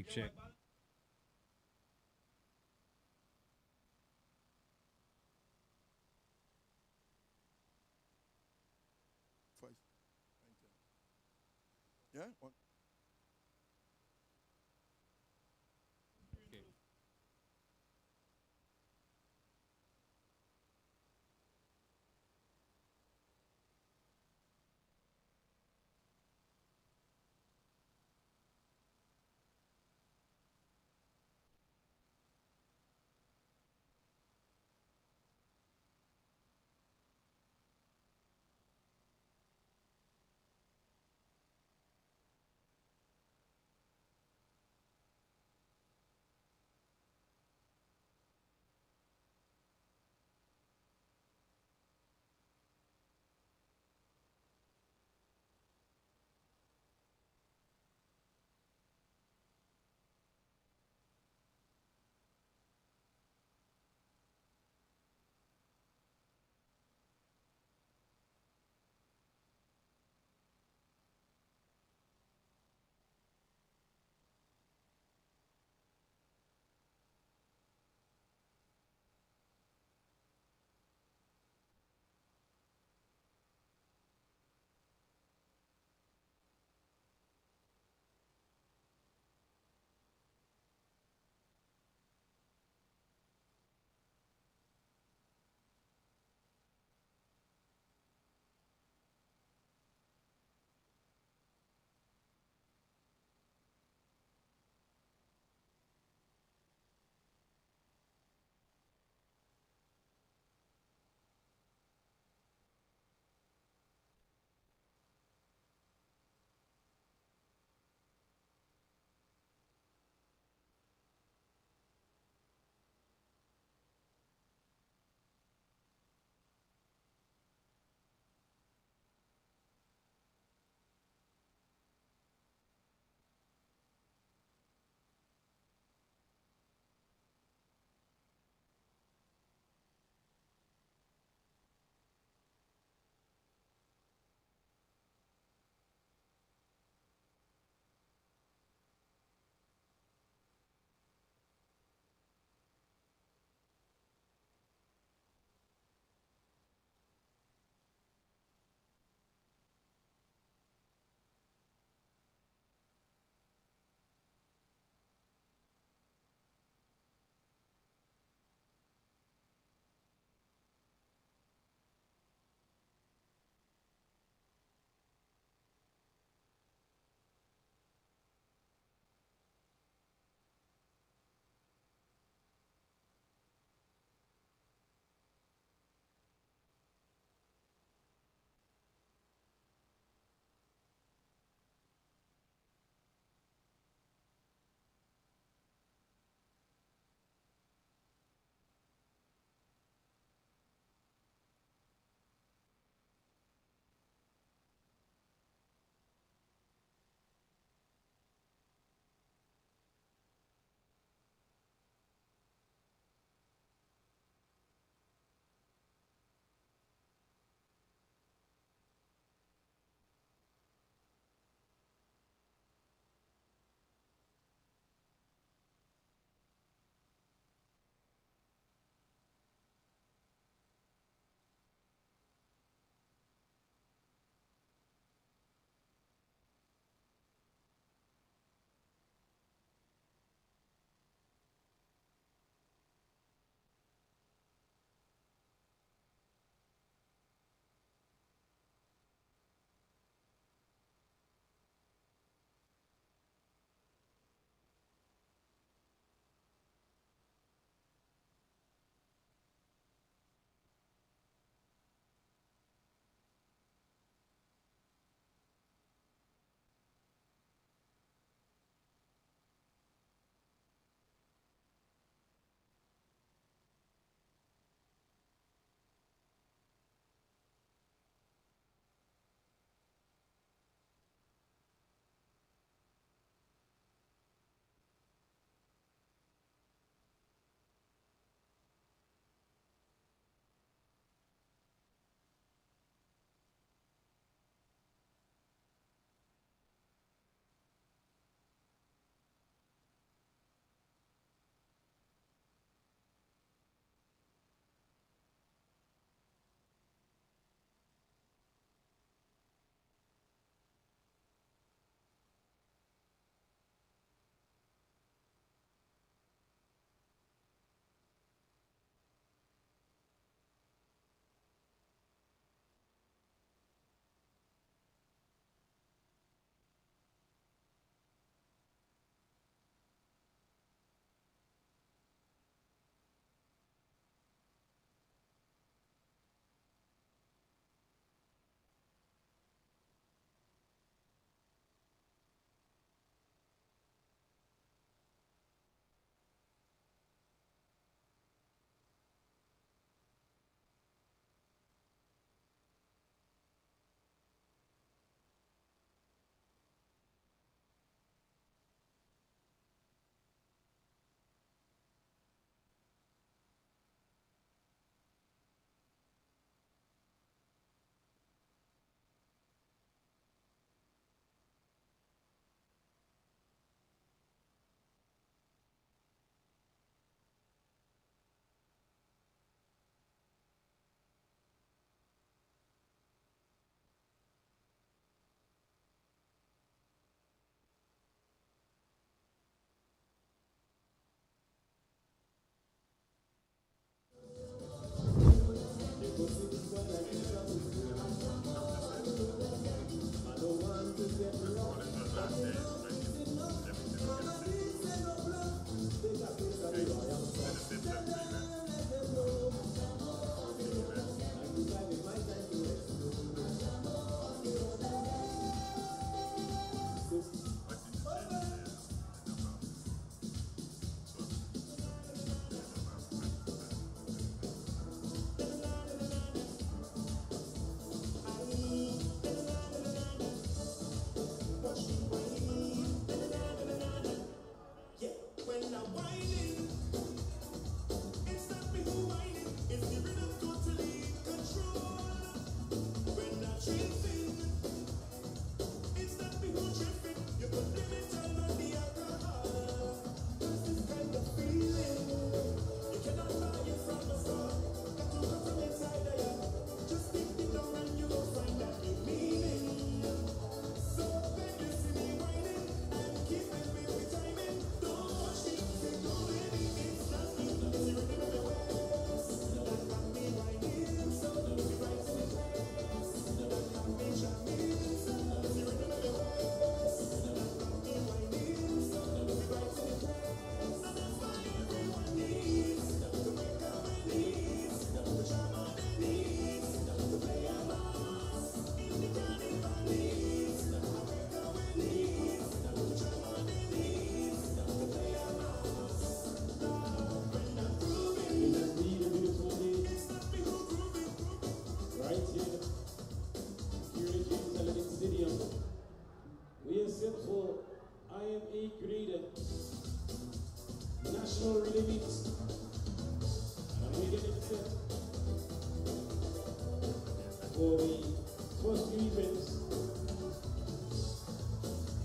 Mic check. Twice. Yeah? One. Okay.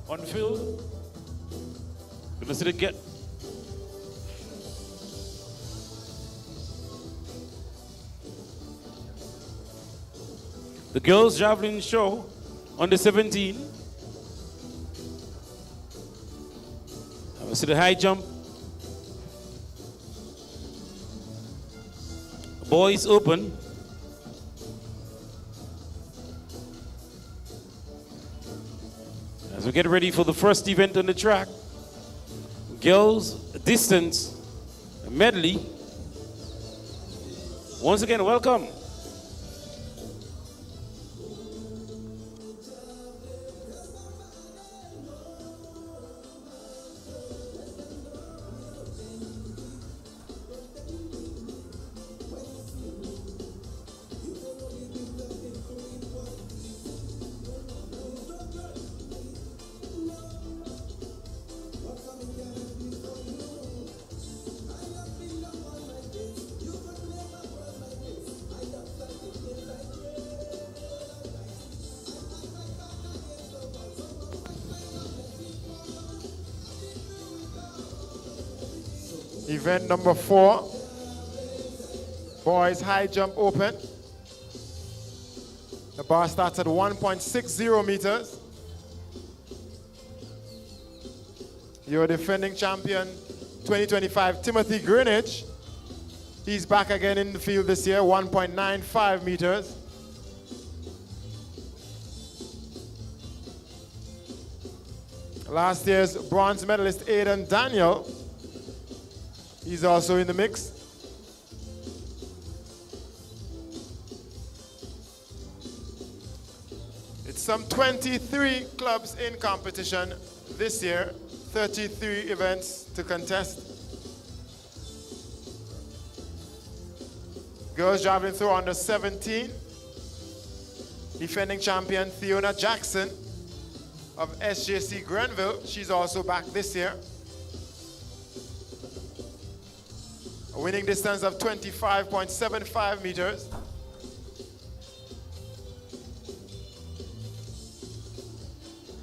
On the field, gonna see the get. The girls javelin show on the 17. I see the high jump. Boys open. As we get ready for the first event on the track, girls distance medley. Once again, welcome. Event number 4, boys high jump open. The bar starts at 1.60 meters. Your defending champion 2025, Timothy Greenwich. He's back again in the field this year, 1.95 meters. Last year's bronze medalist Aidan Daniel, he's also in the mix. It's some 23 clubs in competition this year, 33 events to contest. Girls javelin throw under 17. Defending champion Fiona Jackson of SJC Grenville, she's also back this year. A winning distance of 25.75 meters.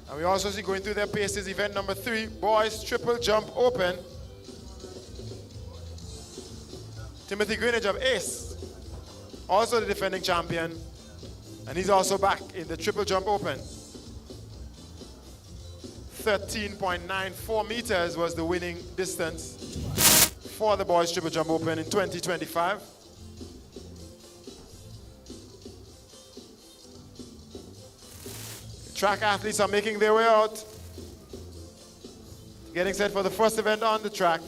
And we also see going through their paces, event number 3, boys triple jump open. Timothy Greenwich of ACE, also the defending champion, and he's also back in the triple jump open. 13.94 meters was the winning distance for the boys triple jump open in 2025. Track athletes are making their way out, getting set for the first event on the track.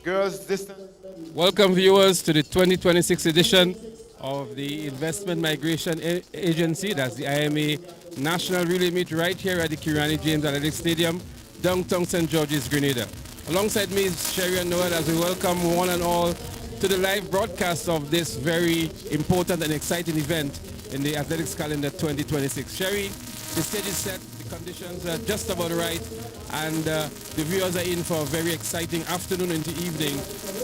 Girls distance. Welcome viewers to the 2026 edition of the Investment Migration Agency, that's the IMA National Relay Meet, right here at the Kirani James Athletic Stadium, downtown St. George's, Grenada. Alongside me is Sherry and Noel as we welcome one and all to the live broadcast of this very important and exciting event in the athletics calendar 2026. Sherry, the stage is set, the conditions are just about right, and the viewers are in for a very exciting afternoon into evening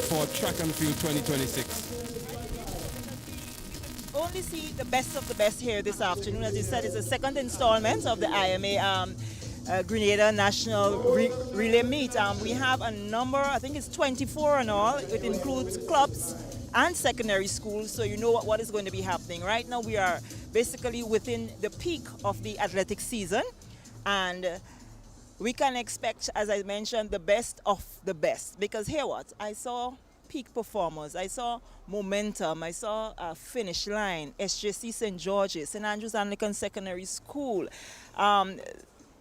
for Track and Field 2026. Only see the best of the best here this afternoon. As you said, it's the second installment of the IMA Grenada National Relay Meet. We have a number, I think it's 24 in all. It includes clubs and secondary schools, so you know what is going to be happening. Right now we are basically within the peak of the athletic season, and we can expect, as I mentioned, the best of the best. Because here what? I saw peak performers, I saw momentum, I saw a finish line, SJC St. George's, St. Andrews Anglican Secondary School.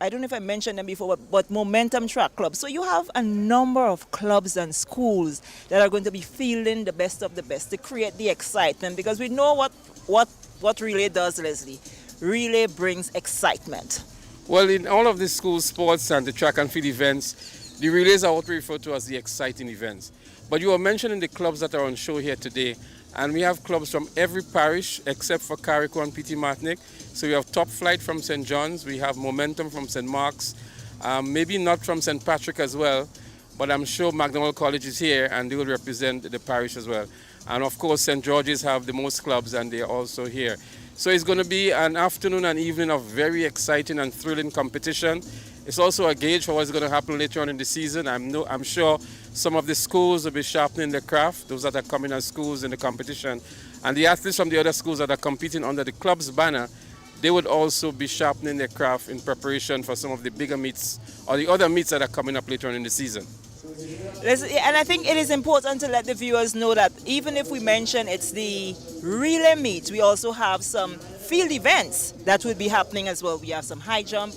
I don't know if I mentioned them before, but Momentum Track Club. So you have a number of clubs and schools that are going to be fielding the best of the best to create the excitement, because we know what relay does, Leslie. Relay brings excitement. Well, in all of the school sports and the track and field events, the relays are what we refer to as the exciting events. But you were mentioning the clubs that are on show here today, and we have clubs from every parish except for Carrico and P.T. Martinique. So we have Top Flight from St. John's, we have Momentum from St. Mark's, maybe not from St. Patrick as well, but I'm sure McDonald College is here and they will represent the parish as well. And of course, St. George's have the most clubs and they're also here. So it's going to be an afternoon and evening of very exciting and thrilling competition. It's also a gauge for what's going to happen later on in the season. I'm sure some of the schools will be sharpening their craft, those that are coming as schools in the competition. And the athletes from the other schools that are competing under the club's banner, they would also be sharpening their craft in preparation for some of the bigger meets or the other meets that are coming up later on in the season. And I think it is important to let the viewers know that even if we mention it's the relay meet, we also have some field events that will be happening as well. We have some high jump,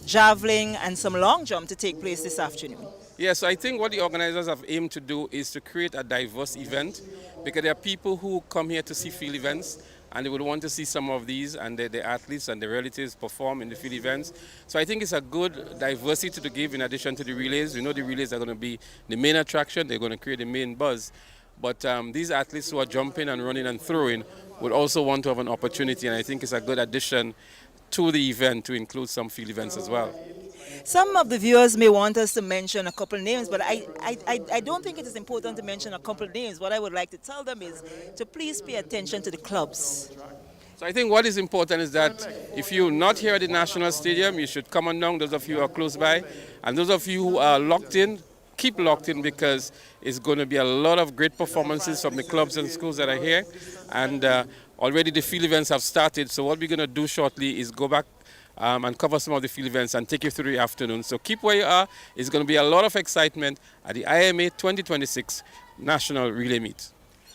javelin, and some long jump to take place this afternoon. Yes, I think what the organizers have aimed to do is to create a diverse event, because there are people who come here to see field events and they would want to see some of these and the athletes and the relatives perform in the field events. So I think it's a good diversity to give in addition to the relays. We know the relays are going to be the main attraction, they're going to create the main buzz. But these athletes who are jumping and running and throwing would also want to have an opportunity, and I think it's a good addition to the event to include some field events as well. Some of the viewers may want us to mention a couple names, but I don't think it is important to mention a couple names. What I would like to tell them is to please pay attention to the clubs. So I think what is important is that if you're not here at the National Stadium, you should come on down, those of you who are close by. And those of you who are locked in, keep locked in, because it's going to be a lot of great performances from the clubs and schools that are here. And already the field events have started, so what we're going to do shortly is go back and cover some of the field events and take you through the afternoon. So keep where you are. It's going to be a lot of excitement at the IMA 2026 National Relay Meet.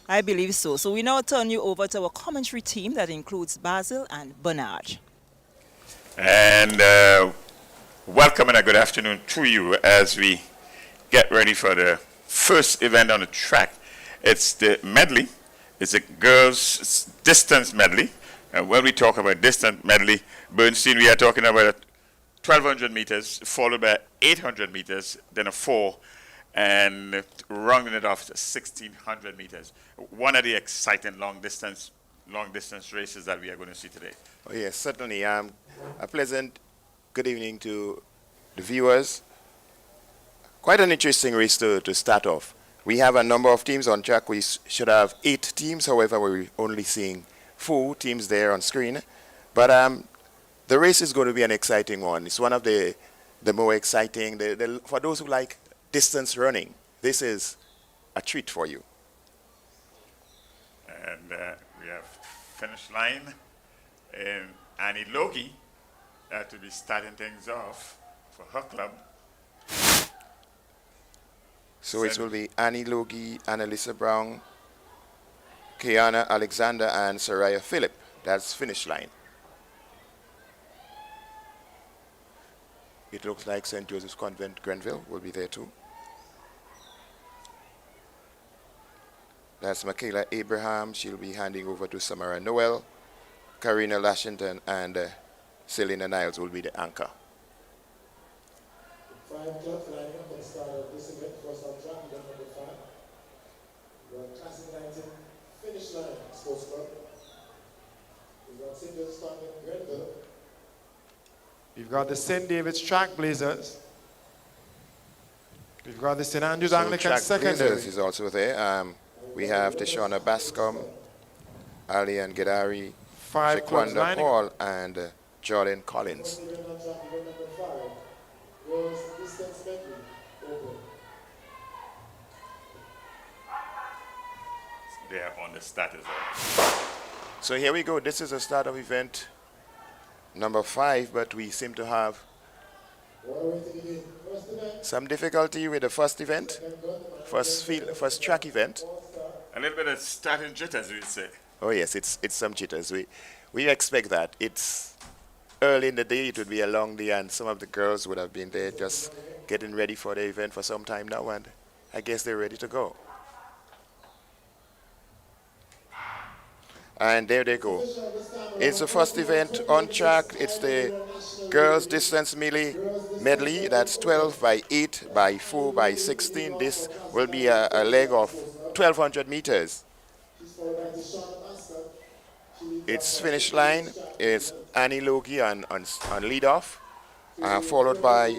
I believe so. So we now turn you over to our commentary team that includes Basil and Bernard. And welcome and a good afternoon to you as we get ready for the first event on the track. It's the medley. It's a girls' distance medley. And when we talk about distance medley, Bernstein, we are talking about 1,200 meters, followed by 800 meters, then a 4, and rounding it off to 1,600 meters. One of the exciting long distance races that we are going to see today. Oh, yes, certainly. A pleasant good evening to the viewers. Quite an interesting race to start off. We have a number of teams on track. We should have 8 teams, however, we're only seeing 4 teams there on screen. But the race is going to be an exciting one. It's one of the more exciting. For those who like distance running, this is a treat for you. And we have finish line and Annie Logie to be starting things off for her club. So it will be Annie Logie, Annalisa Brown, Kiana Alexander, and Soraya Phillip. That's finish line. It looks like St. Joseph's Convent, Grenville will be there too. That's Michaela Abraham. She'll be handing over to Samara Noel. Karina Lashington and Selena Niles will be the anchor. 5 clubs lining up for the start of this event. First on track, event number 5. We have Classic 19 Finish Line Sports Club. We've got St. Joseph's Convent, Grenville. We've got the St. David's Track Blazers. We've got the St. Andrews Anglican Track Secondary. Blazers is also there. We have Tishona Bascom, Alian Gedari, 5 clubs Shaquanda lining Paul, and Jordan Collins. Event on track, event number 5. Girls distance medley, open. They are on the start as well. So here we go. This is the start of event number 5, but we seem to have some difficulty with the first event, first track event. A little bit of starting jitters, we'd say. Oh yes, it's some jitters. We expect that. It's early in the day. It would be a long day, and some of the girls would have been there just getting ready for the event for some time now, and I guess they're ready to go. And there they go. It's the first event on track. It's the girls distance medley. That's 12 by 8 by 4 by 16. This will be a leg of 1,200 meters. Its finish line is Annie Logie on lead off, followed by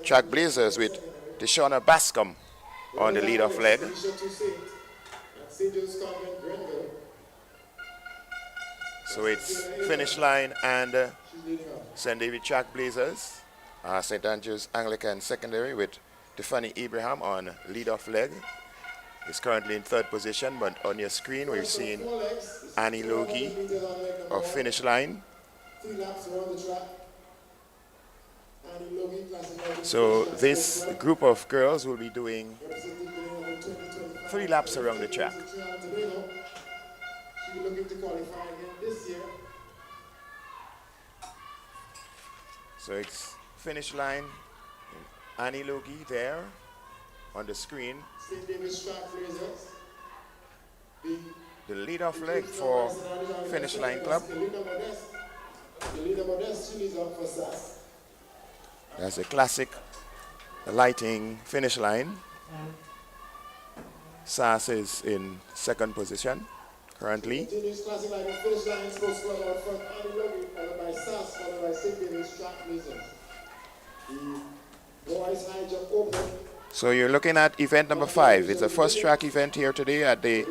Track Blazers with Tishona Bascom on the lead off leg. So it's finish line and St. David Track Blazers, St. Andrew's Anglican Secondary with Tiffany Abraham on lead-off leg. Is currently in third position, but on your screen we're seeing Annie Logie of finish line. 3 laps around the track. Annie Logie, classic So this group of girls will be doing 3 laps around the track. She'll be looking to qualify again this year. So it's finish line, Annie Logie there on the screen. St. David's Track Blazers. The lead-off leg for Finish Line Club. The leader Modest, she leads up for SAS. That's a classic lighting finish line. SAS is in second position currently. Continues classic lighting finish line, sports club out front, Annie Logie, followed by SAS, followed by St. David's Track Blazers. The boys high jump open. So you're looking at event number 5. It's the first track event here today at the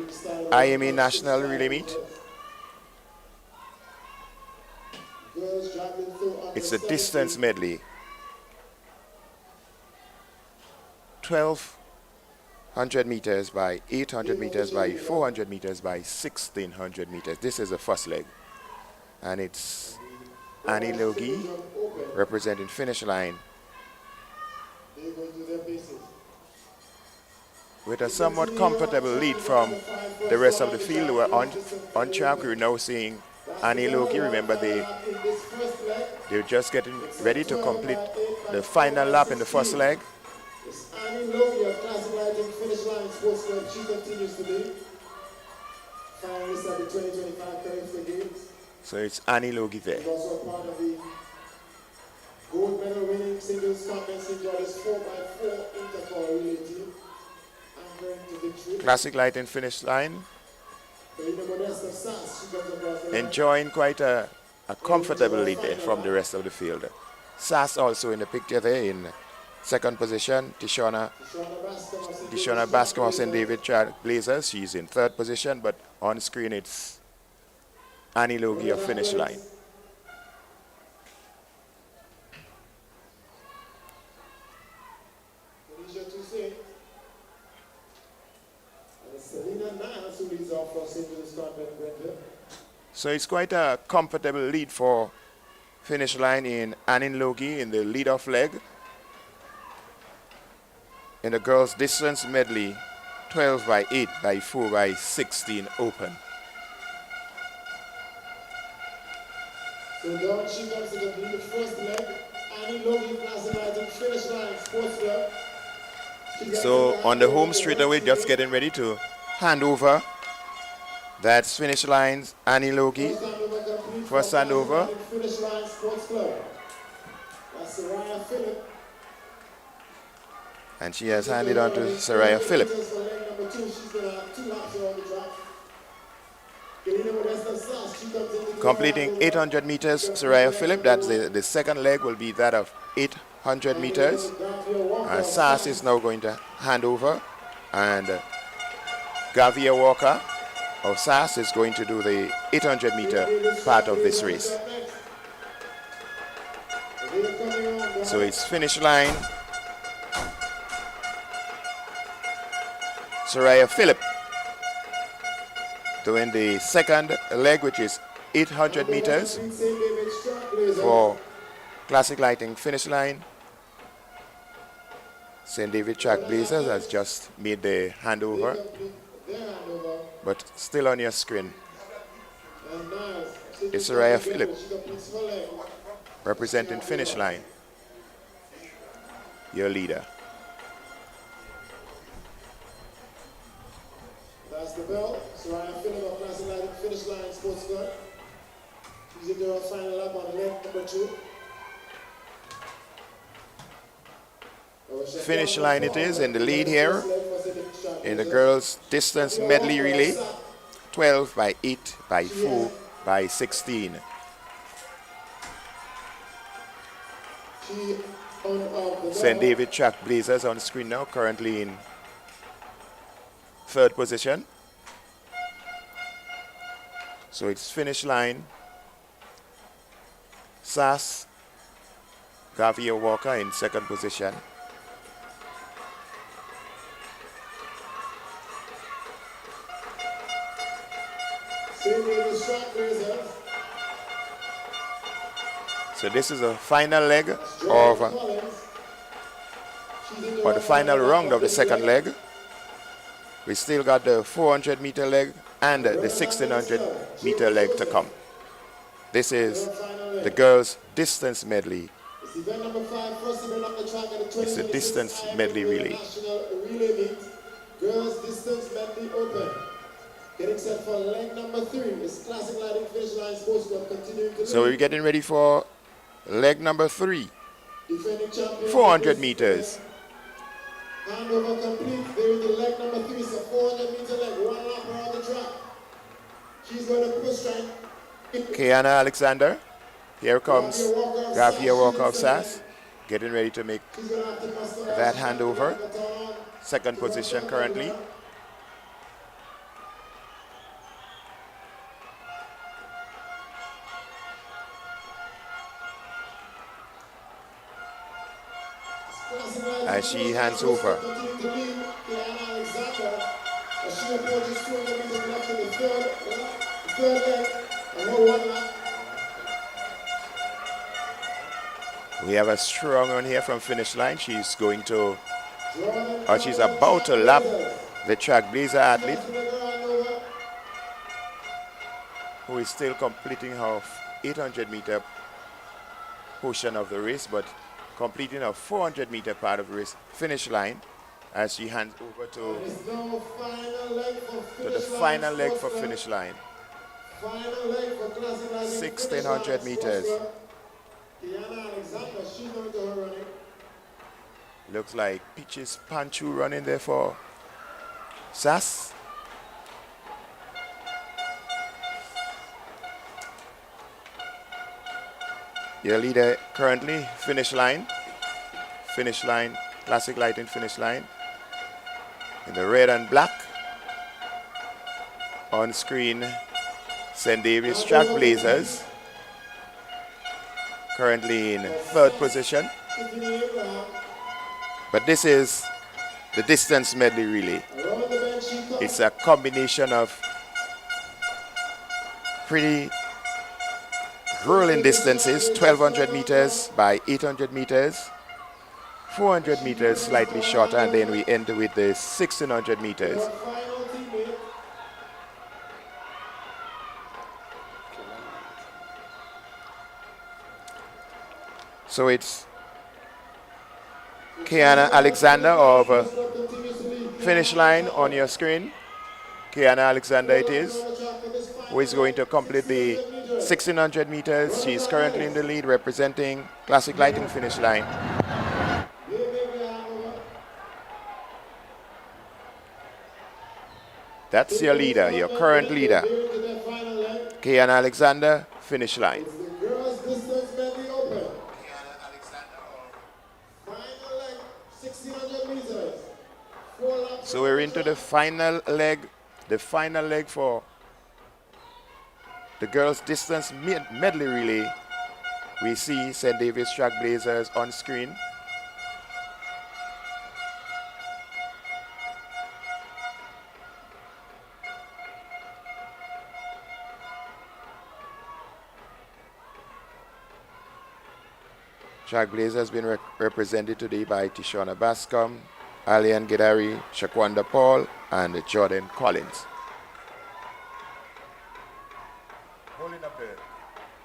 IMA National Relay Meet. It's a distance medley. 1,200 meters by 800 meters by 400 meters by 1,600 meters. This is the first leg. And it's Annie Logie representing finish line. They're going to their bases. With a somewhat comfortable lead from the rest of the field who are on track. We're now seeing Annie Logie. Remember, they're just getting ready to complete the final lap in the first leg. It's Annie Logie of Classic Lighting Finish Line Sports Club. She continues to be finalist at the 2025 Caribbean Games. So it's Annie Logie there. She's also a part of the gold medal winning singles conference in Jordan's 4x4 intercall relay team. Classic Lighting finish line. The leader Modest of SAS, she comes across the line. Enjoying quite a comfortable lead there from the rest of the field. SAS also in the picture there in second position. Tishona Bascom of St. David Track Blazers. She's in third position, but on screen it's Annie Logie of finish line. So it's quite a comfortable lead for finish line in Annie Logie in the lead-off leg. In the girls' distance medley, 12 by 8 by 4 by 16 open. So down she comes to complete the first leg. Annie Logie, Classic Lighting Finish Line Sports Club. So on the home straightaway, just getting ready to hand over. That's finish lines, Annie Logie. First hand over. Finish Line Sports Club. That's Soraya Phillip. And she has handed on to Soraya Phillip. For leg number 2, she's going to have 2 laps around the track. Galina Modesta of SAS, she comes into Completing 800 meters, Soraya Phillip. That's the second leg will be that of 800 meters. SAS is now going to hand over. And Gavia Walker of SAS is going to do the 800 meter part of this race. So it's finish line. Soraya Phillip doing the second leg, which is 800 meters for Classic Lighting finish line. St. David Track Blazers has just made the handover, but still on your screen is Soraya Phillip representing finish line, your leader. That's the bell. Soraya Phillip of Classic Lighting Finish Line Sports Club. She's into her final lap on leg number 2. Finish line it is in the lead here in the girls distance medley relay, 12 by 8 by 4 by 16. St. David Track Blazers on the screen now, currently in third position. So it's finish line. Sass, Xavier Walker in second position. So this is a final leg of, or the final round of the second leg. We still got the 400-meter leg and the 1600-meter leg to come. This is the girls' distance medley. It's a distance medley relay. Girls distance medley open. Getting set for leg number 3 is classic lighting finish line sports club continuing to So we're getting ready for leg number 3. defending champion 400 meters. handover complete. There is the leg number 3, so 400-meter leg, 1 lap around the track. She's going to push right. Kiana Alexander. Here comes Xavier Walker of Sass. Getting ready to make that handover. Second position currently. As she hands over. We have a strong run here from finish line. She's going to, or she's about to lap the trailblazer athlete, who is still completing her 800-meter portion of the race, but completing a 400-meter part of the race finish line as she hands over to the final leg for finish line. 1600 meters. Looks like Peaches Panchu running there for Sass. Your leader currently, finish line, classic lighting finish line. In the red and black. On screen, St. David's Trailblazers. Currently in third position. But this is the distance medley relay. It's a combination of pretty grueling distances, 1200 meters by 800 meters, 400 meters slightly shorter, and then we end with the 1600 meters. So it's Kiana Alexander of finish line on your screen. Kiana Alexander it is, who is going to complete the 1600 meters. She is currently in the lead, representing classic lighting finish line. That's your leader, your current leader. Kiana Alexander, finish line. So we're into the final leg for the girls' distance medley relay. We see St. David's Trailblazers on screen. Trailblazers has been represented today by Tishona Bascom, Alian Gedari, Shaquanda Paul, and Jordan Collins. Holding up the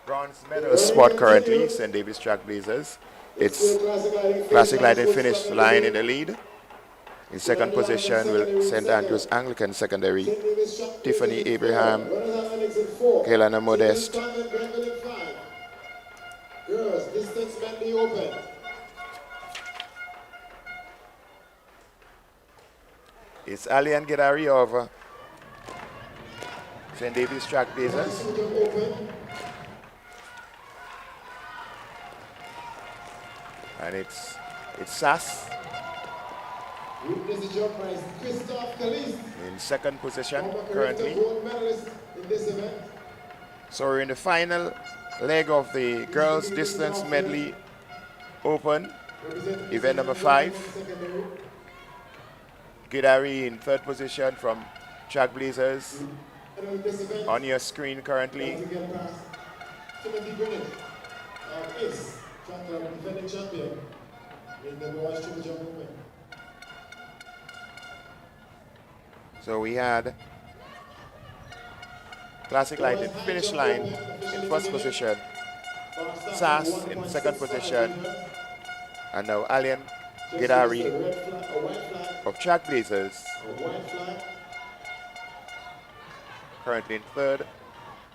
bronze medal spot currently, St. David's Trailblazers. It's classic lighting finish line in the lead. In second position will St. Andrew's Anglican Secondary, Tiffany Abraham, Kelana Modest. Girls, distance medley open. It's Alian Gedari of St. David's Trailblazers. And it's Sass in second position currently. In this event. So we're in the final leg of the girls distance medley open, event number 5. Gidari in third position from Track Blazers on your screen currently. So we had Classic Light in finish line in first position, SAS in second position, and now Alien Gidari of Track Blazers currently in third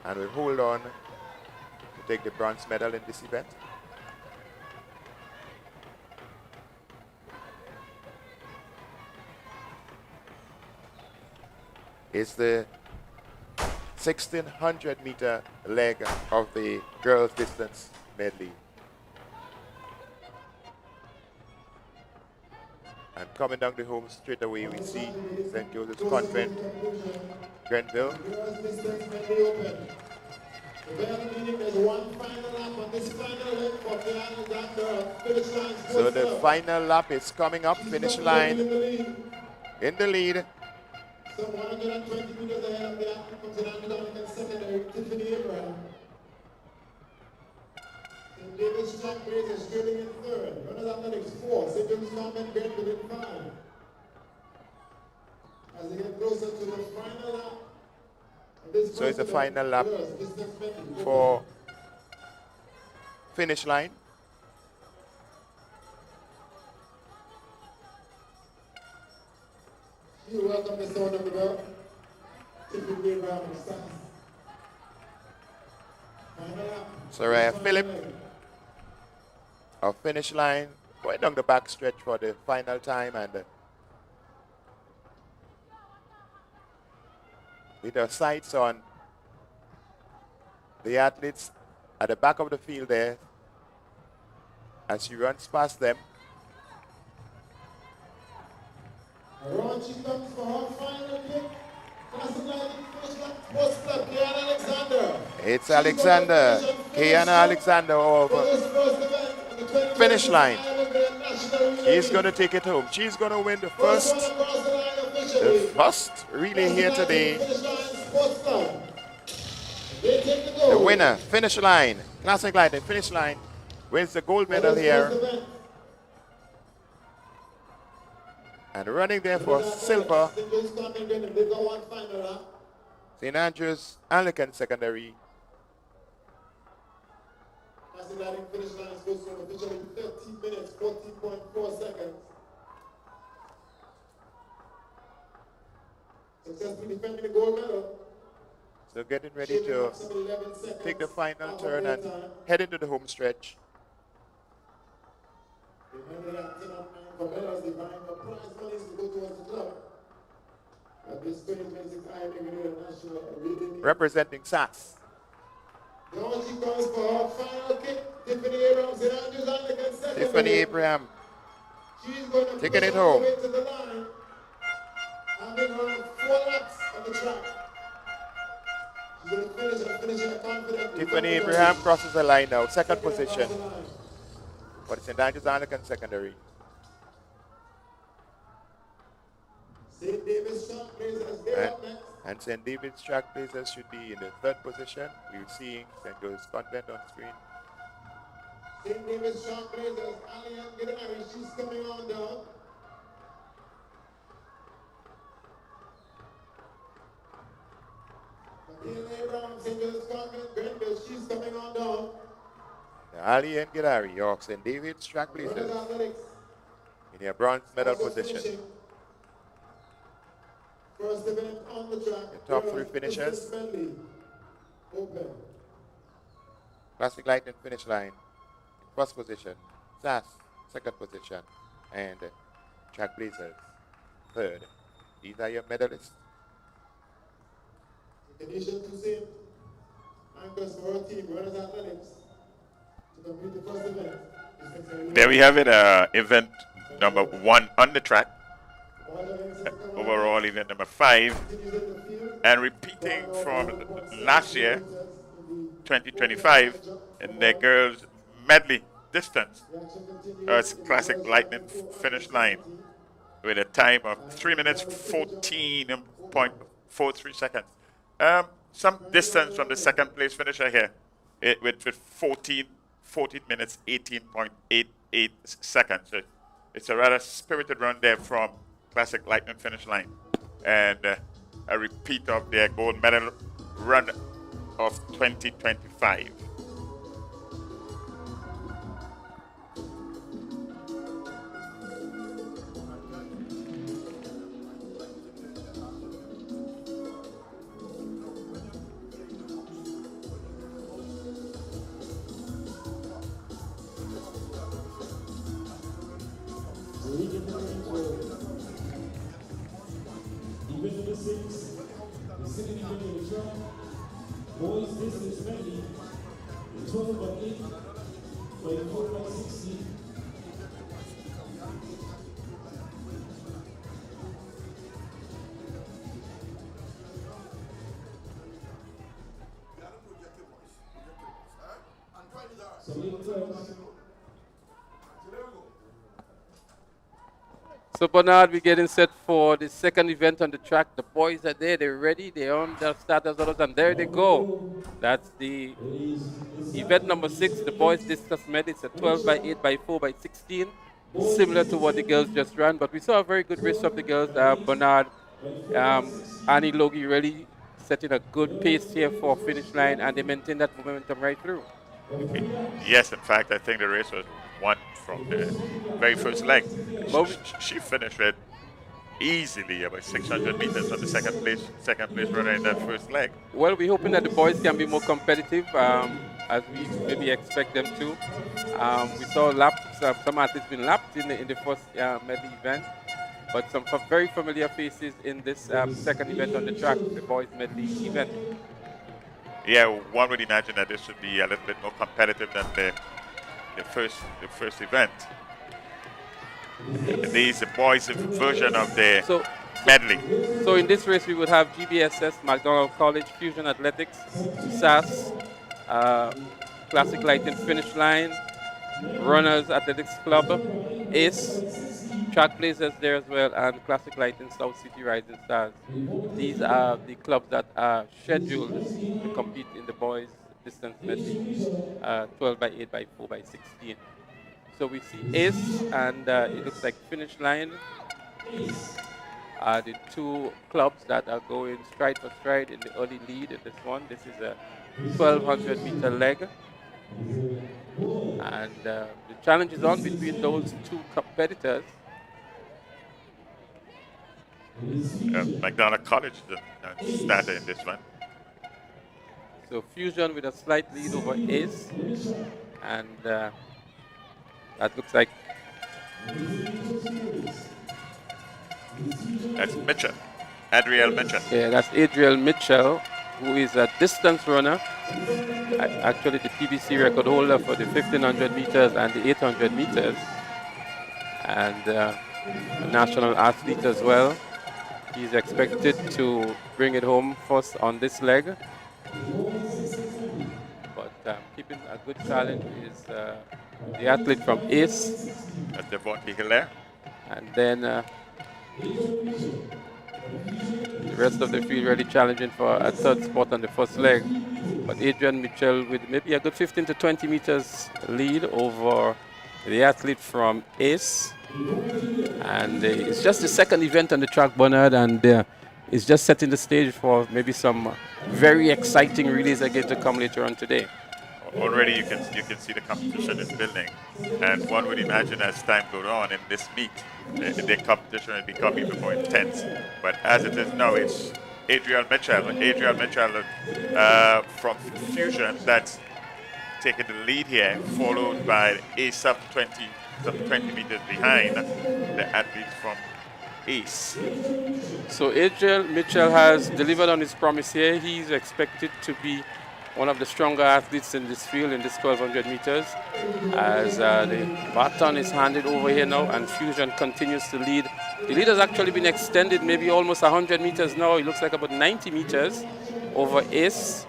and will hold on to take the bronze medal in this event. It's the 1600 meter leg of the girls distance medley. And coming down the home straight away, we see St. Joseph's Convent, Grenville. So the final lap is coming up, finish line in the lead. So 120 meters ahead of the athlete comes in Dominican secondary, Tiffany Abraham. St. David's Track Blazers trailing in third. Runners Athletics 4. St. James Convent Grenville in 5. As they get closer to the final lap. So it's a final lap for finish line. You welcome the sound of the bell. Tiffany Abraham of SAS. Final lap. Soraya Phillip of finish line, going down the back stretch for the final time, and with our sights on the athletes at the back of the field there as she runs past them. Around she comes for her final kick. Alexander. It's Alexander, Kiana Alexander of finish line. She's going to take it home. She's going to win the first relay here today. The winner, finish line, Classic Light and finish line, wins the gold medal here. And running there for silver, St. Andrews Anglican Secondary. Classic Lighting finish line is supposed to officially 13 minutes, 14.4 seconds. Successfully defending the gold medal. So getting ready to take the final turn and head into the home stretch. Remember that 10 of 9 for medals, the vying for prize monies to go towards the club. At this 2026 IMA Grenada National Relay Meet. Representing SAS. Now she comes for her final kick. Tiffany Abraham, St. Andrews Anglican Secondary. Tiffany Abraham She's going to taking push it all home. the way to the line. Having run 4 laps on the track. She's going to finish her confidently. Tiffany Abraham crosses the line now, second position for the St. Andrews Anglican Secondary. St. David's Track Blazers, they're up next. And St. David's Track Blazers should be in the third position. We're seeing St. Joseph's Convent on screen. St. David's Track Blazers, Alien Gidari, she's coming on down. Michaela Abraham, St. Joseph's Convent, Grenville, she's coming on down. Ali and Gidari of St. David's Track Blazers Runners Athletics, in their bronze medal also position. finishing. First event on the track. The top 3 girls finishers. distance medley. Open. Classic Light and finish line. First position. SAS, second position. And Track Blazers, third. These are your medalists. Condition to St. Anchors for her team, Runners Athletics, to complete the first event. There we have it, event number 1 on the track. Overall, event number 5. And repeating from last year, 2025 in the girls medley distance. It's classic lightning finish line with a time of 3 minutes 14.43 seconds. Some distance from the second place finisher here with 14 minutes 18.88 seconds. So it's a rather spirited run there from classic lightning finish line. And a repeat of their gold medal run of 2025. Boys distance medley, 12 by 8 by 4 by 16. So So Bernard, we're getting set for the second event on the track. The boys are there, they're ready, they're on their starters orders, and there they go. That's the event number 6, the boys discus medley. It's a 12 by 8 by 4 by 16, similar to what the girls just ran. But we saw a very good race of the girls. Bernard, Annie Logie really setting a good pace here for finish line, and they maintain that momentum right through. Yes, in fact, I think the race was won from the very first leg. She finished it easily about 600 meters on the second place runner in that first leg. Well, we're hoping that the boys can be more competitive, as we maybe expect them to. We saw laps, some athletes been lapped in the first medley event, but some very familiar faces in this second event on the track, the boys medley event. Yeah, one would imagine that this should be a little bit more competitive than the first event. This is the boys' version of the medley. So in this race, we would have GBSS, McDonald College, Fusion Athletics, SAS, Classic Lighting Finish Line, Runners Athletics Club, ACE, Track Blazers there as well, and Classic Lighting South City Rising Stars. These are the clubs that are scheduled to compete in the boys' distance medley, 12 by 8 by 4 by 16. So we see ACE, and it looks like Finish Line are the two clubs that are going stride for stride in the early lead in this one. This is a 1,200 meter leg. And the challenge is on between those two competitors. McDonald College started in this one. So Fusion with a slight lead over ACE. And that looks like that's Mitchell, Adriel Mitchell. Yeah, that's Adriel Mitchell, who is a distance runner. Actually, the PBC record holder for the 1,500 meters and the 800 meters. And a national athlete as well. He's expected to bring it home first on this leg. But keeping a good challenge is the athlete from ACE. That's Devontae Hilaire. And then the rest of the field really challenging for a third spot on the first leg. But Adrian Mitchell with maybe a good 15 to 20 meters lead over the athlete from ACE. And it's just the second event on the track, Bernard, and it's just setting the stage for maybe some very exciting relays that are going to come later on today. Already you can see the competition is building, and one would imagine as time goes on in this meet, the competition will become even more intense. But as it is now, it's Adriel Mitchell from Fusion that's taking the lead here, followed by a sub 20 meters behind the athletes from ACE. So Adriel Mitchell has delivered on his promise here. He's expected to be one of the stronger athletes in this field, in this 1,200 meters, as the baton is handed over here now, and Fusion continues to lead. The lead has actually been extended maybe almost 100 meters now. It looks like about 90 meters over ACE.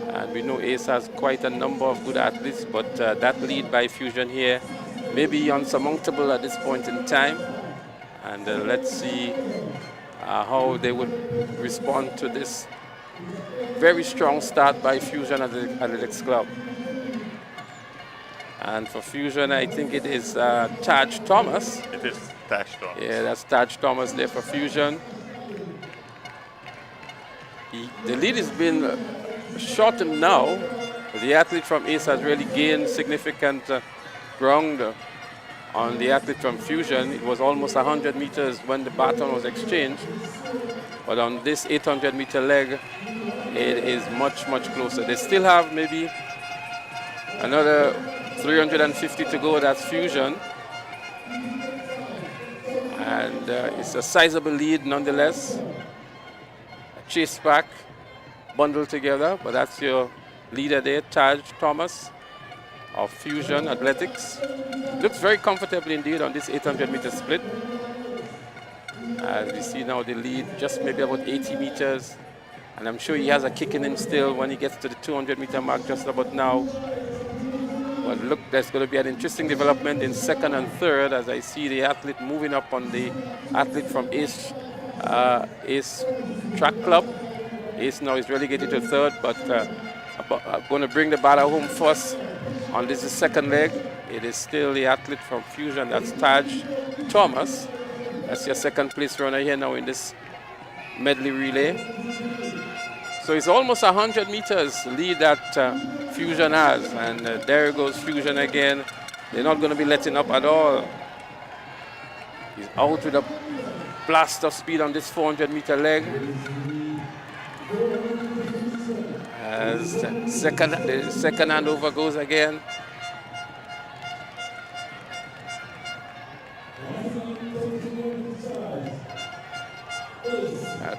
And we know Ace has quite a number of good athletes, but that lead by Fusion here may be unsurmountable at this point in time. And let's see how they would respond to this very strong start by Fusion Athletics Club. And for Fusion, I think it is Taj Thomas. It is Taj Thomas. Yeah, that's Taj Thomas there for Fusion. The lead has been shortened now. The athlete from Ace has really gained significant ground on the athlete from Fusion. It was almost 100 meters when the baton was exchanged. But on this 800-meter leg, it is much, much closer. They still have maybe another 350 to go. That's Fusion. And it's a sizable lead nonetheless. A chase back, bundled together, but that's your leader there, Taj Thomas of Fusion Athletics. Looks very comfortable indeed on this 800-meter split. As we see now the lead just maybe about 80 meters. And I'm sure he has a kick in him still when he gets to the 200-meter mark just about now. But look, there's going to be an interesting development in second and third as I see the athlete moving up on the athlete from Ace Track Club. Ace now is relegated to third, but I'm going to bring the batter home first on this second leg. It is still the athlete from Fusion, that's Taj Thomas. That's your second place runner here now in this medley relay. So it's almost 100 meters lead that Fusion has. And there goes Fusion again. They're not going to be letting up at all. He's out with a blast of speed on this 400-meter leg. As the second handover goes again.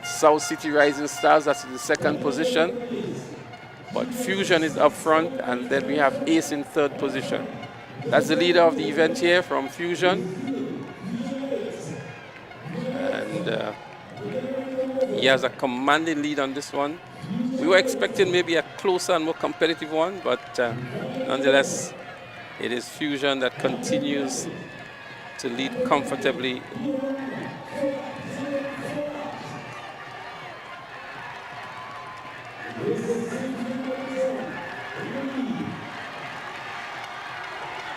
South City Rising Stars, that's in the second position. But Fusion is up front, and then we have Ace in third position. That's the leader of the event here from Fusion. And he has a commanding lead on this one. We were expecting maybe a closer and more competitive one, but nonetheless, it is Fusion that continues to lead comfortably.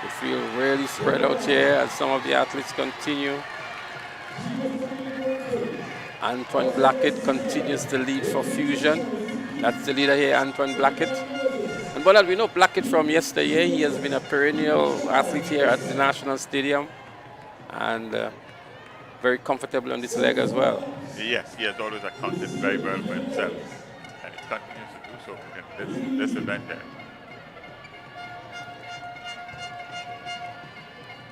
The field really spread out here as some of the athletes continue. Antoine Blackett continues to lead for Fusion. That's the leader here, Antoine Blackett. And but we know Blackett from yesteryear. He has been a perennial athlete here at the National Stadium. And very comfortable on this leg as well. Yes, he has always accounted very well for himself. And he continues to do so in this event there.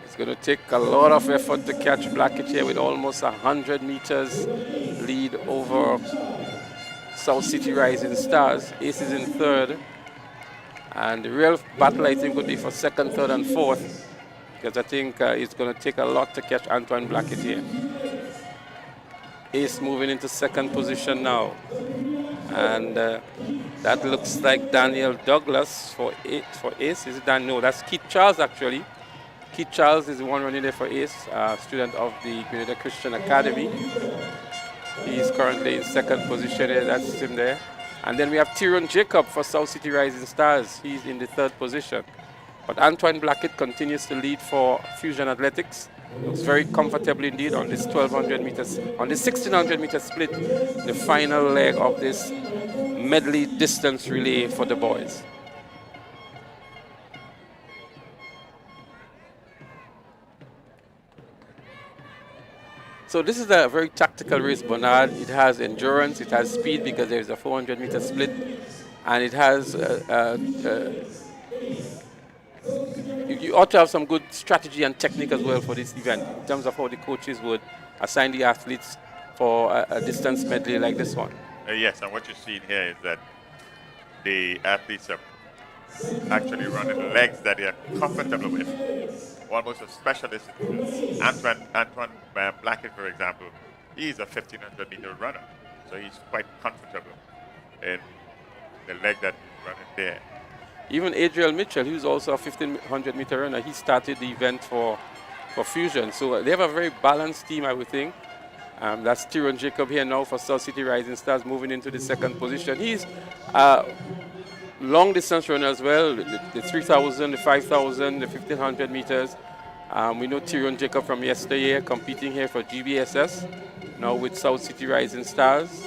It's going to take a lot of effort to catch Blackett here with almost 100 meters lead over South City Rising Stars. Ace is in third. And the real battle, I think, would be for second, third, and fourth. Because I think it's going to take a lot to catch Antoine Blackett here. Ace moving into second position now. And that looks like Daniel Douglas for Ace. Is it Dan? No, that's Keith Charles, actually. Keith Charles is the one running there for Ace, student of the Grenada Christian Academy. He's currently in second position there. That's him there. And then we have Tyrone Jacob for South City Rising Stars. He's in the third position. But Antoine Blackett continues to lead for Fusion Athletics. Looks very comfortable indeed on this 1,200 meters, on this 1,600 meter split, the final leg of this medley distance relay for the boys. So this is a very tactical race, Bernard. It has endurance, it has speed because there is a 400 meter split, and it has you ought to have some good strategy and technique as well for this event in terms of how the coaches would assign the athletes for a distance medley like this one. Yes, and what you're seeing here is that the athletes are actually running legs that they are comfortable with. Almost a specialist. Antoine Blackett, for example, he's a 1,500 meter runner, so he's quite comfortable in the leg that running there. Even Adriel Mitchell, who's also a 1500 meter runner, he started the event for Fusion. So they have a very balanced team, I would think. That's Tyrone Jacob here now for South City Rising Stars, moving into the second position. He's a long distance runner as well, the 3,000, the 5,000, the 1,500 meters. We know Tyrone Jacob from yesterday competing here for GBSS, now with South City Rising Stars.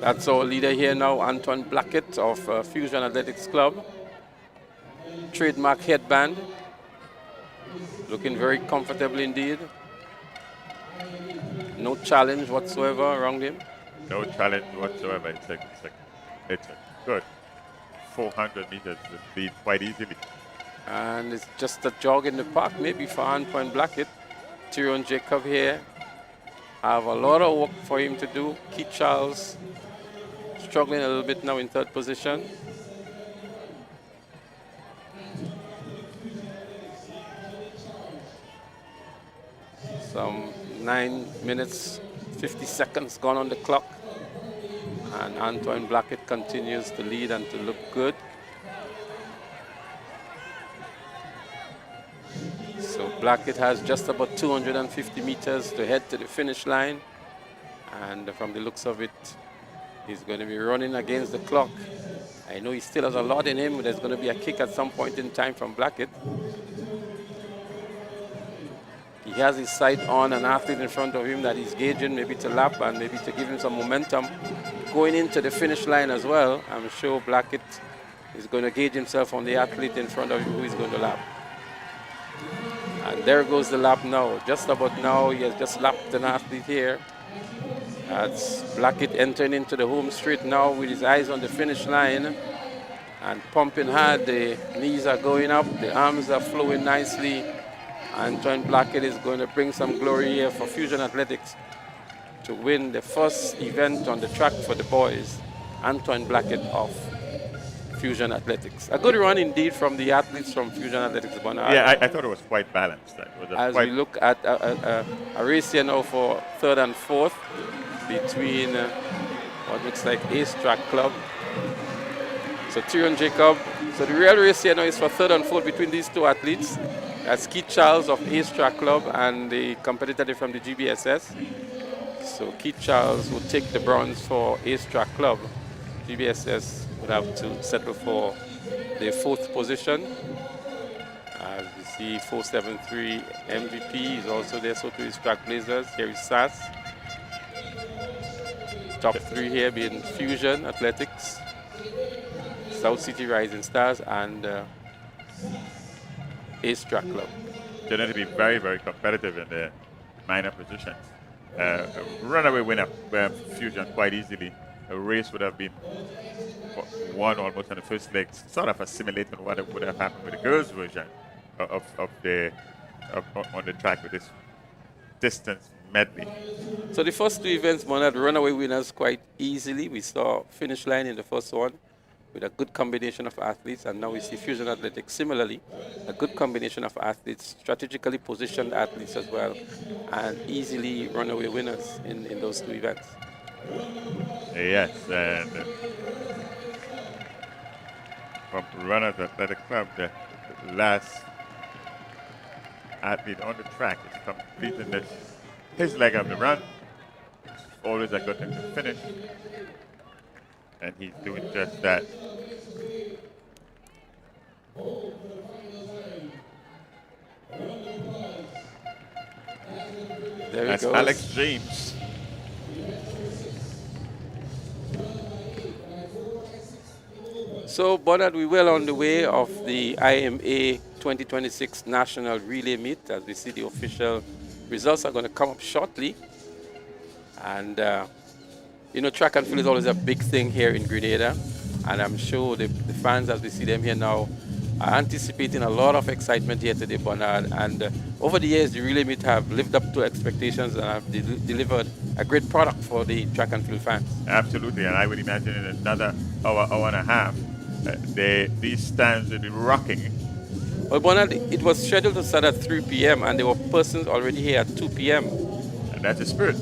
That's our leader here now, Antoine Blackett of Fusion Athletics Club. Trademark headband. Looking very comfortable indeed. No challenge whatsoever around him. No challenge whatsoever. It's a good 400 meters to lead quite easily. And it's just a jog in the park, maybe for Antoine Blackett. Tyrone Jacob here. Have a lot of work for him to do. Keith Charles struggling a little bit now in third position. Some 9 minutes, 50 seconds gone on the clock. And Antoine Blackett continues to lead and to look good. So Blackett has just about 250 meters to head to the finish line. And from the looks of it, he's going to be running against the clock. I know he still has a lot in him, but there's going to be a kick at some point in time from Blackett. He has his sight on an athlete in front of him that he's gauging, maybe to lap and maybe to give him some momentum going into the finish line as well. I'm sure Blackett is going to gauge himself on the athlete in front of him who he's going to lap. And there goes the lap now. Just about now, he has just lapped an athlete here. That's Blackett entering into the home straight now with his eyes on the finish line and pumping hard. The knees are going up, the arms are flowing nicely. Antoine Blackett is going to bring some glory here for Fusion Athletics to win the first event on the track for the boys. Antoine Blackett of Fusion Athletics. A good run indeed from the athletes from Fusion Athletics. Yeah, I thought it was quite balanced. As we look at a race here now for third and fourth between what looks like Ace Track Club. So Tyrone Jacob. So the real race here now is for third and fourth between these two athletes. That's Keith Charles of Ace Track Club and the competitor from the GBSS. So Keith Charles will take the bronze for Ace Track Club. GBSS would have to settle for the fourth position. As we see 473 MVP is also there, so to his track blazers. Here is Sass. Top three here being Fusion Athletics, South City Rising Stars, and Ace Track Club. They're going to be very, very competitive in the minor positions. Runaway winner Fusion quite easily. A race would have been won almost on the first leg, sort of assimilating what would have happened with the girls' version on the track with this distance medley. So the first two events won had runaway winners quite easily. We saw finish line in the first one with a good combination of athletes, and now we see Fusion Athletics similarly, a good combination of athletes, strategically positioned athletes as well, and easily runaway winners in those two events. Yes, and from Runners Athletic Club, the last athlete on the track is completing his leg of the run. It's always a good thing to finish, and he's doing just that. There That's goes Alex James. So, Bernard, we're well on the way of the IMA 2026 National Relay Meet. As we see, the official results are going to come up shortly. And, you know, track and field is always a big thing here in Grenada. And I'm sure the fans, as we see them here now, are anticipating a lot of excitement here today, Bernard. And over the years, the Relay Meet have lived up to expectations and have delivered a great product for the track and field fans. Absolutely, and I would imagine in another hour and a half, these stands will be rocking Well, Bernard, it was scheduled to start at 3 p.m. and there were persons already here at 2 p.m. And that's the spirit.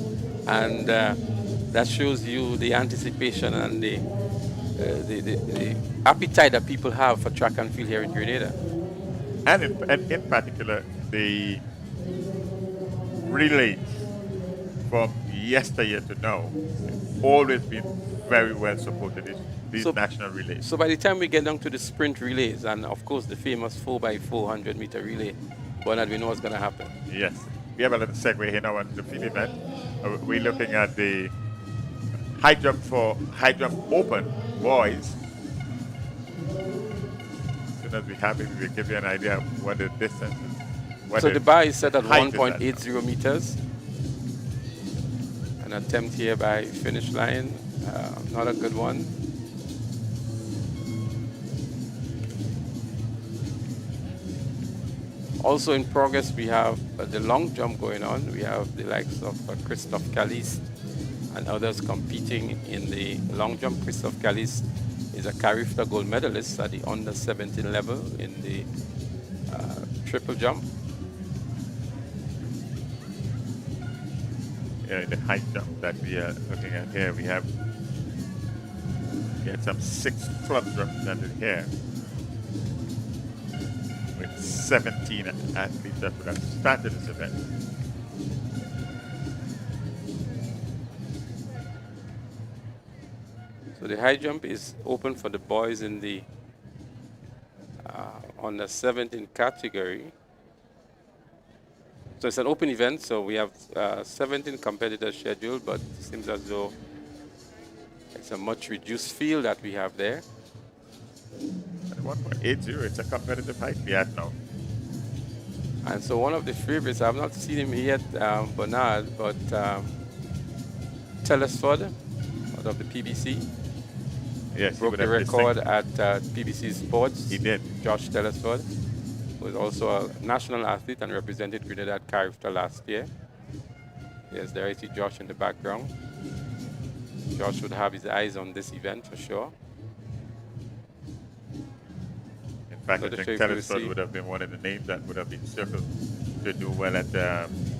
And that shows you the anticipation and the appetite that people have for track and field here in Grenada. And in particular, the relays from yesteryear to now always been very well supported, these national relays. So by the time we get down to the sprint relays, and of course the famous 4x400 meter relay, Bernard, we know what's going to happen. Yes. We have a little segue here now on the field event. We're looking at the high jump open boys. As soon as we have it, we'll give you an idea of what the distance is. So the bar is set at 1.80 meters. An attempt here by finish line, not a good one. Also in progress, we have the long jump going on. We have the likes of Christophe Caliste and others competing in the long jump. Christophe Caliste is a Carifta gold medalist at the under 17 level in the triple jump. The high jump that we are looking at here, we have some 6 club jumps under here with 17 athletes that would have started this event. So the high jump is open for the boys in the under 17 category. So it's an open event, so we have 17 competitors scheduled, but it seems as though it's a much reduced field that we have there. At 1.80, it's a competitive height we have now. And so one of the favorites, I've not seen him yet, Bernard, but Telesford out of the PBC. Yes, broke the record at PBC Sports. He did. Josh Telesford was also a national athlete and represented Grenada at Carifta last year. Yes, there I see Josh in the background. Josh would have his eyes on this event for sure. In fact, I think Telesford would have been one of the names that would have been circled to do well at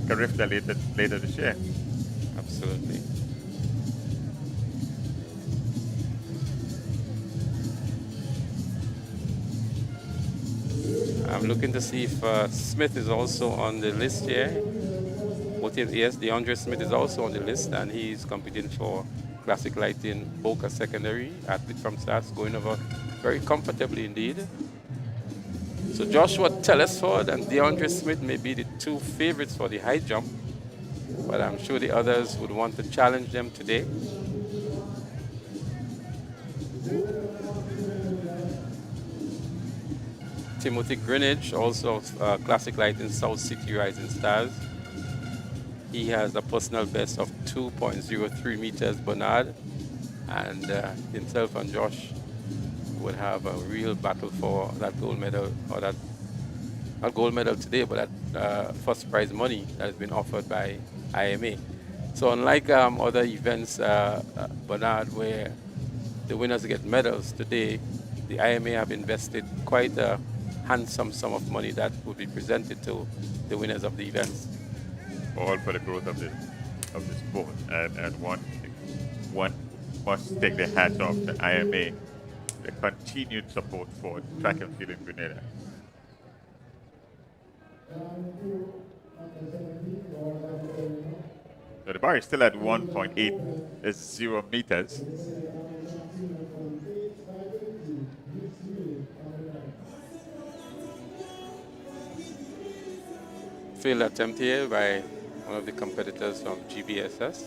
Carifta later this year. Absolutely. I'm looking to see if Smith is also on the list here. Yes, DeAndre Smith is also on the list, and he's competing for Classic Lighting Boca Secondary, athlete from SAS, going over very comfortably indeed. So Joshua Telesford and DeAndre Smith may be the two favorites for the high jump, but I'm sure the others would want to challenge them today. Timothy Greenidge, also of Classic Lighting South City Rising Stars. He has a personal best of 2.03 meters, Bernard, and himself and Josh would have a real battle for that gold medal, or that, not gold medal today, but that first prize money that has been offered by IMA. So unlike other events, Bernard, where the winners get medals, today the IMA have invested quite a handsome sum of money that would be presented to the winners of the events. All for the growth of the sport, and one must take their hat off to IMA, the continued support for track and field in Grenada. So the bar is still at 1.80 meters. Failed attempt here by one of the competitors from GBSS.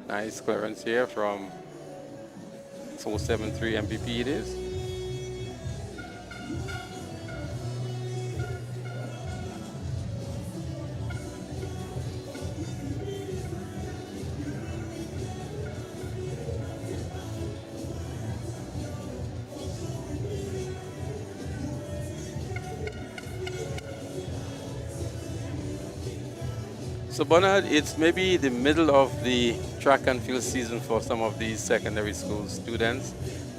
Nice clearance here from 473 MPP it is. So Bernard, it's maybe the middle of the track and field season for some of these secondary school students.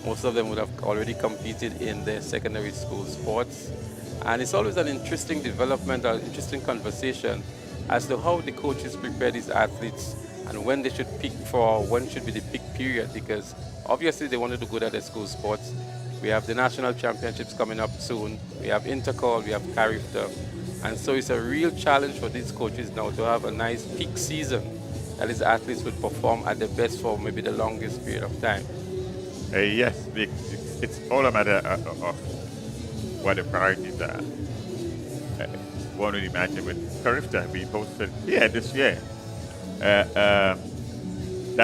Most of them would have already competed in their secondary school sports. And it's always an interesting development, an interesting conversation as to how the coaches prepare these athletes and when they should pick for, when should be the peak period, because obviously they wanted to go to their school sports. We have the national championships coming up soon. We have Intercall, we have Carifta. And so it's a real challenge for these coaches now to have a nice peak season that these athletes would perform at their best for maybe the longest period of time. Yes, it's all a matter of what the priorities are. One would imagine with Carifta being hosted here this year, that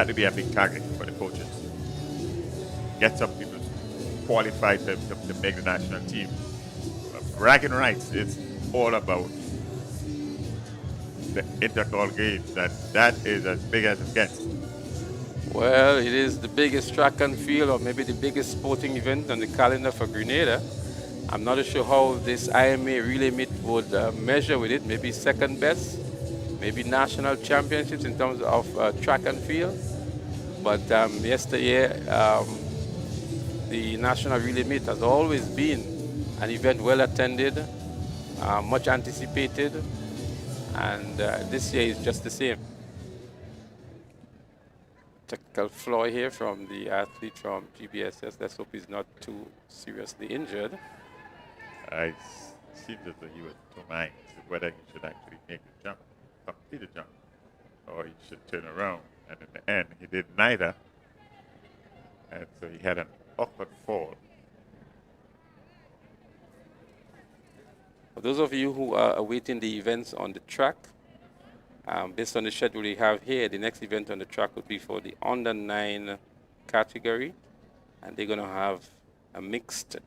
would be a big target for the coaches. Get some people qualified to make the national team. Bragging rights, it's all about the intercall games, that is as big as it gets. Well, it is the biggest track and field, or maybe the biggest sporting event on the calendar for Grenada. I'm not sure how this IMA Relay Meet would measure with it. Maybe second best, maybe national championships in terms of track and field. But yesterday, the National Relay Meet has always been an event well attended, much anticipated, and this year is just the same. Technical flaw here from the athlete from GBSS. Let's hope he's not too seriously injured. It seems as though he was two minds whether he should actually make the jump, complete the jump, or he should turn around. And in the end, he did neither. And so he had an awkward fall. For those of you who are awaiting the events on the track, based on the schedule we have here, the next event on the track would be for the under 9 category. And they're going to have a mixed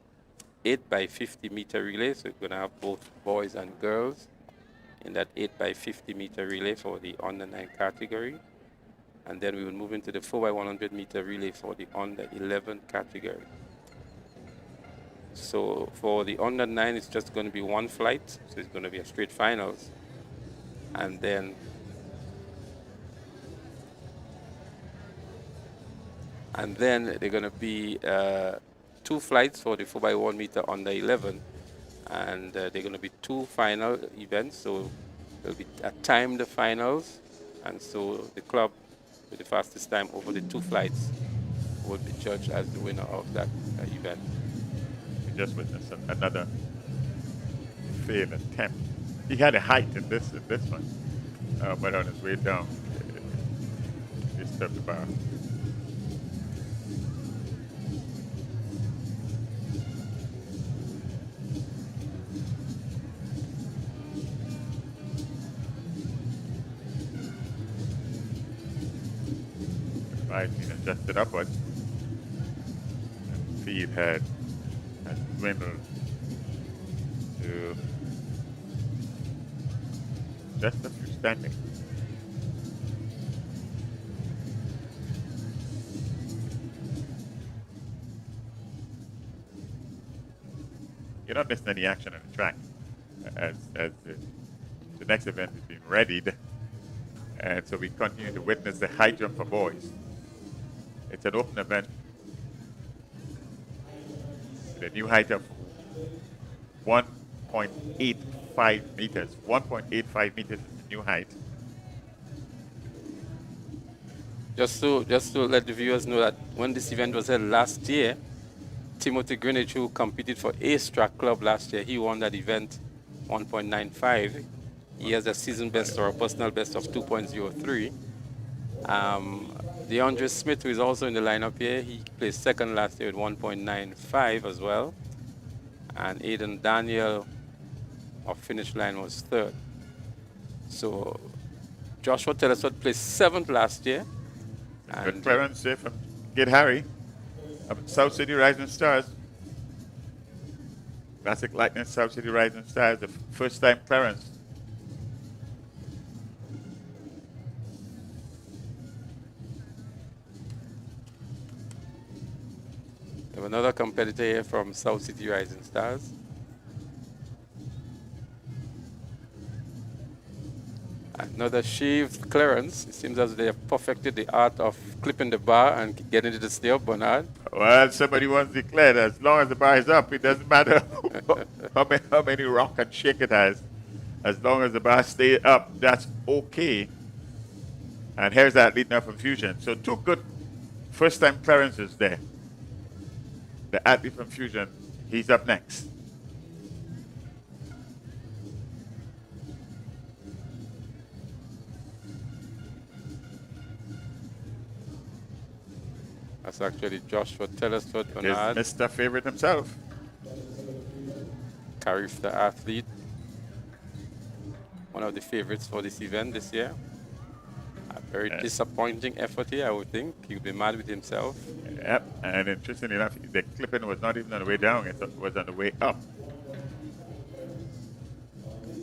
8 by 50 meter relay. So we're going to have both boys and girls in that 8 by 50 meter relay for the under 9 category. And then we will move into the 4 by 100 meter relay for the under 11 category. So for the under 9, it's just going to be one flight. So it's going to be a straight finals. And then they're going to be 2 flights for the 4 by 1 meter under 11. And they're going to be 2 final events. So there'll be a timed finals. And so the club with the fastest time over the 2 flights would be judged as the winner of that event. We just witnessed another failed attempt. He had a height in this one, but on his way down, he disturbed the bar. Right, being adjusted upwards. And feed had dwindled to just a few standing. You're not missing any action on the track as the next event is being readied. And so we continue to witness the high jump for boys. It's an open event. The new height of 1.85 meters. 1.85 meters is the new height. Just to let the viewers know that when this event was held last year, Timothy Greenwich, who competed for Ace Track Club last year, he won that event 1.95. He has a season best or a personal best of 2.03. DeAndre Smith, who is also in the lineup here, he placed second last year with 1.95 as well. And Aiden Daniel, our finish line, was third. So Joshua Telesford placed 7th last year. Good clearance there from Gid Harry of South City Rising Stars. Classic Lightning South City Rising Stars, the first time clearance. We have another competitor here from South City Rising Stars. And Another shaved clearance. It seems as they have perfected the art of clipping the bar and getting it to stay up, Bernard. Well, somebody once declared, as long as the bar is up, it doesn't matter how many rock and shake it has. As long as the bar stays up, that's okay. And here's that leading up from Fusion. So two good first-time clearances there. The athlete from Fusion, he's up next. That's actually Joshua Telesford Is Bernard, Mr. Favorite himself. Carif the athlete. One of the favorites for this event this year. A very disappointing effort here, I would think. He'll be mad with himself. Yep, and interestingly enough, the clipping was not even on the way down, it was on the way up.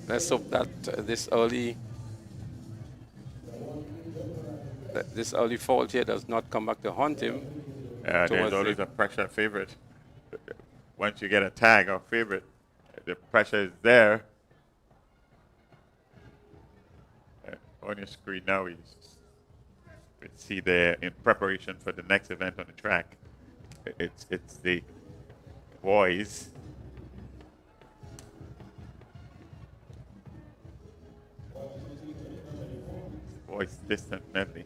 Let's hope that this early fault here does not come back to haunt him. There's always a pressure favorite. Once you get a tag or favorite, the pressure is there. On your screen now, you see there in preparation for the next event on the track. It's the boys. Boys distant medley.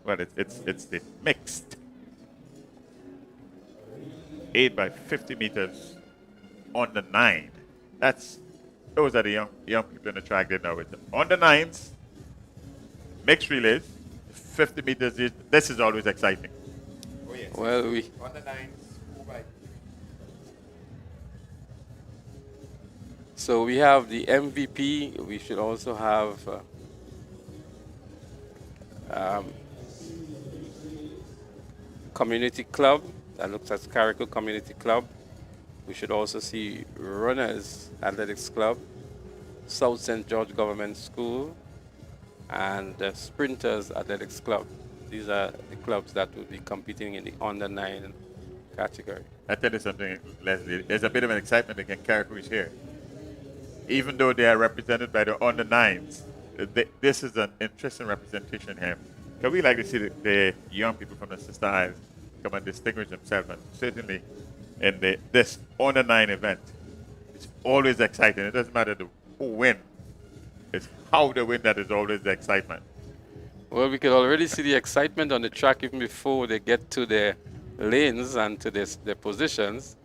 Well, it's the mixed 8 by 50 meters on the 9. Those are the young people in the track they know it. On the 9s, mixed relays, 50 meters. This is always exciting. Oh, yes. Well, On the 9s, so we have the MVP. We should also have Community Club. That looks at Carrico Community Club. We should also see Runners Athletics Club, South St. George Government School, and Sprinters Athletics Club. These are the clubs that will be competing in the under 9 category. I tell you something, Leslie. There's a bit of an excitement against Carrico is here. Even though they are represented by the under 9s, this is an interesting representation here. Because we like to see the young people from the sister isles come and distinguish themselves. And certainly in this under 9 event, it's always exciting. It doesn't matter who wins. It's how they win that is always the excitement. Well, we can already see the excitement on the track even before they get to their lanes and to their positions.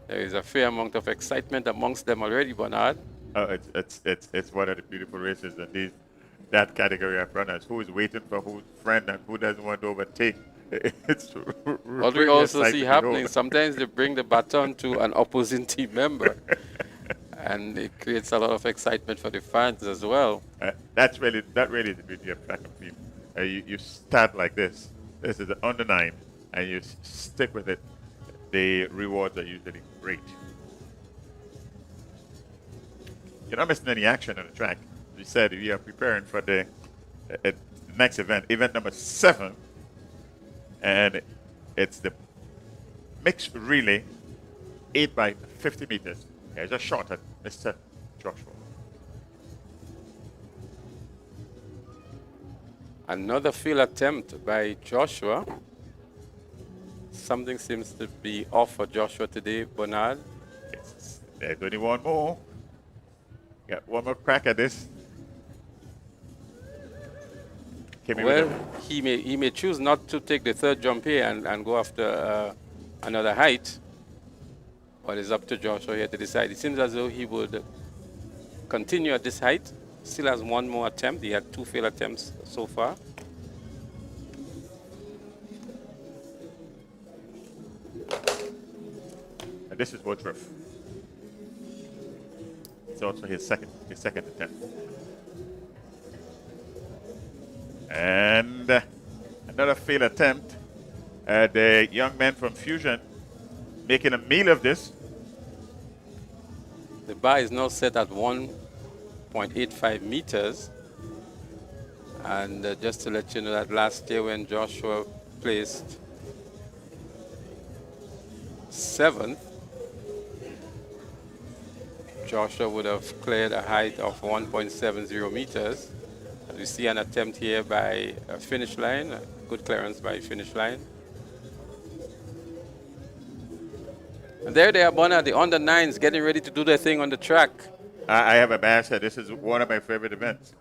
There is a fair amount of excitement amongst them already, Bernard. It's one of the beautiful races, and that category of runners. Who is waiting for whose friend and who doesn't want to overtake? It's what we also see happening, sometimes they bring the baton to an opposing team member. And it creates a lot of excitement for the fans as well. That really is the beauty of track and field. You start like this. This is the under 9, and you stick with it. The rewards are usually great. You're not missing any action on the track. As we said, we are preparing for the next event number 7, and it's the mixed relay 8 by 50 meters. Here's a shot at Mr. Joshua. Another field attempt by Joshua. Something seems to be off for Joshua today, Bernard. Yes, there's only one more. Got one more crack at this. Well, he may choose not to take the third jump here and go after another height. But it's up to Joshua here to decide. It seems as though he would continue at this height. Still has one more attempt. He had 2 failed attempts so far. And this is Woodruff. It's also his second attempt. And another failed attempt. The young man from Fusion making a meal of this. The bar is now set at 1.85 meters. And just to let you know that last year when Joshua placed 7th, Joshua would have cleared a height of 1.70 meters. As we see an attempt here by finish line, a good clearance by finish line. And there they are, Bona, the under nines getting ready to do their thing on the track. I have a bad said this is one of my favorite events.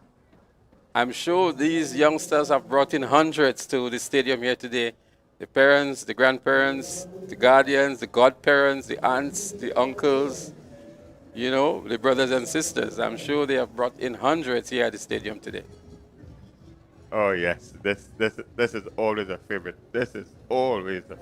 I'm sure these youngsters have brought in hundreds to the stadium here today. The parents, the grandparents, the guardians, the godparents, the aunts, the uncles, you know, the brothers and sisters. I'm sure they have brought in hundreds here at the stadium today. Oh yes, this is always a favorite. This is always a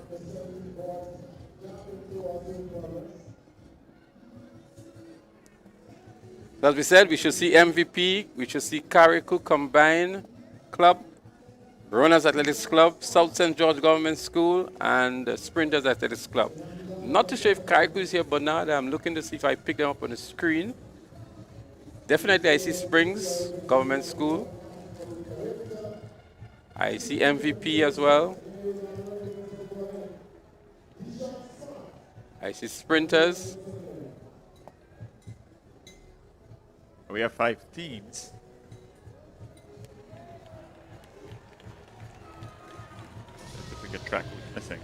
As we said, we should see MVP, we should see Carriacou Combined Club, Runners Athletics Club, South St. George Government School, and Sprinters Athletics Club. Not too sure if Carriacou is here, Bernard. I'm looking to see if I pick them up on the screen. Definitely I see Springs Government School. I see MVP as well. I see Sprinters. We have 5 teams. If we can track who's missing.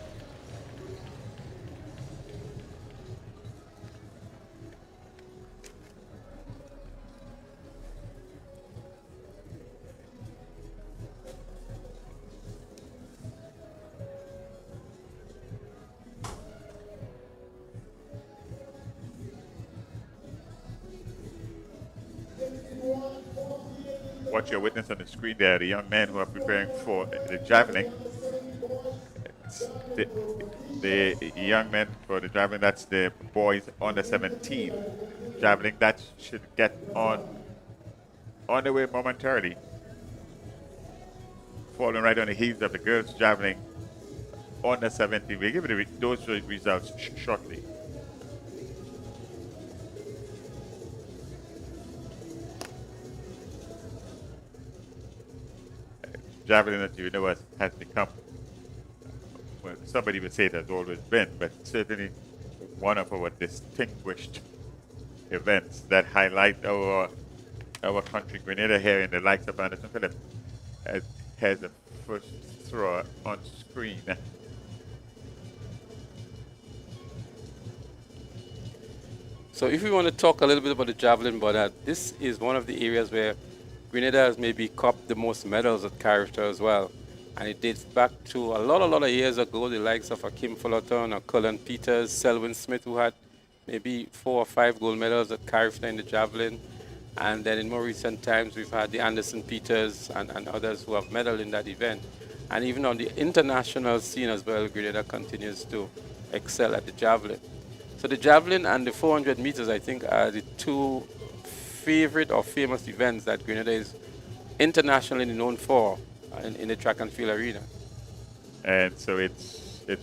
What you're witnessing on the screen there, the young men who are preparing for the javelin. The young men for the javelin, that's the boys under 17 javelin. That should get on the way momentarily. Following right on the heels of the girls javelin under 17. We'll give you those results shortly. Javelin, as you know, has become, well, somebody would say it has always been, but certainly one of our distinguished events that highlight our country, Grenada, here in the likes of Anderson Phillips, has a first thrower on screen. So if we want to talk a little bit about the javelin, but this is one of the areas where Grenada has maybe copped the most medals at character as well. And it dates back to a lot of years ago, the likes of Akim Fullerton or Cullen Peters, Selwyn Smith, who had maybe 4 or 5 gold medals at character in the javelin. And then in more recent times, we've had the Anderson Peters and others who have medaled in that event. And even on the international scene as well, Grenada continues to excel at the javelin. So the javelin and the 400 meters, I think, are the 2 favorite or famous events that Grenada is internationally known for in the track and field arena. And so it's a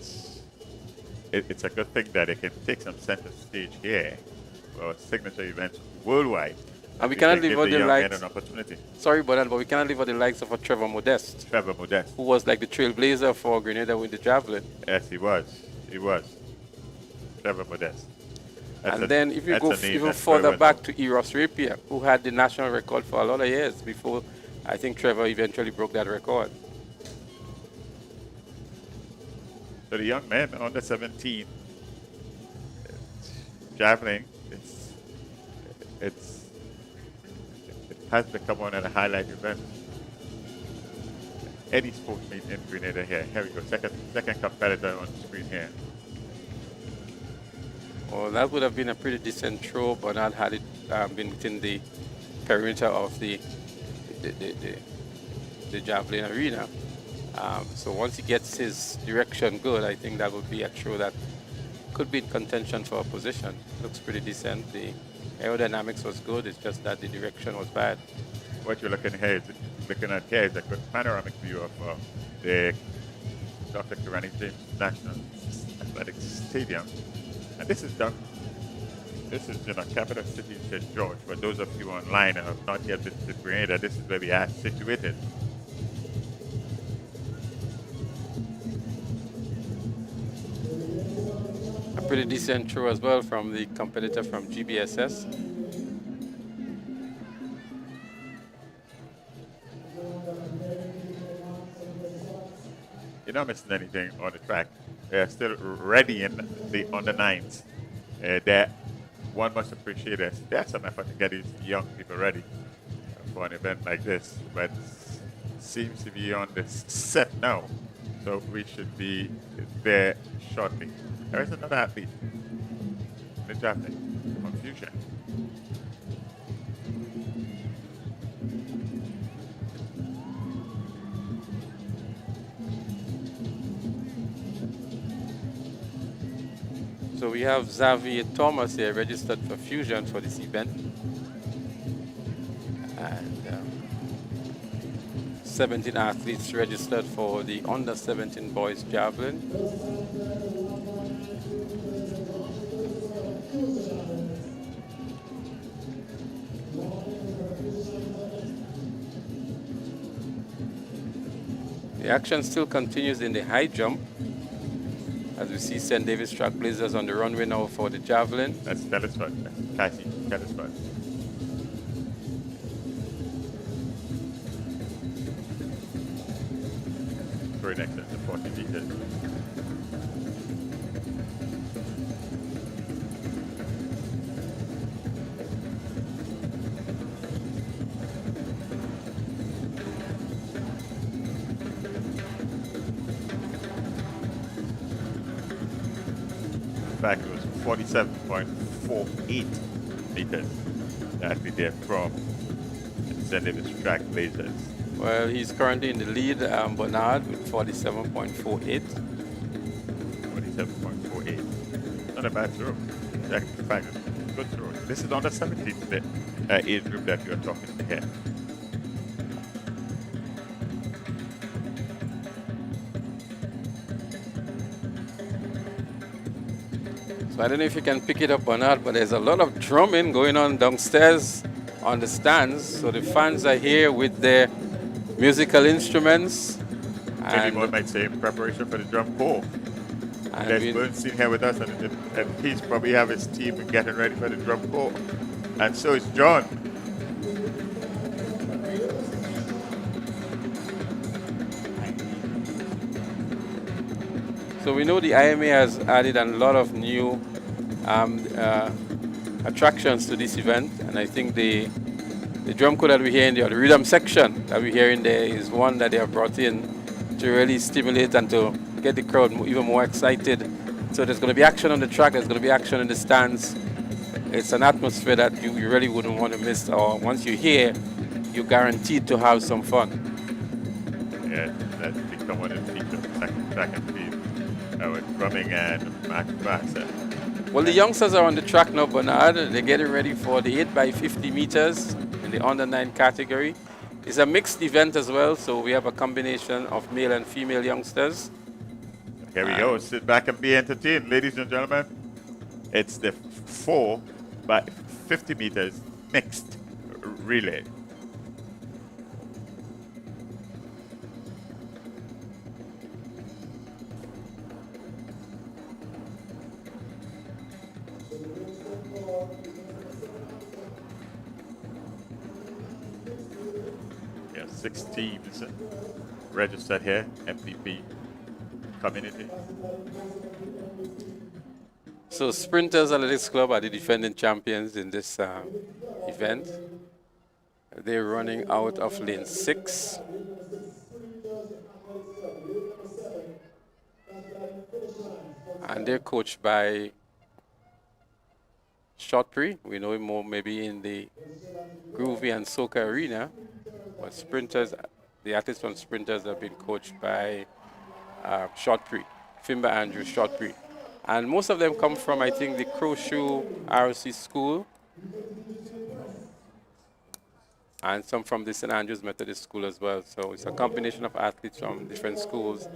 good thing that it can take some center stage here for signature events worldwide. And we cannot leave out the likes. An opportunity. Sorry, but we cannot leave out the likes of a Trevor Modeste. Trevor Modeste, who was like the trailblazer for Grenada with the javelin. Yes, he was. He was. Trevor Modeste. And then if you go even further back to Eros Rapier, who had the national record for a lot of years before I think Trevor eventually broke that record. So the young men under 17, javelin, it has become one of the highlight events. Any sport meet in Grenada here. Here we go, second competitor on the screen here. Well, that would have been a pretty decent throw, but not had it been within the perimeter of the javelin arena. So once he gets his direction good, I think that would be a throw that could be in contention for a position. Looks pretty decent. The aerodynamics was good. It's just that the direction was bad. What you're looking at here is a good panoramic view of the Dr. Kirani James National Athletics Stadium. And this is capital city St. George. For those of you online and have not yet visited Grenada, this is where we are situated. A pretty decent throw as well from the competitor from GBSS. not missing anything on the track. They're still readying the under nines. That one must appreciate it. That's some effort to get these young people ready for an event like this, but seems to be on the set now. So we should be there shortly. There is another athlete in the javelin, confusion. So we have Xavier Thomas here registered for Fusion for this event. And 17 athletes registered for the under 17 boys javelin. The action still continues in the high jump, as we see St. David's Trailblazers on the runway now for the javelin. That's Telesford. That's Cassie Telesford. Very next to 40 meters. In fact, it was 47.48 meters that we did from St. David's Trailblazers. Well, he's currently in the lead, Bernard, with 47.48. 47.48. Not a bad throw. In fact, it's a good throw. This is under 17, the age group that you're talking to here. So I don't know if you can pick it up or not, but there's a lot of drumming going on downstairs on the stands. So the fans are here with their musical instruments. Maybe one might say in preparation for the drum corps. There's Bernstein here with us, and he's probably have his team getting ready for the drum corps. And so is John. So we know the IMA has added a lot of new attractions to this event, and I think the drum corps that we hear in the rhythm section that we hear in there is one that they have brought in to really stimulate and to get the crowd even more excited. So there's going to be action on the track, there's going to be action in the stands. It's an atmosphere that you really wouldn't want to miss, or once you're here, you're guaranteed to have some fun. Yeah, that's become one of the features of the second track and field. With drumming and Mac Baxter. Well, the youngsters are on the track now, Bernard. They're getting ready for the 8x50 meters in the under 9 category. It's a mixed event as well, so we have a combination of male and female youngsters. Here we go. Sit back and be entertained, ladies and gentlemen. It's the 4x50 meters mixed relay. Yeah, 6 teams registered here, MPP community. So Sprinters Athletics Club are the defending champions in this event. They're running out of lane 6. And they're coached by Shotbury. We know him more maybe in the Groovy and Soca arena. But Sprinters, the athletes from Sprinters have been coached by Shotbury, Fimba Andrew Shotbury. And most of them come from, I think, the Crowshoe ROC school. And some from the St. Andrews Methodist School as well. So it's a combination of athletes from different schools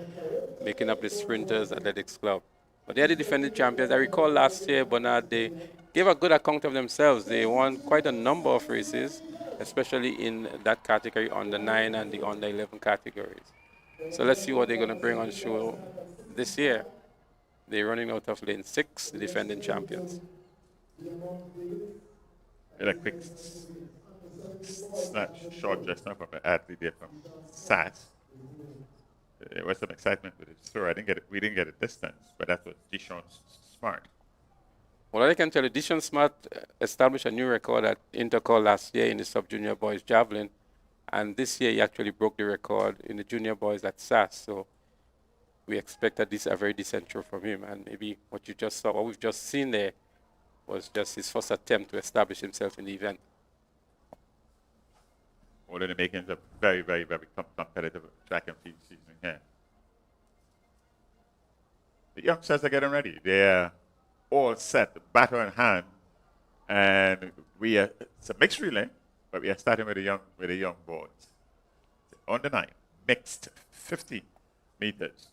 making up the Sprinters Athletics Club. But they are the defending champions. I recall last year, Bernard, they gave a good account of themselves. They won quite a number of races, especially in that category, under 9 and the under 11 categories. So let's see what they're going to bring on show this year. They're running out of lane 6, the defending champions. A quick snatch, short just now from an athlete there from SAS. There was some excitement with his throw. We didn't get a distance, but that was Dishon Smart. Well, I can tell you, Dishon Smart established a new record at Intercol last year in the sub-junior boys javelin, and this year he actually broke the record in the junior boys at SAS. So we expect a very decent throw from him, and maybe what you just saw, what we've just seen there, was just his first attempt to establish himself in the event. One of the makings of very, very, very competitive track and field season here. The youngsters are getting ready. They're all set, batter in hand, and it's a mixed relay, but we are starting with the young boys. On the 9, mixed 50 meters,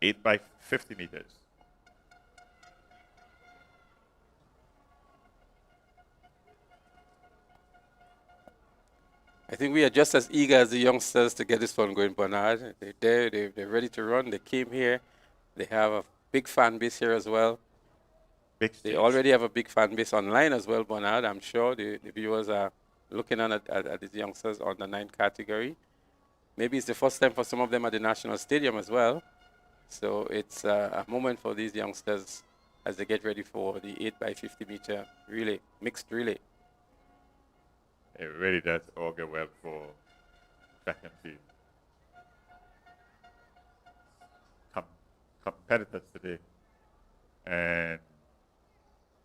8 by 50 meters. I think we are just as eager as the youngsters to get this one going, Bernard. They're there, they're ready to run. They came here. They have a big fan base here as well. They already have a big fan base online as well, Bernard. I'm sure the viewers are looking at these youngsters on the 9 category. Maybe it's the first time for some of them at the National Stadium as well. So it's a moment for these youngsters as they get ready for the 8 by 50 meter relay, mixed relay. It really does augur well for track and field. Competitors today, and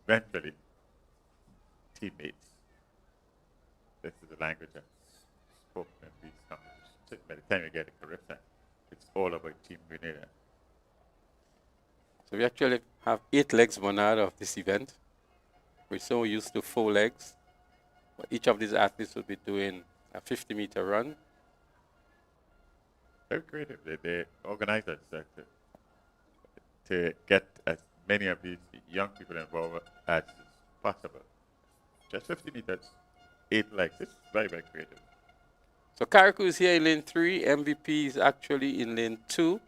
eventually teammates. This is the language that's spoken in these competitions. By the time you get a Caribbean, it's all about Team Grenada. So we actually have 8 legs, Bernard, of this event. We're so used to 4 legs. But each of these athletes will be doing a 50-meter run. Very creative. They organize us to get as many of these young people involved as possible. Just 50 meters, 8 legs. It's very, very creative. So Karakou is here in lane 3. MVP is actually in lane 2.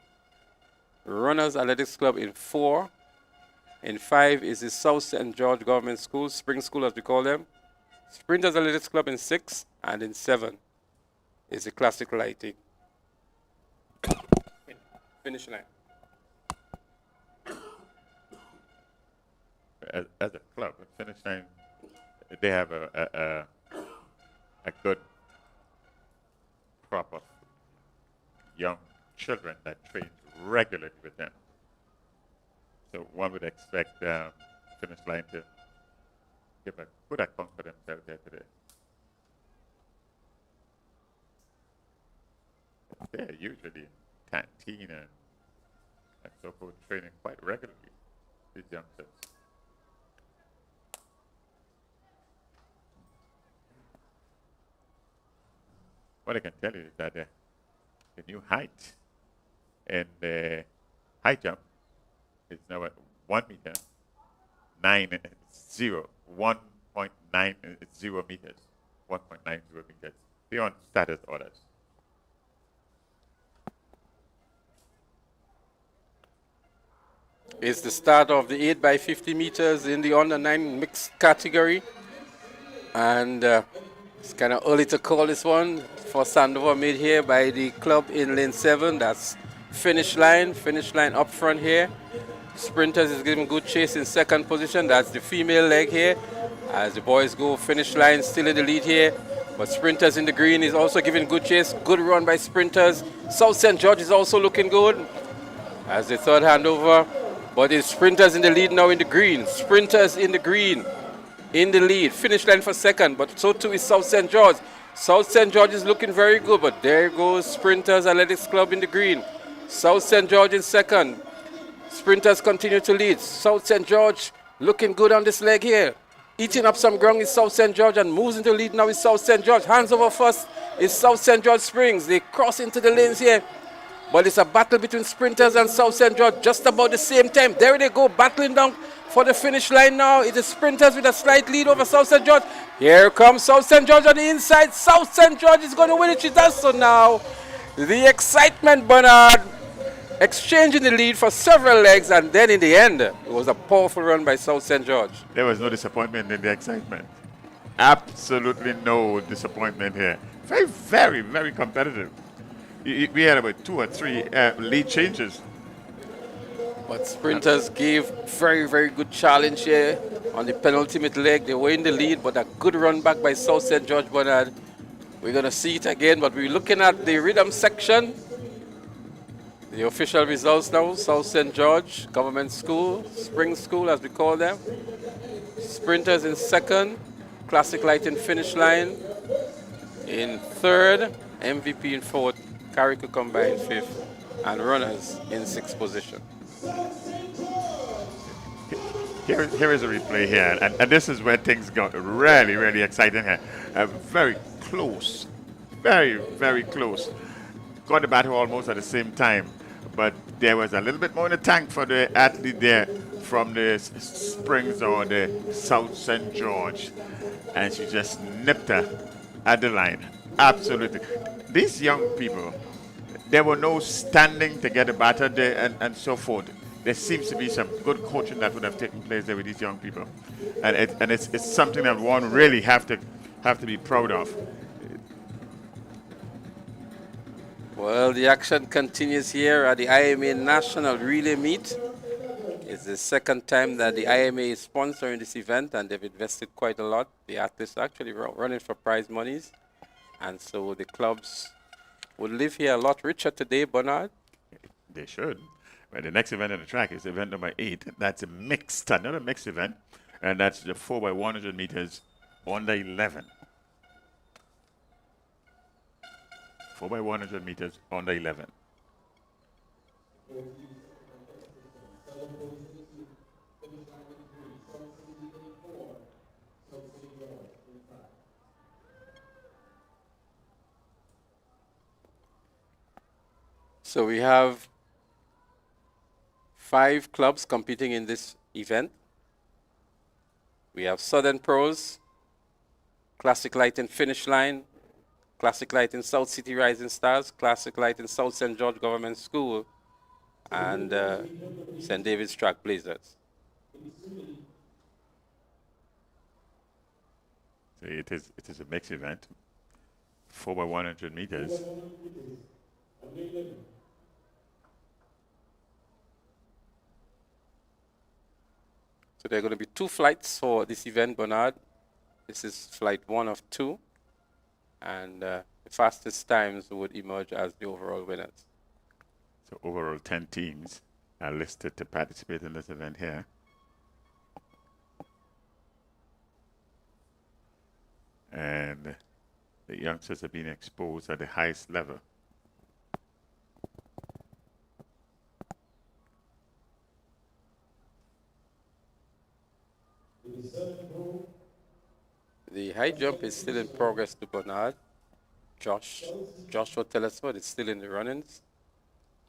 Runners Athletics Club in 4. In 5 is the South St. George Government School, Spring School as we call them. Sprinters Athletics Club in 6, and in 7 is the Classic Lighting. Finish line. As a club, finish line, they have a good crop of young children that train regularly with them. So one would expect finish line to give a good account for themselves there today. They're usually in canteen and so forth, training quite regularly, these youngsters. What I can tell you is that the new height in the high jump is now at 1 meter, 1.90 meters, 1.90 meters, beyond status orders. It's the start of the 8 by 50 meters in the under 9 mixed category. And it's kind of early to call this one. First handover made here by the club in lane 7. That's finish line up front here. Sprinters is giving good chase in second position. That's the female leg here. As the boys go finish line, still in the lead here. But Sprinters in the green is also giving good chase. Good run by Sprinters. South St. George is also looking good as the third handover. But it's Sprinters in the lead now in the green. Sprinters in the green in the lead. Finish line for second, but so too is South St. George. South St. George is looking very good, but there goes Sprinters Athletics Club in the green. South St. George in second. Sprinters continue to lead. South St. George looking good on this leg here. Eating up some ground is South St. George and moves into the lead now is South St. George. Hands over first is South St. George Springs. They cross into the lanes here. But it's a battle between Sprinters and South St. George just about the same time. There they go, battling down for the finish line now. It is Sprinters with a slight lead over South St. George. Here comes South St. George on the inside. South St. George is going to win it. She does so now. The excitement, Bernard, exchanging the lead for several legs, and then in the end, it was a powerful run by South St. George. There was no disappointment in the excitement. Absolutely no disappointment here. Very, very, very competitive. we had about 2 or 3 lead changes. But sprinters gave very, very good challenge here on the penultimate leg. They were in the lead, but a good run back by South St. George Bernard. We're going to see it again, but we're looking at the rhythm section. The official results now: South St. George Government School, Spring School as we call them. Sprinters in second, Classic Light in finish line in third, MVP in fourth, Carrick combined fifth, and runners in sixth position. Here is a replay here, and this is where things got really, really exciting here. Very close, very, very close. Got the battle almost at the same time, but there was a little bit more in the tank for the athlete there from the Springs or the South St. George, and she just nipped her at the line. Absolutely. These young people, there were no standing to get a batter there and so forth. There seems to be some good coaching that would have taken place there with these young people, and it's something that one really have to be proud of. Well, the action continues here at the IMA National Relay Meet. It's the second time that the IMA is sponsoring this event, and they've invested quite a lot. The athletes are actually running for prize monies, and so the clubs will live here a lot richer today, Bernard. They should. But the next event on the track is event number 8. That's another mixed event, and that's the 4x100 meters under 11. 4x100 meters under 11. So we have 5 clubs competing in this event. We have Southern Pros, Classic Light in Finish Line, Classic Light in South City Rising Stars, Classic Light in South St. George Government School, and St. David's Track Blazers. So it is a mixed event, 4x100 meters. So there are going to be 2 flights for this event, Bernard. This is flight 1 of 2. And the fastest times would emerge as the overall winners. So overall 10 teams are listed to participate in this event here. And the youngsters are being exposed at the highest level. The high jump is still in progress to Bernard. Josh will tell us what, it's still in the runnings.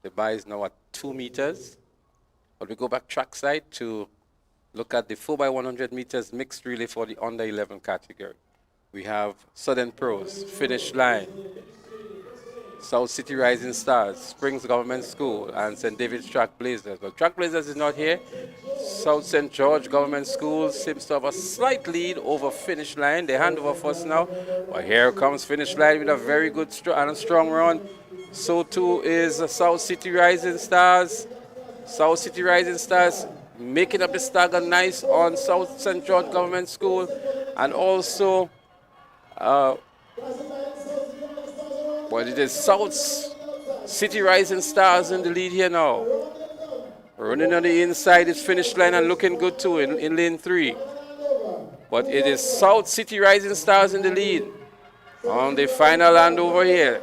The bar is now at 2 meters. But we go back trackside to look at the 4x100 meters mixed relay for the under 11 category. We have Southern Pros, Finish Line, South City Rising Stars, Springs Government School, and St. David's Track Blazers. But Track Blazers is not here. South St. George Government School seems to have a slight lead over Finish Line. They hand over first now. But here comes Finish Line with a very good and a strong run. So too is South City Rising Stars. South City Rising Stars making up the stagger nice on South St. George Government School. And also, but it is South City Rising Stars in the lead here now. Running on the inside is Finish Line and looking good too in lane 3. But it is South City Rising Stars in the lead on the final hand over here.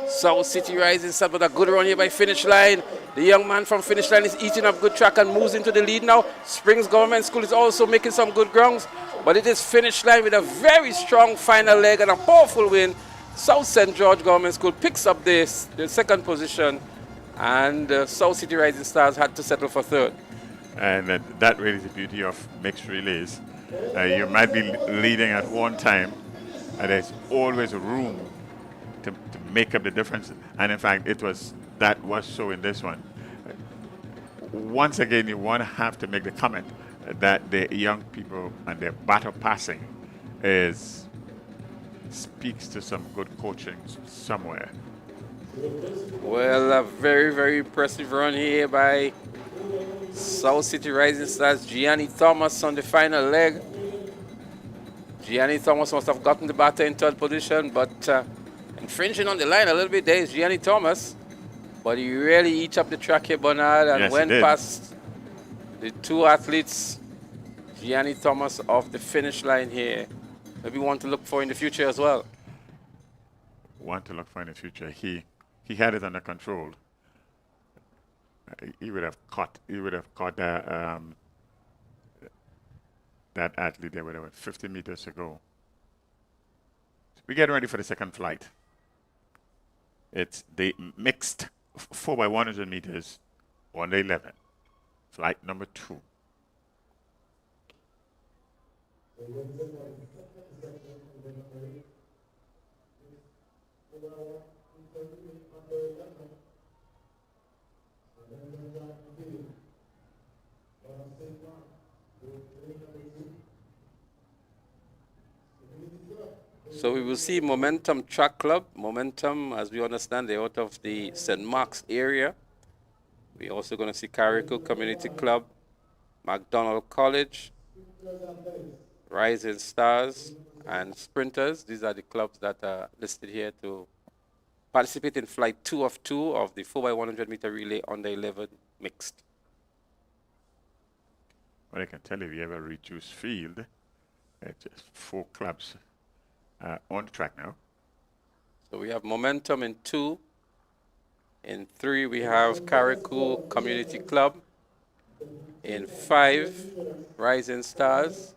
South City Rising Stars, but a good run here by Finish Line. The young man from Finish Line is eating up good track and moves into the lead now. Springs Government School is also making some good grounds. But it is Finish Line with a very strong final leg and a powerful win. South St. George Government School picks up the second position, and South City Rising Stars had to settle for third. And that really is the beauty of mixed relays. You might be leading at one time, and there's always room to make up the difference. And in fact, that was so in this one. Once again, you want to have to make the comment that the young people and their battle passing speaks to some good coaching somewhere. Well, a very, very impressive run here by South City Rising Stars. Gianni Thomas on the final leg. Gianni Thomas must have gotten the batter in third position, but infringing on the line a little bit there is Gianni Thomas. But he really eats up the track here, Bernard, and Yes, he went did. past the two athletes, Gianni Thomas off the finish line here. Maybe one to look for in the future as well. One to look for in the future. He had it under control. He would have caught that athlete there with about 50 meters to go. We get ready for the second flight. It's the mixed 4x100 meters on the 11, flight number 2. So we will see Momentum Track Club. Momentum, as we understand, they're out of the St. Mark's area. We're also going to see Carrico Community Club, McDonald College, Rising Stars, and Sprinters. These are the clubs that are listed here to participate in flight 2 of 2 of the 4x100 meter relay under 11 mixed. Well, I can tell you, if you have a reduced field, it's just 4 clubs on the track now. So we have Momentum in 2. In 3, we have Carrico Community Club. In 5, Rising Stars.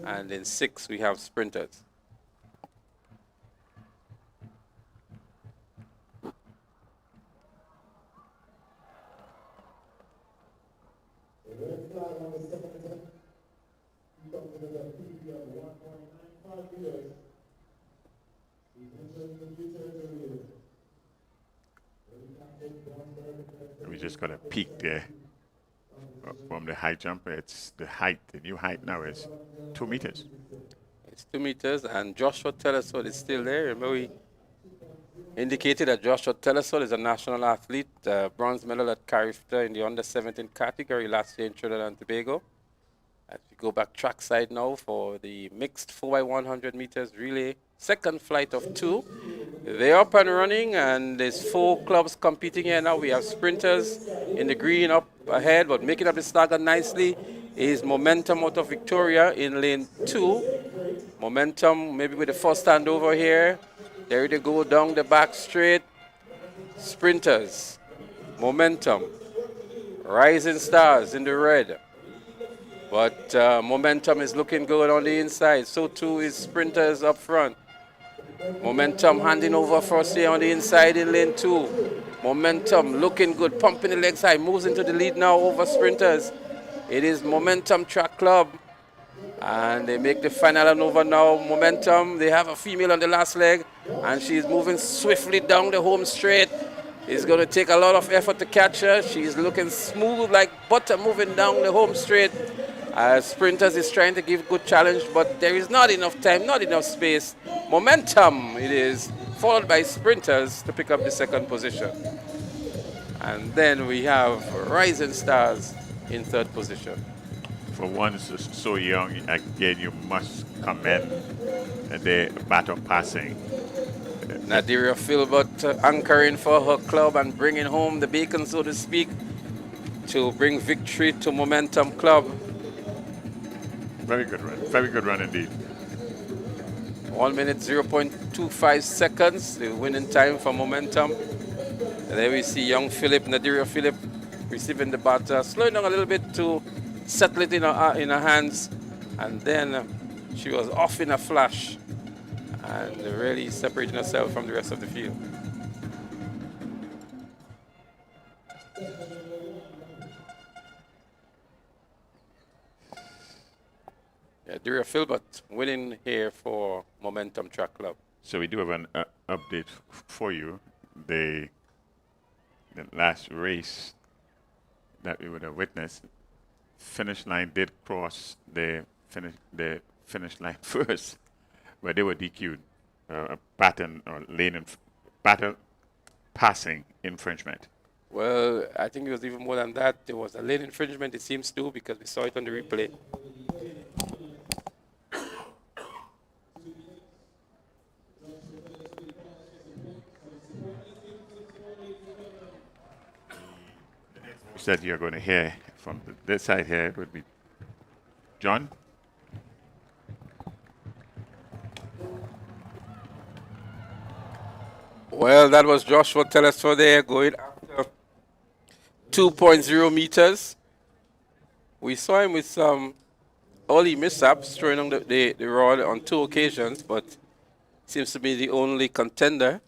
And in 6, we have Sprinters. We just got a peak there from the high jump. It's the height, the new height now is 2 meters. It's 2 meters, and Joshua Telesol is still there. Remember, we indicated that Joshua Telesol is a national athlete, bronze medal at Carifta in the under-17 category last year in Trinidad and Tobago. As we go back trackside now for the mixed 4x100 meters relay, second flight of 2. They're up and running, and there's 4 clubs competing here now. We have Sprinters in the green up ahead, but making up the stagger nicely is Momentum out of Victoria in lane 2. Momentum maybe with the first handover here. There they go down the back straight. Sprinters, Momentum, Rising Stars in the red. But Momentum is looking good on the inside. So too is Sprinters up front. Momentum handing over first here on the inside in lane 2. Momentum looking good, pumping the legs high, moves into the lead now over Sprinters. It is Momentum Track Club. And they make the final handover now. Momentum, they have a female on the last leg, and she's moving swiftly down the home straight. It's going to take a lot of effort to catch her. She's looking smooth like butter moving down the home straight. Sprinters is trying to give good challenge, but there is not enough time, not enough space. Momentum it is, followed by Sprinters to pick up the second position. And then we have Rising Stars in third position. For one so young, again, you must commend the baton passing. Nadiria Philbert anchoring for her club and bringing home the bacon, so to speak, to bring victory to Momentum Club. Very good run indeed. 1 minute, 0.25 seconds, the winning time for Momentum. And there we see young Philip, Nadiria Philip, receiving the batter, slowing down a little bit to settle it in her hands. And then she was off in a flash and really separating herself from the rest of the field. Yeah, Nadiria Philbert winning here for Momentum Track Club. So we do have an update for you. The last race that we would have witnessed, finish line did cross the finish line first, but they were DQ'd. Pattern or lane battle passing infringement? Well, I think it was even more than that. There was a lane infringement, it seems to, because we saw it on the replay. That you're going to hear from this side here would be John. Well, that was Joshua Telesfor there going after 2.0 meters. We saw him with some early mishaps, throwing on the rod on 2 occasions, but seems to be the only contender.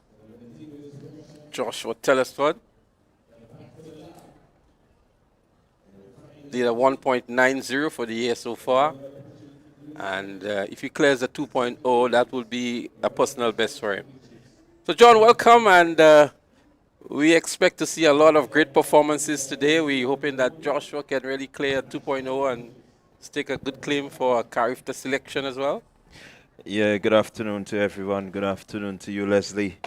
Joshua Telesford did a 1.90 for the year so far. And if he clears the 2.0, that will be a personal best for him. So, John, welcome. And we expect to see a lot of great performances today. We're hoping that Joshua can really clear 2.0 and stake a good claim for a Carifta selection as well. Yeah, good afternoon to everyone. Good afternoon to you, Leslie.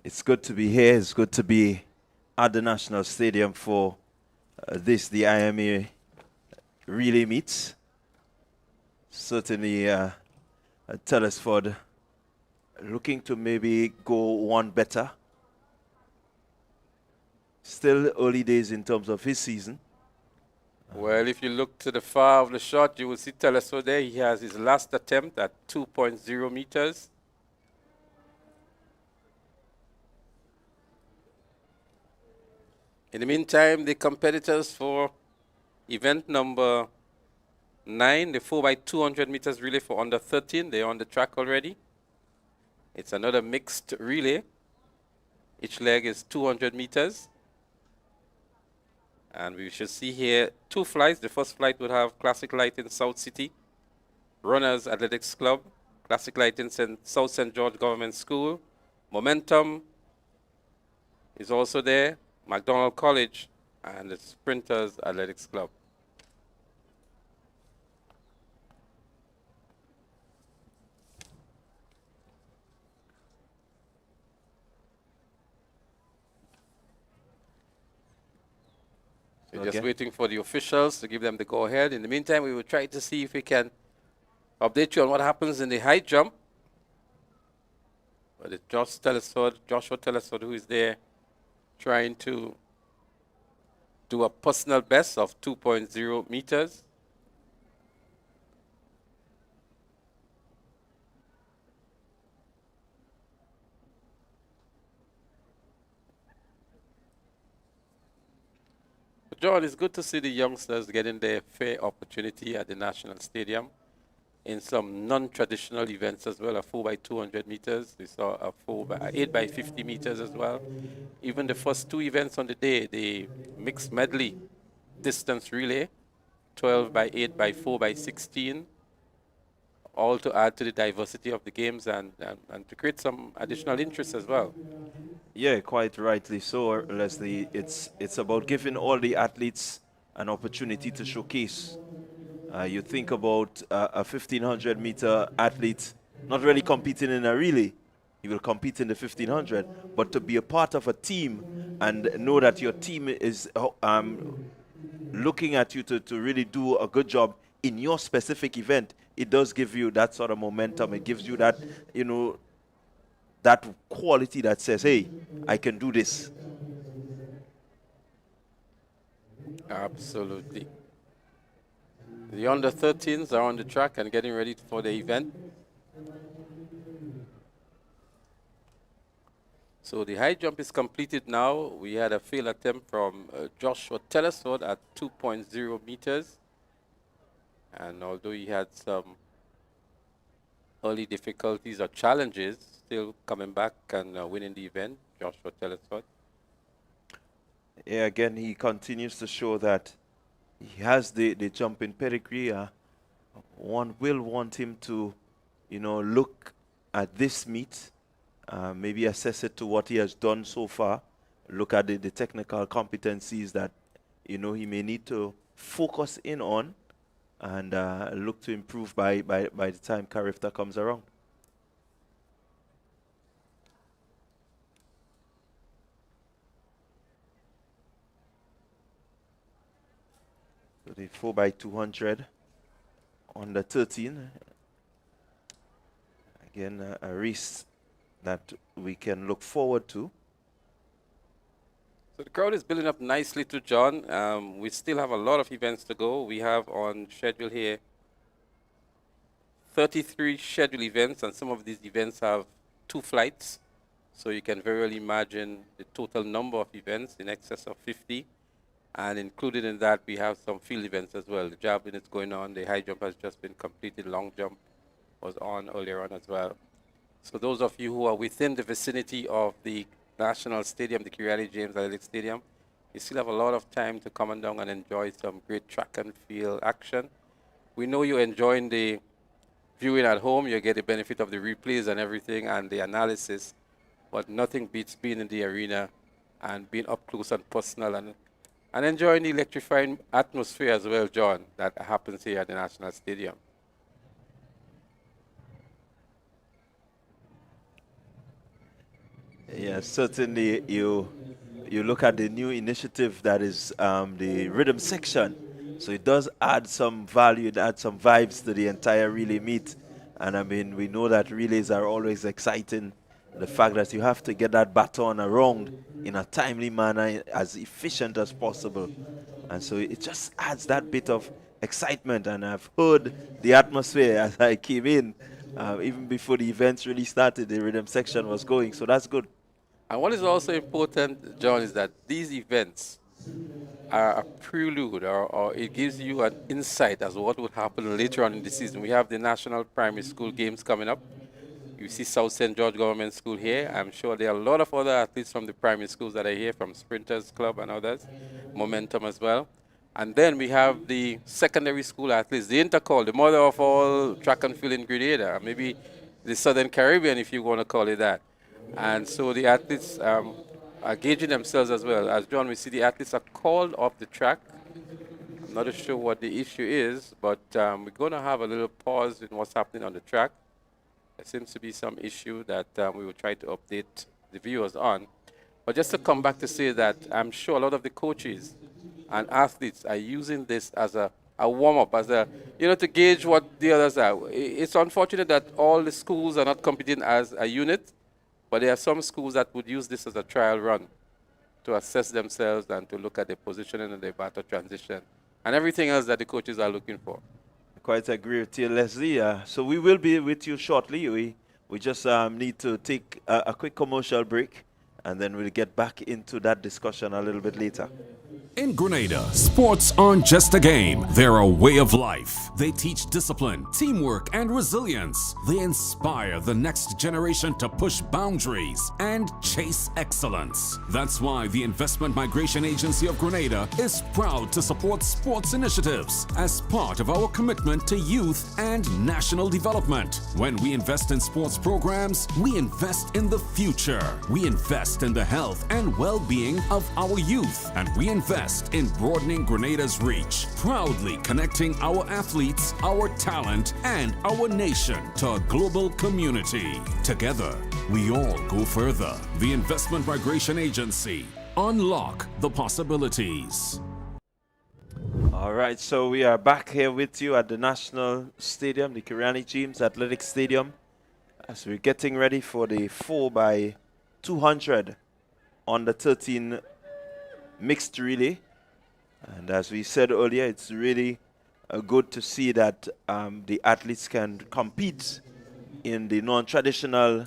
It's good to be here. It's good to be at the National Stadium for the IMA relay meets. Certainly, Telesford looking to maybe go one better. Still early days in terms of his season. Well, if you look to the far of the shot, you will see Telesford there. He has his last attempt at 2.0 meters. In the meantime, the competitors for event number 9, the 4x200 meters relay for under 13, they're on the track already. It's another mixed relay. Each leg is 200 meters. And we should see here 2 flights. The first flight would have Classic Light in South City, Runners Athletics Club, Classic Light in South St. George Government School. Momentum is also there, McDonald College, and the Sprinters Athletics Club. We're just waiting for the officials to give them the go-ahead. In the meantime, we will try to see if we can update you on what happens in the high jump. But it's Joshua Telesford, who is there trying to do a personal best of 2.0 meters. John, it's good to see the youngsters getting their fair opportunity at the National Stadium in some non-traditional events as well, a 4x200 meters. We saw a 8x50 meters as well. Even the first 2 events on the day, the mixed medley distance relay, 12x8 by 4x16, all to add to the diversity of the games and to create some additional interest as well. Yeah, quite rightly so, Leslie. It's about giving all the athletes an opportunity to showcase. You think about a 1500 meter athlete not really competing in a relay. He will compete in the 1500, but to be a part of a team and know that your team is looking at you to really do a good job in your specific event, it does give you that sort of momentum. It gives you that, that quality that says, hey, I can do this. Absolutely. The under 13s are on the track and getting ready for the event. So the high jump is completed now. We had a failed attempt from Joshua Telesford at 2.0 meters. And although he had some early difficulties or challenges, still coming back and winning the event, Joshua Telesford. Yeah, again, he continues to show that he has the jumping pedigree. One will want him to, look at this meet, maybe assess it to what he has done so far, look at the technical competencies that, he may need to focus in on and look to improve by the time Carifta comes around. the 4x200 under 13. Again, a race that we can look forward to. So the crowd is building up nicely to John. We still have a lot of events to go. We have on schedule here 33 scheduled events, and some of these events have 2 flights. So you can very well imagine the total number of events in excess of 50. And included in that, we have some field events as well. The javelin is going on. The high jump has just been completed. Long jump was on earlier on as well. So those of you who are within the vicinity of the National Stadium, the Kirani James Athletic Stadium, you still have a lot of time to come on down and enjoy some great track and field action. We know you're enjoying the viewing at home. You get the benefit of the replays and everything and the analysis, but nothing beats being in the arena and being up close and personal and enjoying the electrifying atmosphere as well, John, that happens here at the National Stadium. Yes, certainly you look at the new initiative that is the rhythm section. So it does add some value, it adds some vibes to the entire relay meet. And I mean, we know that relays are always exciting. The fact that you have to get that baton around in a timely manner, as efficient as possible. And so it just adds that bit of excitement. And I've heard the atmosphere as I came in, even before the events really started, the rhythm section was going. So that's good. And what is also important, John, is that these events are a prelude, or it gives you an insight as to what would happen later on in the season. We have the National Primary School Games coming up. You see South St. George Government School here. I'm sure there are a lot of other athletes from the primary schools that are here, from Sprinters Club and others, Momentum as well. And then we have the secondary school athletes, the Intercall, the mother of all track and field in Grenada, maybe the Southern Caribbean, if you want to call it that. And so the athletes are gauging themselves as well. As John, we see the athletes are called off the track. I'm not sure what the issue is, but we're going to have a little pause in what's happening on the track. There seems to be some issue that we will try to update the viewers on. But just to come back to say that I'm sure a lot of the coaches and athletes are using this as a warm-up, as a, to gauge what the others are. It's unfortunate that all the schools are not competing as a unit, but there are some schools that would use this as a trial run to assess themselves and to look at their positioning and their battle transition and everything else that the coaches are looking for. Quite agree with you, Leslie. So we will be with you shortly. We just need to take a quick commercial break, and then we'll get back into that discussion a little bit later. In Grenada, sports aren't just a game, they're a way of life. They teach discipline, teamwork, and resilience. They inspire the next generation to push boundaries and chase excellence. That's why the Investment Migration Agency of Grenada is proud to support sports initiatives as part of our commitment to youth and national development. When we invest in sports programs, we invest in the future. We invest in the health and well-being of our youth, and we invest in broadening Grenada's reach, proudly connecting our athletes, our talent, and our nation to a global community. Together, we all go further. The Investment Migration Agency. Unlock the possibilities. All right, so we are back here with you at the National Stadium, the Kirani James Athletic Stadium, as we're getting ready for the 4x200 under 13 mixed relay. And as we said earlier, it's really good to see that the athletes can compete in the non-traditional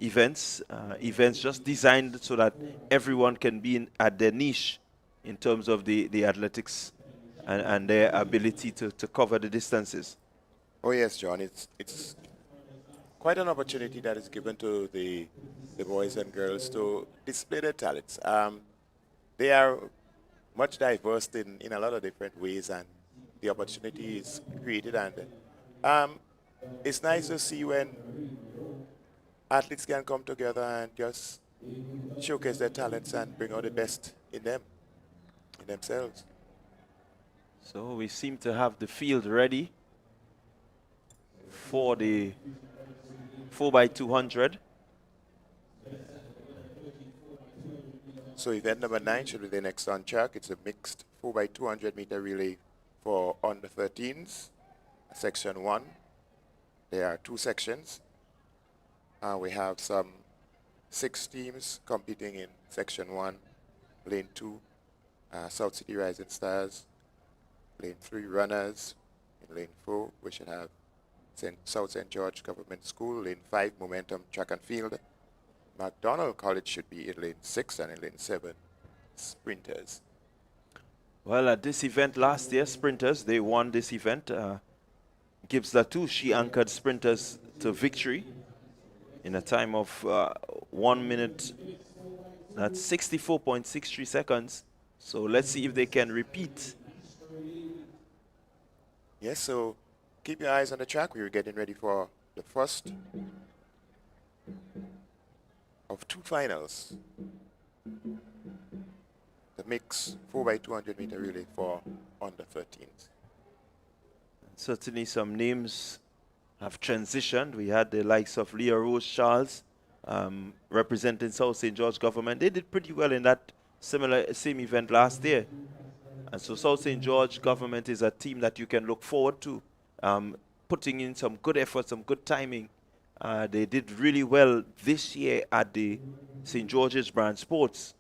events, events just designed so that everyone can be at their niche in terms of the athletics and their ability to cover the distances. Oh yes, John, it's quite an opportunity that is given to the boys and girls to display their talents. They are much diverse in a lot of different ways, and the opportunity is created. And it's nice to see when athletes can come together and just showcase their talents and bring out the best in them, in themselves. So we seem to have the field ready for the 4x200. So event number 9 should be the next on track. It's a mixed 4x200 meter relay for under 13s, section 1. There are 2 sections. We have some 6 teams competing in section 1, lane 2, South City Rising Stars, lane 3 runners, in lane 4 we should have South St. George Government School, lane 5 Momentum Track and Field. McDonald College should be in lane 6, and in lane 7 sprinters. Well, at this event last year, sprinters, they won this event. Gibbs Latu, she anchored sprinters to victory in a time of 1 minute, that's 64.63 seconds. So let's see if they can repeat. Yes, so keep your eyes on the track. We're getting ready for the first of 2 finals. The mix 4x200 meter relay for under 13s. Certainly some names have transitioned. We had the likes of Leah Rose Charles representing South St. George Government. They did pretty well in that same event last year. And so South St. George Government is a team that you can look forward to, putting in some good effort, some good timing. They did really well this year at the St. George's Brand Sports.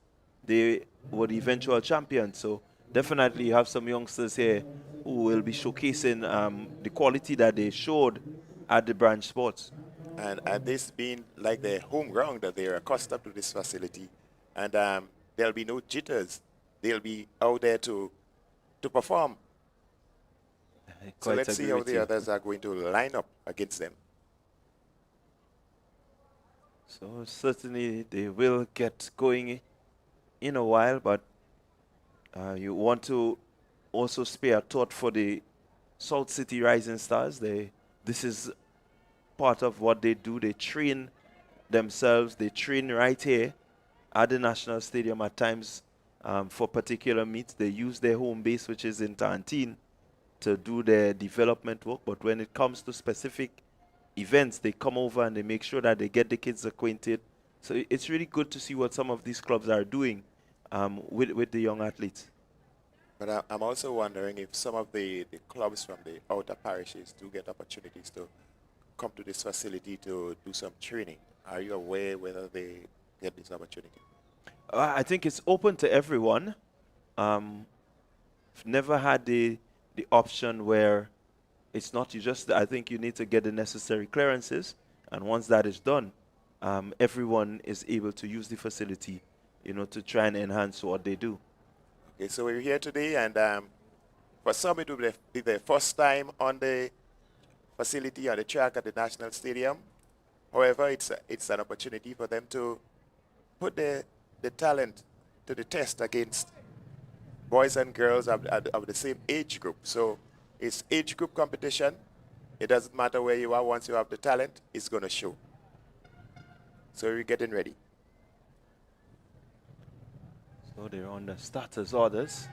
They were the eventual champions. So definitely you have some youngsters here who will be showcasing the quality that they showed at the Brand Sports. And this being like their home ground, that they're accustomed to this facility, and there'll be no jitters. They'll be out there to perform. So let's see how the others are going to line up against them. So certainly they will get going in a while, but you want to also spare a thought for the South City Rising Stars. This is part of what they do. They train themselves. They train right here at the National Stadium at times for particular meets. They use their home base, which is in Tantine, to do their development work. But when it comes to specific events, they come over and they make sure that they get the kids acquainted. So it's really good to see what some of these clubs are doing with the young athletes. But I'm also wondering if some of the clubs from the outer parishes do get opportunities to come to this facility to do some training. Are you aware whether they get this opportunity? I think it's open to everyone. Never had the option where it's not you just, I think you need to get the necessary clearances, and once that is done, everyone is able to use the facility, to try and enhance what they do. Okay, so we're here today, and for some it will be their first time on the facility, on the track at the National Stadium. However, it's an opportunity for them to put the talent to the test against boys and girls of the same age group. So it's age group competition. It doesn't matter where you are. Once you have the talent, it's going to show. So we're getting ready. So they're on the starters orders.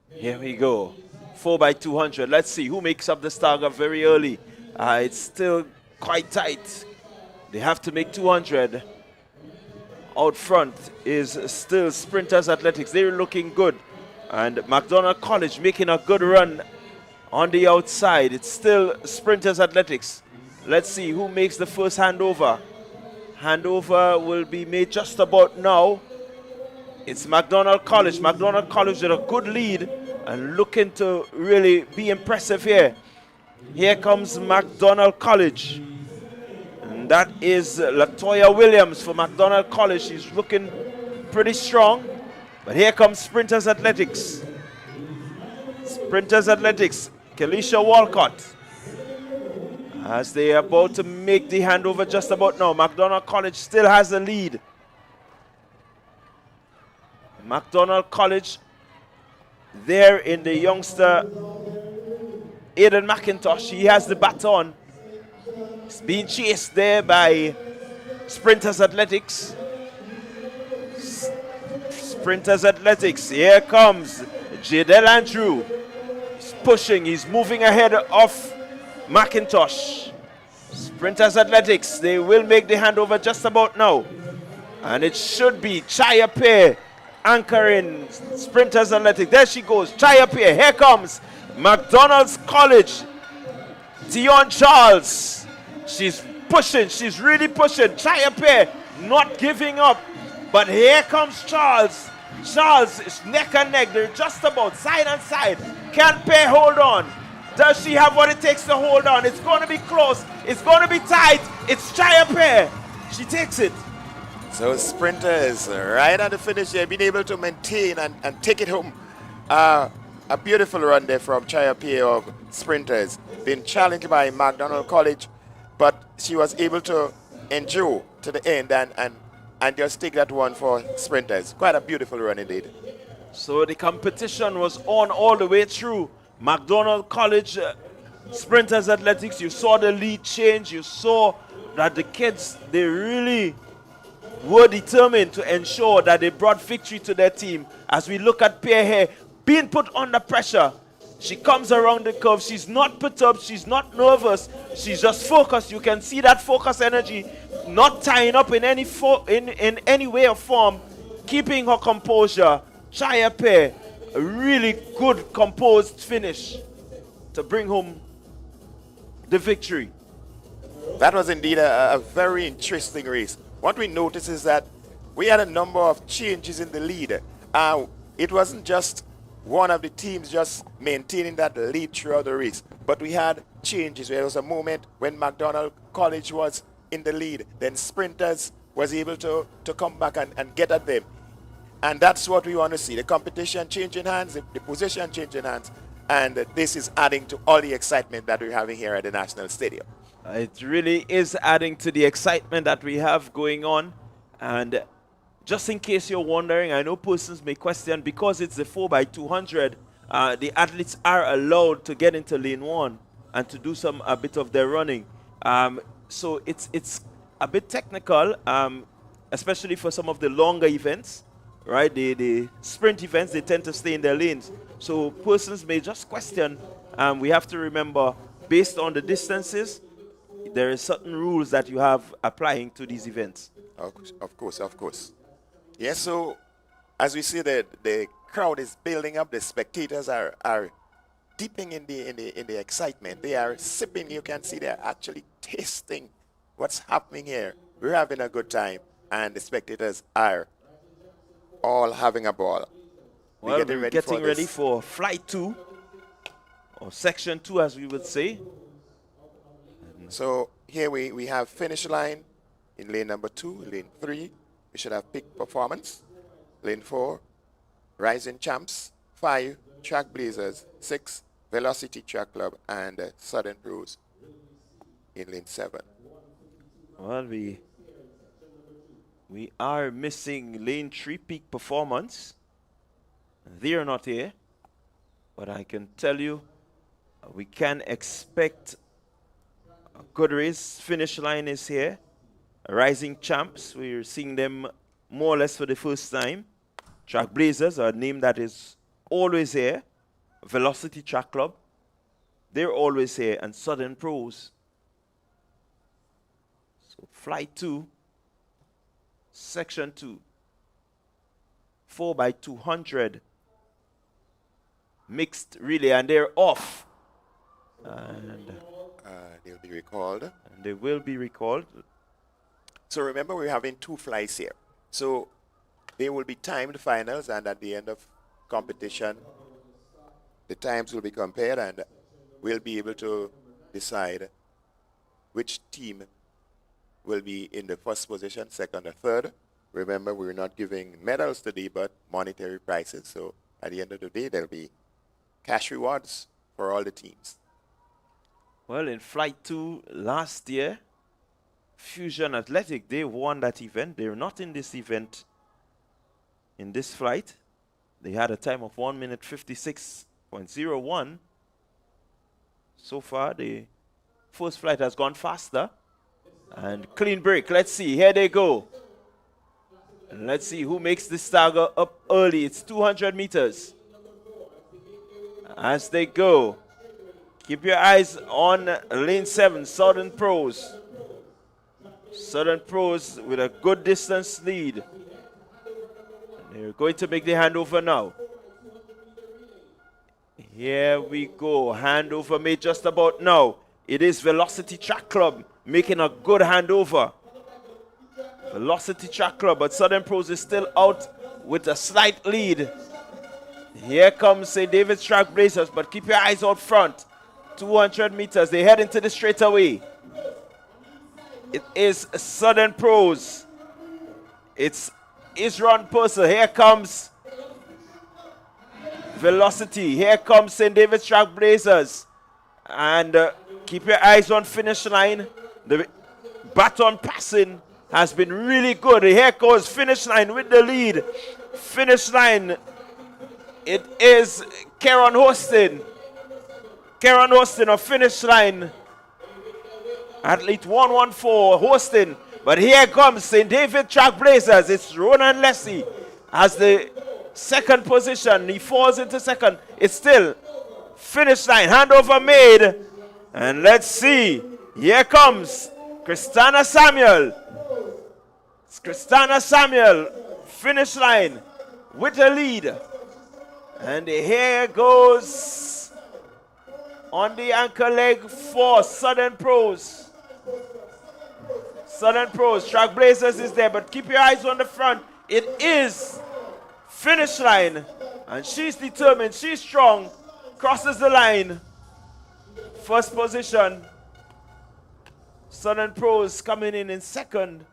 Here we go. 4x200. Let's see who makes up the stagger very early. It's still quite tight. They have to make 200. Out front is still Sprinters Athletics. They're looking good. And McDonald College making a good run on the outside. It's still Sprinters Athletics. Let's see who makes the first handover. Handover will be made just about now. It's McDonald College. McDonald College with a good lead and looking to really be impressive here. Here comes McDonald College. And that is Latoya Williams for McDonald College. She's looking pretty strong. But here comes Sprinters Athletics. Sprinters Athletics. Kelisha Walcott. As they are about to make the handover just about now. McDonald College still has the lead. McDonald College there in the youngster Aidan McIntosh. He has the baton. He's being chased there by Sprinters Athletics. Sprinters Athletics. Here comes Jadel Andrew. He's pushing. He's moving ahead of McIntosh. Sprinters Athletics, they will make the handover just about now. And it should be Chaya Pair anchoring Sprinters Athletic. There she goes. Try up here. Here comes McDonald's College. Dion Charles. She's pushing. She's really pushing. Try up here. Not giving up. But here comes Charles. Charles is neck and neck. They're just about side and side. Can't pay hold on. Does she have what it takes to hold on? It's going to be close. It's going to be tight. It's Try up here. She takes it. So sprinters right at the finish there, being able to maintain and take it home. A beautiful run there from Chaya Pierre of sprinters. Been challenged by McDonald College, but she was able to endure to the end and just take that one for sprinters. Quite a beautiful run indeed. So the competition was on all the way through. McDonald College Sprinters Athletics, you saw the lead change. You saw that the kids, they really were determined to ensure that they brought victory to their team. As we look at Pierre here, being put under pressure, she comes around the curve. She's not perturbed. She's not nervous. She's just focused. You can see that focus energy, not tying up in any in any way or form, keeping her composure. Chaya Pierre, a really good composed finish to bring home the victory. That was indeed a very interesting race. What we noticed is that we had a number of changes in the lead. It wasn't just one of the teams just maintaining that lead throughout the race, but we had changes. There was a moment when McDonald College was in the lead, then Sprinters was able to come back and get at them. And that's what we want to see, the competition changing hands, the position changing hands, and this is adding to all the excitement that we're having here at the National Stadium. It really is adding to the excitement that we have going on. And just in case you're wondering, I know persons may question, because it's the 4x200, the athletes are allowed to get into lane 1 and to do a bit of their running. So it's a bit technical, especially for some of the longer events, right? The sprint events, they tend to stay in their lanes. So persons may just question. We have to remember, based on the distances, there are certain rules that you have applying to these events. Of course. Yes, so as we see that the crowd is building up, the spectators are dipping in the excitement. They are sipping. You can see they're actually tasting what's happening here. We're having a good time, and the spectators are all having a ball. Well, we're getting ready for flight 2, or section 2 as we would say. So here we have finish line in lane number 2, lane 3. We should have peak performance. Lane 4, rising champs. 5, track blazers. 6, velocity track club, and Southern Pros in lane 7. Well, we are missing lane 3 peak performance. They are not here, but I can tell you we can expect a good race. Finish line is here. Rising champs, we're seeing them more or less for the first time. Track blazers, a name that is always here. Velocity track club, they're always here. And Southern Pros. So flight 2, section 2, 4x200 mixed relay, and they're off. And they'll be recalled. And they will be recalled. So remember, we're having 2 flights here. So there will be timed finals, and at the end of competition, the times will be compared, and we'll be able to decide which team will be in the first position, second, or third. Remember, we're not giving medals today, but monetary prizes. So at the end of the day, there'll be cash rewards for all the teams. Well, in flight 2 last year, Fusion Athletic, they won that event. They're not in this event in this flight. They had a time of 1 minute 56.01. So far, the first flight has gone faster. And clean break. Let's see. Here they go. And let's see who makes this stagger up early. It's 200 meters. As they go, keep your eyes on lane 7, Southern Pros. Southern Pros with a good distance lead. They're going to make the handover now. Here we go. Handover made just about now. It is Velocity Track Club making a good handover. Velocity Track Club, but Southern Pros is still out with a slight lead. Here comes St. David's Track Blazers, but keep your eyes out front. 200 meters. They head into the straightaway. It is Southern Pros. It's Isron Purcell. Here comes Velocity. Here comes St. David's Track Blazers. And keep your eyes on finish line. The baton passing has been really good. Here goes finish line with the lead. Finish line. It is Karen Hostin. Karen Hostin of finish line. Athlete 114 Hostin. But here comes St. David Track Blazers. It's Ronan Lessie as the second position. He falls into second. It's still finish line. Handover made. And let's see. Here comes Christina Samuel. It's Christina Samuel. Finish line with the lead. And here goes on the anchor leg for Southern Pros. Southern Pros, Track Blazers is there, but keep your eyes on the front. It is finish line. And she's determined, she's strong. Crosses the line. First position. Southern Pros coming in second.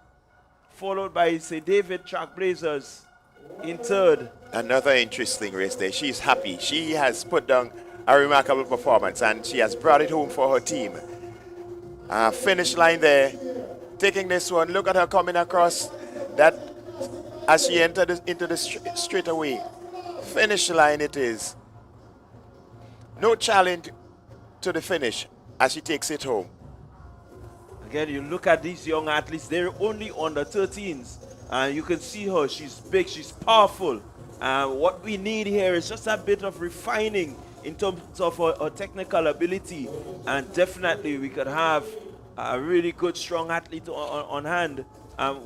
Followed by St. David Track Blazers in third. Another interesting race there. She's happy. She has put down a remarkable performance and she has brought it home for her team. Finish line there. Taking this one. Look at her coming across that as she entered into the straightaway. Finish line it is. No challenge to the finish as she takes it home. Again, you look at these young athletes, they're only under 13s. And you can see her, she's big, she's powerful. What we need here is just a bit of refining in terms of her technical ability. And definitely we could have a really good, strong athlete on hand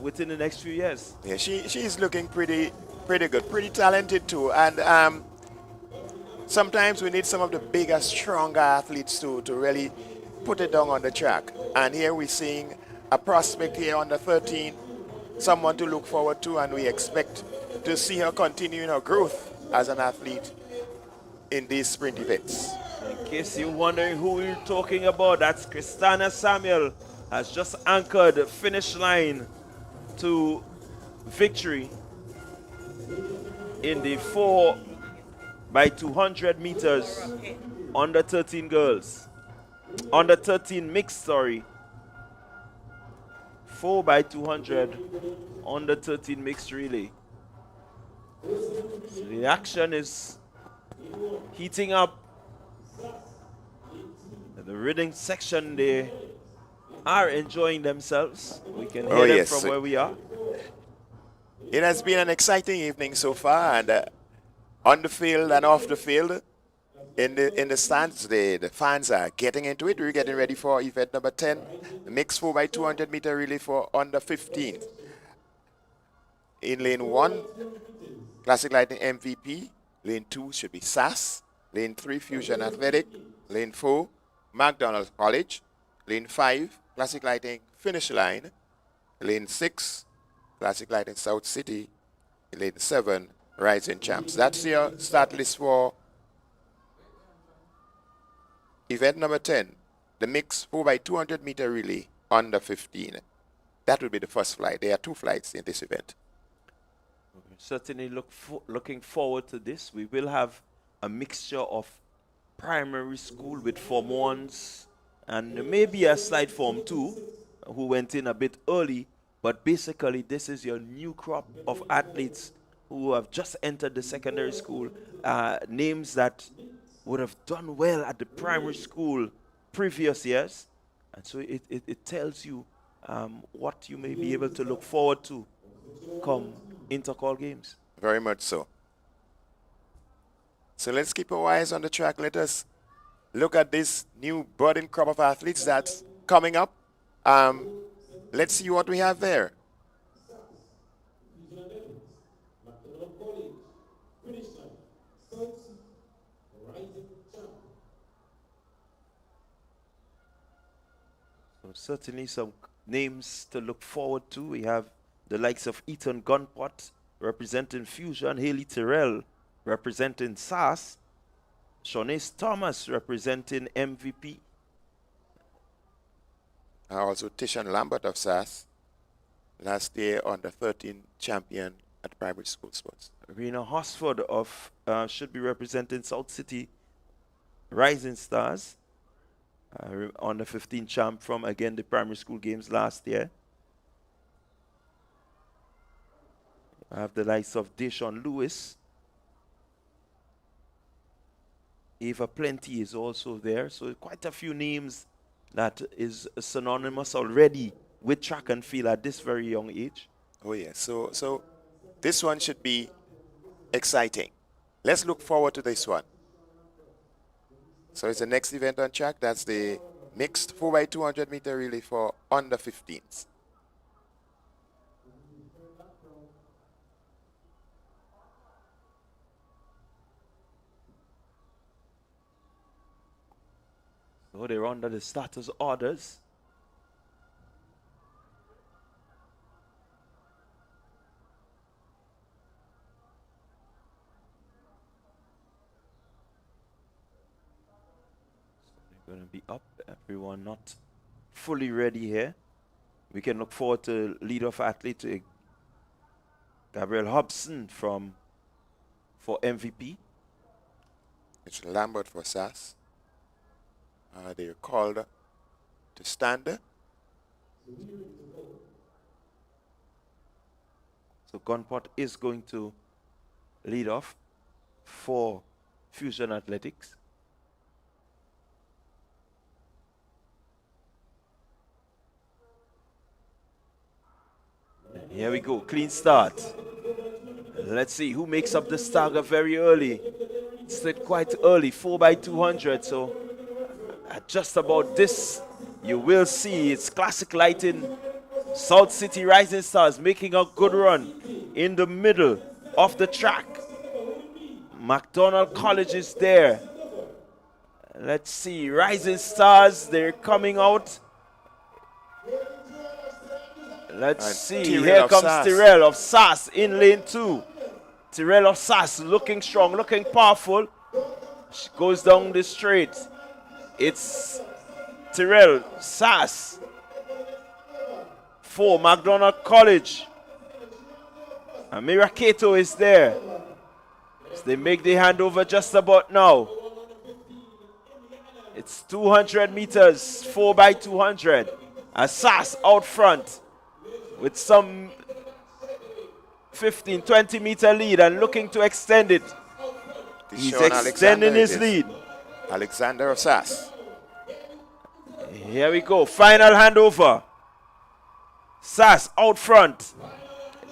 within the next few years. Yeah, she's looking pretty good, pretty talented too. And sometimes we need some of the bigger, stronger athletes to really put it down on the track. And here we're seeing a prospect here under 13, someone to look forward to, and we expect to see her continuing her growth as an athlete in these sprint events. In case you're wondering who we're talking about, that's Christina Samuel, has just anchored the finish line to victory in the 4 by 200 meters under 13 girls. Under 13 mixed, sorry. 4 by 200 under 13 mixed relay. So the action is heating up. The riding section, they are enjoying themselves. We can hear them from where we are. It has been an exciting evening so far, and on the field and off the field, in the stands, the fans are getting into it. We're getting ready for event number 10, the mixed 4 by 200 meter relay for under 15. In lane 1, Classic Lighting MVP. Lane 2 should be SAS. Lane 3, Fusion Athletic. Lane 4, McDonald's College. Lane 5, Classic Lighting Finish Line. Lane 6, Classic Lighting South City. Lane 7, Rising Champs. That's your start list for event number 10, the mixed 4 by 200 meter relay under 15. That will be the first flight. There are 2 flights in this event. We're certainly looking forward to this. We will have a mixture of primary school with Form 1s and maybe a slight Form 2 who went in a bit early. But basically, this is your new crop of athletes who have just entered the secondary school. Names that would have done well at the primary school previous years. And so it tells you what you may be able to look forward to come intercall games. Very much so. So let's keep our eyes on the track. Let us look at this new budding crop of athletes that's coming up. Let's see what we have there. So certainly some names to look forward to. We have the likes of Ethan Gunpot representing Fusion, Haley Terrell representing SAS, Shawnace Thomas representing MVP. Also Tishon Lambert of SAS, last year under 13 champion at primary school sports. Rena Hosford of should be representing South City Rising Stars, under 15 champ from again the primary school games last year. I have the likes of Deshaun Lewis. Ava Plenty is also there. So quite a few names that is synonymous already with track and field at this very young age. Oh yeah, so this one should be exciting. Let's look forward to this one. So it's the next event on track. That's the mixed 4x200 meter relay for under 15s. So they're under the starters orders. Going to be up, everyone not fully ready here. We can look forward to lead-off athlete Gabriel Hobson for MVP. It's Lambert for SAS. They're called to stand. So Gunpot is going to lead off for Fusion Athletics. Here we go, clean start. Let's see who makes up the stagger very early. It's quite early, 4x200. So at just about this, you will see it's Classic Lighting, South City Rising Stars making a good run in the middle of the track. McDonald College is there. Let's see, Rising Stars, they're coming out. Let's see, here comes Tyrell of SAS in lane 2. Tyrell of SAS looking strong, looking powerful. She goes down the straight. It's Tyrell, SAS. 4, McDonald College. Amira Kato is there. So they make the handover just about now. It's 200 meters, 4x200. SAS out front with some 15, 20 meter lead and looking to extend it. He's extending his lead. Alexander of SAS. Here we go, final handover. SAS out front.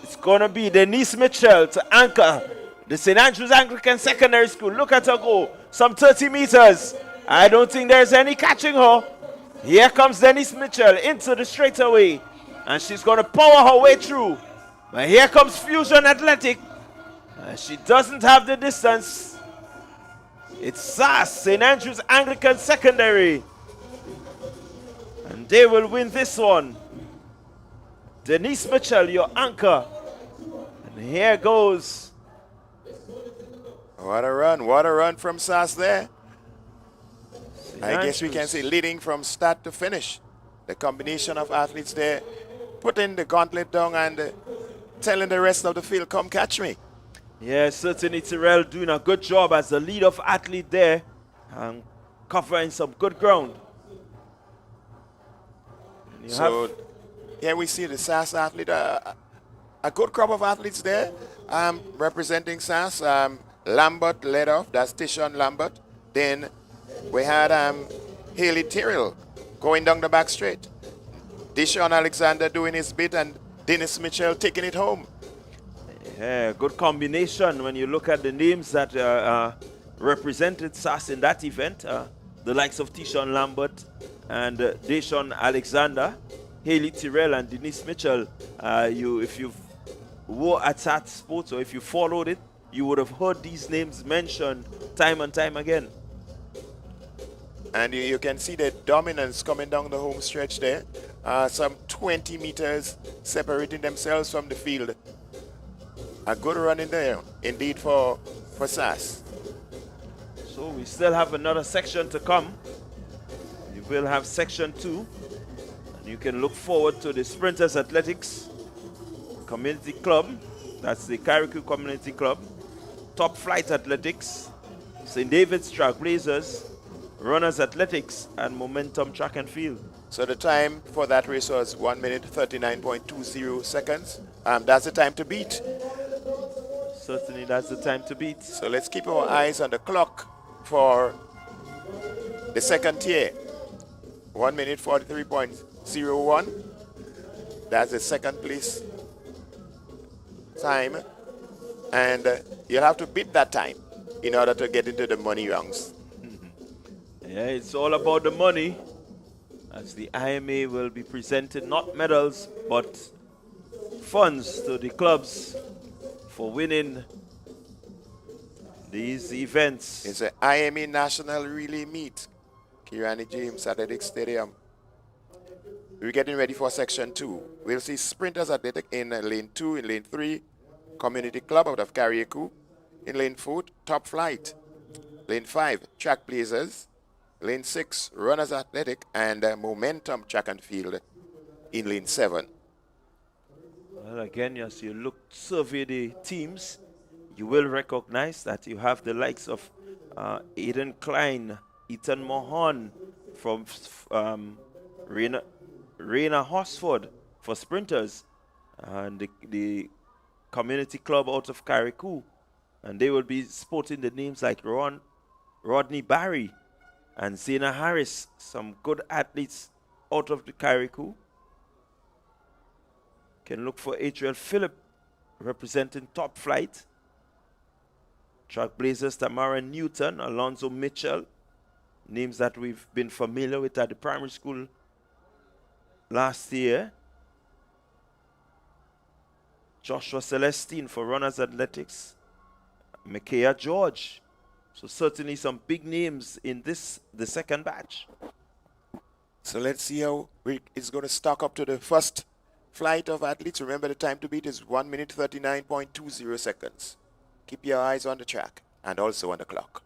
It's going to be Denise Mitchell to anchor the St. Andrews Anglican Secondary School. Look at her go, some 30 meters. I don't think there's any catching her. Here comes Denise Mitchell into the straightaway. And she's going to power her way through. But here comes Fusion Athletic. She doesn't have the distance. It's SAS, St. Andrews Anglican Secondary. And they will win this one. Denise Mitchell, your anchor. And here goes. What a run from SAS there. I guess we can say leading from start to finish. The combination of athletes there putting the gauntlet down and telling the rest of the field, come catch me. Yeah, certainly Tyrell doing a good job as the lead-off athlete there and covering some good ground. So here we see the SAS athlete, a good crop of athletes there representing SAS. Lambert led off, that's Tishon Lambert. Then we had Haley Tyrrell going down the back straight. Deshaun Alexander doing his bit and Dennis Mitchell taking it home. Yeah, good combination when you look at the names that represented SAS in that event. The likes of Tishon Lambert and Deshaun Alexander, Haley Tyrrell and Denise Mitchell. If you were at SAS Sports or if you followed it, you would have heard these names mentioned time and time again. And you can see the dominance coming down the home stretch there. Some 20 meters separating themselves from the field. A good run in there, indeed, for SAS. So we still have another section to come. You will have section 2. And you can look forward to the Sprinters Athletics Community Club. That's the Carriacou Community Club. Top Flight Athletics, St. David's Trailblazers, Runners Athletics, and Momentum Track and Field. So the time for that race was 1 minute 39.20 seconds. That's the time to beat. Certainly that's the time to beat. So let's keep our eyes on the clock for the second tier. 1 minute 43.01. That's the second place time. And you'll have to beat that time in order to get into the money rounds. Yeah, it's all about the money, as the IMA will be presenting not medals but funds to the clubs for winning these events. It's an IMA National Relay Meet, Kirani James Athletic Stadium. We're getting ready for section 2. We'll see Sprinters Athletic in lane 2, in lane 3, Community Club out of Carriacou. In lane 4, Top Flight. Lane 5, Track Blazers. Lane 6, Runners Athletic, and Momentum Track and Field in lane 7. Well, again, as you survey the teams, you will recognize that you have the likes of Aidan Klein, Ethan Mohan from Raina Horsford for Sprinters, and the Community Club out of Carriacou. And they will be sporting the names like Rodney Barry and Zena Harris, some good athletes out of the Carriacou. Can look for Adriel Phillip representing Top Flight. Trailblazers, Tamara Newton, Alonzo Mitchell, names that we've been familiar with at the primary school last year. Joshua Celestine for Runners Athletics. Micaiah George. So certainly some big names in the second batch. So let's see how it's going to stock up to the first flight of athletes. Remember, the time to beat is 1 minute 39.20 seconds. Keep your eyes on the track and also on the clock.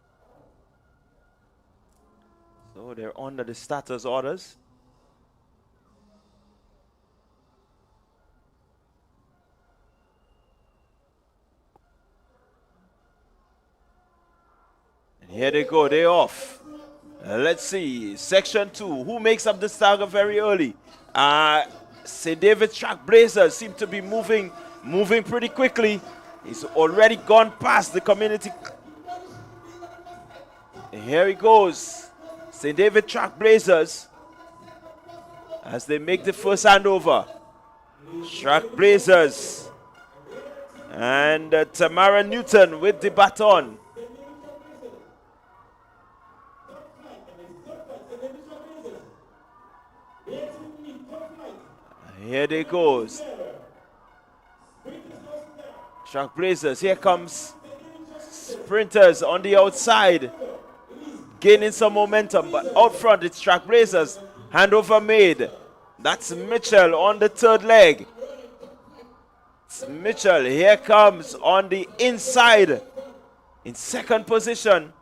So they're under the starters orders. Here they go, they're off. Let's see, section 2. Who makes up the stagger very early? St. David's Trailblazers seem to be moving pretty quickly. He's already gone past the community. And here he goes. St. David Trailblazers as they make the first handover. Trailblazers and Tamara Newton with the baton. Here they goes. Trailblazers, here comes Sprinters on the outside, gaining some momentum, but out front it's Trailblazers. Handover made. That's Mitchell on the third leg. It's Mitchell, here comes on the inside in second position.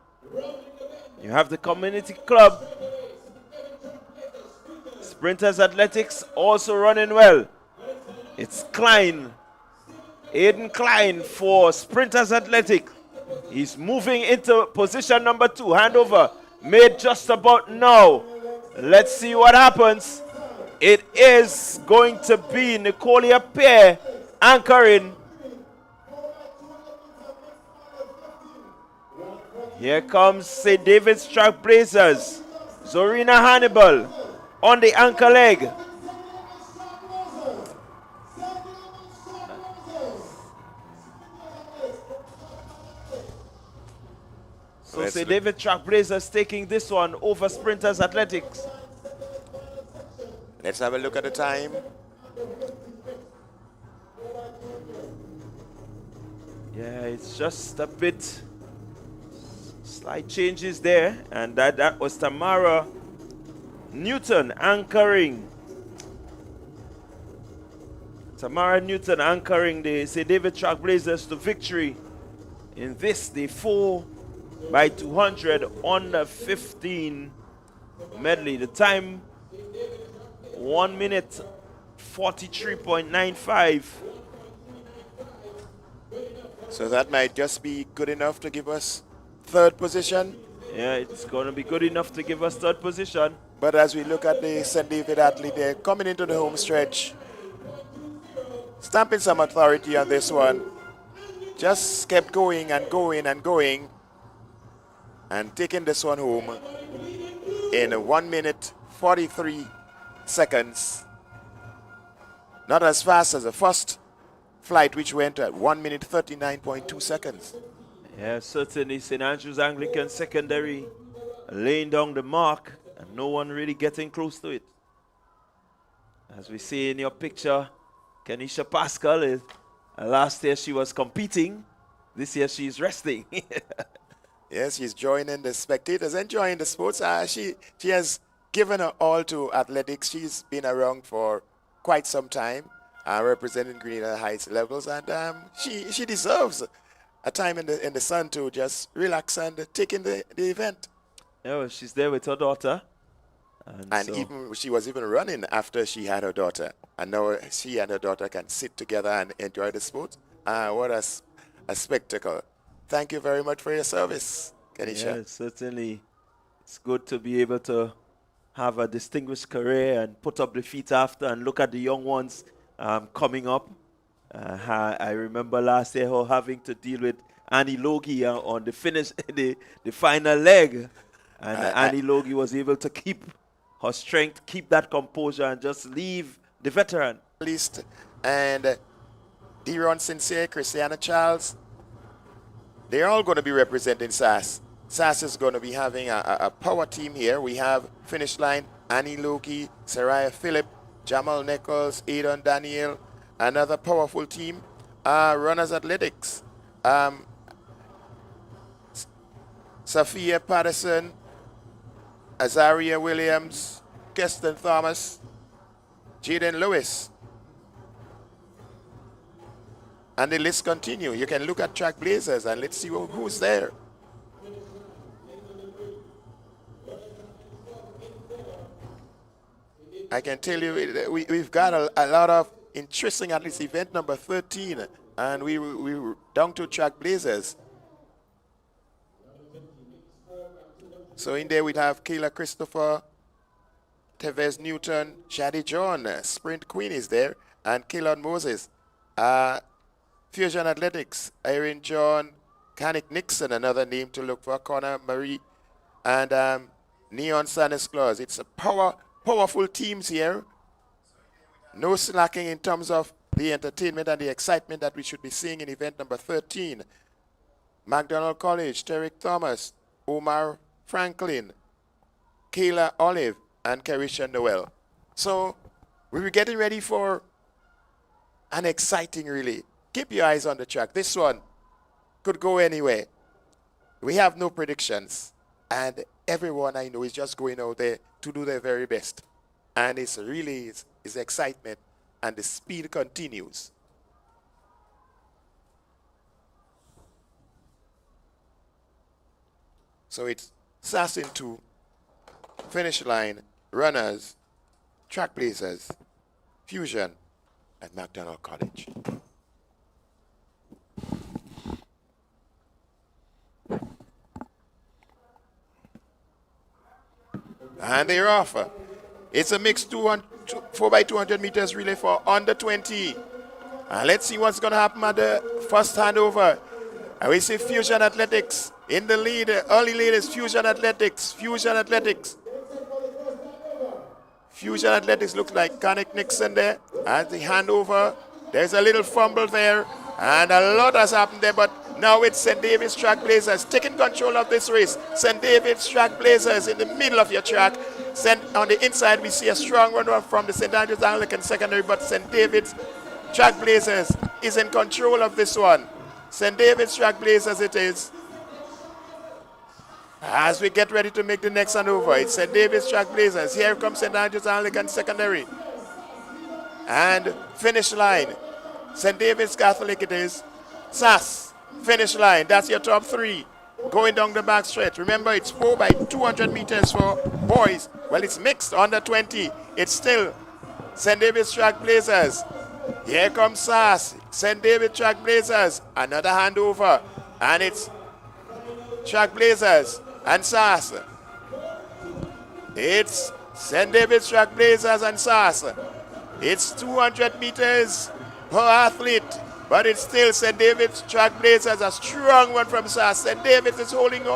You have the Community Club. Sprinters Athletics also running well. It's Klein. Aiden Klein for Sprinters Athletic. He's moving into position number 2. Handover made just about now. Let's see what happens. It is going to be Nicolia Pear anchoring. Here comes St. David's Trailblazers. Zorina Hannibal on the anchor leg. So St. David Trailblazers taking this one over Sprinters Athletics. Let's have a look at the time. Yeah, it's just a bit Slight changes there, and that was Tamara Newton anchoring. Tamara Newton anchoring the St. David Trailblazers to victory in this, the 4x200 under 15 medley. The time 1 minute 43.95. So that might just be good enough to give us third position. Yeah, it's going to be good enough to give us third position. But as we look at the St. David athlete, they're coming into the home stretch, stamping some authority on this one. Just kept going and going and going, and taking this one home in 1 minute 43 seconds. Not as fast as the first flight, which went at 1 minute 39.2 seconds. Yeah, certainly St. Andrew's Anglican Secondary laying down the mark, and no one really getting close to it. As we see in your picture, Kenisha Pascal, last year she was competing. This year she's resting. Yes, she's joining the spectators, enjoying the sports. She has given her all to athletics. She's been around for quite some time, representing Grenada Heights levels, and she deserves a time in the sun to just relax and take in the event. Yeah, well, she's there with her daughter. And so even she was even running after she had her daughter. And now she and her daughter can sit together and enjoy the sport. What a spectacle. Thank you very much for your service, Kenisha. yeah, certainly it's good to be able to have a distinguished career and put up the feet after and look at the young ones coming up. I remember last year her having to deal with Annie Logie on the finish, the final leg. And Annie Logie was able to keep her strength, keep that composure, and just leave the veteran. And Deron Sincere, Christiana Charles, they're all going to be representing SAS. SAS is going to be having a power team here. We have finish line Annie Logie, Saraya Phillip, Jamal Nichols, Aidan Daniel, another powerful team. Runners Athletics, Sophia Patterson, Azaria Williams, Keston Thomas, Jaden Lewis. And the list continues. You can look at Trailblazers and let's see who's there. I can tell you we've got a lot of interesting at least event number 13, and we down to Trailblazers. So in there we have Kayla Christopher, Tevez Newton, Shadi John, Sprint Queen is there, and Kaylon Moses. Fusion Athletics, Irene John, Kanik Nixon, another name to look for, Connor Marie, and Neon Sanders Claus. It's a powerful teams here. No slacking in terms of the entertainment and the excitement that we should be seeing in event number 13. McDonald College, Terrick Thomas, Omar Franklin, Kayla Olive, and Carisha Noel. So we were getting ready for an exciting relay. Keep your eyes on the track. This one could go anywhere. We have no predictions. And everyone I know is just going out there to do their very best. And it's really is excitement, and the speed continues. So it's Sassin 2, finish line, runners, Trailblazers, Fusion, and McDonald College. And they're off. It's a mixed 4x200 meters relay for under 20. And let's see what's going to happen at the first handover. And we see Fusion Athletics in the lead. Early lead is Fusion Athletics. Fusion Athletics. Fusion Athletics looks like Kanik Nixon there. And the handover. There's a little fumble there. And a lot has happened there, but now it's St. David's Trailblazers taking control of this race. St. David's Trailblazers in the middle of your track. On the inside, we see a strong run from the St. Andrew's Anglican Secondary, but St. David's Trailblazers is in control of this one. St. David's Trailblazers it is. As we get ready to make the next handover, it's St. David's Trailblazers. Here comes St. Andrews Anglican Secondary. And finish line. St. David's Catholic it is. SAS, finish line. That's your top three. Going down the back stretch. Remember, it's 4 by 200 meters for boys. Well, it's mixed under 20. It's still St. David's Trailblazers. Here comes SAS. St. David Trailblazers. Another handover. And it's Trailblazers and SAS. It's St. David's Trailblazers and SAS. It's 200 meters per athlete. But it's still St. David's Trailblazers, a strong one from SAS. St. David's is holding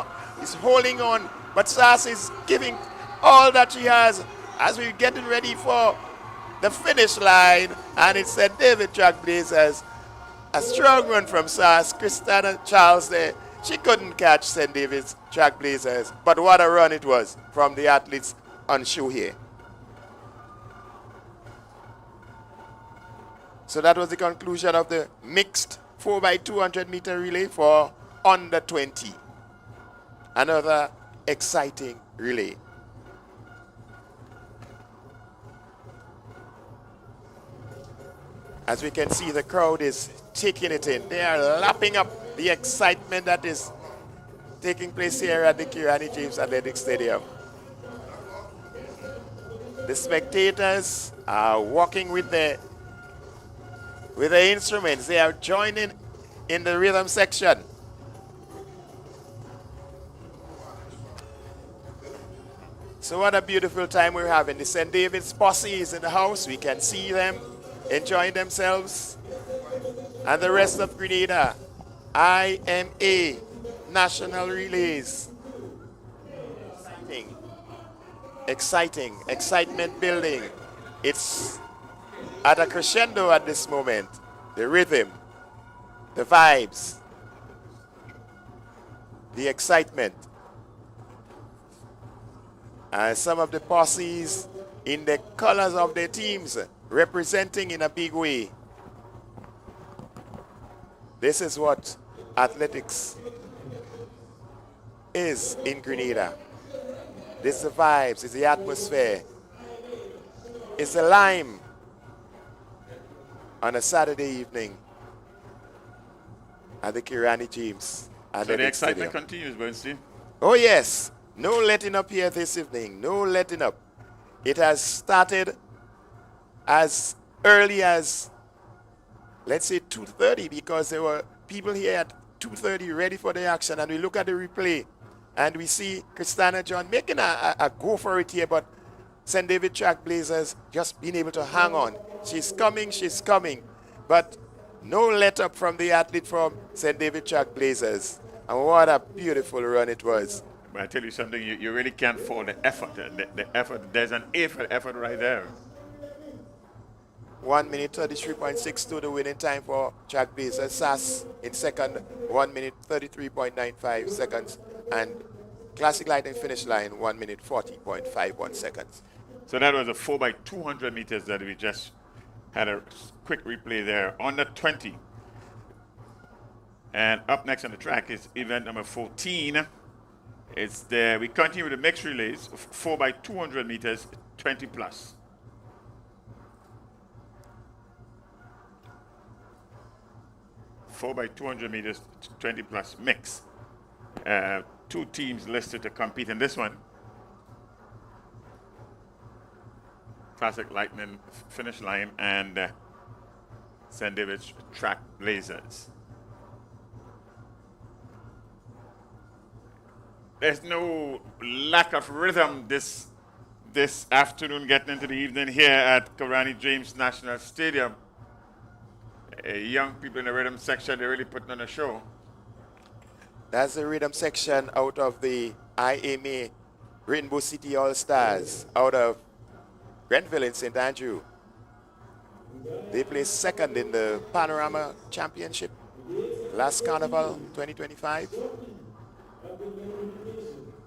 on. But SAS is giving all that she has as we're getting ready for the finish line. And it's St. David Trailblazers. A strong run from SAS. Christina Charles there. She couldn't catch St. David's Trailblazers. But what a run it was from the athletes on show here. So that was the conclusion of the mixed 4 by 200 meter relay for under 20. Another exciting relay. As we can see, the crowd is taking it in. They are lapping up the excitement that is taking place here at the Kirani James Athletic Stadium. The spectators are walking with the instruments. They are joining in the rhythm section. So what a beautiful time we're having. The St. David's posse is in the house. We can see them enjoying themselves. And the rest of Grenada, IMA National Relays. Exciting, excitement building. It's at a crescendo at this moment. The rhythm, the vibes, the excitement. And some of the posses in the colors of their teams representing in a big way. This is what athletics is in Grenada. This is the vibes, it's the atmosphere. It's the lime on a Saturday evening at the Kirani James. So the excitement continues, Bernstein. Oh yes, no letting up here this evening, no letting up. It has started as early as, let's say 2:30, because there were people here at 2:30 ready for the action, and we look at the replay and we see Christina John making a go for it here, but St. David Trailblazers just being able to hang on. She's coming, but no let up from the athlete from St. David Trailblazers. And what a beautiful run it was. But I tell you something, you really can't fault the effort. The effort, there's an A for effort right there. 1 minute 33.62 the winning time for Trailblazers. SAS in second, 1 minute 33.95 seconds. And Classic Lightning finish line, 1 minute 40.51 seconds. So that was a 4 by 200 meters that we just had a quick replay there. Under 20. And up next on the track is event number 14. We continue with the mixed relays, 4 by 200 meters, 20 plus. Four by 200 meters, 20 plus mix. Two teams listed to compete in this one. Classic Lightning finish line and St. David's Trailblazers. There's no lack of rhythm this afternoon getting into the evening here at Kirani James National Stadium. Young people in the rhythm section, they're really putting on a show. That's the rhythm section out of the IMA Rainbow City All-Stars out of Grenville in St. Andrew. They placed second in the Panorama Championship last Carnival 2025.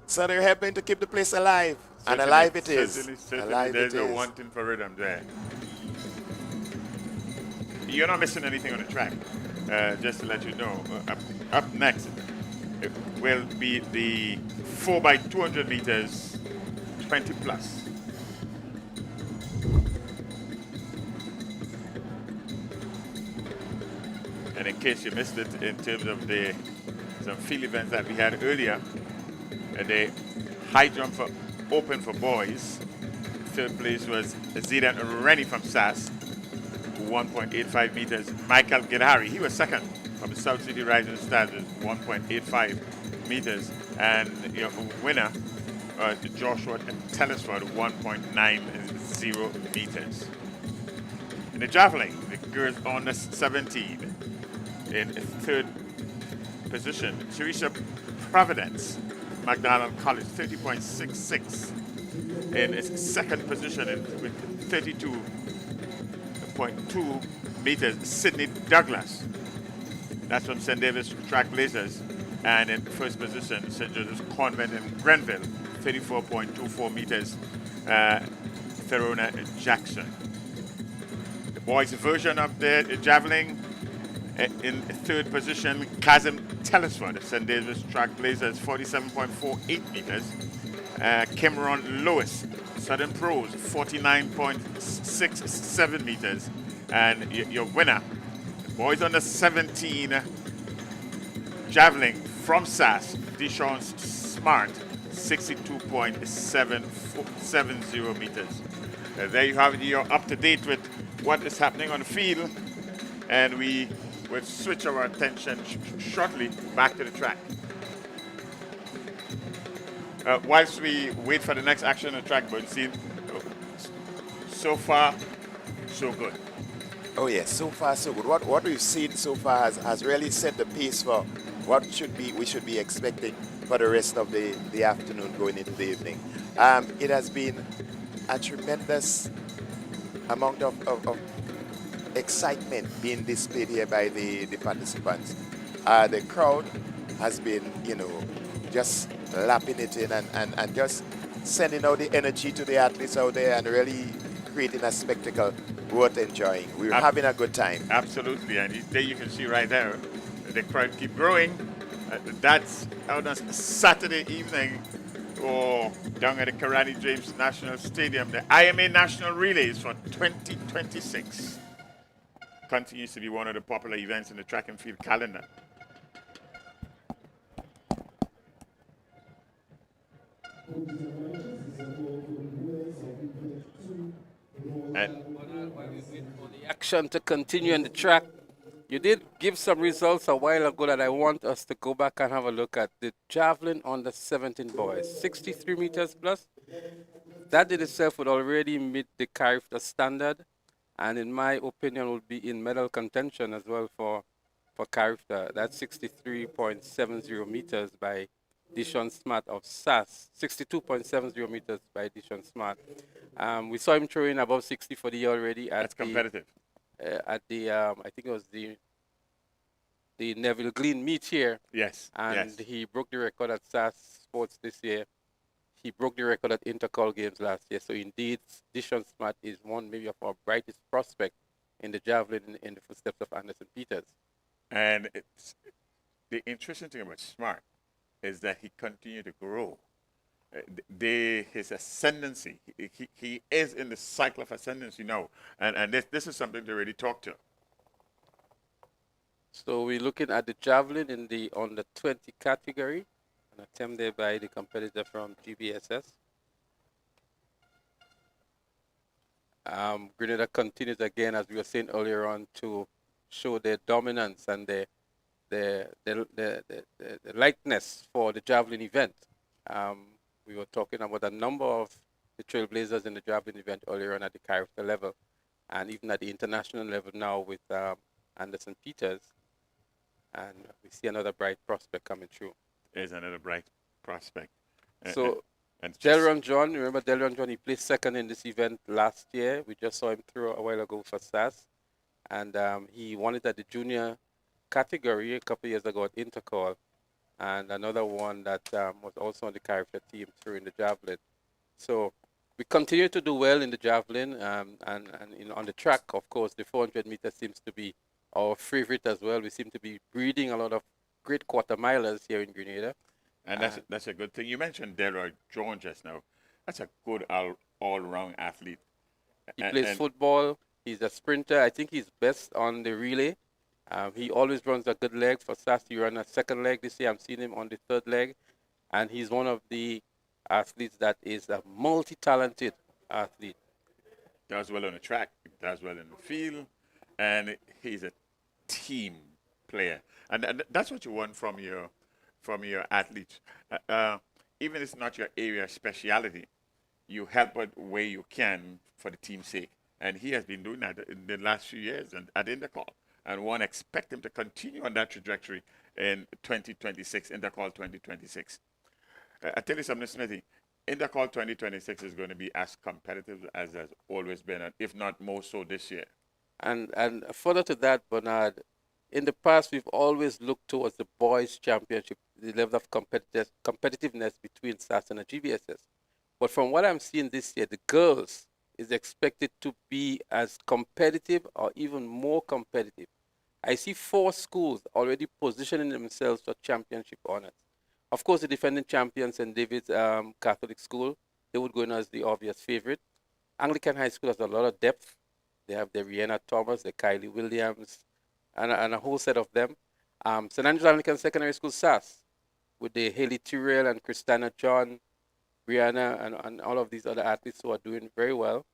So they're helping to keep the place alive. And alive it is. Certainly, alive there's it no is. wanting for rhythm there. You're not missing anything on the track. Just to let you know. Up next, will be the 4 by 200 meters, 20 plus. And in case you missed it, in terms of some field events that we had earlier, the high jump for open for boys. Third place was Zidan Rennie from SAS, 1.85 meters. Michael Gidari, he was second from the South City Rising Stars with 1.85 meters. And your winner, Joshua Telesford, 1.90 meters. In the javelin, the girls on the 17. In third position, Teresa Providence, McDonald College, 30.66. In its second position with 32.2 meters, Sydney Douglas. That's from St. David's Track Blazers. And in first position, St. Joseph's Convent in Grenville, 34.24 meters, Therona Jackson. The boys' version of the javelin, in third position, Kazim Telesford, St. David's Track Blazers, 47.48 meters. Cameron Lewis, Southern Pros, 49.67 meters. And your winner, boys under 17, javelin from SAS, Deshaun Smart, 62.770 meters. There you have it. You're up to date with what is happening on the field. And we will switch our attention shortly back to the track. Whilst we wait for the next action on the track, but see, so far, so good. Oh yes, so far so good. What we've seen so far has really set the pace for what we should be expecting for the rest of the afternoon going into the evening. It has been a tremendous amount of excitement being displayed here by the participants. The crowd has been, just lapping it in and just sending out the energy to the athletes out there and really creating a spectacle worth enjoying. We're having a good time. Absolutely, and there you can see right there, the crowd keep growing. That's out on Saturday evening, down at the Karani James National Stadium. The IMA National Relays for 2026 continues to be one of the popular events in the track and field calendar. And while we wait for the action to continue on the track, you did give some results a while ago that I want us to go back and have a look at. The javelin on the 17 boys, 63 meters plus. That in itself would already meet the Carifta standard, and in my opinion would be in medal contention as well for Carifta. That's 63.70 meters by Dishon Smart of SAS, 62.70 meters by Dishon Smart. We saw him throwing above 60 for the year already. That's competitive. I think it was the Neville Glen meet here. Yes. And he broke the record at SAS Sports this year. He broke the record at Intercol Games last year. So indeed, Dishon Smart is one maybe of our brightest prospect in the javelin in the footsteps of Anderson Peters. And the interesting thing about Smart is that he continued to grow. His ascendancy, he is in the cycle of ascendancy now, and this is something to really talk to. So we're looking at the javelin in the under 20 category, an attempt there by the competitor from GBSS. Grenada continues again, as we were saying earlier on, to show their dominance and the likeness for the javelin event. We were talking about a number of the trailblazers in the javelin event earlier on at the Carifta level, and even at the international level now with Anderson Peters. And we see another bright prospect coming through. There's another bright prospect. So, Delron John, remember Delron John, he placed second in this event last year. We just saw him through a while ago for SAS. And he won it at the junior category a couple of years ago at Intercol. And another one that was also on the Carifta team through in the javelin. So we continue to do well in the javelin, and on the track, of course, the 400 meters seems to be our favorite as well. We seem to be breeding a lot of great quarter milers here in Grenada. And that's a good thing. You mentioned Delroy Jones just now. That's a good all-round athlete. He plays football. He's a sprinter. I think he's best on the relay. He always runs a good leg. For SAS, he ran a second leg this year. I'm seeing him on the third leg. And he's one of the athletes that is a multi-talented athlete. Does well on the track, does well in the field, and he's a team player. And that's what you want from your athletes. Even if it's not your area of speciality, you help it where you can for the team's sake. And he has been doing that in the last few years and at Intercall. And one expect him to continue on that trajectory in 2026, Intercall 2026. I tell you something, Smithy, Intercall 2026 is going to be as competitive as has always been, and if not more so this year. And further to that, Bernard, in the past, we've always looked towards the boys' championship, the level of competitiveness between SAS and the GBSS. But from what I'm seeing this year, the girls is expected to be as competitive or even more competitive. I see 4 schools already positioning themselves for championship honors. Of course, the defending champions, St. David's Catholic School, they would go in as the obvious favorite. Anglican High School has a lot of depth. They have the Rihanna Thomas, the Kylie Williams, and a whole set of them. St. Andrew's Anglican Secondary School, SAS, with the Haley Tyrrell and Christina John, Brianna, and all of these other athletes who are doing very well.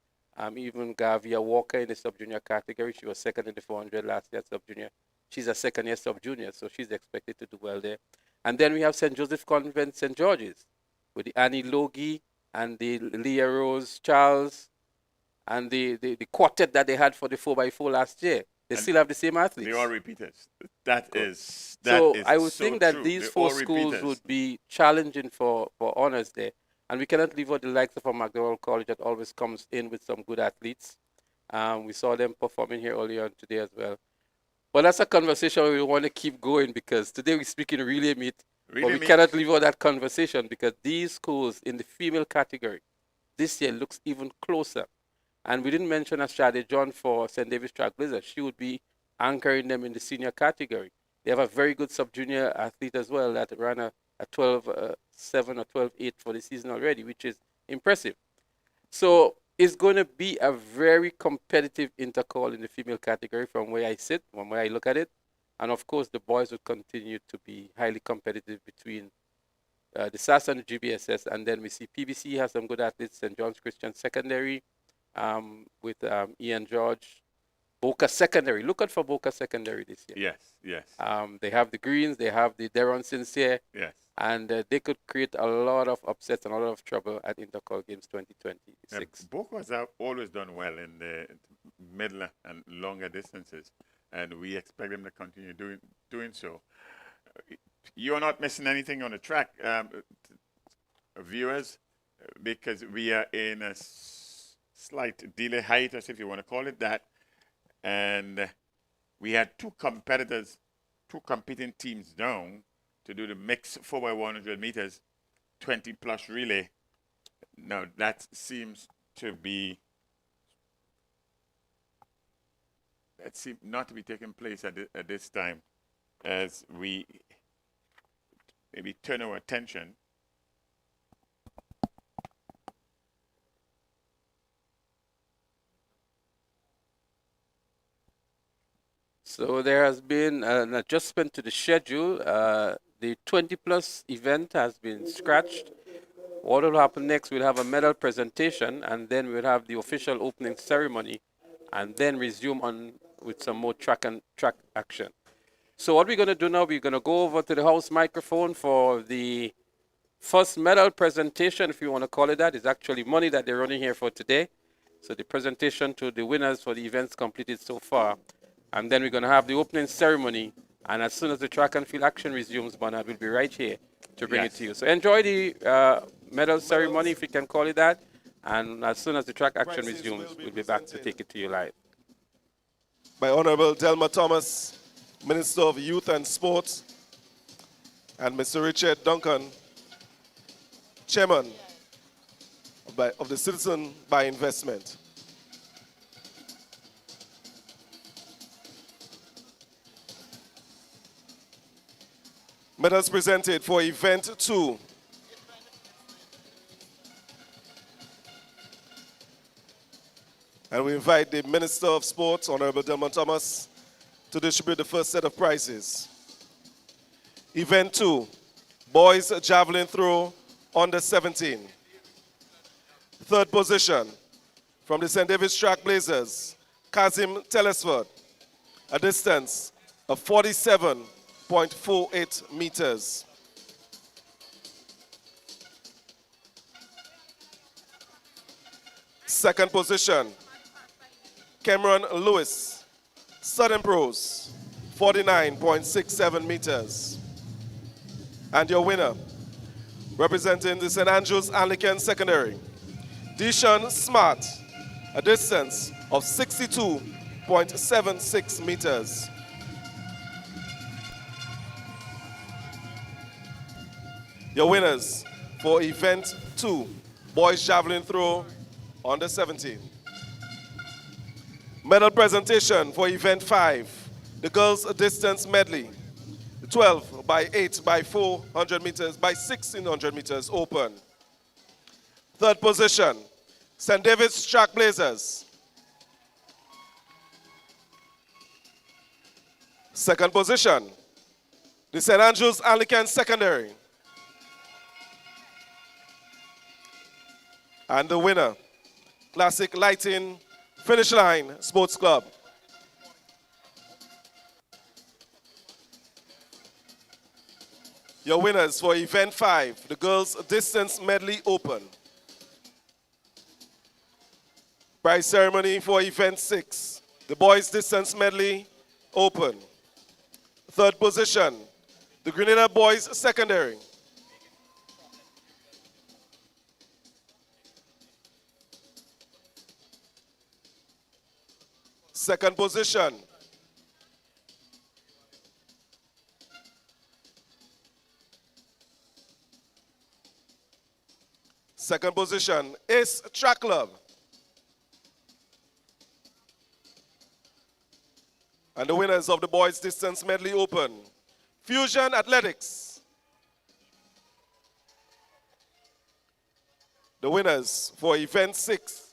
Even Gavia Walker in the sub-junior category. She was second in the 400 last year sub-junior. She's a second-year sub-junior, so she's expected to do well there. And then we have St. Joseph Convent, St. George's, with the Annie Logie and the Leah Rose Charles and the quartet that they had for the 4x4 last year. They still have the same athletes. They all repeaters. That is I would so think that true. these They're 4 all schools repeaters. would be challenging for honors there. And we cannot leave out the likes of our McDowell College that always comes in with some good athletes. We saw them performing here earlier on today as well. But that's a conversation we want to keep going because today we're speaking relay meet. But we cannot leave out that conversation because these schools in the female category this year looks even closer. And we didn't mention Ashade John for St. David's Trailblazers. She would be anchoring them in the senior category. They have a very good sub-junior athlete as well that ran a 12-7 or 12-8 for the season already, which is impressive. So it's going to be a very competitive intercall in the female category from where I sit, from where I look at it. And of course, the boys would continue to be highly competitive between the SAS and the GBSS. And then we see PBC has some good athletes, St. John's Christian Secondary with Ian George. Boca Secondary. Look out for Boca Secondary this year. Yes. They have the Greens. They have the Deron Sincere. Yes. And they could create a lot of upsets and a lot of trouble at Intercall Games 2026. Boca has always done well in the middle and longer distances, and we expect them to continue doing so. You're not missing anything on the track, viewers, because we are in a slight delay hiatus, if you want to call it that, and we had 2 competitors, 2 competing teams down to do the mixed 4x100 meters, 20-plus relay. Now, that seems to be, that seems not to be taking place at this time as we maybe turn our attention. So there has been an adjustment to the schedule. The 20-plus event has been scratched. What will happen next, we'll have a medal presentation, and then we'll have the official opening ceremony, and then resume on with some more track action. So what we're going to do now, we're going to go over to the house microphone for the first medal presentation, if you want to call it that. It's actually money that they're running here for today. So the presentation to the winners for the events completed so far. And then we're going to have the opening ceremony. And as soon as the track and field action resumes, Bernard will be right here to bring it to you. So enjoy the medal ceremony, if you can call it that. And as soon as the track action resumes, we'll be back to take it to you live. By Honorable Delma Thomas, Minister of Youth and Sports, and Mr. Richard Duncan, Chairman of the Citizen by Investment. Medals presented for event 2. And we invite the Minister of Sports, Honorable Delmon Thomas, to distribute the first set of prizes. Event 2, boys javelin throw under 17. Third position, from the St. David's Track Blazers, Kazim Telesford, a distance of 47.48 meters. Second position, Cameron Lewis, Southern Pros, 49.67 meters. And your winner, representing the St. Andrews Anglican Secondary, Deshaun Smart, a distance of 62.76 meters. Your winners for event 2, boys javelin throw under 17. Medal presentation for event 5, the girls distance medley, 12 by 8 by 400 meters by 1600 meters open. Third position, St. David's Track Blazers. Second position, the St. Andrews Anglican Secondary. And the winner, Classic Lighting Finish Line Sports Club. Your winners for event 5, the girls distance medley open. Prize ceremony for event 6, the boys distance medley open. Third position, the Grenada Boys Secondary. Second position, Ace Track Club. And the winners of the boys distance medley open, Fusion Athletics. The winners for event 6,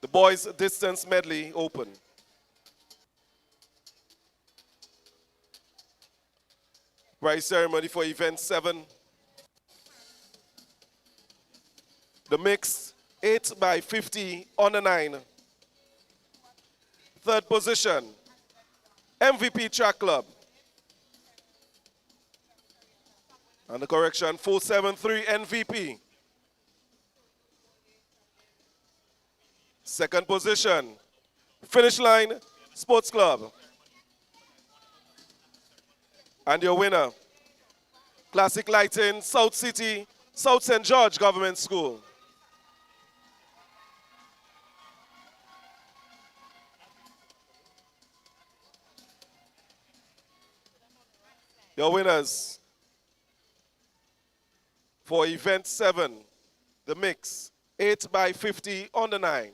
the boys distance medley open. Prize ceremony for event 7. The mix 8 by 50 under 9. Third position, MVP Track Club. And the correction, 473 MVP. Second position, Finish Line Sports Club. And your winner, Classic Lighting, South City, South St. George Government School. Your winners for event 7, the mix, 8 by 50 under 9.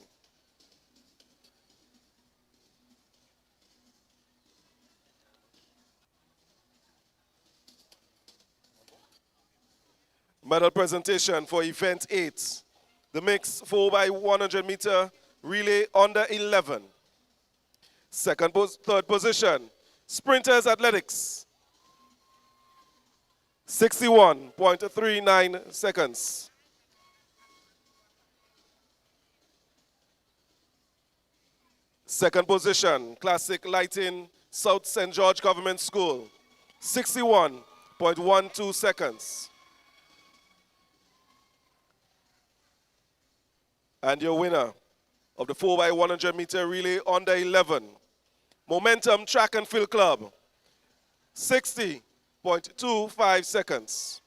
Medal presentation for event 8, the mix 4 by 100 meter relay under 11. Third position, Sprinters Athletics, 61.39 seconds. Second position, Classic Lighting, South St. George Government School, 61.12 seconds. And your winner of the 4 by 100 meter relay under 11, Momentum Track and Field Club, 60.25 seconds.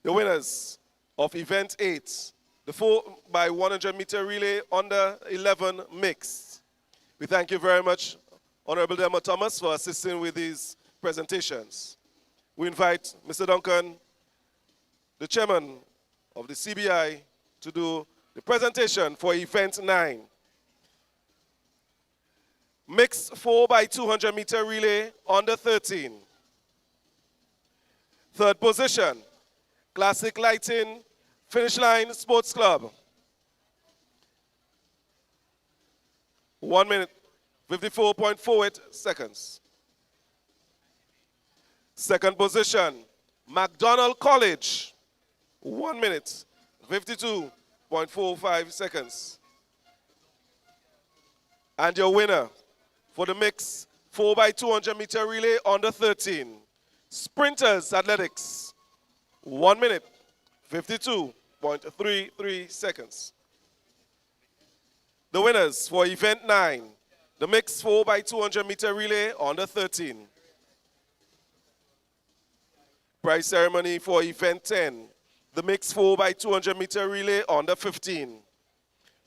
The winners of event 8, the 4 by 100 meter relay under 11 mixed. We thank you very much, Honorable Delmon Thomas, for assisting with these presentations. We invite Mr. Duncan, the chairman of the CBI, to do the presentation for event 9. Mixed 4x200 meter relay, under 13. Third position, Classic Lighting, Finish Line Sports Club. 1 minute, 54.48 seconds. Second position, McDonald College. 1 minute, 52.45 seconds. And your winner for the mix 4x200 meter relay, under 13. Sprinters Athletics. 1 minute, 52.33 seconds. The winners for event 9, the mixed 4x200 meter relay, under 13. Prize ceremony for event 10, the mixed 4x200 meter relay, under 15.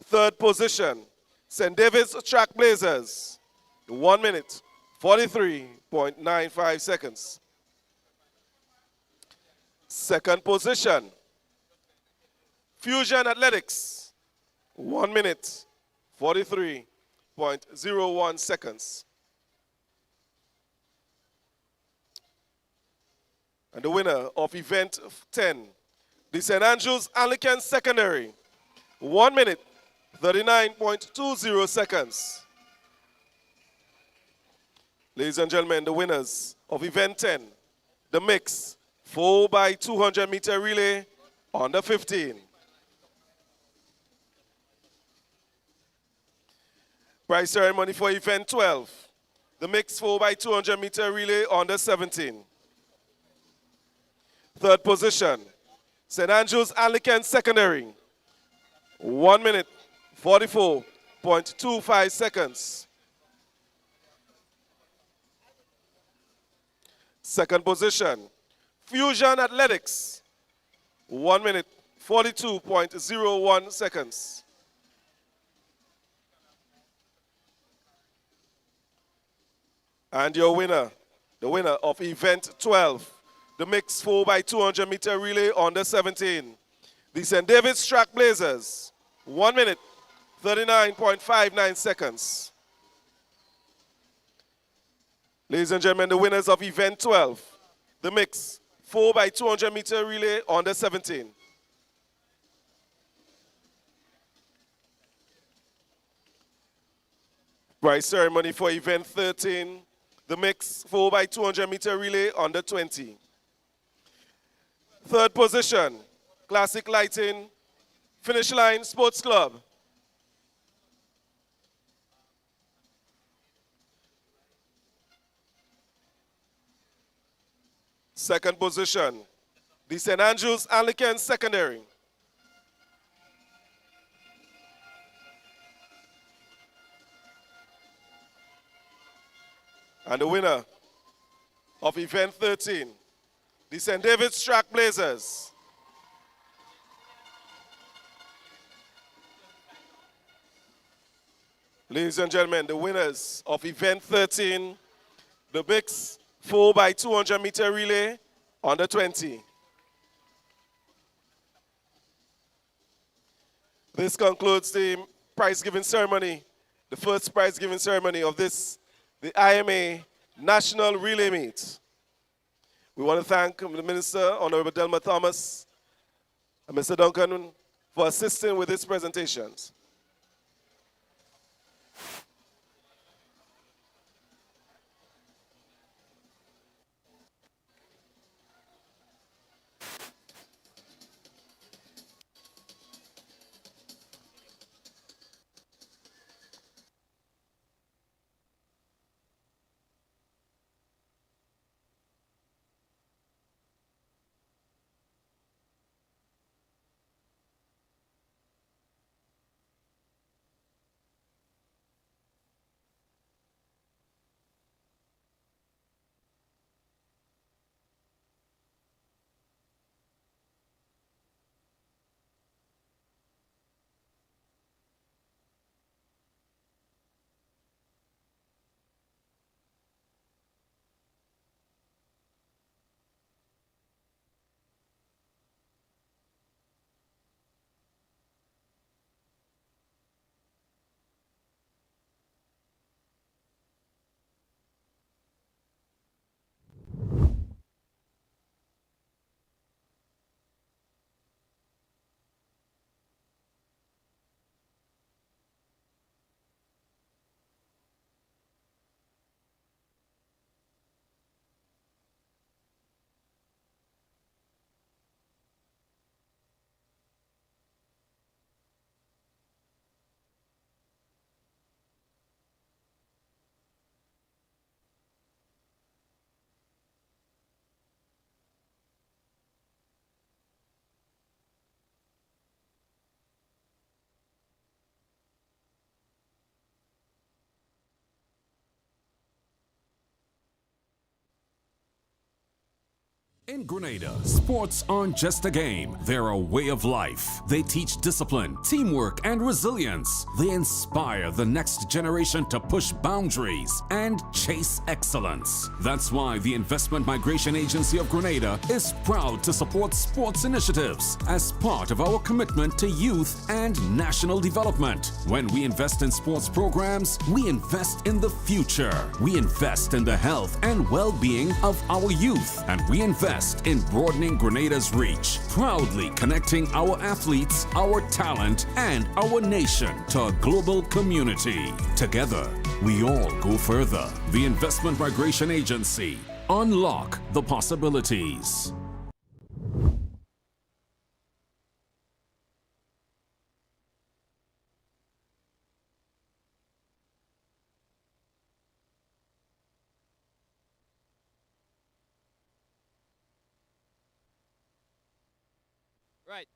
Third position, St. David's Track Blazers, 1 minute, 43.95 seconds. Second position, Fusion Athletics, 1 minute, 43.01 seconds. And the winner of event 10, the St. Andrews Anglican Secondary, 1 minute, 39.20 seconds. Ladies and gentlemen, the winners of event 10, the mix 4x200 meter relay, under 15. Prize ceremony for event 12, the mixed 4x200 meter relay, under 17. Third position, St. Andrews Anglican Secondary, 1 minute, 44.25 seconds. Second position, Fusion Athletics, 1 minute, 42.01 seconds. And your winner, the winner of event 12, the mixed 4x200 meter relay, under 17, the St. David's Track Blazers, 1 minute, 39.59 seconds. Ladies and gentlemen, the winners of event 12, the mixed 4x200 meter relay, under 17. Prize ceremony for event 13, the mixed 4x200 meter relay, under 20. Third position, Classic Lighting, Finish Line Sports Club. Second position, the St. Andrews Anglican Secondary. And the winner of event 13, the St. David's Track Blazers. Ladies and gentlemen, the winners of event 13, the mixed 4x200 meter relay, under 20. This concludes the prize giving ceremony, the first prize giving ceremony of this, the IMA National Relay Meet. We want to thank the Minister, Honorable Delma Thomas, and Mr. Duncan for assisting with these presentations. In Grenada, sports aren't just a game, they're a way of life. They teach discipline, teamwork, and resilience. They inspire the next generation to push boundaries and chase excellence. That's why the Investment Migration Agency of Grenada is proud to support sports initiatives as part of our commitment to youth and national development. When we invest in sports programs, we invest in the future. We invest in the health and well-being of our youth, and we invest in broadening Grenada's reach, proudly connecting our athletes, our talent, and our nation to a global community. Together, we all go further. The Investment Migration Agency. Unlock the possibilities. Right.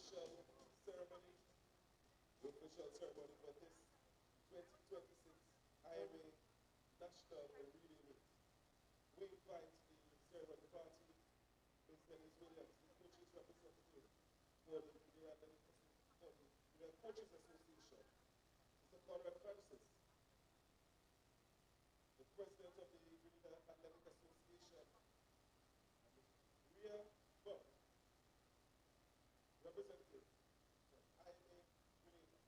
official ceremony for this 2026 IMA National Relay Meet. We invite the ceremony party, Ms. Denise Williams, the coaches representative for the Coaches Association, Mr. Conrad Francis, the president of the Grenada Athletic Association, Ria Buck, representative from IMA Grenada.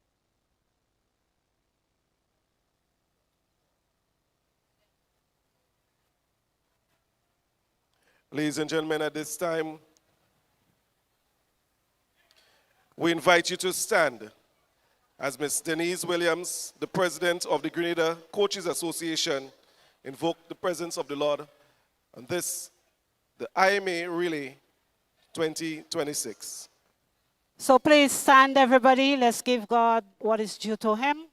Ladies and gentlemen, at this time, we invite you to stand as Ms. Denise Williams, the president of the Grenada Coaches Association, invoke the presence of the Lord on this, the IMA Relay 2026. So please stand, everybody. Let's give God what is due to him.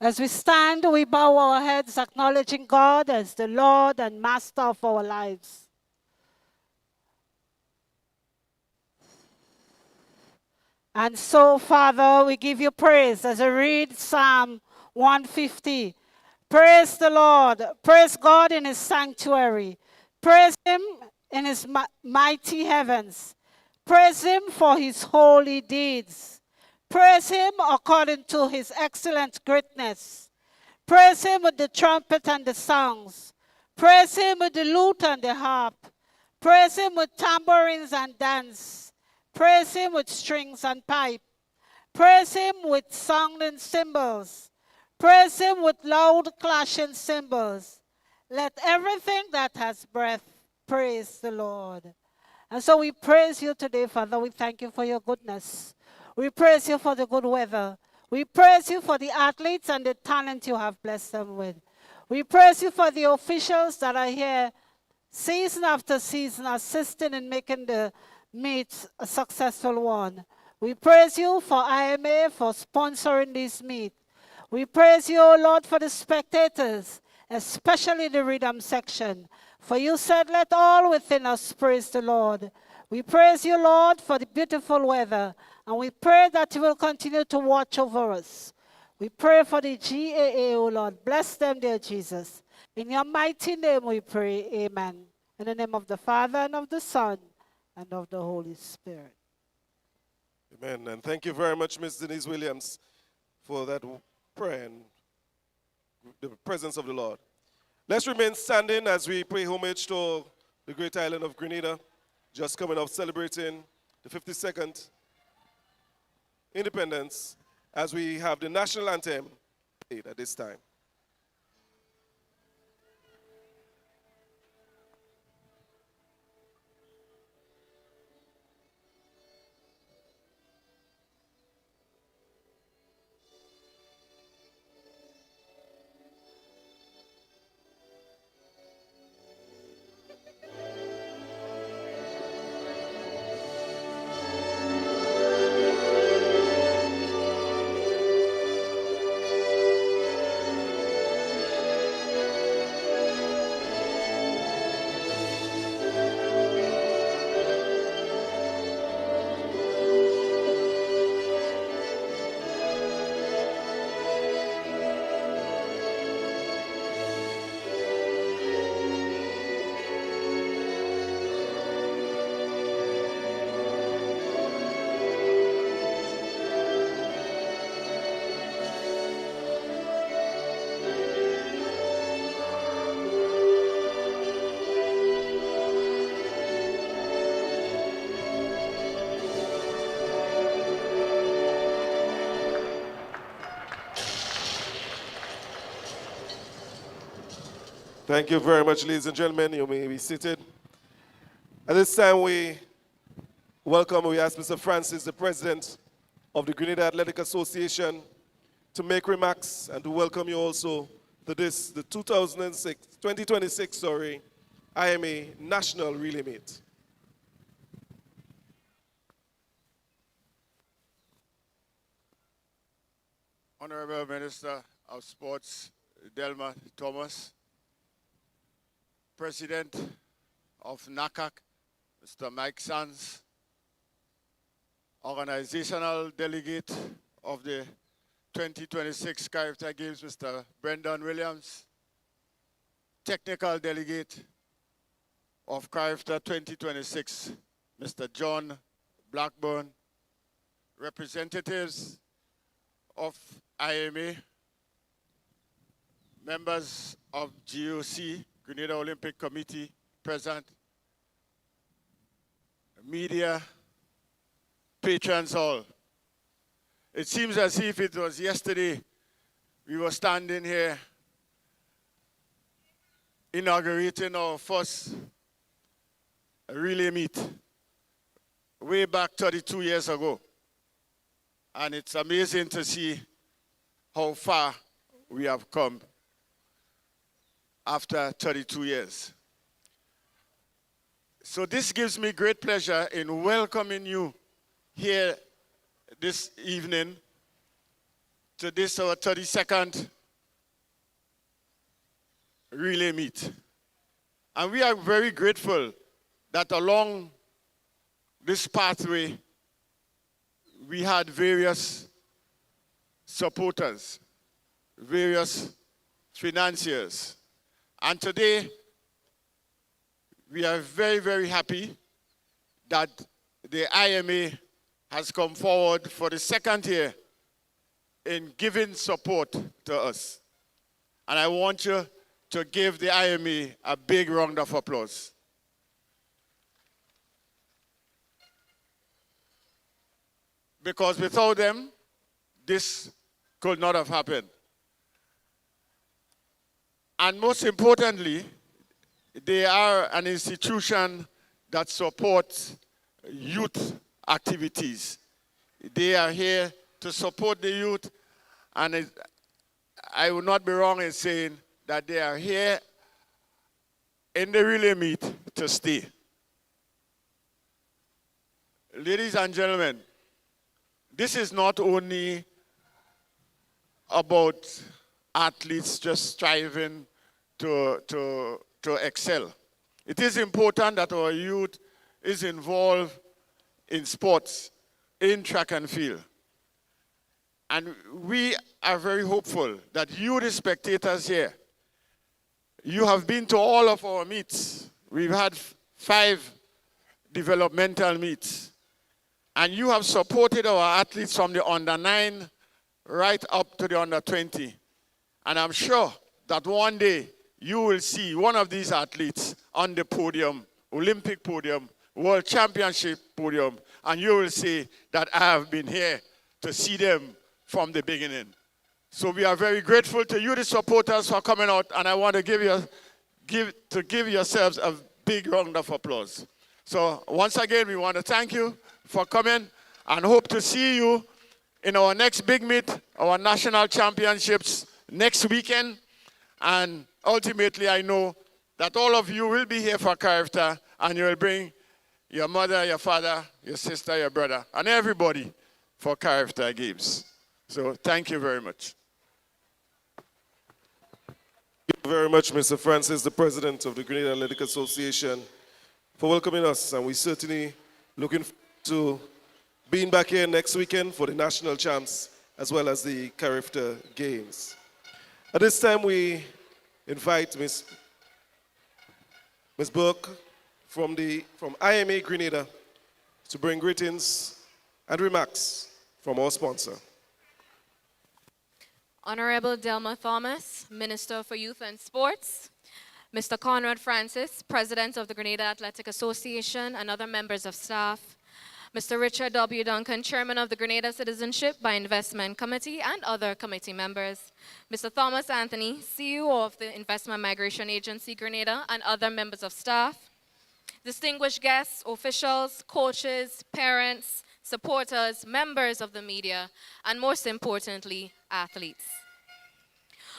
As we stand, we bow our heads, acknowledging God as the Lord and Master of our lives. And so, Father, we give you praise as I read Psalm 150. Praise the Lord. Praise God in his sanctuary. Praise him in his mighty heavens. Praise him for his holy deeds. Praise him according to his excellent greatness. Praise him with the trumpet and the songs. Praise him with the lute and the harp. Praise him with tambourines and dance. Praise him with strings and pipe. Praise him with sounding cymbals. Praise him with loud clashing cymbals. Let everything that has breath praise the Lord. And so we praise you today, Father. We thank you for your goodness. We praise you for the good weather. We praise you for the athletes and the talent you have blessed them with. We praise you for the officials that are here season after season assisting in making the meet a successful one. We praise you for IMA for sponsoring this meet. We praise you, O Lord, for the spectators, especially the rhythm section. For you said, let all within us praise the Lord. We praise you, Lord, for the beautiful weather, and we pray that you will continue to watch over us. We pray for the GAA, O Lord. Bless them, dear Jesus. In your mighty name we pray, amen. In the name of the Father, and of the Son, and of the Holy Spirit. Amen. And thank you very much, Ms. Denise Williams, for that prayer and the presence of the Lord. Let's remain standing as we pay homage to the great island of Grenada, just coming up celebrating the 52nd independence, as we have the national anthem played at this time. Thank you very much, ladies and gentlemen. You may be seated. At this time, we ask Mr. Francis, the president of the Grenada Athletic Association, to make remarks and to welcome you also to this, the 2026 IMA National Relay Meet. Honorable Minister of Sports, Delma Thomas, President of NACAC, Mr. Mike Sands, Organizational Delegate of the 2026 Character Games, Mr. Brendan Williams, Technical Delegate of Character 2026, Mr. John Blackburn, representatives of IMA, members of GOC, Grenada Olympic Committee present, media, patrons all. It seems as if it was yesterday we were standing here inaugurating our first relay meet way back 32 years ago. And it's amazing to see how far we have come after 32 years. So this gives me great pleasure in welcoming you here this evening to this our 32nd relay meet. And we are very grateful that along this pathway, we had various supporters, various financiers. And today, we are very, very happy that the IMA has come forward for the second year in giving support to us. And I want you to give the IMA a big round of applause. Because without them, this could not have happened. And most importantly, they are an institution that supports youth activities. They are here to support the youth, and I would not be wrong in saying that they are here in the relay meet to stay. Ladies and gentlemen, this is not only about athletes just striving to excel. It is important that our youth is involved in sports, in track and field. And we are very hopeful that you, the spectators here, you have been to all of our meets. We've had 5 developmental meets. And you have supported our athletes from the under 9 right up to the under 20. And I'm sure that one day you will see one of these athletes on the podium, Olympic podium, World Championship podium, and you will say that I have been here to see them from the beginning. So we are very grateful to you, the supporters, for coming out, and I want to give yourselves a big round of applause. So once again, we want to thank you for coming and hope to see you in our next big meet, our national championships next weekend. And ultimately, I know that all of you will be here for Carifta, and you will bring your mother, your father, your sister, your brother, and everybody for Carifta Games. So thank you very much. Thank you very much, Mr. Francis, the President of the Grenada Athletic Association, for welcoming us. And we certainly looking forward to being back here next weekend for the national champs as well as the Carifta Games. At this time, we invite Ms. Burke from IMA Grenada to bring greetings and remarks from our sponsor. Honorable Delma Thomas, Minister for Youth and Sports, Mr. Conrad Francis, President of the Grenada Athletic Association, and other members of staff, Mr. Richard W. Duncan, Chairman of the Grenada Citizenship by Investment Committee, and other committee members, Mr. Thomas Anthony, CEO of the Investment Migration Agency Grenada, and other members of staff, distinguished guests, officials, coaches, parents, supporters, members of the media, and most importantly, athletes.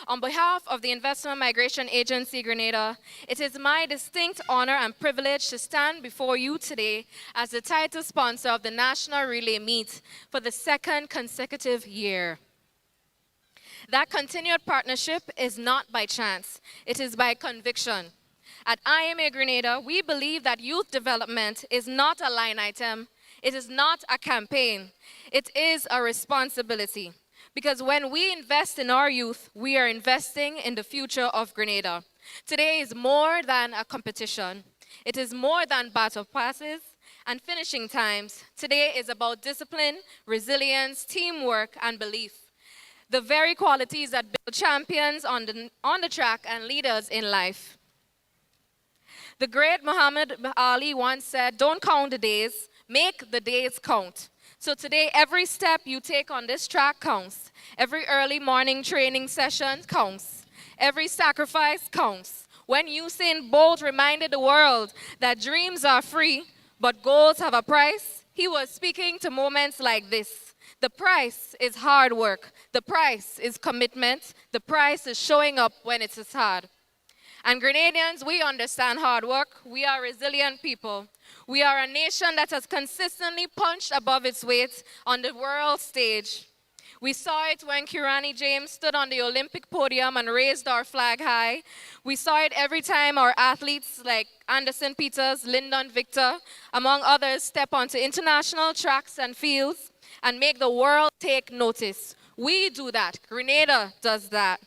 On behalf of the Investment Migration Agency Grenada, it is my distinct honor and privilege to stand before you today as the title sponsor of the National Relay Meet for the 2nd consecutive year. That continued partnership is not by chance, it is by conviction. At IMA Grenada, we believe that youth development is not a line item, it is not a campaign, it is a responsibility. Because when we invest in our youth, we are investing in the future of Grenada. Today is more than a competition. It is more than battle passes and finishing times. Today is about discipline, resilience, teamwork, and belief. The very qualities that build champions on the track and leaders in life. The great Muhammad Ali once said, "Don't count the days, make the days count." So today, every step you take on this track counts. Every early morning training session counts. Every sacrifice counts. When Usain Bolt reminded the world that dreams are free, but goals have a price, he was speaking to moments like this. The price is hard work. The price is commitment. The price is showing up when it is hard. And Grenadians, we understand hard work. We are resilient people. We are a nation that has consistently punched above its weight on the world stage. We saw it when Kirani James stood on the Olympic podium and raised our flag high. We saw it every time our athletes like Anderson Peters, Lyndon Victor, among others, step onto international tracks and fields and make the world take notice. We do that. Grenada does that.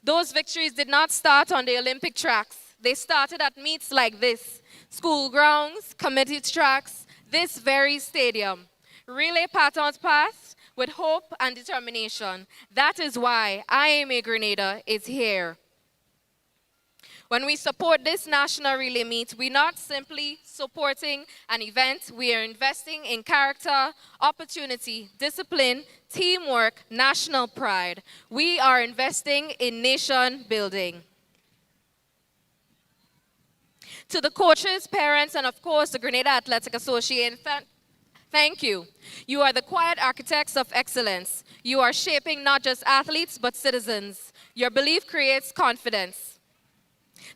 Those victories did not start on the Olympic tracks. They started at meets like this, school grounds, community tracks, this very stadium. Relay patterns pass with hope and determination. That is why IMA Grenada is here. When we support this national relay meet, we're not simply supporting an event, we are investing in character, opportunity, discipline, teamwork, national pride. We are investing in nation building. To the coaches, parents, and of course the Grenada Athletic Association, thank you. You are the quiet architects of excellence. You are shaping not just athletes, but citizens. Your belief creates confidence.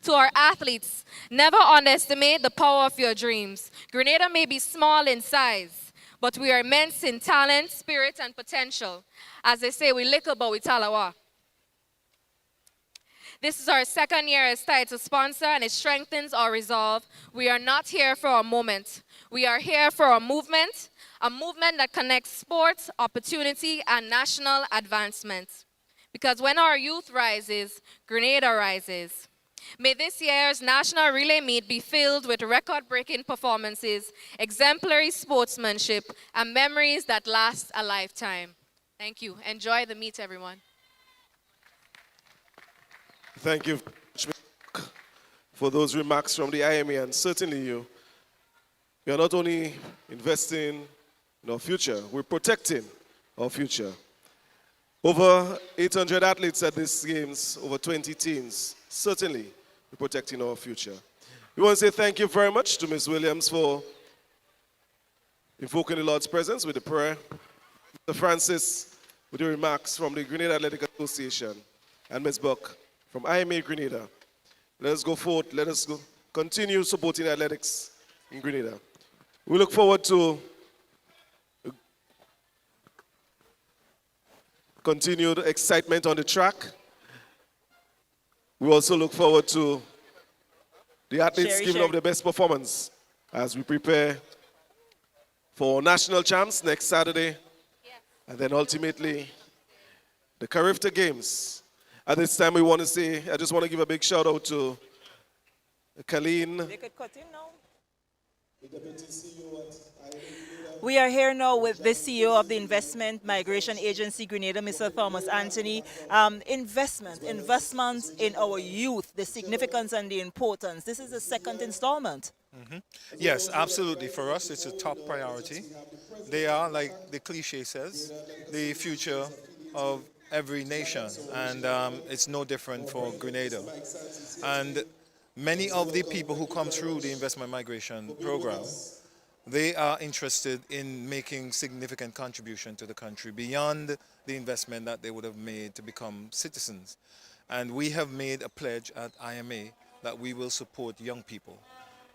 To our athletes, never underestimate the power of your dreams. Grenada may be small in size, but we are immense in talent, spirit, and potential. As they say, we little, but we talawa. This is our second year as title sponsor, and it strengthens our resolve. We are not here for a moment. We are here for a movement that connects sports, opportunity, and national advancement. Because when our youth rises, Grenada rises. May this year's National Relay Meet be filled with record-breaking performances, exemplary sportsmanship, and memories that last a lifetime. Thank you. Enjoy the meet, everyone. Thank you for those remarks from the IMA, and certainly you are not only investing in our future, we're protecting our future. Over 800 athletes at these games, over 20 teams. Certainly, we're protecting our future. We want to say thank you very much to Ms. Williams for invoking the Lord's presence with the prayer. Mr. Francis with the remarks from the Grenada Athletic Association, and Ms. Buck from IMA Grenada. Let us go forward. Let us go continue supporting athletics in Grenada. We look forward to continued excitement on the track. We also look forward to the athletes giving up the best performance as we prepare for national champs next Saturday, and then ultimately the Carifta Games. At this time, we want to say, I just want to give a big shout out to Colleen. They could cut in now. We are here now with the CEO of the Investment Migration Agency, Grenada, Mr. Thomas Anthony. Investment in our youth, the significance and the importance. This is the second installment. Yes, absolutely. For us, it's a top priority. They are, like the cliche says, the future of every nation, and it's no different for Grenada. And many of the people who come through the investment migration program, they are interested in making significant contribution to the country beyond the investment that they would have made to become citizens. And we have made a pledge at IMA that we will support young people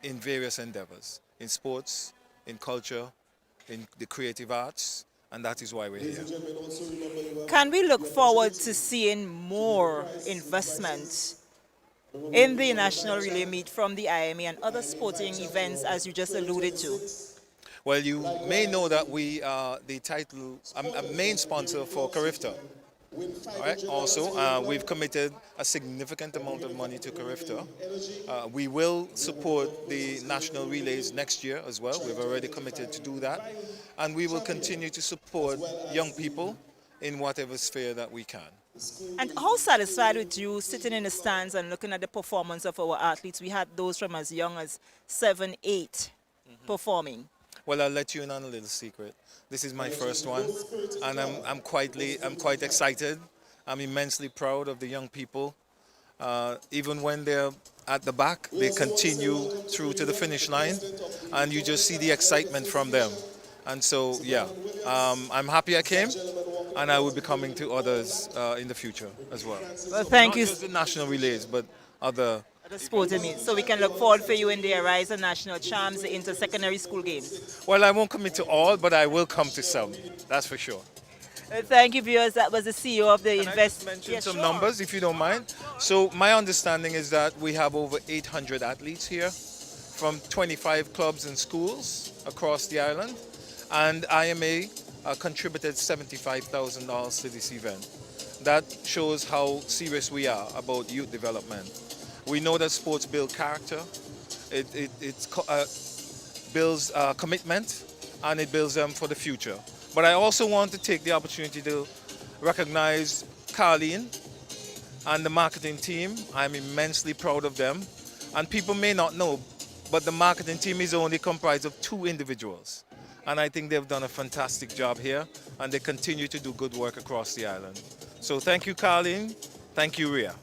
in various endeavors, in sports, in culture, in the creative arts, and that is why we're here. Can we look forward to seeing more investment in the National Relay Meet from the IMA and other sporting events, as you just alluded to? Well, you may know that we are the title, a main sponsor for Carifta. All right. Also, we've committed a significant amount of money to Carifta. We will support the national relays next year as well. We've already committed to do that. And we will continue to support young people in whatever sphere that we can. And how satisfied with you sitting in the stands and looking at the performance of our athletes? We had those from as young as 7, 8 performing. Well, I'll let you in on a little secret. This is my first one, and I'm quite excited. I'm immensely proud of the young people. Even when they're at the back, they continue through to the finish line, and you just see the excitement from them. And so, yeah, I'm happy I came. and I will be coming to others in the future as well. Well, thank Not you. just the national relays, but other. The sporting meet. So we can look forward for you in the Arise and National Champs, the inter-secondary school games. Well, I won't commit to all, but I will come to some. That's for sure. Thank you, viewers. That was the CEO of the investment. Mention some numbers, if you don't mind. So my understanding is that we have over 800 athletes here from 25 clubs and schools across the island, and IMA contributed $75,000 to this event. That shows how serious we are about youth development. We know that sports build character, it builds commitment, and it builds them for the future. But I also want to take the opportunity to recognize Carleen and the marketing team. I'm immensely proud of them. And people may not know, but the marketing team is only comprised of 2 individuals. And I think they've done a fantastic job here, and they continue to do good work across the island. So thank you, Carleen. Thank you, Rhea.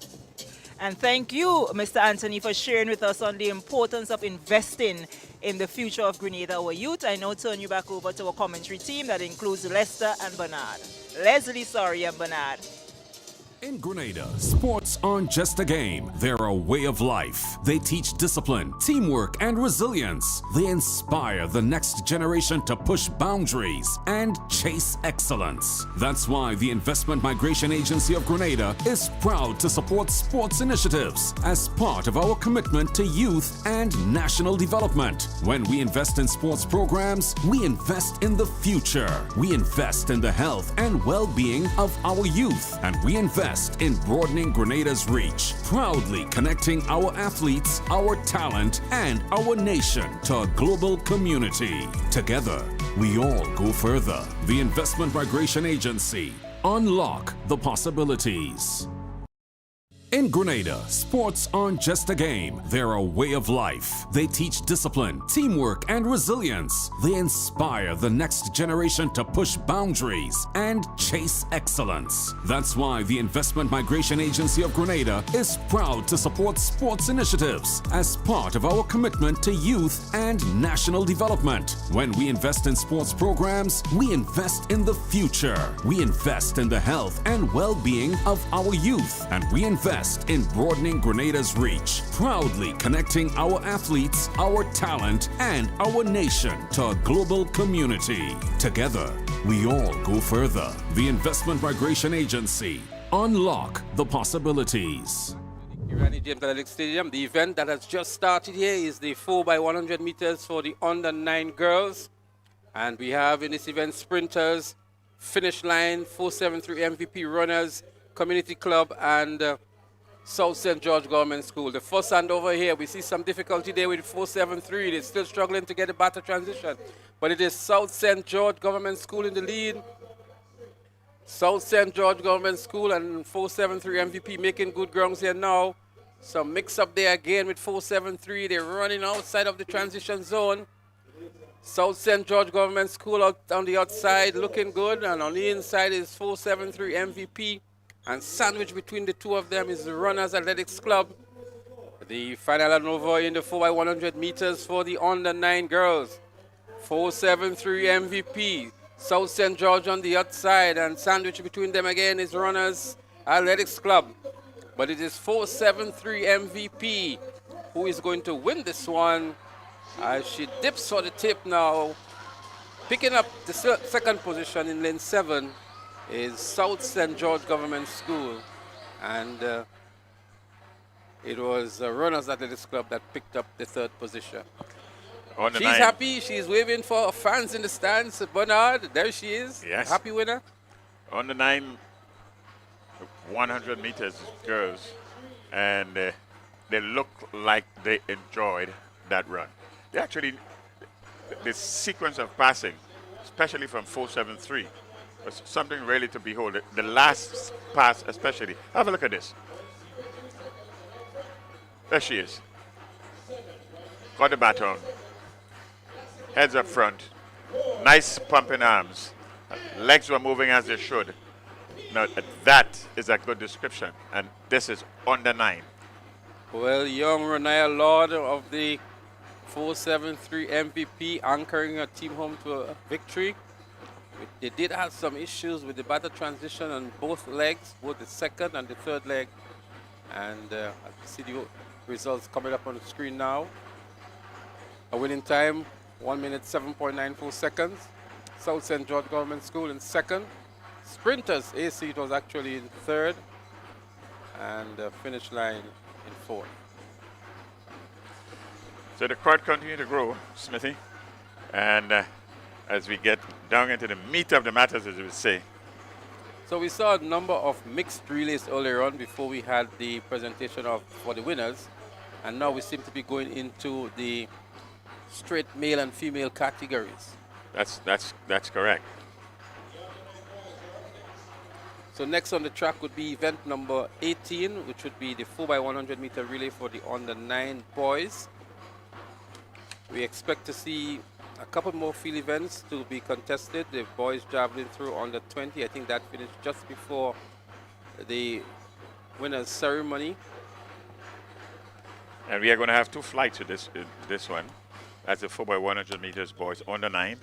And thank you, Mr. Anthony, for sharing with us on the importance of investing in the future of Grenada, our youth. I now turn you back over to our commentary team that includes Lester and Bernard. Leslie, sorry, and Bernard. In Grenada, sports aren't just a game, they're a way of life. They teach discipline, teamwork, and resilience. They inspire the next generation to push boundaries and chase excellence. That's why the Investment Migration Agency of Grenada is proud to support sports initiatives as part of our commitment to youth and national development. When we invest in sports programs, we invest in the future. We invest in the health and well-being of our youth, and we invest in broadening Grenada's reach, proudly connecting our athletes, our talent, and our nation to a global community. Together, we all go further. The Investment Migration Agency. Unlock the possibilities. In Grenada, sports aren't just a game, they're a way of life. They teach discipline, teamwork, and resilience. They inspire the next generation to push boundaries and chase excellence. That's why the Investment Migration Agency of Grenada is proud to support sports initiatives as part of our commitment to youth and national development. When we invest in sports programs, we invest in the future. We invest in the health and well-being of our youth, and we invest in broadening Grenada's reach, proudly connecting our athletes, our talent, and our nation to a global community. Together, we all go further. The Investment Migration Agency. Unlock the possibilities. Kirani James Athletic Stadium. The event that has just started here is the 4x100 meters for the under-9 girls. And we have in this event sprinters, finish line, 473 MVP runners, community club, and South St. George Government School. The first hand over here, we see some difficulty there with 473. They're still struggling to get a better transition. But it is South St. George Government School in the lead. South St. George Government School and 473 MVP making good grounds here now. Some mix up there again with 473. They're running outside of the transition zone. South St. George Government School out on the outside looking good, and on the inside is 473 MVP. And sandwiched between the two of them is the Runners Athletics Club. The final and over in the 4x100 meters for the under-9 girls. 473 MVP. South St. George on the outside, and sandwiched between them again is Runners Athletics Club. But it is 473 MVP who is going to win this one as she dips for the tip now. Picking up the second position in lane 7 is South St. George Government School, and it was Runners Athletics Club that picked up the third position. She's happy, she's waving for fans in the stands. Bernard, there she is, yes. Happy winner. On the 100 meters girls, and they look like they enjoyed that run. They actually, the sequence of passing, especially from 473, was something really to behold. The last pass especially. Have a look at this. There she is. Got the baton. Heads up front. Nice pumping arms. Legs were moving as they should. Now that is a good description. And this is under 9. Well, young Renaya Lord of the 473 MVP anchoring her team home to a victory. They did have some issues with the batter transition on both legs, both the second and the third leg. And I see the results coming up on the screen now. A winning time, 1 minute, 7.94 seconds. South St. George Government School in second. Sprinters, AC, it was actually in third. And finish line in fourth. So the crowd continue to grow, Smithy. And as we get down into the meat of the matters, as we would say. So we saw a number of mixed relays earlier on before we had the presentation for the winners. And now we seem to be going into the straight male and female categories. That's correct. So next on the track would be event number 18, which would be the 4x100 meter relay for the under 9 boys. We expect to see a couple more field events to be contested. The boys javelin through under 20. I think that finished just before the winner's ceremony. And we are going to have 2 flights with this one. That's the 4x100 meters boys under 9.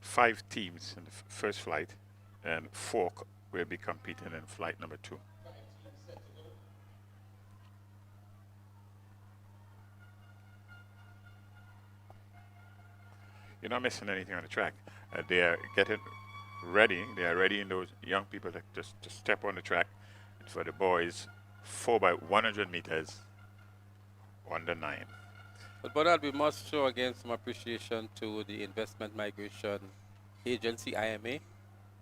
5 teams in the first flight, and 4 will be competing in flight number 2. You're not missing anything on the track. They are getting ready. They are ready in those young people to just to step on the track. And for the boys, 4x100 meters under 9. But Bernard, we must show again some appreciation to the Investment Migration Agency, IMA,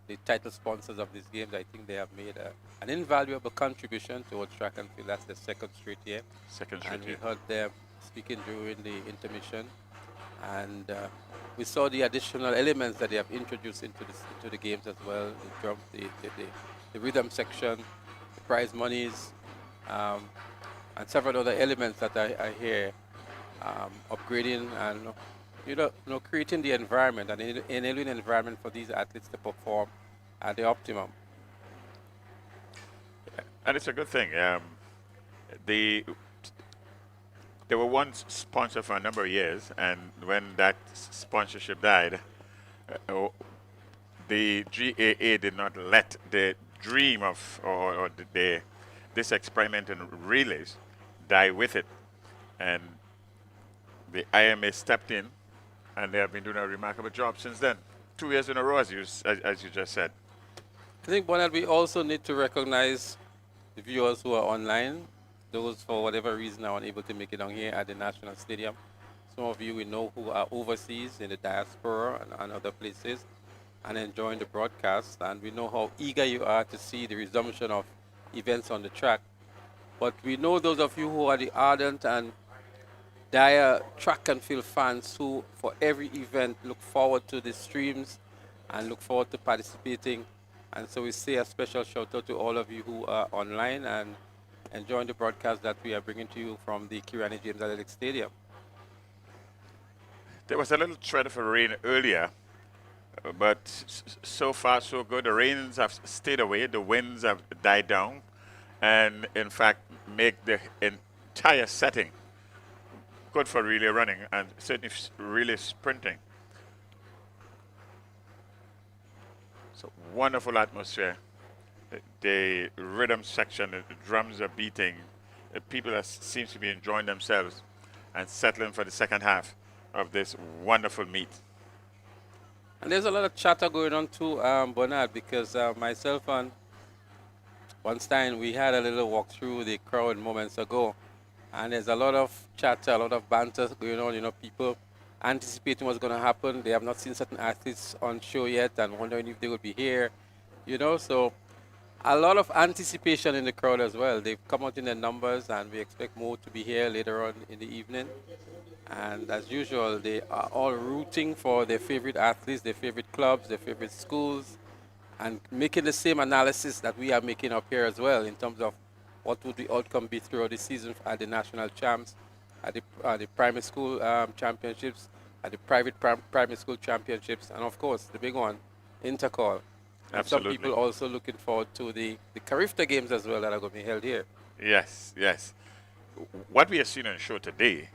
the title sponsors of these games. I think they have made an invaluable contribution towards track and field. That's the second straight year. And we heard them speaking during the intermission. And we saw the additional elements that they have introduced into the games as well. The drum, the rhythm section, the prize monies, and several other elements that I hear upgrading and creating the environment and enabling an environment for these athletes to perform at the optimum. And it's a good thing. They were once sponsored for a number of years, and when that sponsorship died, the GAA did not let the dream of or this experiment in relays die with it. And the IMA stepped in, and they have been doing a remarkable job since then. 2 years in a row, as you just said. I think, Bernard, we also need to recognize the viewers who are online. Those, for whatever reason, are unable to make it down here at the National Stadium. Some of you we know who are overseas in the diaspora and other places and enjoying the broadcast. And we know how eager you are to see the resumption of events on the track. But we know those of you who are the ardent and dire track and field fans who, for every event, look forward to the streams and look forward to participating. And so we say a special shout out to all of you who are online and enjoying the broadcast that we are bringing to you from the Kirani James Athletic Stadium. There was a little threat of rain earlier, but so far so good. The rains have stayed away, the winds have died down, and in fact make the entire setting good for relay running and certainly relay sprinting. So wonderful atmosphere. The rhythm section, the drums are beating. The people seems to be enjoying themselves and settling for the second half of this wonderful meet. And there's a lot of chatter going on too, Bernard, because myself and Weinstein, we had a little walk through the crowd moments ago. And there's a lot of chatter, a lot of banter going on, people anticipating what's going to happen. They have not seen certain athletes on show yet and wondering if they will be here, so a lot of anticipation in the crowd as well. They've come out in their numbers, and we expect more to be here later on in the evening. And as usual, they are all rooting for their favorite athletes, their favorite clubs, their favorite schools, and making the same analysis that we are making up here as well in terms of what would the outcome be throughout the season at the national champs, at the primary school championships, at the private primary school championships, and of course, the big one, Intercall. And Absolutely. some people also looking forward to the Carifta games as well that are going to be held here. Yes, yes. What we are seeing on the show today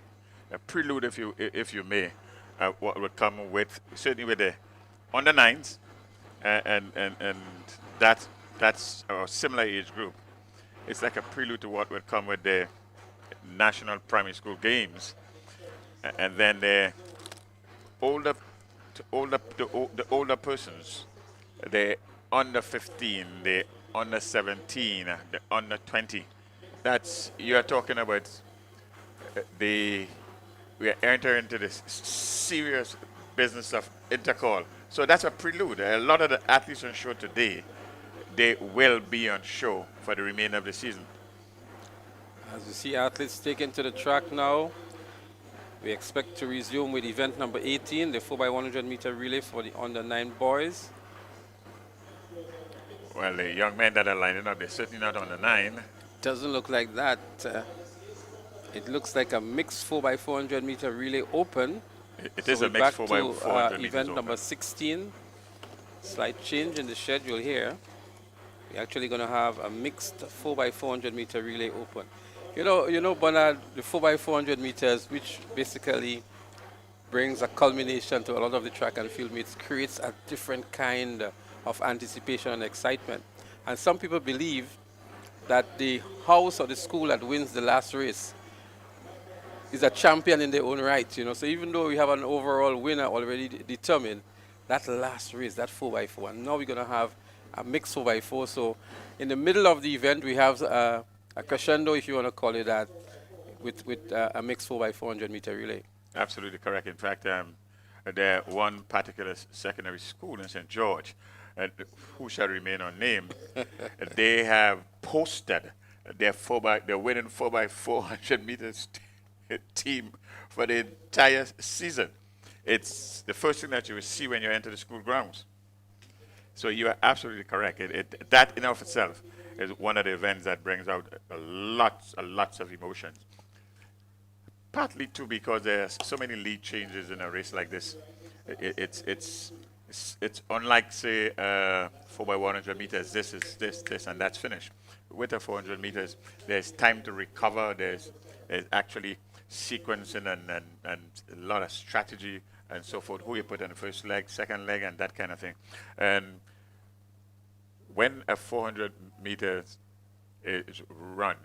a prelude, if you may, what would come with certainly with the under nines and that's a similar age group. It's like a prelude to what would come with the national primary school games, and then the older, the older persons, the under 15, the under 17, the under 20. That's you're talking about. We are entering into this serious business of intercall. So that's a prelude. A lot of the athletes on show today, they will be on show for the remainder of the season. As you see athletes taken to the track now, we expect to resume with event number 18, the 4x100 meter relay for the under 9 boys. Well, the young men that are lining up, they're certainly not under 9. Doesn't look like that. It looks like a mixed 4x400 meter relay open. It is a mixed 4x400 meters event open. number 16. Slight change in the schedule here. We're actually going to have a mixed 4x400 meter relay open. You know, Bernard, the 4x400 meters, which basically brings a culmination to a lot of the track and field meets, creates a different kind of anticipation and excitement. And some people believe that the house or the school that wins the last race is a champion in their own right, you know. So even though we have an overall winner already determined, that last race, that 4x4, and now we're going to have a mixed 4x4. So in the middle of the event, we have a crescendo, if you want to call it that, with a mixed 4x400 meter relay. Absolutely correct. In fact, there one particular secondary school in St. George, who shall remain unnamed, they have posted their winning 4x400 meters team for the entire season. It's the first thing that you will see when you enter the school grounds. So you are absolutely correct. That in of itself is one of the events that brings out lots of emotions. Partly too because there's so many lead changes in a race like this. It's unlike, say, 4x100 meters. This is this, and that's finished. With a 400 meters, there's time to recover. There's actually sequencing and a lot of strategy and so forth. Who you put in the first leg, second leg, and that kind of thing. And when a 400 meters is run,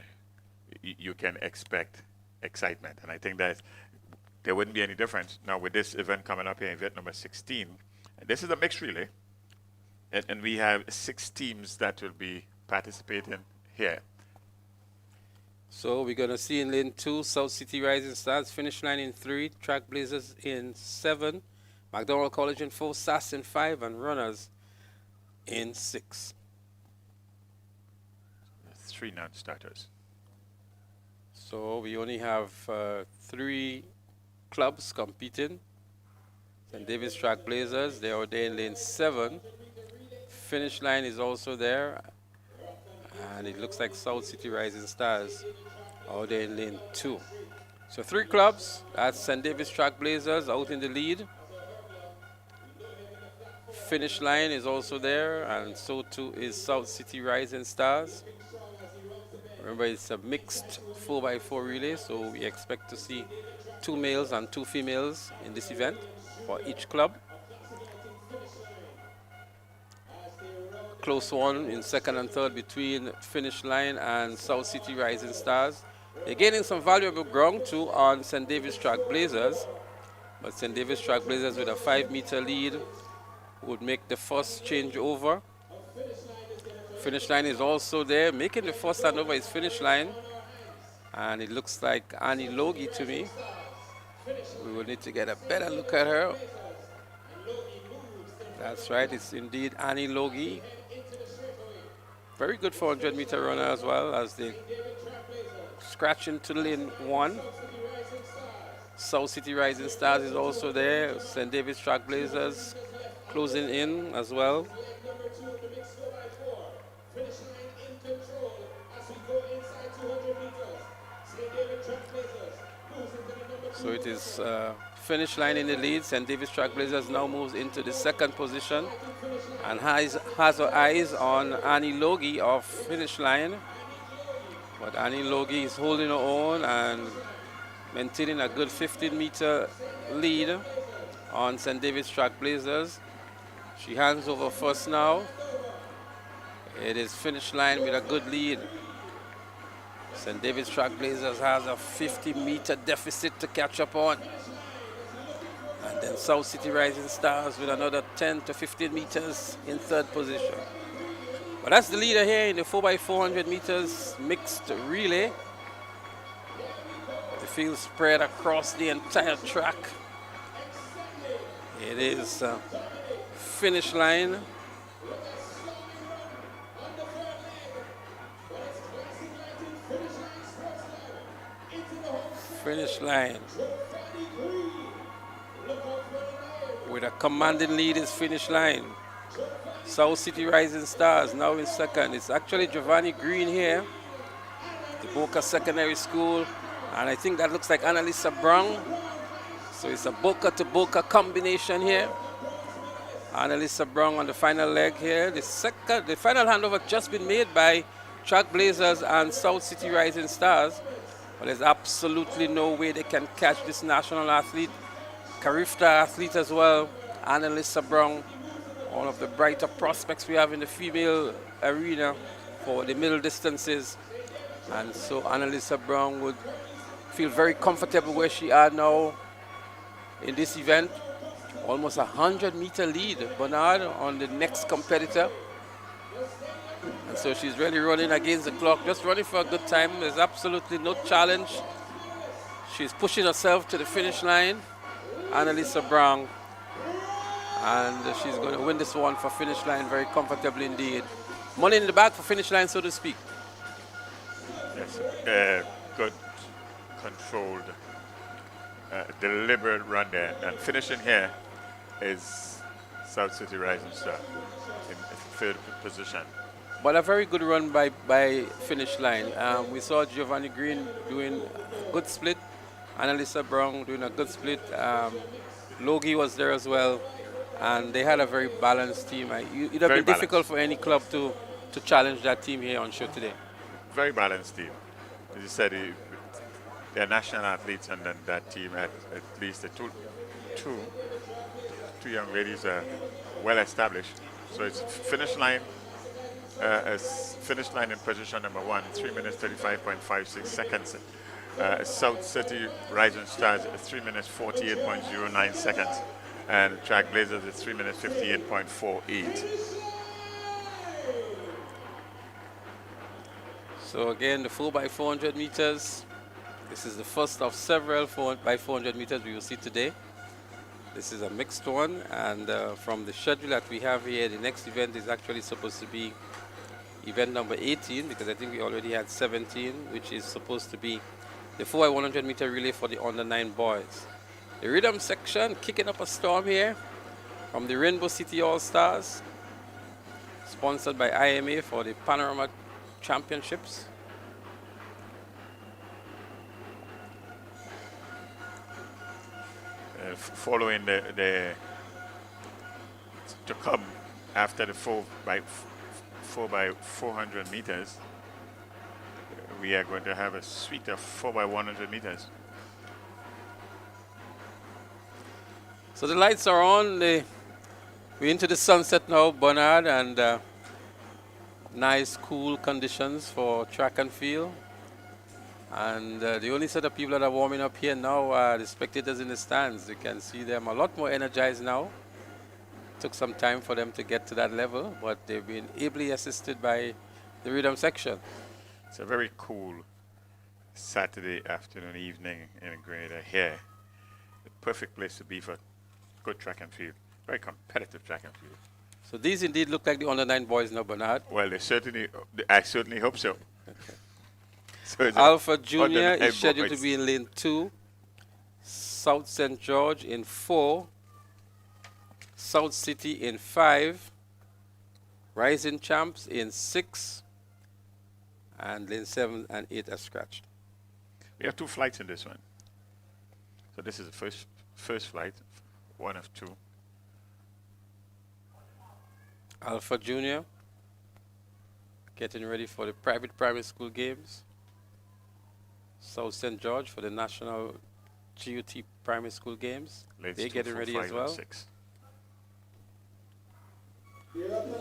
you can expect excitement. And I think that there wouldn't be any difference. Now, with this event coming up here, event number 16, this is a mixed relay. And we have 6 teams that will be participating here. So we're going to see in lane 2, South City Rising Stars, finish line in 3, Trackblazers in 7, McDonald College in 4, SAS in 5, and runners in 6. 3 non-starters. So we only have 3 clubs competing. St. David's Trackblazers, they are there in lane 7. Finish line is also there. And it looks like South City Rising Stars out there in lane 2. So 3 clubs. That's St. David's Trackblazers out in the lead. Finish line is also there, and so too is South City Rising Stars. Remember, it's a mixed 4x4 relay, so we expect to see 2 males and 2 females in this event for each club. Close one in second and third between Finish Line and South City Rising Stars. They're gaining some valuable ground too on St. David's Trackblazers, but St. David's Trackblazers with a 5-meter lead would make the first change over. Finish Line is also there. Making the first handover is Finish Line, and it looks like Annie Logie to me. We will need to get a better look at her. That's right, it's indeed Annie Logie. Very good 400-meter runner as well, as they scratch into lane 1. South City Rising Stars is also there. St. David's Trackblazers closing in as well. So it is Finish Line in the lead. St. David's Trackblazers now moves into the second position and has her eyes on Annie Logie of Finish Line. But Annie Logie is holding her own, and maintaining a good 15-meter lead on St. David's Trailblazers. She hands over first now. It is finish line with a good lead. St. David's Trailblazers has a 50-meter deficit to catch up on. And then South City Rising Stars with another 10 to 15 meters in third position. But that's the leader here in the 4x400 meters mixed relay. The field spread across the entire track. It is finish line. Finish line. With a commanding lead is finish line. South City Rising Stars now in second. It's actually Giovanni Green here, the Boca Secondary School, and I think that looks like Annalisa Brown. So it's a Boca to Boca combination here. Annalisa Brown on the final leg here. The final handover just been made by Trailblazers and South City Rising Stars, but there's absolutely no way they can catch this national athlete, Carifta athlete as well, Annalisa Brown, one of the brighter prospects we have in the female arena for the middle distances. And so Annalisa Brown would feel very comfortable where she are now in this event. Almost a 100-meter lead, Bernard, on the next competitor. And so she's really running against the clock, just running for a good time. There's absolutely no challenge. She's pushing herself to the finish line, Annalisa Brown. And she's going to win this one for finish line very comfortably indeed. Money in the bag for finish line, so to speak. Yes, good, controlled, deliberate run there. And finishing here is South City Rising Star in third position. But a very good run by finish line. We saw Giovanni Green doing a good split, Annalisa Brown doing a good split. Logie was there as well, and they had a very balanced team. It would have been difficult for any club to challenge that team here on show today. Very balanced team. As you said, they're national athletes, and then that team had at least the two young ladies are well established. So it's finish line in position number 1, 3 minutes 35.56 seconds. South City Rising Stars 3 minutes 48.09 seconds, and Trailblazers is 3 minutes 58.48. So again, the 4x400 meters. This is the first of several 4x400 meters we will see today. This is a mixed one, and from the schedule that we have here, the next event is actually supposed to be event number 18, because I think we already had 17, which is supposed to be the 4x100 meter relay for the under 9 boys. The rhythm section kicking up a storm here from the Rainbow City All-Stars, sponsored by IMA for the Panorama Championships. Following to come after the 4x400 meters, we are going to have a suite of 4x100 meters. So the lights are on. We're into the sunset now, Bernard, and nice cool conditions for track and field. And the only set of people that are warming up here now are the spectators in the stands. You can see them a lot more energized now. Took some time for them to get to that level, but they've been ably assisted by the rhythm section. It's a very cool Saturday afternoon, evening in Grenada here. The perfect place to be for good track and field. Very competitive track and field. So these indeed look like the under 9 boys now, Bernard. Well, I certainly hope so. So Alpha Junior is scheduled to be in lane 2. South St. George in 4. South City in 5. Rising Champs in 6. And lane 7 and 8 are scratched. We have 2 flights in this one. So this is the first flight, 1 of 2. Alpha Junior getting ready for the private primary school games. South St. George for the National GUT Primary School Games. Ladies They're 2, getting 4, ready 5, as and well. 6.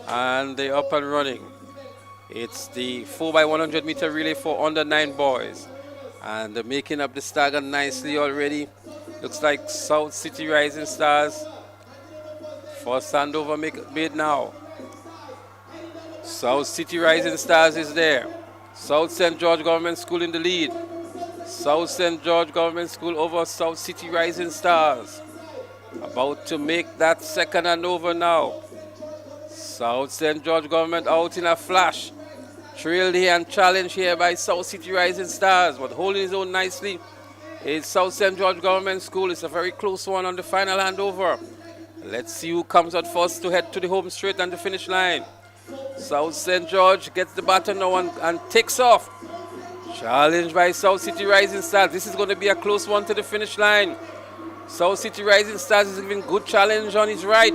And they're up and running. It's the 4x100 meter relay for under 9 boys. And they're making up the stagger nicely already. Looks like South City Rising Stars. First handover made now. South City Rising Stars is there. South St. George Government School in the lead. South St. George Government School over South City Rising Stars. About to make that second handover now. South St. George Government out in a flash. Trailed here and challenged here by South City Rising Stars, but holding his own nicely is South St. George Government School. It's a very close one on the final handover. Let's see who comes out first to head to the home straight and the finish line. South St. George gets the baton now and takes off. Challenged by South City Rising Stars. This is going to be a close one to the finish line. South City Rising Stars is giving good challenge on his right.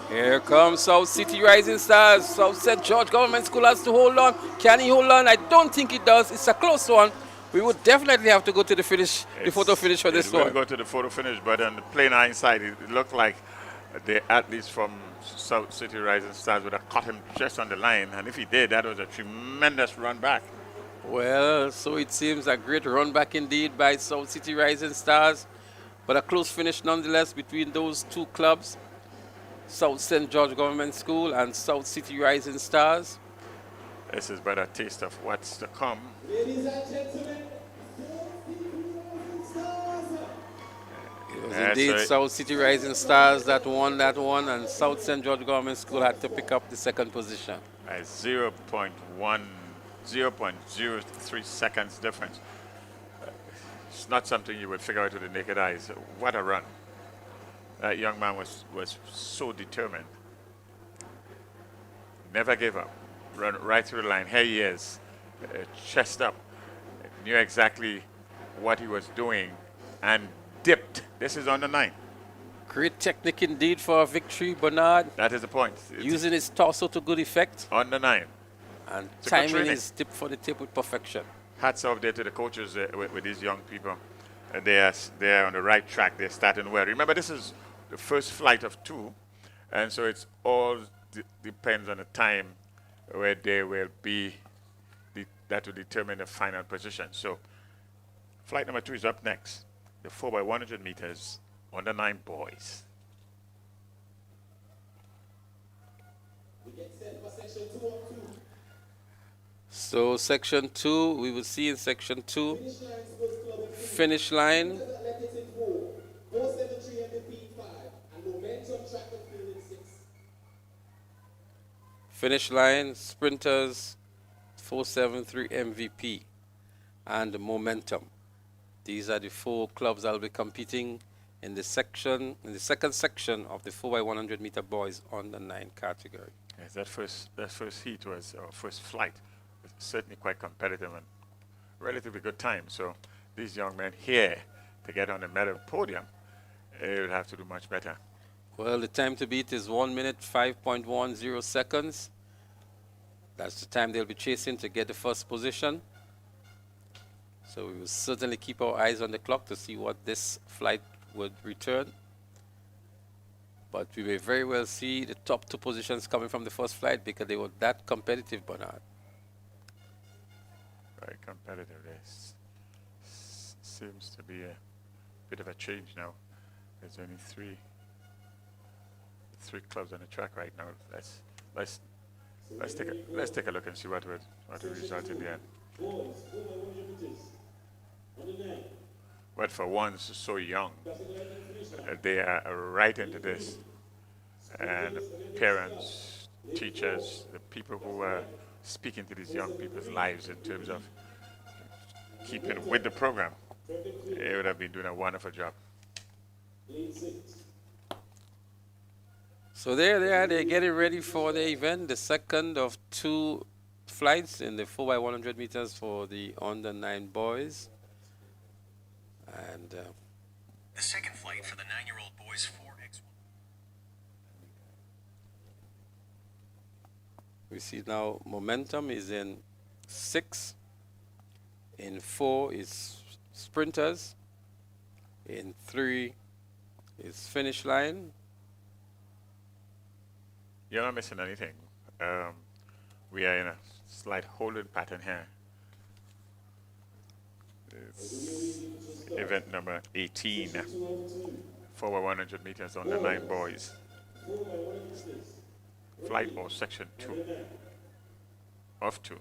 Here comes South City Rising Stars. South St. George Government School has to hold on. Can he hold on? I don't think he does. It's a close one. We would definitely have to go to the finish, the photo finish for this one. We'll go to the photo finish, but on the plain hindsight, it looked like the athletes from South City Rising Stars would have caught him just on the line. And if he did, that was a tremendous run back. Well, so it seems a great run back indeed by South City Rising Stars. But a close finish nonetheless between those two clubs. South St. George Government School and South City Rising Stars. This is but a taste of what's to come. Ladies and gentlemen, It was indeed South City Rising Stars that won that one, and South St. George Government School had to pick up the second position. A 0.03 seconds difference. It's not something you would figure out with the naked eyes. What a run. That young man was so determined. Never gave up. Run right through the line. Here he is, chest up. Knew exactly what he was doing and dipped. This is on the 9. Great technique indeed for a victory, Bernard. That is the point. Using his torso to good effect. On the 9. And timing his tip for the tip with perfection. Hats off there to the coaches with these young people. They are on the right track. They're starting well. Remember, this is the first flight of 2, and so it's all depends on the time where they will be. That will determine the final position. So flight number 2 is up next. The 4x100 meters on the 9 boys. we get set for section 2 of 2. So section 2, we will see in section 2, finish line. Athletics in 4, 473 MVP 5, and momentum track and field in 6. Finish line, sprinters, 473 MVP, and momentum. These are the 4 clubs that will be competing in the second section of the 4x100 meter boys on the 9 category. Yes, that first heat was our first flight. Was certainly quite competitive and relatively good time. So these young men here to get on the medal podium, they would have to do much better. Well, the time to beat is 1 minute 5.10 seconds. That's the time they'll be chasing to get the first position. So we will certainly keep our eyes on the clock to see what this flight would return. But we may very well see the top 2 positions coming from the first flight because they were that competitive, Bernard. Very competitive. There seems to be a bit of a change now. There's only three clubs on the track right now. Let's take a look and see what will result in the end. But for ones so young, they are right into this. And the parents, teachers, the people who are speaking to these young people's lives in terms of keeping with the program, they would have been doing a wonderful job. So there they are. They're getting ready for the event, the second of 2 flights in the 4x100 meters for the under 9 boys. And the second flight for the 9-year-old boys 4x1. We see now momentum is in 6. In 4 is sprinters. In 3 is finish line. You're not missing anything. We are in a slight holding pattern here. It's event number 18 for 100 meters on the 9 boys. Flight or section 2 of 2.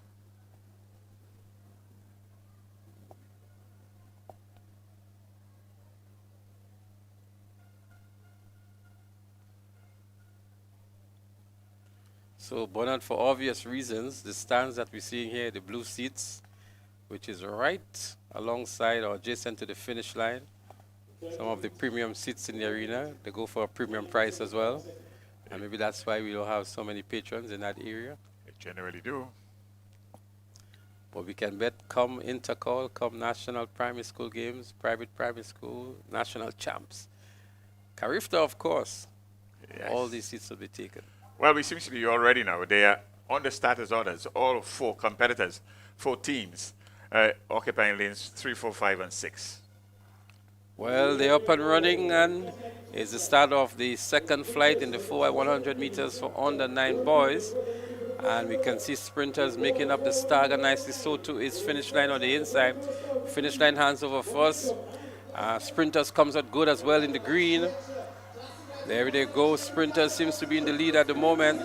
So, Bernard, for obvious reasons, the stands that we're seeing here, the blue seats, which is right alongside or adjacent to the finish line. Some of the premium seats in the arena, they go for a premium price as well. And maybe that's why we don't have so many patrons in that area. They generally do. But we can bet come intercall, come national primary school games, private primary school, national champs. Carifta, of course. Yes. All these seats will be taken. Well, we seem to be already now. They are on the status orders, all 4 competitors, 4 teams, occupying lanes 3, 4, 5, and 6. Well, they're up and running, and it's the start of the second flight in the 4 by 100 meters for under 9 boys. And we can see sprinters making up the stagger nicely. So too is finish line on the inside. Finish line hands over first. Sprinters comes out good as well in the green. There they go. Sprinters seems to be in the lead at the moment.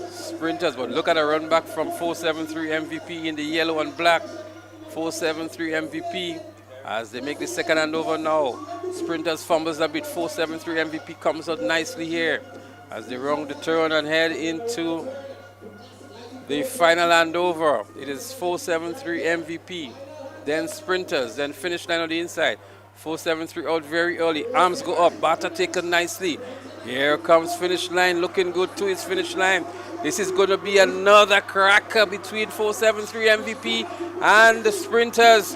Sprinters, but look at a run back from 473 MVP in the yellow and black. 473 MVP as they make the second handover now. Sprinters fumbles a bit. 473 MVP comes out nicely here as they round the turn and head into the final handover. It is 473 MVP, then sprinters, then finish line on the inside. 473 out very early. Arms go up. Bata taken nicely. Here comes finish line, looking good to his finish line. This is going to be another cracker between 473 MVP and the sprinters.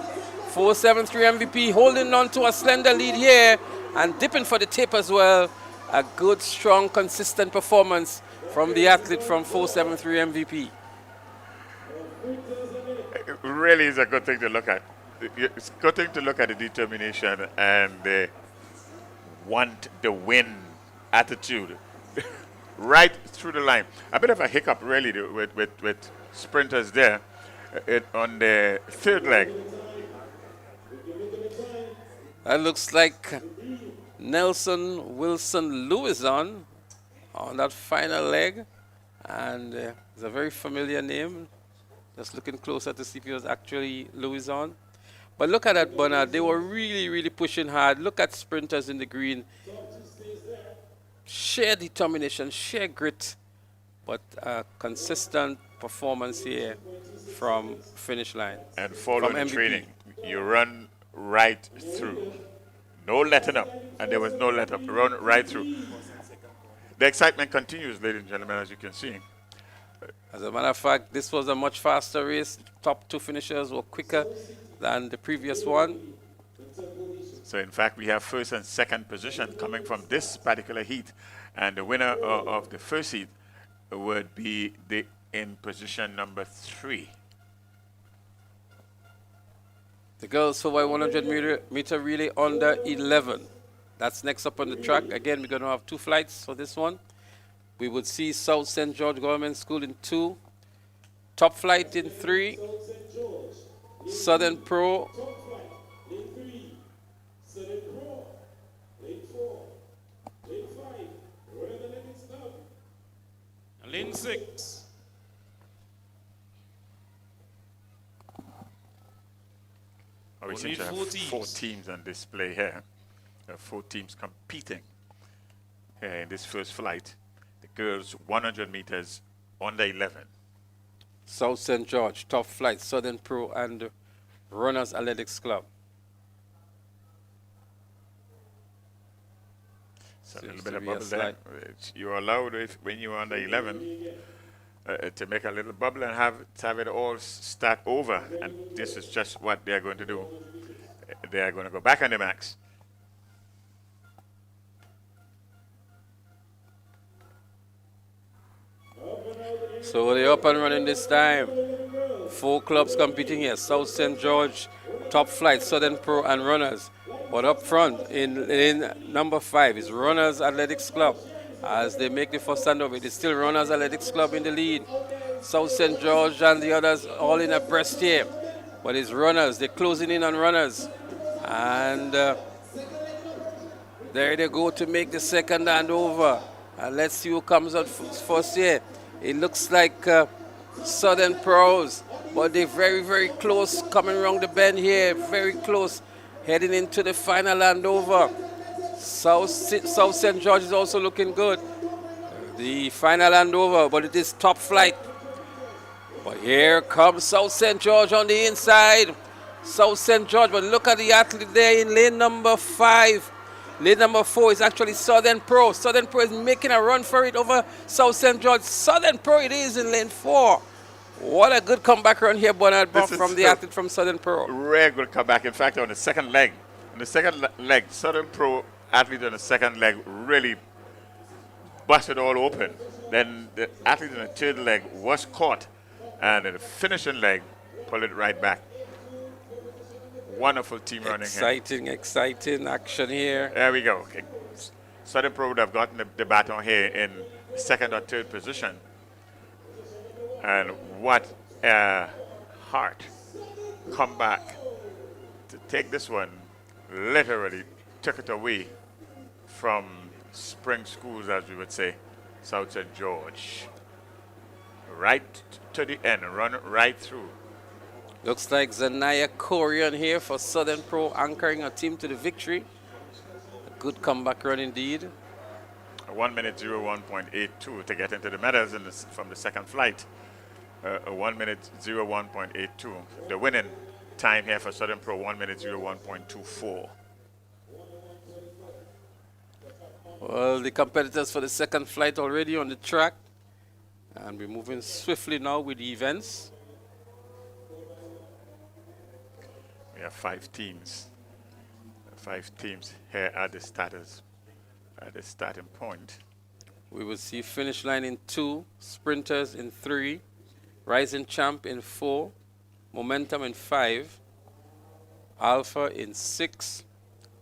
473 MVP holding on to a slender lead here and dipping for the tip as well. A good, strong, consistent performance from the athlete from 473 MVP. It really is a good thing to look at. It's a good thing to look at the determination and the want the win attitude right through the line. A bit of a hiccup really with sprinters there on the third leg. That looks like Nelson Wilson Lewis on that final leg. And it's a very familiar name. Just looking closer to see if he was actually Lewis on. But look at that, Bernard. They were really, really pushing hard. Look at sprinters in the green. Sheer determination, sheer grit, but consistent performance here from finish line. And follow the training. You run right through. No letting up. And there was no let up. Run right through. The excitement continues, ladies and gentlemen, as you can see. As a matter of fact, this was a much faster race. Top 2 finishers were quicker than the previous one. So in fact, we have first and second position coming from this particular heat. And the winner of the first heat would be in position number 3. The girls 4x100 meter relay under 11. That's next up on the track. Again, we're going to have 2 flights for this one. We would see South St. George Government School in 2. Top flight in 3. Southern Pro. Lane 6. We seem to have 4 teams on display here. There are 4 teams competing here in this first flight. The girls 100 meters under 11. South St. George, top flight, Southern Pro and Runners Athletics Club. So a little bit of bubble there. You're allowed, when you're under 11, to make a little bubble and have it all start over. And this is just what they're going to do. They are going to go back on the max. So they're up and running this time. 4 clubs competing here. South St. George, Top Flight, Southern Pro, and Runners. But up front in number 5 is Runners Athletics Club. As they make the first handover, it is still Runners Athletics Club in the lead. South St. George and the others all in abreast here. But it's Runners. They're closing in on Runners. And there they go to make the second handover. And let's see who comes out first here. It looks like Southern Pros, but they're very, very close coming around the bend here. Very close, heading into the final handover. South St. George is also looking good. The final handover, but it is Top Flight. But here comes South St. George on the inside. South St. George, but look at the athlete there in lane number 5. Lane number 4 is actually Southern Pro. Southern Pro is making a run for it over South St. George. Southern Pro it is in lane 4. What a good comeback run here, Bernard, from the athlete from Southern Pro. Rare good comeback. In fact, on the second leg, Southern Pro athlete on the second leg really busted all open. Then the athlete in the third leg was caught, and in the finishing leg, pulled it right back. Wonderful team running here. Exciting action here. There we go. Okay. Southern Pro would have gotten the baton here in second or third position. And what a heart comeback to take this one. Literally took it away from spring schools, as we would say, South St. George. Right to the end, run right through. Looks like Zanaya Corian here for Southern Pro, anchoring a team to the victory. A good comeback run indeed. 1 minute 01.82 to get into the medals from the second flight. 1 minute 01.82. The winning time here for Southern Pro, 1 minute 01.24. Well, the competitors for the second flight already on the track. And we're moving swiftly now with the events. We have 5 teams. 5 teams here at the starting point. We will see finish line in 2, sprinters in 3, rising champ in 4, momentum in 5, alpha in 6,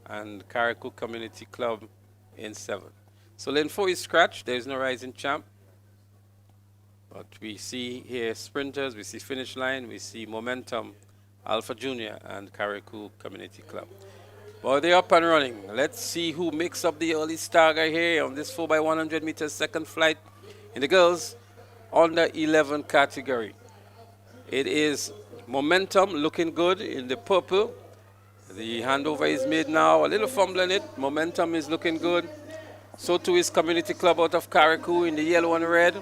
and Carriacou Community Club in 7. So lane 4 is scratched. There is no rising champ. But we see here sprinters, we see finish line, we see momentum, Alpha Junior, and Carriacou Community Club. Well, they're up and running. Let's see who makes up the early starter here on this 4x100 meters second flight in the girls under 11 category. It is momentum looking good in the purple. The handover is made now, a little fumbling it. Momentum is looking good. So too is Community Club out of Carriacou in the yellow and red.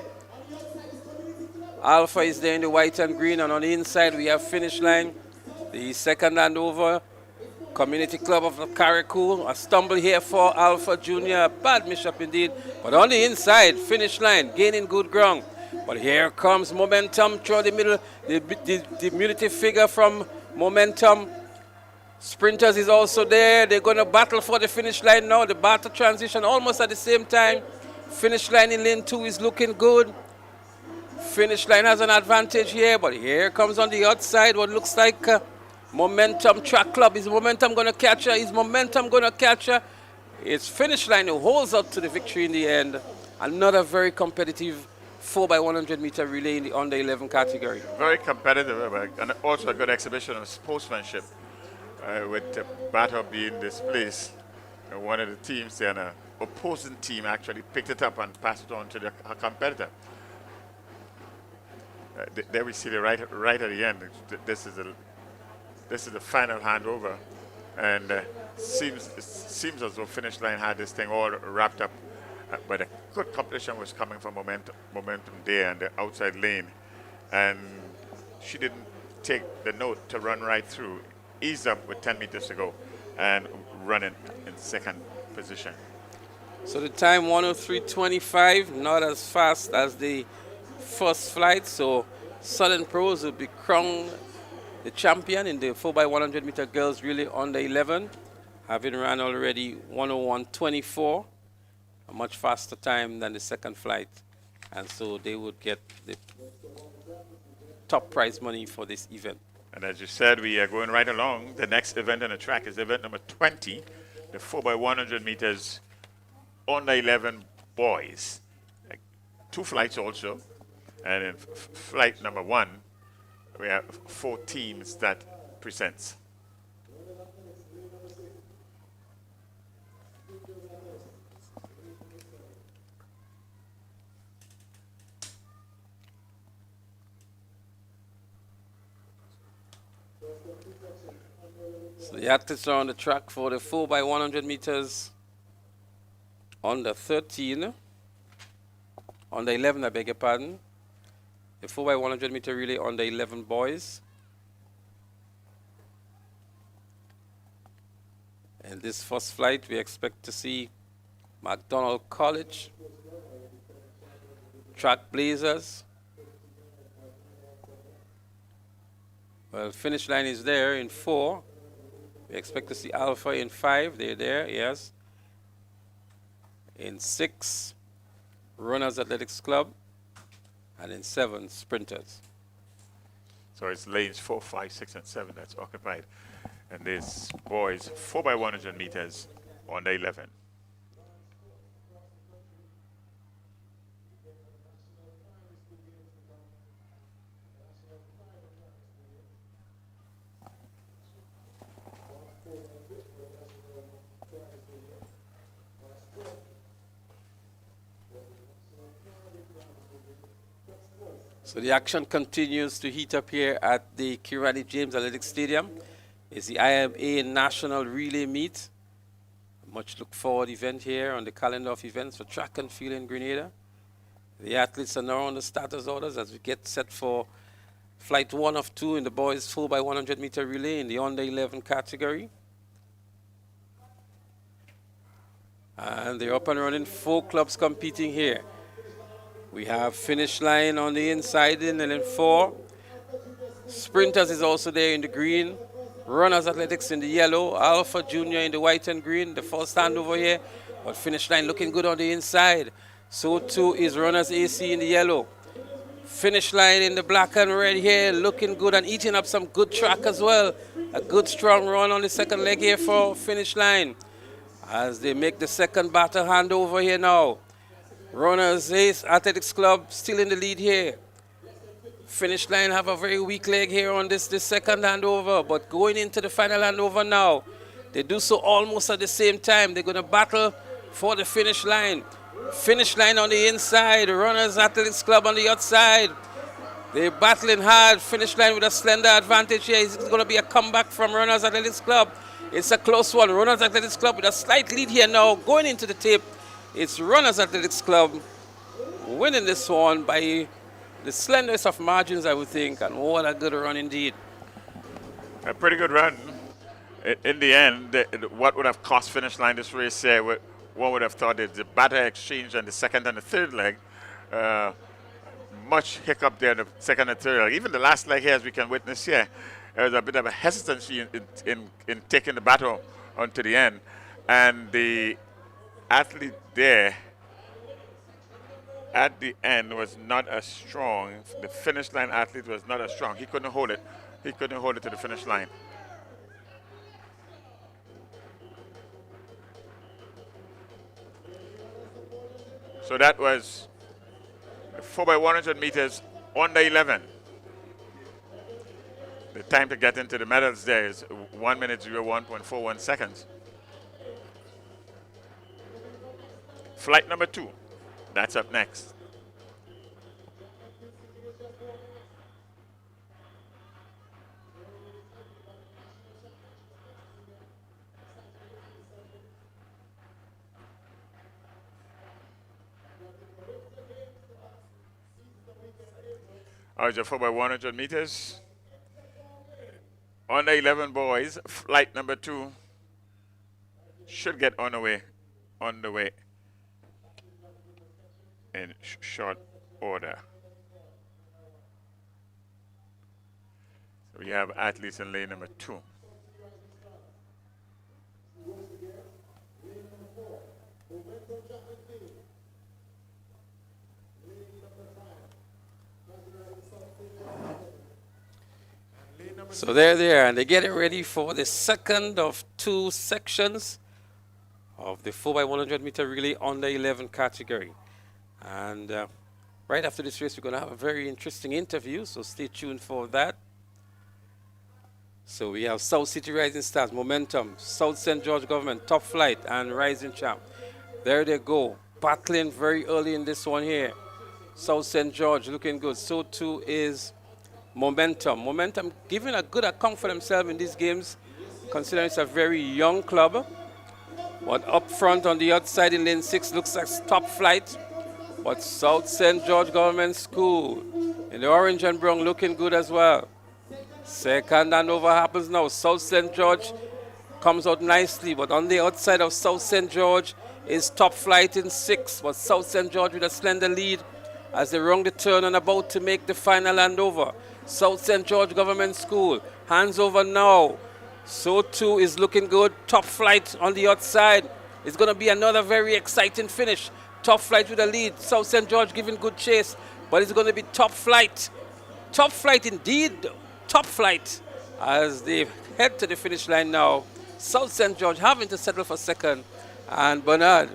Alpha is there in the white and green, and on the inside we have finish line. The second handover, Community Club of Carriacou. A stumble here for Alpha Junior, a bad misstep indeed. But on the inside, finish line, gaining good ground. But here comes momentum through the middle, the diminutive figure from momentum. Sprinters is also there. They're going to battle for the finish line now. The battle transition almost at the same time. Finish line in lane 2 is looking good. Finish line has an advantage here, but here comes on the outside what looks like momentum track club. Is momentum going to catch her? Is momentum going to catch her? It's finish line who holds up to the victory in the end. Another very competitive 4x100 meter relay in the under 11 category. Very competitive, and also a good exhibition of sportsmanship with the batter being displaced. One of the teams there, an opposing team actually picked it up and passed it on to their competitor. There we see the right at the end. This is the final handover, and seems as though finish line had this thing all wrapped up. But a good competition was coming from momentum there in the outside lane, and she didn't take the note to run right through, ease up with 10 meters to go, and running in second position. So the time 1:03.25, not as fast as the first flight, so Southern Pros will be crowned the champion in the 4x100 meter girls relay under 11, having run already 1:01.24, a much faster time than the second flight, and so they would get the top prize money for this event. And as you said, we are going right along. The next event on the track is event number 20, the 4x100 meters under 11 boys. Like 2 flights also. And in flight number 1, we have 4 teams that presents. So the athletes are on the track for the 4x100 meters under 13, under 11, I beg your pardon. The 4x100 meter relay under 11 boys. And this first flight, we expect to see McDonald College, Track Blazers. Well, finish line is there in 4. We expect to see Alpha in 5. They're there, yes. In 6, Runners Athletics Club. And in 7, Sprinters. So it's lanes 4, 5, 6, and 7 that's occupied. And this boys 4x100 meters under 11. So the action continues to heat up here at the Kirani James Athletic Stadium. It's the IMA National Relay Meet. Much look forward event here on the calendar of events for track and field in Grenada. The athletes are now on the starters orders as we get set for flight 1 of 2 in the boys 4x100 meter relay in the under 11 category. And they're up and running. 4 clubs competing here. We have finish line on the inside in lane 4. Sprinters is also there in the green. Runners Athletics in the yellow. Alpha Junior in the white and green. The first stand over here. But finish line looking good on the inside. So too is Runners AC in the yellow. Finish line in the black and red here. Looking good and eating up some good track as well. A good strong run on the second leg here for finish line. As they make the second battle handover here now. Runners Ace Athletics Club still in the lead here. Finish line have a very weak leg here on this second handover, but going into the final handover now, they do so almost at the same time. They're going to battle for the finish line. Finish line on the inside, Runners Athletics Club on the outside. They're battling hard. Finish line with a slender advantage here. It's going to be a comeback from Runners Athletics Club. It's a close one. Runners Athletics Club with a slight lead here now going into the tape. It's Runners Athletics Club winning this one by the slenderest of margins, I would think, and what a good run indeed. A pretty good run. In the end, what would have cost finish line this race here, one would have thought that the batter exchange on the second and the third leg, much hiccup there in the second and third leg. Even the last leg here, as we can witness here, there was a bit of a hesitancy in taking the battle onto the end. And the athlete there at the end was not as strong. The finish line athlete was not as strong. He couldn't hold it. He couldn't hold it to the finish line. So that was 4x100 meters under 11. The time to get into the medals there is 1 minute 01.41 seconds. Flight number 2, that's up next. It's 4x100 meters. Under 11 boys, flight number 2 should get on the way in short order. So we have athletes in lane number 2. So they're there, and they're getting ready for the second of two sections of the 4x100 meter relay under 11 category. And right after this race, we're going to have a very interesting interview, so stay tuned for that. So we have South City Rising Stars, Momentum, South St. George Government, Top Flight, and Rising Champ. There they go, battling very early in this one here. South St. George looking good. So too is Momentum. Momentum giving a good account for themselves in these games, considering it's a very young club. But up front on the outside in lane 6 looks like Top Flight. But South St. George Government School in the orange and brown looking good as well. Second and over happens now. South St. George comes out nicely, but on the outside of South St. George is Top Flight in 6. But South St. George with a slender lead as they run the turn and about to make the final handover. South St. George Government School, hands over now. So too is looking good. Top Flight on the outside. It's going to be another very exciting finish. Top Flight with a lead. South St. George giving good chase, but it's going to be Top Flight. Top Flight indeed. Top Flight as they head to the finish line now. South St. George having to settle for second, and Bernard,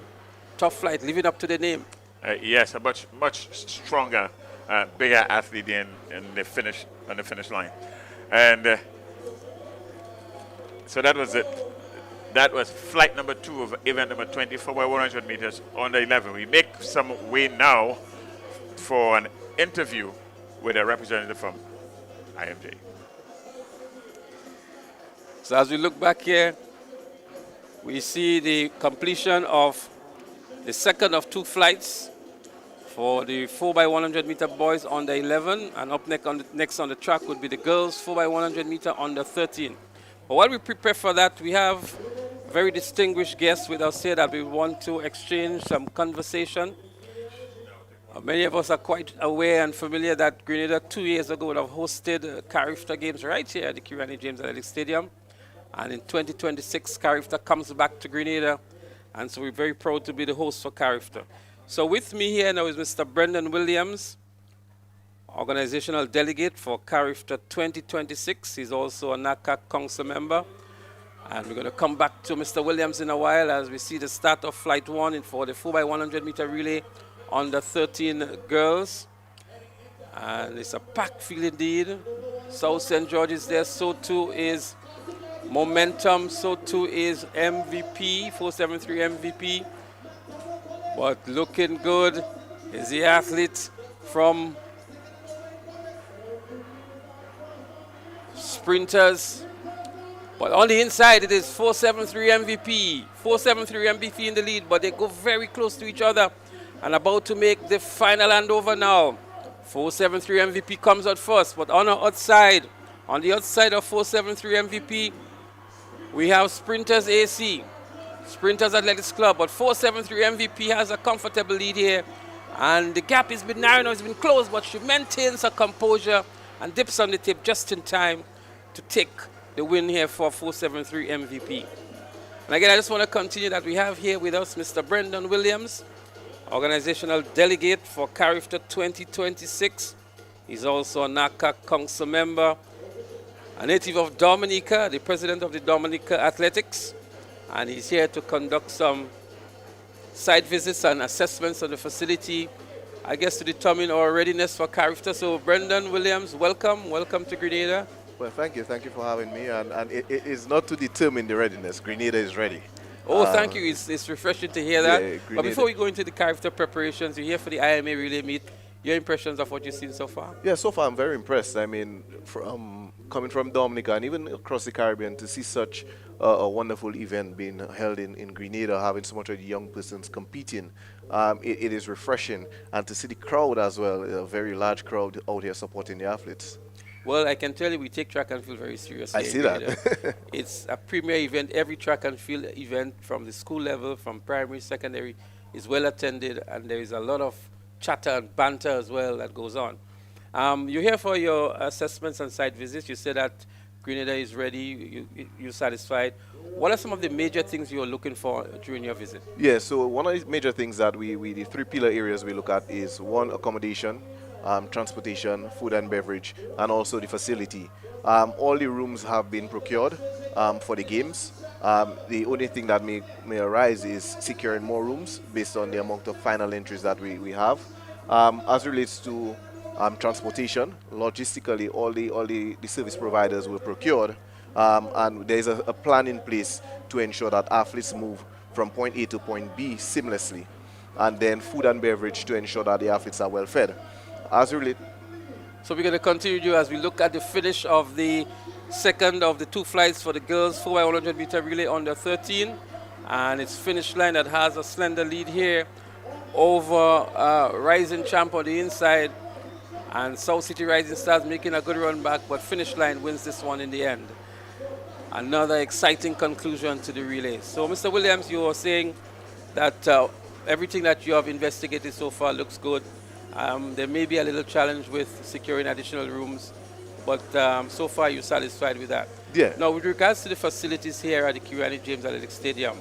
Top Flight living up to the name. Yes, a much stronger, bigger athlete on the finish line, and so that was it. That was flight number 2 of event number 24 by 100 meters under 11. We make some way now for an interview with a representative from IMJ. So as we look back here, we see the completion of the second of 2 flights for the 4x100 meter boys under 11, and up next on the track would be the girls 4x100 meter under 13. But while we prepare for that, we have very distinguished guests with us here that we want to exchange some conversation. Many of us are quite aware and familiar that Grenada 2 years ago would have hosted Carifta Games right here at the Kirani James Athletic Stadium. And in 2026, Carifta comes back to Grenada. And so we're very proud to be the host for Carifta. So with me here now is Mr. Brendan Williams, organizational delegate for Carifta 2026. He's also a NACA council member. And we're going to come back to Mr. Williams in a while as we see the start of Flight 1 for the 4x100 meter relay under 13 girls. And it's a packed field indeed. South St. George is there, so too is Momentum, so too is MVP, 473 MVP. But looking good is the athlete from Sprinters. But on the inside, it is 473 MVP. 473 MVP in the lead, but they go very close to each other and about to make the final handover now. 473 MVP comes out first, but on the outside of 473 MVP, we have Sprinters AC, Sprinters Athletics Club, but 473 MVP has a comfortable lead here. And the gap has been narrow, it's been closed, but she maintains her composure and dips on the tip just in time to take the win here for 473 MVP. And again, I just want to continue that we have here with us Mr. Brendan Williams, organizational delegate for Carifta 2026. He's also a NACA council member, a native of Dominica, the president of the Dominica Athletics, and he's here to conduct some site visits and assessments of the facility, I guess, to determine our readiness for Carifta. So Brendan Williams, welcome to Grenada. Well, thank you for having me, and it is not to determine the readiness. Grenada is ready. Oh, thank you. It's refreshing to hear that. Yeah, but before we go into the Carifta preparations, you're here for the IMA Relay Meet. Your impressions of what you've seen so far? Yeah, so far I'm very impressed. I mean, coming from Dominica and even across the Caribbean, to see such a wonderful event being held in Grenada, having so much of the young persons competing, it is refreshing. And to see the crowd as well, a very large crowd out here supporting the athletes. Well, I can tell you we take track and field very seriously. I see that. It's a premier event. Every track and field event from the school level, from primary, secondary, is well attended, and there is a lot of chatter and banter as well that goes on. You're here for your assessments and site visits. You said that Grenada is ready, you're satisfied. What are some of the major things you're looking for during your visit? Yeah, so one of the major things that the 3 pillar areas we look at is 1, accommodation, transportation, food and beverage, and also the facility. All the rooms have been procured for the games. The only thing that may arise is securing more rooms based on the amount of final entries that we have. As relates to transportation, logistically, all the service providers were procured, and there is a plan in place to ensure that athletes move from point A to point B seamlessly, and then food and beverage to ensure that the athletes are well fed. As relates So we're going to continue as we look at the finish of the second of the two flights for the girls 4x100 meter relay under 13. And it's finish line that has a slender lead here over Rising Champ on the inside. And South City Rising Stars making a good run back, but finish line wins this one in the end. Another exciting conclusion to the relay. So Mr. Williams, you were saying that everything that you have investigated so far looks good. There may be a little challenge with securing additional rooms, but so far you're satisfied with that. Yeah. Now, with regards to the facilities here at the Kirani James Athletic Stadium,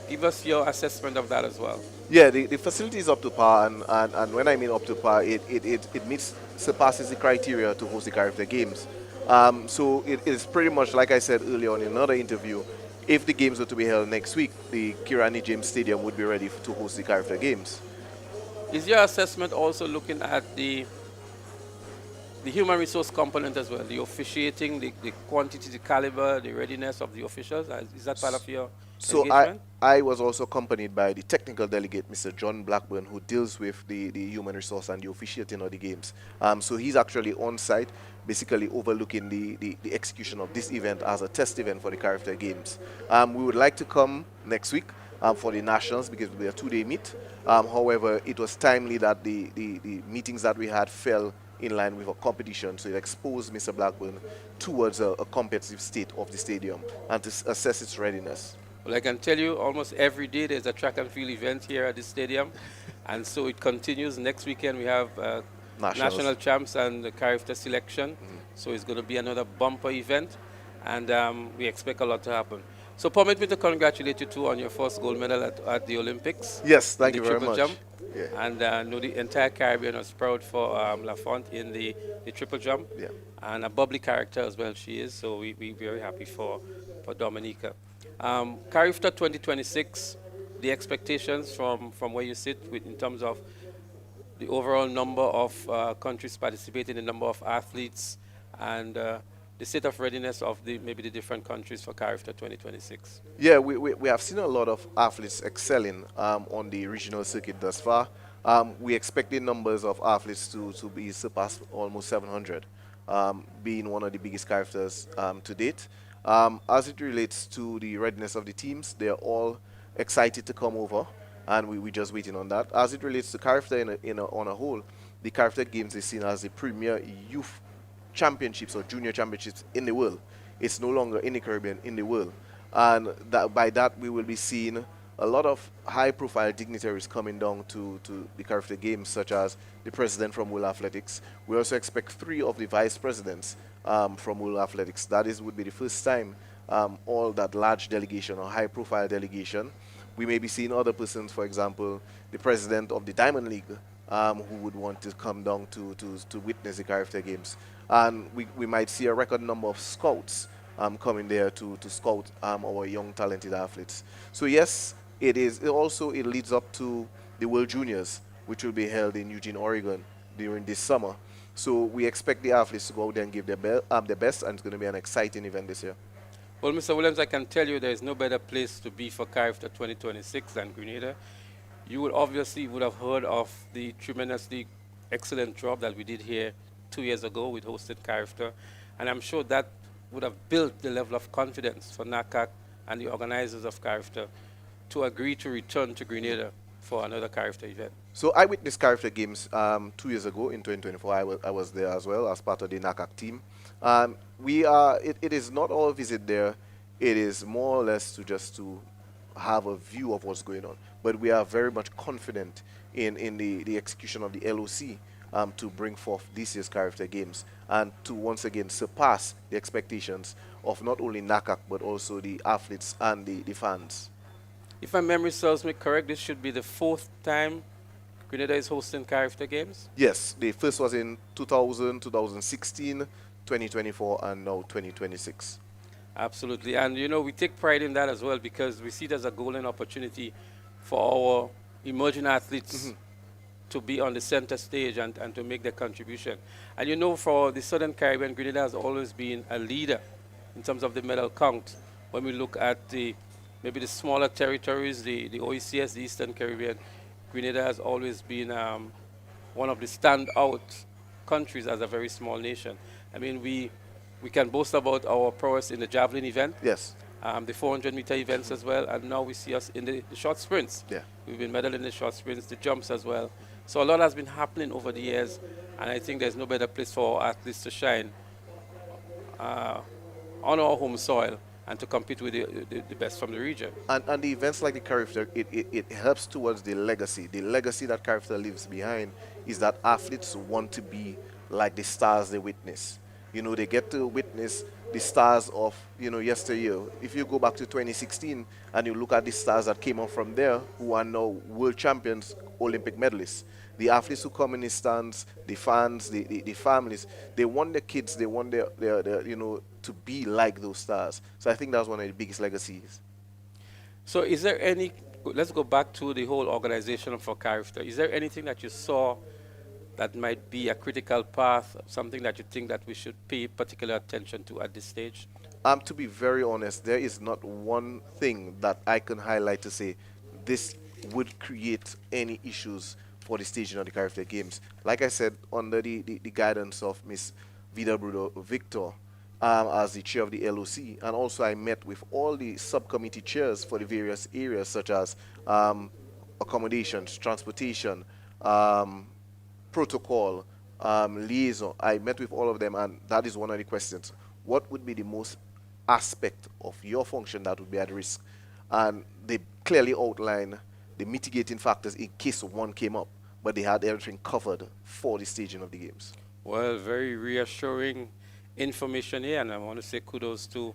give us your assessment of that as well. Yeah, the facility is up to par, and when I mean up to par, it surpasses the criteria to host the Carifta Games. So it is pretty much, like I said earlier on in another interview, if the games were to be held next week, the Kirani James Stadium would be ready to host the Carifta Games. Is your assessment also looking at the human resource component as well, the officiating, the quantity, the caliber, the readiness of the officials? Is that part of your engagement? I was also accompanied by the technical delegate, Mr. John Blackburn, who deals with the human resource and the officiating of the games. So he's actually on site, basically overlooking the execution of this event as a test event for the Carifta Games. We would like to come next week for the nationals because we are 2-day meet. However, it was timely that the meetings that we had fell in line with a competition, so it exposed Mr. Blackburn towards a competitive state of the stadium and to assess its readiness. Well, I can tell you almost every day there's a track and field event here at the stadium, and so it continues. Next weekend we have national champs and the Carifta selection, so it's going to be another bumper event, and we expect a lot to happen. So permit me to congratulate you too on your first gold medal at the Olympics. Yes, thank you very much. Jump. Yeah. And know the entire Caribbean was proud for Lafont in the triple jump. Yeah. And a bubbly character as well she is, so we're very happy for Dominica. Carifta 2026, the expectations from where you sit in terms of the overall number of countries participating, the number of athletes, and the state of readiness of maybe the different countries for Carifta 2026. Yeah, we have seen a lot of athletes excelling on the regional circuit thus far. We expect the numbers of athletes to be surpassed almost 700, being one of the biggest Cariftas to date. As it relates to the readiness of the teams, they're all excited to come over, and we're just waiting on that. As it relates to Carifta on a whole, the Carifta Games is seen as the premier youth championships or junior championships in the world. It's no longer in the Caribbean, in the world. And by that, we will be seeing a lot of high-profile dignitaries coming down to the Carifta Games, such as the president from World Athletics. We also expect 3 of the vice presidents from World Athletics. That would be the first time all that large delegation or high-profile delegation. We may be seeing other persons, for example, the president of the Diamond League, who would want to come down to witness the Carifta Games. And we might see a record number of scouts coming there to scout our young talented athletes. So yes, it leads up to the World Juniors, which will be held in Eugene, Oregon during this summer. So we expect the athletes to go out there and give their best, and it's going to be an exciting event this year. Well, Mr. Williams, I can tell you there is no better place to be for Carifta 2026 than Grenada. You would have heard of the tremendously excellent job that we did here 2 years ago with hosted Carifta, and I'm sure that would have built the level of confidence for NACAC and the organizers of Carifta to agree to return to Grenada for another Carifta event. So I witnessed Carifta Games 2 years ago in 2024. I was there as well as part of the NACAC team. It is not all visit there. It is more or less to have a view of what's going on. But we are very much confident in the execution of the LOC to bring forth this year's Carifta Games and to once again surpass the expectations of not only NACAC but also the athletes and the fans. If my memory serves me correct, this should be the 4th time Grenada is hosting Carifta Games? Yes, the first was in 2000, 2016, 2024 and now 2026. Absolutely. And, you know, we take pride in that as well because we see it as a golden opportunity for our emerging athletes to be on the center stage and to make their contribution. And, you know, for the Southern Caribbean, Grenada has always been a leader in terms of the medal count. When we look at maybe the smaller territories, the OECS, the Eastern Caribbean, Grenada has always been one of the standout countries as a very small nation. I mean, we can boast about our prowess in the javelin event. Yes. The 400-meter events as well, and now we see us in the short sprints. Yeah. We've been medal in the short sprints, the jumps as well. So a lot has been happening over the years, and I think there's no better place for our athletes to shine on our home soil and to compete with the best from the region. And the events like the Carifta, it helps towards the legacy. The legacy that Carifta leaves behind is that athletes want to be like the stars they witness. You know, they get to witness the stars of, you know, yesteryear. If you go back to 2016 and you look at the stars that came up from there, who are now world champions, Olympic medalists, the athletes who come in the stands, the fans, the families, they want their kids, they want their you know, to be like those stars. So I think that's one of the biggest legacies. So is there any, let's go back to the whole organization for Carifta. Is there anything that you saw that might be a critical path, something that you think that we should pay particular attention to at this stage? To be very honest, there is not one thing that I can highlight to say this would create any issues for the staging of the Carifta Games. Like I said, under the guidance of Miss Vida Bruno Victor as the chair of the LOC, and also I met with all the subcommittee chairs for the various areas such as accommodations, transportation, protocol, liaison. I met with all of them, and that is one of the questions. What would be the most aspect of your function that would be at risk? And they clearly outline the mitigating factors in case one came up, but they had everything covered for the staging of the games. Well, very reassuring information here, and I want to say kudos to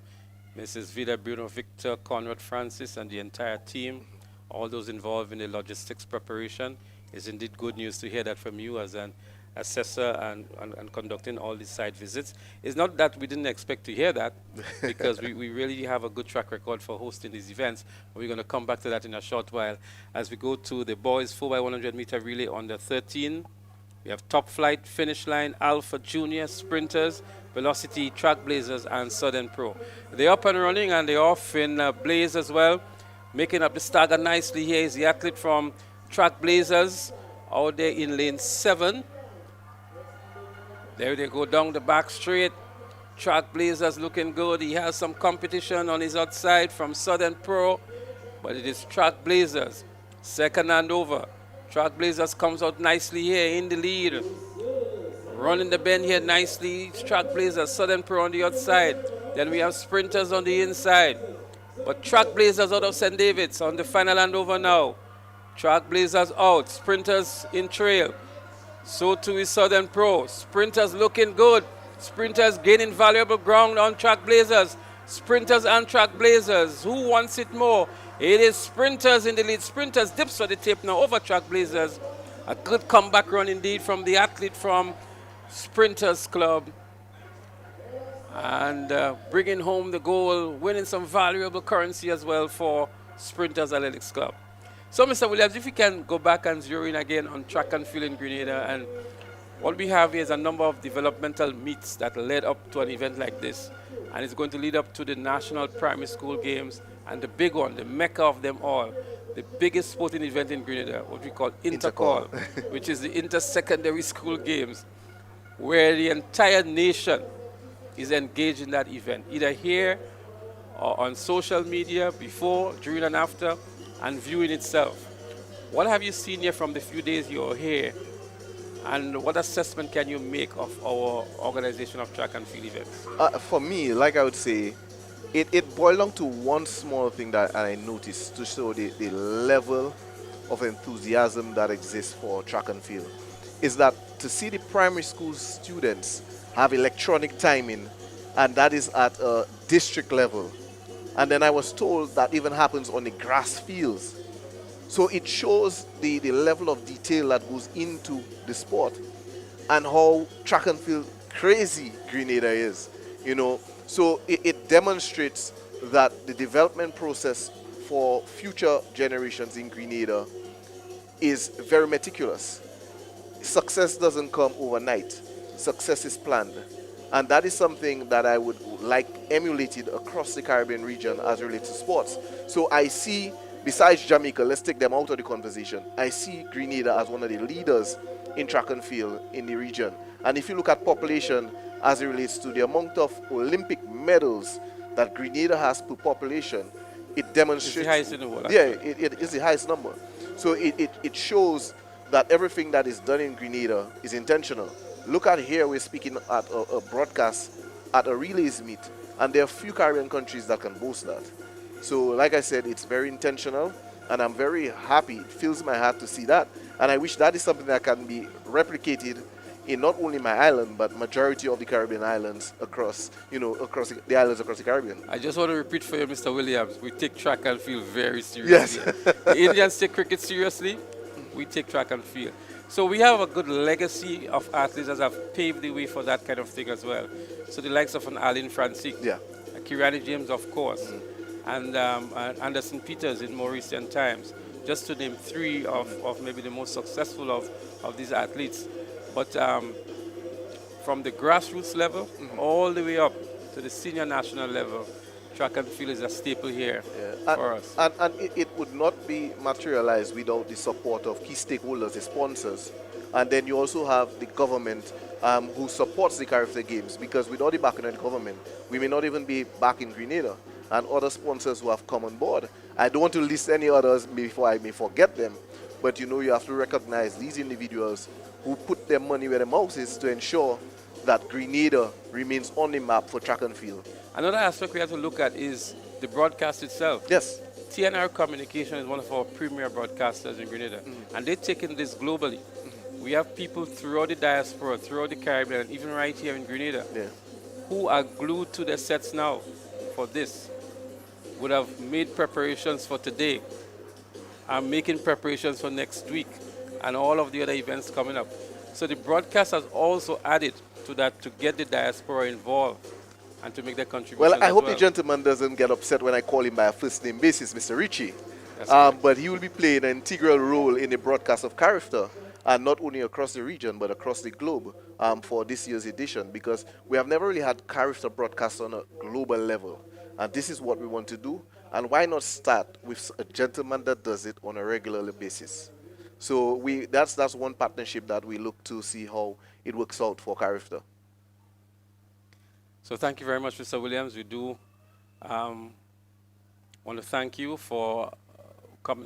Mrs. Vida Bruno Victor, Conrad Francis, and the entire team, all those involved in the logistics preparation. It's indeed good news to hear that from you as an assessor and conducting all these site visits. It's not that we didn't expect to hear that, because we really have a good track record for hosting these events. We're going to come back to that in a short while as we go to the boys 4x100 meter relay under 13. We have top flight, finish line, Alpha Junior, sprinters, velocity, track blazers, and Southern Pro. They're up and running, and they're off in blaze as well. Making up the stagger nicely here is the athlete from Track Blazers out there in lane 7. There they go down the back straight. Track Blazers looking good. He has some competition on his outside from Southern Pro, but it is Track Blazers. Second and over. Track Blazers comes out nicely here in the lead. Running the bend here nicely. It's Track Blazers, Southern Pro on the outside. Then we have sprinters on the inside. But Track Blazers out of St. David's on the final and over now. Track Blazers out, sprinters in trail. So too is Southern Pro. Sprinters looking good. Sprinters gaining valuable ground on Track Blazers. Sprinters and Track Blazers. Who wants it more? It is sprinters in the lead. Sprinters dips for the tape now over Track Blazers. A good comeback run indeed from the athlete from Sprinters Club. And bringing home the goal, winning some valuable currency as well for Sprinters Athletics Club. So, Mr. Williams, if you can go back and zero in again on track and field in Grenada, and what we have here is a number of developmental meets that led up to an event like this, and it's going to lead up to the National Primary School Games, and the big one, the mecca of them all, the biggest sporting event in Grenada, what we call Intercall, which is the Inter-Secondary School Games, where the entire nation is engaged in that event, either here or on social media, before, during, and after, and viewing itself. What have you seen here from the few days you're here, and what assessment can you make of our organization of track and field events? For me, like I would say, it boiled down to one small thing that I noticed to show the level of enthusiasm that exists for track and field, is that to see the primary school students have electronic timing, and that is at a district level. And then I was told that even happens on the grass fields. So it shows the level of detail that goes into the sport and how track and field crazy Grenada is, you know. So it demonstrates that the development process for future generations in Grenada is very meticulous. Success doesn't come overnight. Success is planned. And that is something that I would like emulated across the Caribbean region as relates to sports. So I see, besides Jamaica, let's take them out of the conversation, I see Grenada as one of the leaders in track and field in the region. And if you look at population as it relates to the amount of Olympic medals that Grenada has per population, it demonstrates... It's the highest in the world. Yeah, it is the highest number. So it shows that everything that is done in Grenada is intentional. Look at here, we're speaking at a broadcast at a relays meet, and there are few Caribbean countries that can boast that. So like I said, it's very intentional, and I'm very happy. It fills my heart to see that, and I wish that is something that can be replicated in not only my island, but majority of the Caribbean islands across, across the islands across the Caribbean. I just want to repeat for you, Mr. Williams, we take track and field very seriously. Yes. The Indians take cricket seriously, we take track and field. So we have a good legacy of athletes that have paved the way for that kind of thing as well. So the likes of an Alan Francis, Kirani James, of course, and Anderson Peters in more recent times, just to name three of maybe the most successful of these athletes. But from the grassroots level all the way up to the senior national level, track and field is a staple here for us. And it would not be materialized without the support of key stakeholders, the sponsors. And then you also have the government who supports the Caribbean Games, because without the backing of the government, we may not even be back in Grenada. And other sponsors who have come on board. I don't want to list any others before I may forget them, but you have to recognize these individuals who put their money where their mouth is to ensure that Grenada remains on the map for track and field. Another aspect we have to look at is the broadcast itself. Yes. TNR Communication is one of our premier broadcasters in Grenada, and they're taking this globally. We have people throughout the diaspora, throughout the Caribbean, and even right here in Grenada, who are glued to their sets now for this, would have made preparations for today, are making preparations for next week, and all of the other events coming up. So the broadcast has also added to that to get the diaspora involved and to make their contribution. Well, I hope the gentleman doesn't get upset when I call him by a first name basis, Mr. Ritchie. But he will be playing an integral role in the broadcast of character, and not only across the region, but across the globe for this year's edition, because we have never really had character broadcasts on a global level. And this is what we want to do. And why not start with a gentleman that does it on a regular basis? So that's one partnership that we look to see how it works out for character. So thank you very much, Mr. Williams. We do want to thank you for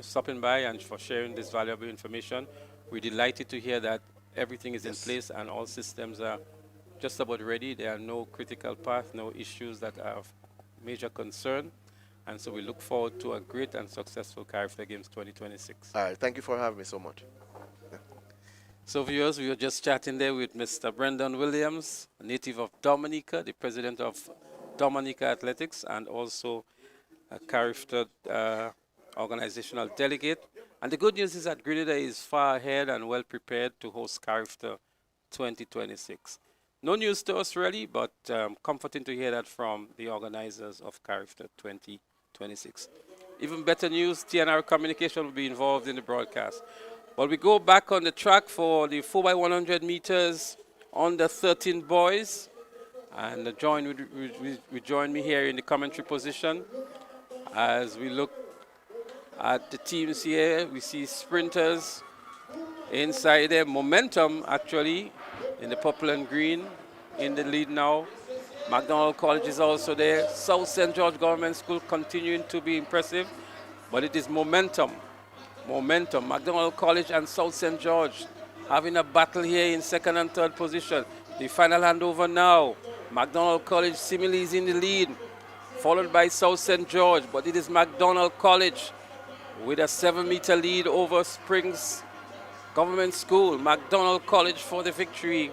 stopping by and for sharing this valuable information. We're delighted to hear that everything is in place and all systems are just about ready. There are no critical paths, no issues that are of major concern. And so we look forward to a great and successful Caribbean Games 2026. All right, thank you for having me so much. So viewers, we were just chatting there with Mr. Brendan Williams, a native of Dominica, the president of Dominica Athletics, and also a Carifta organizational delegate. And the good news is that Grenada is far ahead and well prepared to host Carifta 2026. No news to us really, but comforting to hear that from the organizers of Carifta 2026. Even better news, TNR Communication will be involved in the broadcast. Well, we go back on the track for the 4x100 meters under 13 boys. And join me here in the commentary position. As we look at the teams here, we see sprinters inside there. Momentum, actually, in the purple and green in the lead now. McDonald College is also there. South St. George Government School continuing to be impressive. But it is momentum. Momentum. McDonald College and South St. George having a battle here in second and third position. The final handover now. McDonald College seemingly is in the lead, followed by South St. George, but it is McDonald College with a 7-meter lead over Springs Government School. McDonald College for the victory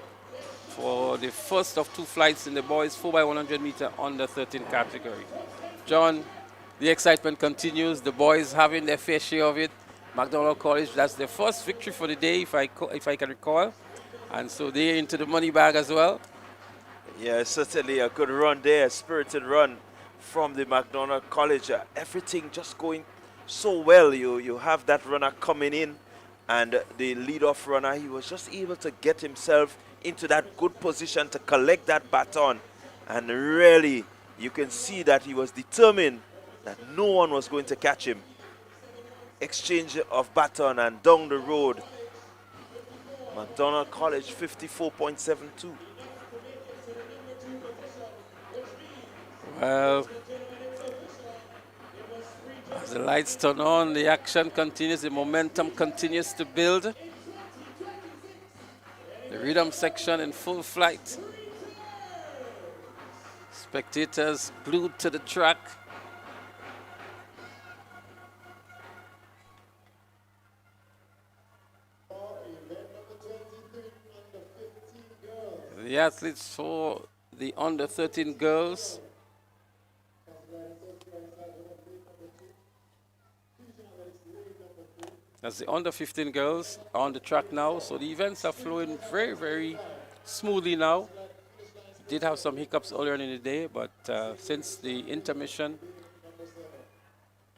for the first of two flights in the boys 4x100 meter under 13 category. John, the excitement continues. The boys having their fair share of it. McDonald College, that's their first victory for the day, if I can recall. And so they're into the money bag as well. Yeah, certainly a good run there, a spirited run from the McDonald College. Everything just going so well. You have that runner coming in, and the lead-off runner, he was just able to get himself into that good position to collect that baton. And really, you can see that he was determined that no one was going to catch him. Exchange of baton and down the road. McDonald College 54.72. Well, as the lights turn on, the action continues, the momentum continues to build. The rhythm section in full flight. Spectators glued to the track. The athletes for the under 13 girls. As the under 15 girls are on the track now, so the events are flowing very, very smoothly now. Did have some hiccups earlier in the day, but since the intermission,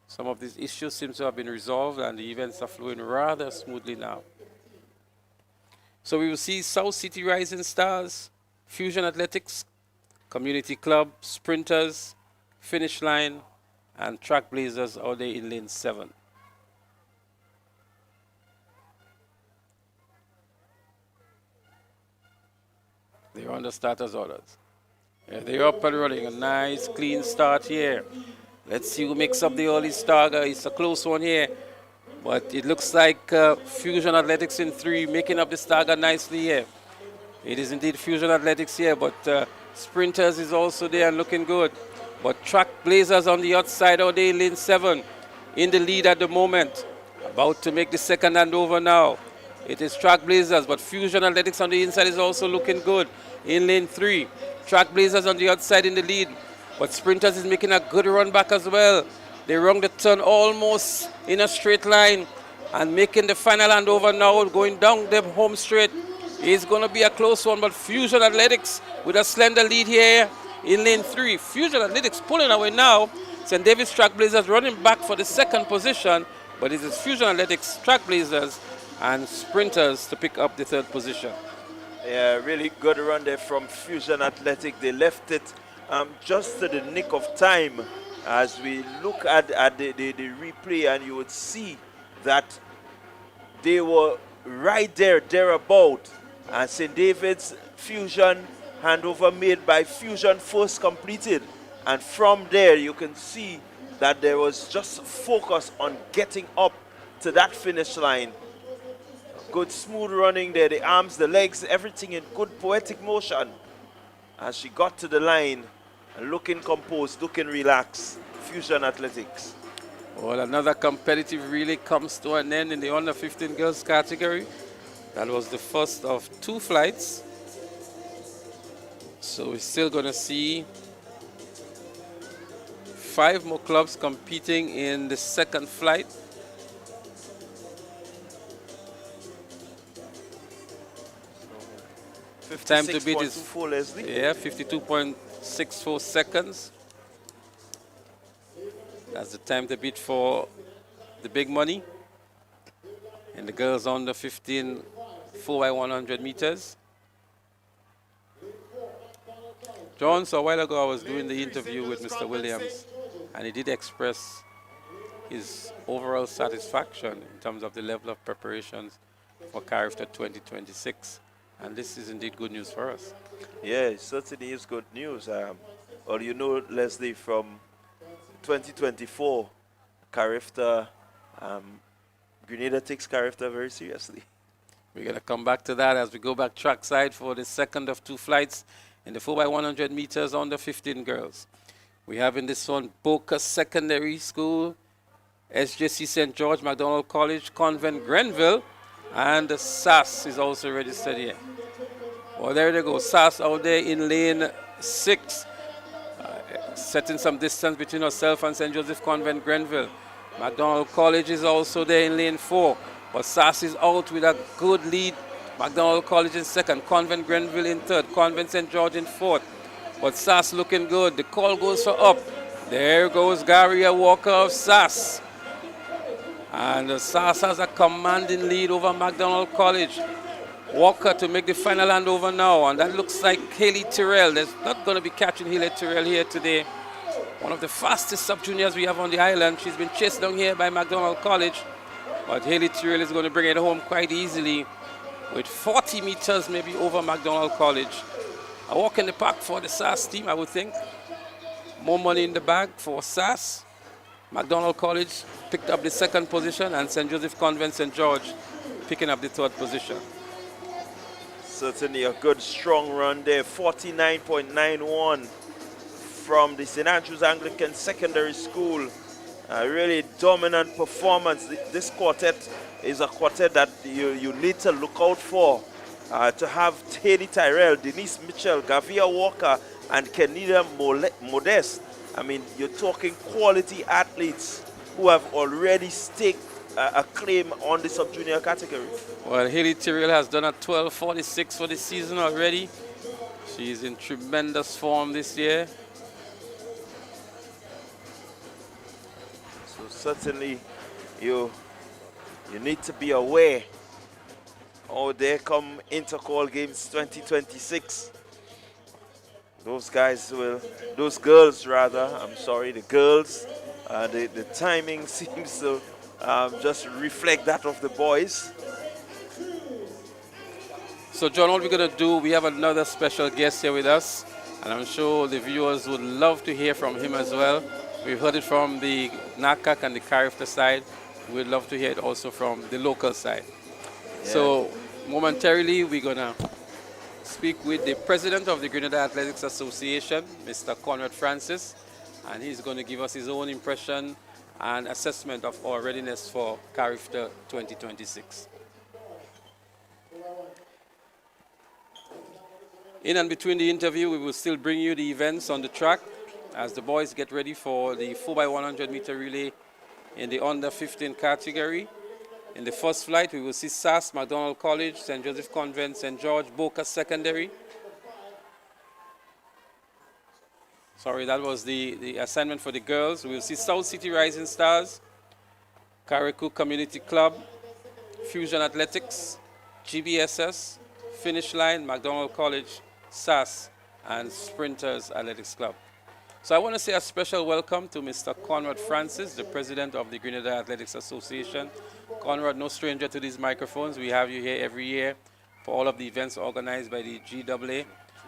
some of these issues seem to have been resolved and the events are flowing rather smoothly now. So we will see South City Rising Stars, Fusion Athletics, Community Club, Sprinters, Finish Line, and Track Blazers out there in lane 7. They're on the starters orders. Yeah, they're up and running. A nice, clean start here. Let's see who makes up the early starter. It's a close one here. But it looks like Fusion Athletics in 3 making up the starter nicely here. It is indeed Fusion Athletics here, but Sprinters is also there and looking good. But Track Blazers on the outside out there in lane 7 in the lead at the moment. About to make the second handover now. It is Track Blazers, but Fusion Athletics on the inside is also looking good in lane 3. Track Blazers on the outside in the lead, but Sprinters is making a good run back as well. They run the turn almost in a straight line and making the final handover now, going down the home straight. It's going to be a close one, but Fusion Athletics with a slender lead here in lane 3. Fusion Athletics pulling away now. St. David's Track Blazers running back for the second position, but it is Fusion Athletics, Track Blazers, and Sprinters to pick up the third position. Yeah, really good run there from Fusion Athletic. They left it just to the nick of time. As we look at the replay, and you would see that they were right there, thereabout. And St. David's Fusion handover made by Fusion first completed. And from there, you can see that there was just focus on getting up to that finish line. Good smooth running there, the arms, the legs, everything in good poetic motion. As she got to the line, looking composed, looking relaxed. Fusion Athletics. Well, another competitive relay comes to an end in the under 15 girls category. That was the first of 2 flights. So we're still going to see 5 more clubs competing in the second flight. Time to beat is 52.64 seconds. That's the time to beat for the big money. And the girls under 15 4x100 meters. John, so a while ago I was doing the interview with Mr. Williams, and he did express his overall satisfaction in terms of the level of preparations for Carifta 2026. And this is indeed good news for us. Yeah, it certainly is good news. Well, you know, Leslie, from 2024, Carifta, Grenada takes Carifta very seriously. We're going to come back to that as we go back trackside for the second of 2 flights in the 4x100 meters under 15 girls. We have in this one Boca Secondary School, SJC St. George, McDonald College, Convent Grenville, and the SAS is also registered here. Well, there they go. SAS out there in lane 6, setting some distance between herself and St. Joseph Convent Grenville. McDonald College is also there in lane 4, but SAS is out with a good lead McDonald College in second, Convent Grenville in third, Convent St. George in fourth. But SAS looking good. The call goes for up. There goes Gary Walker of SAS. And SAS has a commanding lead over McDonald College. Walker to make the final handover now, and that looks like Haley Tyrrell. There's not going to be catching Haley Tyrrell here today. One of the fastest sub-juniors we have on the island. She's been chased down here by McDonald College, but Haley Tyrrell is going to bring it home quite easily with 40 meters maybe over McDonald College. A walk in the park for the SAS team, I would think. More money in the bag for SAS. McDonald College picked up the second position, and St. Joseph Convent St. George picking up the third position. Certainly a good strong run there, 49.91 from the St. Andrews Anglican Secondary School. A really dominant performance. This quartet is a quartet that you need to look out for. To have Haley Tyrrell, Denise Mitchell, Gavia Walker, and Kenida Modest. I mean, you're talking quality athletes who have already staked a claim on the sub-junior category. Well, Haley Tyrrell has done a 12:46 for the season already. She's in tremendous form this year. So certainly you need to be aware. Oh, there come Intercall Games 2026. Those girls rather, I'm sorry, the girls, the timing seems to just reflect that of the boys. So John, what we're going to do, we have another special guest here with us, and I'm sure the viewers would love to hear from him as well. We've heard it from the NACAC and the Carifta side. We'd love to hear it also from the local side. Yeah. So momentarily, we're going to speak with the president of the Grenada Athletics Association, Mr. Conrad Francis, and he's going to give us his own impression and assessment of our readiness for Carifta 2026. In and between the interview, we will still bring you the events on the track as the boys get ready for the 4x100 meter relay in the under 15 category. In the first flight, we will see SAS, McDonald College, St. Joseph Convent, St. George, Boca Secondary. Sorry, that was the assignment for the girls. We will see South City Rising Stars, Carriacou Community Club, Fusion Athletics, GBSS, Finish Line, McDonald College, SAS, and Sprinters Athletics Club. So I want to say a special welcome to Mr. Conrad Francis, the president of the Grenada Athletics Association. Conrad, no stranger to these microphones. We have you here every year for all of the events organized by the GAA.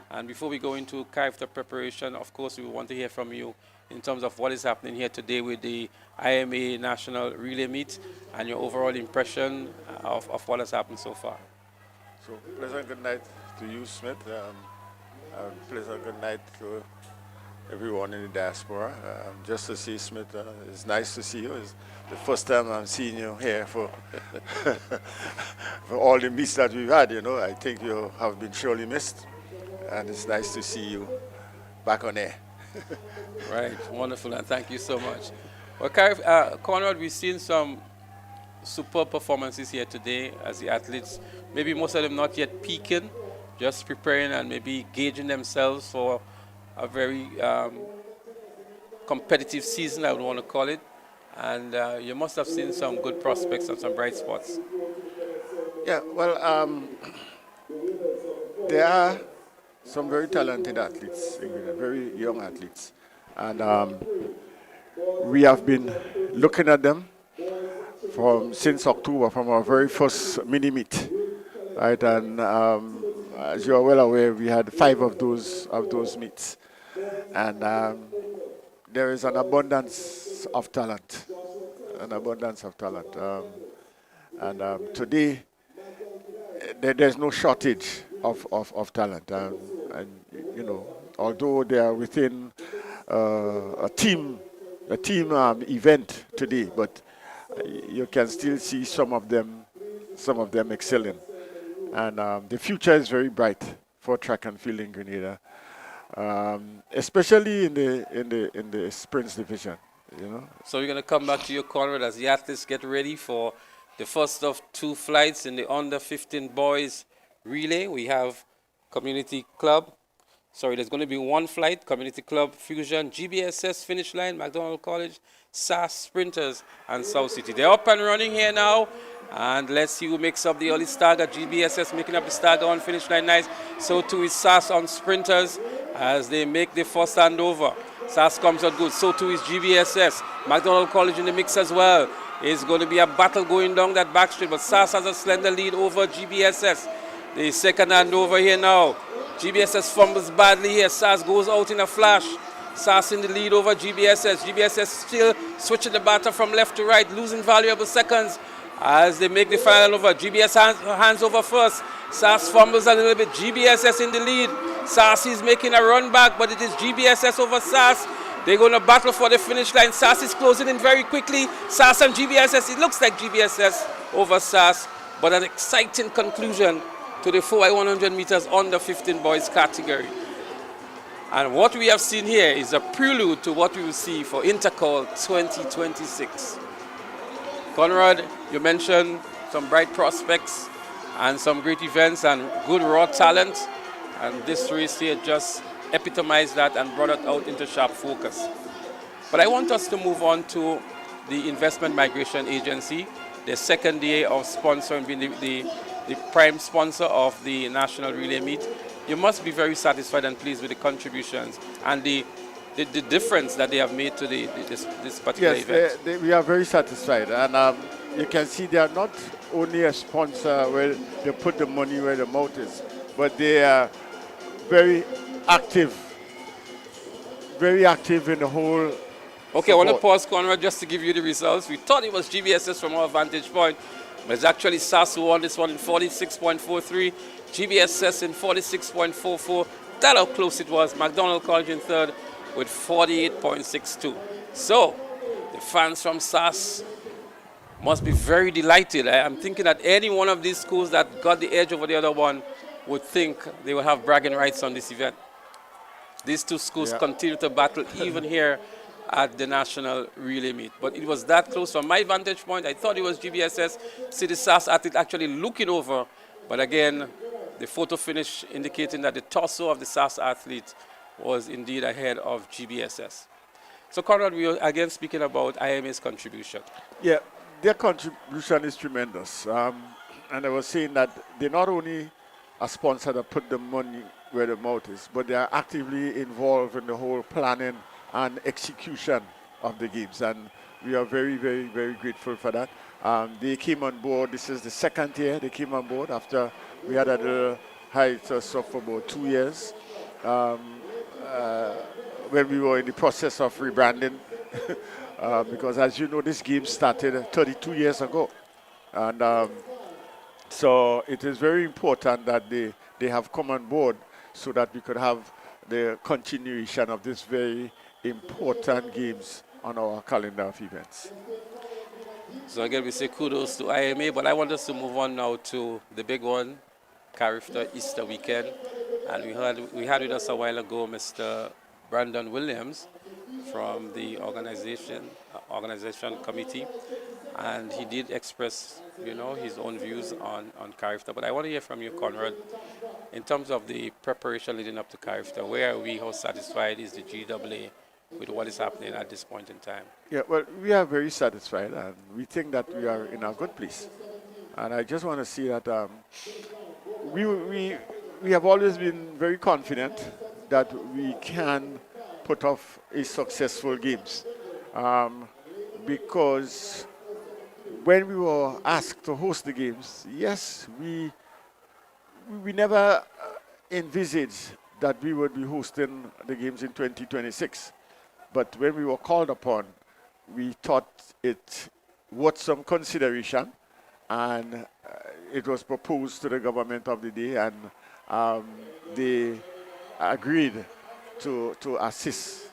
And before we go into Carifta preparation, of course, we want to hear from you in terms of what is happening here today with the IMA National Relay Meet and your overall impression of what has happened so far. So, pleasant good night to you, Smith. Pleasant good night to everyone in the diaspora. Just to see Smith, it's nice to see you. It's the first time I'm seeing you here for for all the meets that we've had. You know, I think you have been surely missed, and it's nice to see you back on air. Right, wonderful, and thank you so much. Well, Conrad, we've seen some superb performances here today as the athletes. Maybe most of them not yet peaking, just preparing and maybe gauging themselves for a very competitive season, I would want to call it. And you must have seen some good prospects and some bright spots. Yeah, well, there are some very talented athletes, very young athletes. And we have been looking at them since October, from our very first mini-meet. Right, and as you are well aware, we had 5 of those meets. And there is an abundance of talent, today, there's no shortage of talent. And you know, although they are within a team event today, but you can still see some of them excelling. And the future is very bright for track and field in Grenada. Especially in the sprints division, you know. So we're going to come back to you, Conrad, as the athletes get ready for the first of 2 flights in the under 15 boys relay. We have Community Club. Sorry, there's going to be one flight, Community Club, Fusion, GBSS, Finish Line, McDonald College, SAS, Sprinters, and South City. They're up and running here now. And let's see who makes up the early stagger. GBSS making up the stagger on Finish Line nice. So too is SAS on Sprinters as they make the first handover. SAS comes out good. So too is GBSS. McDonald College in the mix as well. It's going to be a battle going down that back straight, but SAS has a slender lead over GBSS. The second handover here now. GBSS fumbles badly here. SAS goes out in a flash. SAS in the lead over GBSS. GBSS still switching the batter from left to right, losing valuable seconds as they make the final over. GBS hands over first. SAS fumbles a little bit. GBSS in the lead. SAS is making a run back, but it is GBSS over SAS. They're going to battle for the finish line. SAS is closing in very quickly. SAS and GBSS. It looks like GBSS over SAS, but an exciting conclusion to the 4x100 meters under 15 boys category. And what we have seen here is a prelude to what we will see for Intercall 2026. Conrad, you mentioned some bright prospects and some great events and good raw talent. And this race here just epitomized that and brought it out into sharp focus. But I want us to move on to the Investment Migration Agency, the second day of sponsoring, being the prime sponsor of the National Relay Meet. You must be very satisfied and pleased with the contributions and the difference that they have made to this particular event. Yes, we are very satisfied. And you can see they are not only a sponsor where they put the money where the mouth is, but they are very active in the whole Okay, I want to pause, Conrad, just to give you the results. We thought it was GBSS from our vantage point, but it's actually SAS who won this one in 46.43, GBSS in 46.44. That's how close it was. McDonald College in third with 48.62. So, the fans from SAS must be very delighted. I'm thinking that any one of these schools that got the edge over the other one would think they will have bragging rights on this event. These two schools continue to battle even here at the National Relay Meet. But it was that close. From my vantage point, I thought it was GBSS. See the SAS athlete actually looking over. But again, the photo finish indicating that the torso of the SAS athlete was indeed ahead of GBSS. So Conrad, we are again speaking about IMA's contribution. Yeah, their contribution is tremendous. And I was saying that they not only a sponsor that put the money where the mouth is, but they are actively involved in the whole planning and execution of the games. And we are very, very, very grateful for that. They came on board. This is the second year they came on board after we had a little hiatus of about 2 years when we were in the process of rebranding. Because as you know, this game started 32 years ago. And so it is very important that they have come on board so that we could have the continuation of this very important games on our calendar of events. So again, we say kudos to IMA, but I want us to move on now to the big one, Carifta Easter weekend. And we had with us a while ago Mr. Brandon Williams from the organization committee, and he did express, his own views on Carifta. But I want to hear from you, Conrad, in terms of the preparation leading up to Carifta. Where are we? How satisfied is the GAA with what is happening at this point in time? Yeah, well, we are very satisfied, and we think that we are in a good place. And I just want to say that we have always been very confident that we can put off a successful games, because when we were asked to host the games, yes, we never envisaged that we would be hosting the games in 2026. But when we were called upon, we thought it worth some consideration, and it was proposed to the government of the day, and they agreed to assist.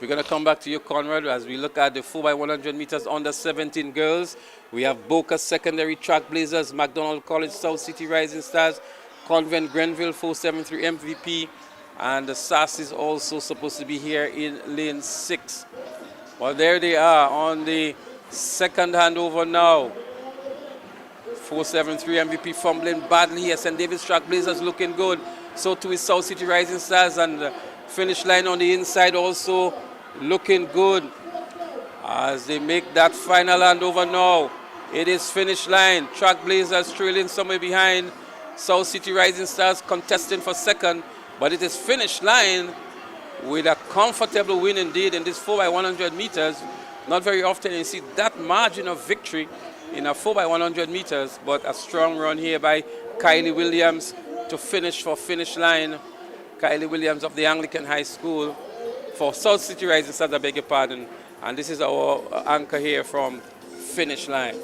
We're going to come back to you, Conrad, as we look at the 4x100 meters under 17 girls. We have Boca Secondary Trailblazers, McDonald College, South City Rising Stars, Convent Grenville 473 MVP, and the SAS is also supposed to be here in lane 6. Well, there they are on the second handover now. 473 MVP fumbling badly here. St. David's Trailblazers looking good. So too is South City Rising Stars, and the finish line on the inside also looking good as they make that final handover now. It is finish line. Trailblazers trailing somewhere behind. South City Rising Stars contesting for second, but it is finish line with a comfortable win indeed in this 4x100 meters. Not very often you see that margin of victory in a 4x100 meters, but a strong run here by Kylie Williams to finish for finish line. Kylie Williams of the Anglican High School for South City Rising Stars, I beg your pardon. And this is our anchor here from finish line.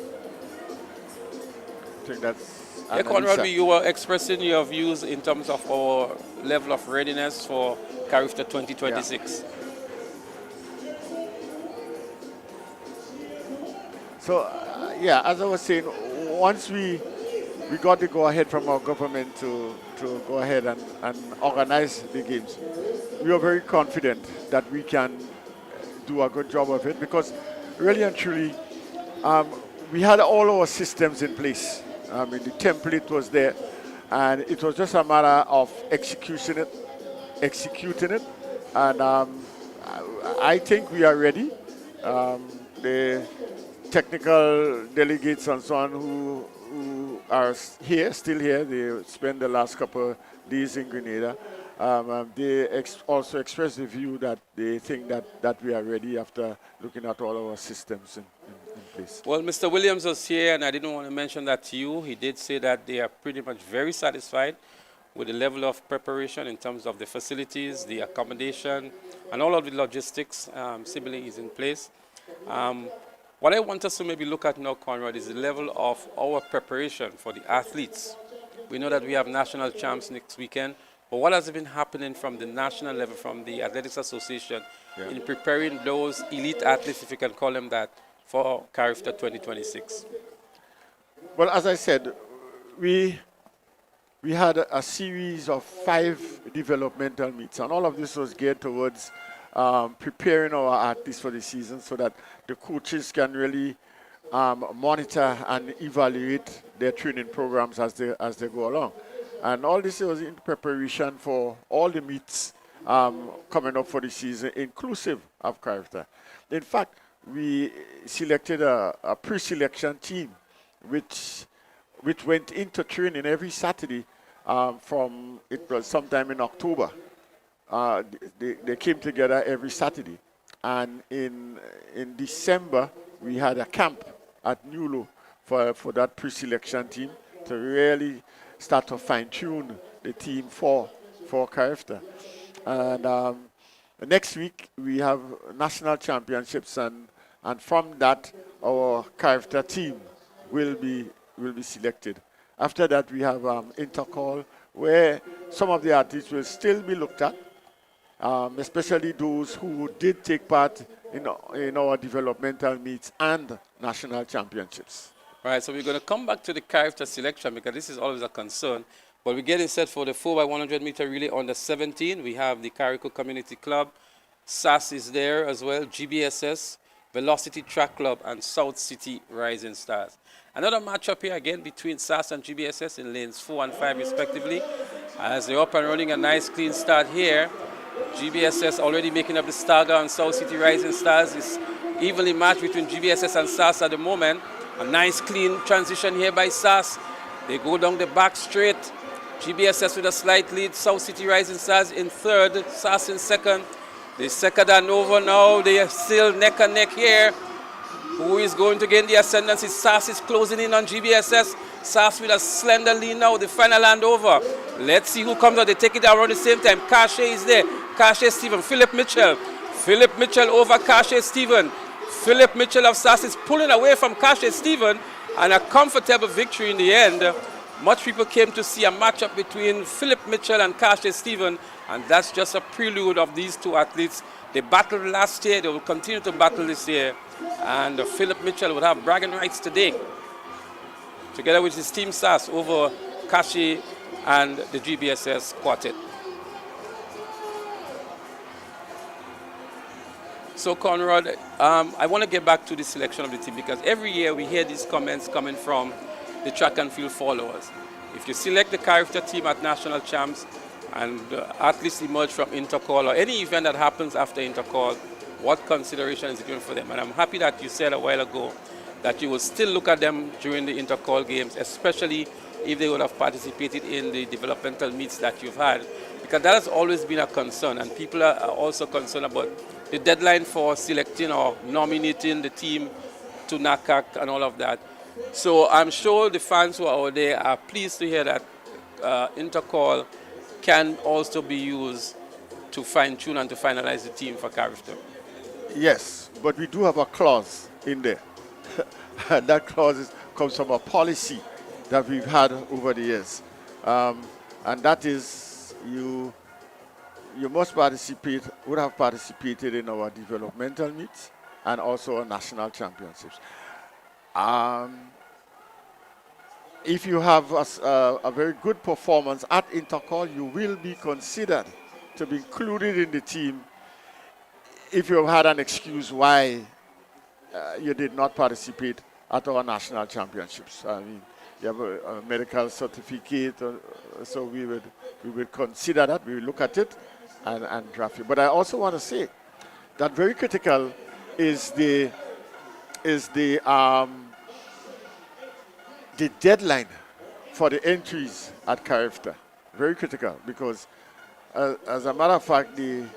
I think that's Yeah, Conrad, you were expressing your views in terms of our level of readiness for Carifta 2026. So, yeah, as I was saying, once we got the go-ahead from our government to go ahead and organize the games, we are very confident that we can do a good job of it, because really and truly, we had all our systems in place. I mean, the template was there, and it was just a matter of executing it, and I think we are ready. The technical delegates and so on who are still here, they spent the last couple of days in Grenada. They also expressed the view that they think that we are ready after looking at all our systems in place. Well, Mr. Williams was here, and I didn't want to mention that to you. He did say that they are pretty much very satisfied with the level of preparation in terms of the facilities, the accommodation, and all of the logistics seemingly is in place. What I want us to maybe look at now, Conrad, is the level of our preparation for the athletes. We know that we have national champs next weekend, but what has been happening from the national level, from the Athletics Association, in preparing those elite athletes, if you can call them that, for Carifta 2026? Well, as I said, we had a series of 5 developmental meets, and all of this was geared towards preparing our athletes for the season so that the coaches can really monitor and evaluate their training programs as they go along. And all this was in preparation for all the meets coming up for the season, inclusive of Carifta. In fact, we selected a pre-selection team which went into training every Saturday from, it was sometime in October. They came together every Saturday. And in December, we had a camp at Nulo for that pre-selection team to really start to fine-tune the team for Carifta. And next week, we have national championships, and from that, our Carifta team will be selected. After that, we have intercall, where some of the athletes will still be looked at, especially those who did take part in our developmental meets and national championships. All right, so we're going to come back to the Carifta selection because this is always a concern. But we're getting set for the 4x100 meter relay under 17. We have the Carrico Community Club, SAS is there as well, GBSS, Velocity Track Club, and South City Rising Stars. Another matchup here again between SAS and GBSS in lanes 4 and 5 respectively. As they're up and running, a nice clean start here. GBSS already making up the stagger, and South City Rising Stars is evenly matched between GBSS and SAS at the moment. A nice clean transition here by SAS. They go down the back straight. GBSS with a slight lead. South City Rising Stars in third. SAS in second. The second and over now. They are still neck and neck here. Who is going to gain the ascendancy? SAS is closing in on GBSS. SAS with a slender lead now. The final hand over. Let's see who comes out. They take it around the same time. Kashe is there. Kashe Stephen. Philip Mitchell. Philip Mitchell over Kashe Stephen. Philip Mitchell of SAS is pulling away from Kashe Stephen, and a comfortable victory in the end. Much people came to see a matchup between Philip Mitchell and Kashe Stephen, and that's just a prelude of these two athletes. They battled last year, they will continue to battle this year, and Philip Mitchell will have bragging rights today, together with his team SAS over Kashe and the GBSS quartet. So, Conrad, I want to get back to the selection of the team because every year we hear these comments coming from the track and field followers. If you select the character team at national champs and athletes emerge from intercall or any event that happens after intercall, what consideration is given for them? And I'm happy that you said a while ago that you will still look at them during the intercall games, especially if they would have participated in the developmental meets that you've had, because that has always been a concern, and people are also concerned about the deadline for selecting or nominating the team to NACAC and all of that. So I'm sure the fans who are out there are pleased to hear that intercall can also be used to fine-tune and to finalize the team for Carifta. Yes, but we do have a clause in there. And that clause comes from a policy that we've had over the years. And that is you must participate, would have participated in our developmental meets and also our national championships. If you have a very good performance at intercall, you will be considered to be included in the team if you had an excuse why you did not participate at our national championships. I mean, you have a medical certificate, so we would consider that, we will look at it and draft it. But I also want to say that very critical is the deadline for the entries at Carifta. Very critical, because as a matter of fact, the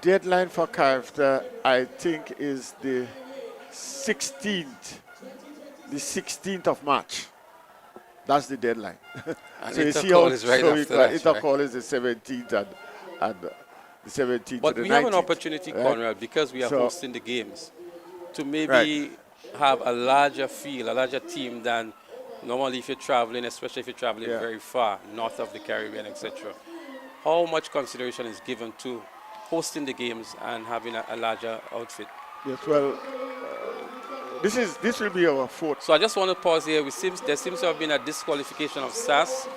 deadline for Carifta, I think, is the 16th of March. That's the deadline. And so you see how is right after that, intercall is the 17th and the 17th. But to the we 19th, have an opportunity, right? Conrad, because we are hosting the games, to maybe have a larger field, a larger team than normally if you're traveling, especially if you're traveling very far, north of the Caribbean, etc. How much consideration is given to hosting the games and having a larger outfit? Yes, well, this will be our fourth. So I just want to pause here. There seems to have been a disqualification of SAS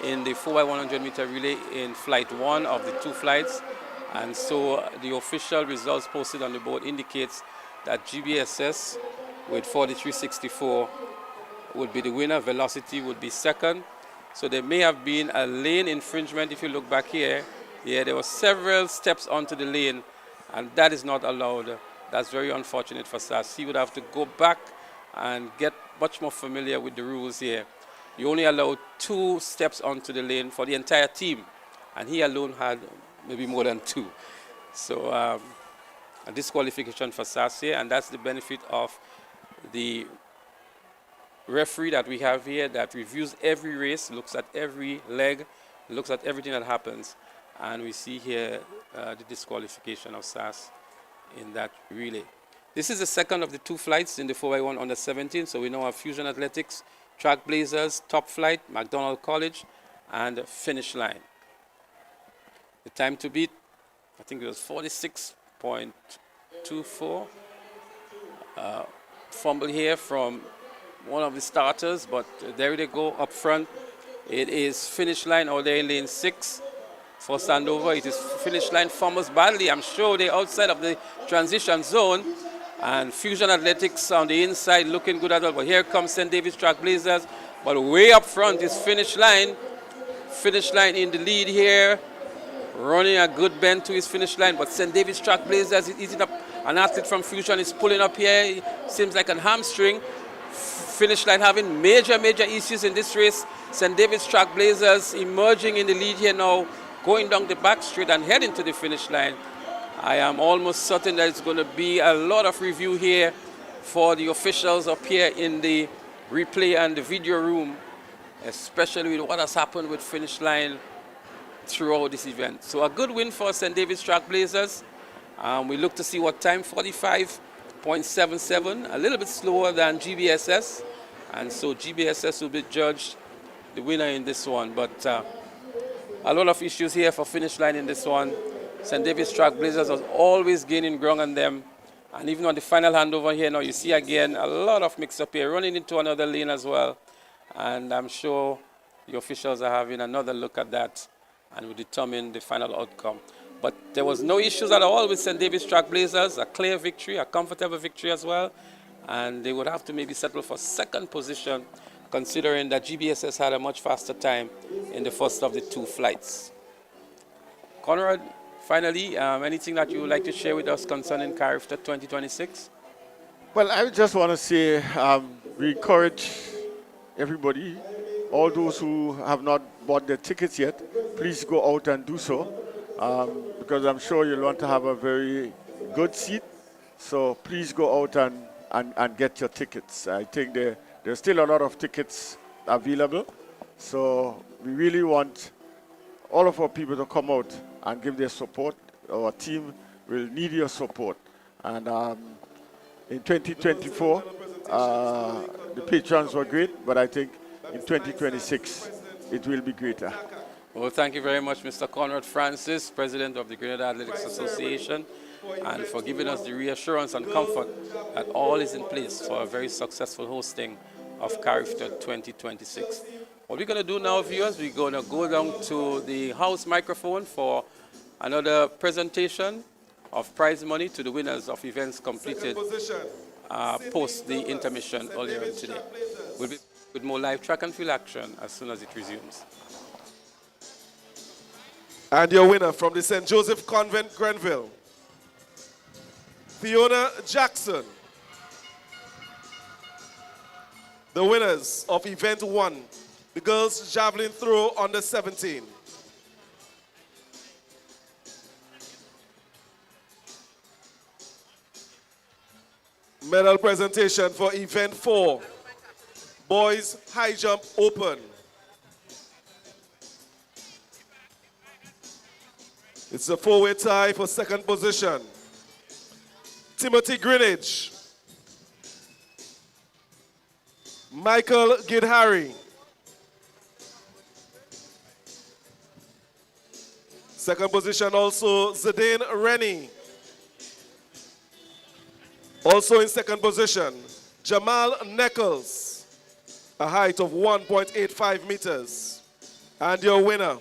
in the 4x100 meter relay in flight 1 of the 2 flights. And so the official results posted on the board indicates that GBSS with 43.64 would be the winner. Velocity would be second. So there may have been a lane infringement. If you look back here, there were several steps onto the lane, and that is not allowed. That's very unfortunate for SAS. He would have to go back and get much more familiar with the rules here. You only allow 2 steps onto the lane for the entire team, and he alone had maybe more than 2. So a disqualification for SAS here, and that's the benefit of the referee that we have here that reviews every race, looks at every leg, looks at everything that happens. And we see here the disqualification of SAS in that relay. This is the second of the 2 flights in the 4x1 under 17. So we now have Fusion Athletics, Track Blazers, Top Flight, McDonald College, and Finish Line. The time to beat, I think it was 46.24. Fumble here from one of the starters, but there they go up front. It is Finish Line out there in lane 6 for Sandover. It is Finish Line fumbles badly. I'm sure they're outside of the transition zone. And Fusion Athletics on the inside looking good as well. But here comes St. David's Track Blazers. But way up front is Finish Line. Finish Line in the lead here. Running a good bend to his finish line. But St. David's Track Blazers is eating up. An athlete from Fusion is pulling up here. It seems like a hamstring. Finish Line having major issues in this race. St. David's Track Blazers emerging in the lead here now, going down the back straight and heading to the finish line. I am almost certain that it's going to be a lot of review here for the officials up here in the replay and the video room, especially with what has happened with Finish Line throughout this event. So a good win for St. David's Track Blazers. We look to see what time, 45.77, a little bit slower than GBSS. And so GBSS will be judged the winner in this one. But a lot of issues here for Finish Line in this one. St. David's Track Blazers was always gaining ground on them. And even on the final handover here now, you see again a lot of mix-up here, running into another lane as well. And I'm sure the officials are having another look at that and will determine the final outcome. But there was no issues at all with St. David's Track Blazers, a clear victory, a comfortable victory as well. And they would have to maybe settle for second position considering that GBSS had a much faster time in the first of the two flights. Conrad, finally, anything that you would like to share with us concerning CARIFTA 2026? Well, I just want to say we encourage everybody, all those who have not bought their tickets yet, please go out and do so, because I'm sure you'll want to have a very good seat. So please go out and get your tickets. I think there's still a lot of tickets available. So we really want all of our people to come out and give their support. Our team will need your support. And in 2024, the patrons were great, but I think in 2026, it will be greater. Well, thank you very much, Mr. Conrad Francis, President of the Grenada Athletics Association, and for giving us the reassurance and comfort that all is in place for a very successful hosting of CARIFTA 2026. What we're going to do now, viewers, we're going to go down to the house microphone for another presentation of prize money to the winners of events completed post the intermission earlier today. We'll be with more live track and field action as soon as it resumes. And your winner from the St. Joseph Convent, Grenville, Fiona Jackson. The winners of Event 1, the girls' javelin throw under 17. Medal presentation for Event 4, boys' high jump open. It's a four-way tie for second position. Timothy Greenwich, Michael Gidhari. Second position also Zidane Rennie. Also in second position, Jamal Neckles, a height of 1.85 meters. And your winner,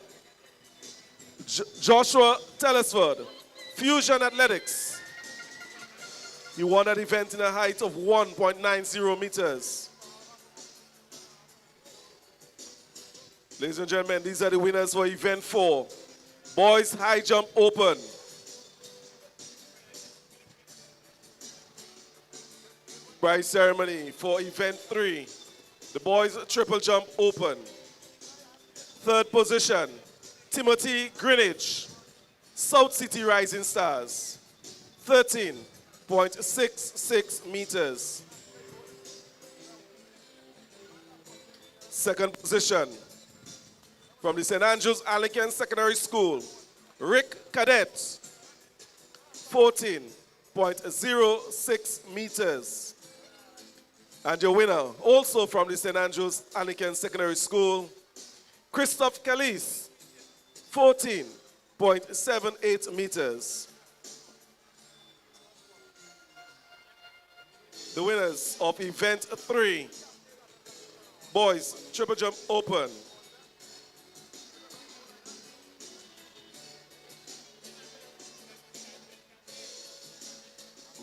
Joshua Telesford, Fusion Athletics. He won that event in a height of 1.90 meters. Ladies and gentlemen, these are the winners for Event 4, Boys High Jump Open. Prize ceremony for Event 3, the Boys Triple Jump Open. Third position, Timothy Greenwich, South City Rising Stars, 13.66 meters. Second position, from the St. Andrews Anglican Secondary School, Rick Cadet, 14.06 meters. And your winner, also from the St. Andrews Anglican Secondary School, Christoph Calise, 14.78 meters. The winners of Event 3, Boys Triple Jump Open.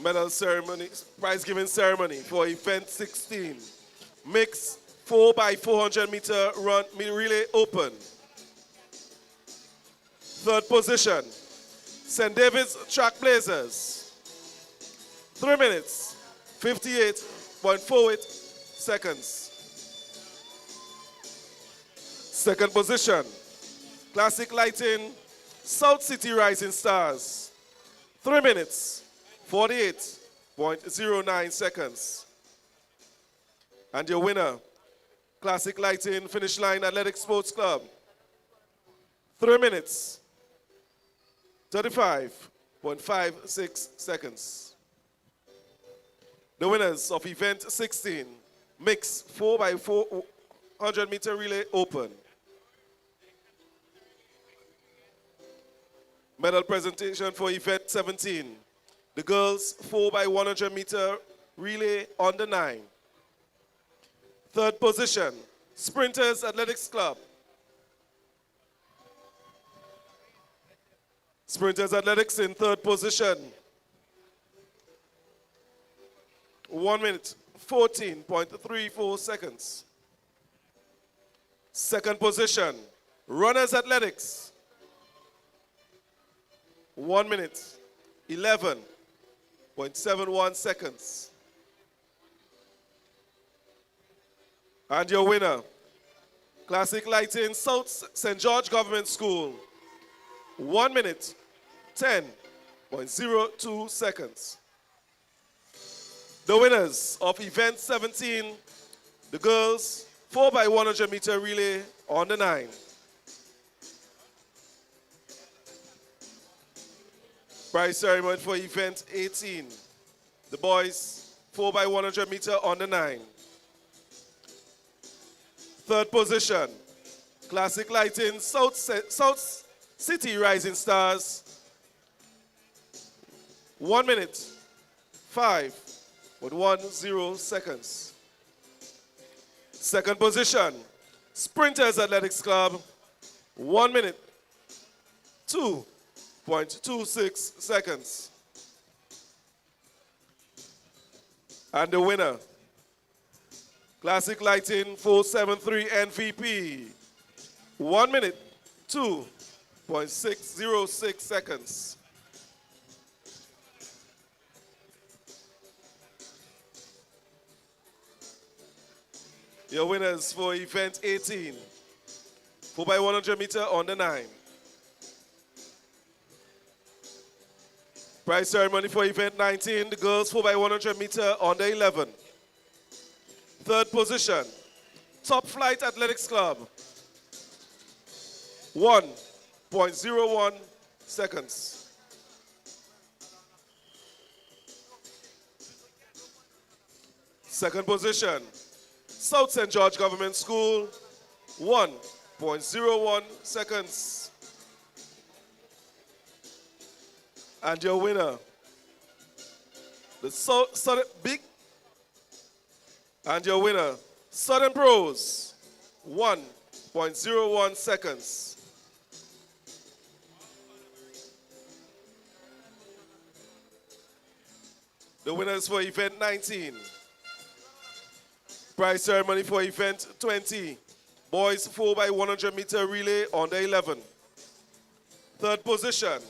Medal ceremony, prize giving ceremony for Event 16, Mixed 4x400 meter run relay open. Third position, St. David's Track Blazers, 3 minutes, 58.48 seconds. Second position, Classic Lighting, South City Rising Stars, 3 minutes, 48.09 seconds. And your winner, Classic Lighting Finish Line Athletic Sports Club, 3 minutes, 35.56 seconds. The winners of Event 16, Mixed 4x400 meter relay open. Medal presentation for Event 17, the girls 4x100 meter relay under 9. Third position, Sprinters Athletics Club. Sprinters Athletics in third position. 1 minute, 14.34 seconds. Second position, runners athletics. 1 minute, 11.71 seconds. And your winner, Classic Lighting, South St. George Government School. 1 minute, 10.02 seconds. The winners of event 17, the girls 4x100 meter relay on the 9. Prize ceremony for event 18, the boys 4x100 meter on the 9. Third position, Classic Lighting, South City Rising Stars. 1 minute, 5.10 seconds. Second position, Sprinters Athletics Club. 1 minute, 2.26 seconds. And the winner, Classic Lighting 473 MVP. 1 minute, 2.606 seconds. Your winners for event 18, 4x100 meter on the 9. Prize ceremony for event 19, the girls 4x100 meter on the 11. Third position, Top Flight Athletics Club, 1.01 seconds. Second position, South St. George Government School, 1.01 seconds. And your winner, the Southern Pros, 1.01 seconds. The winners for event 19. Prize ceremony for event 20. Boys 4x100 meter relay on the 11. Third position,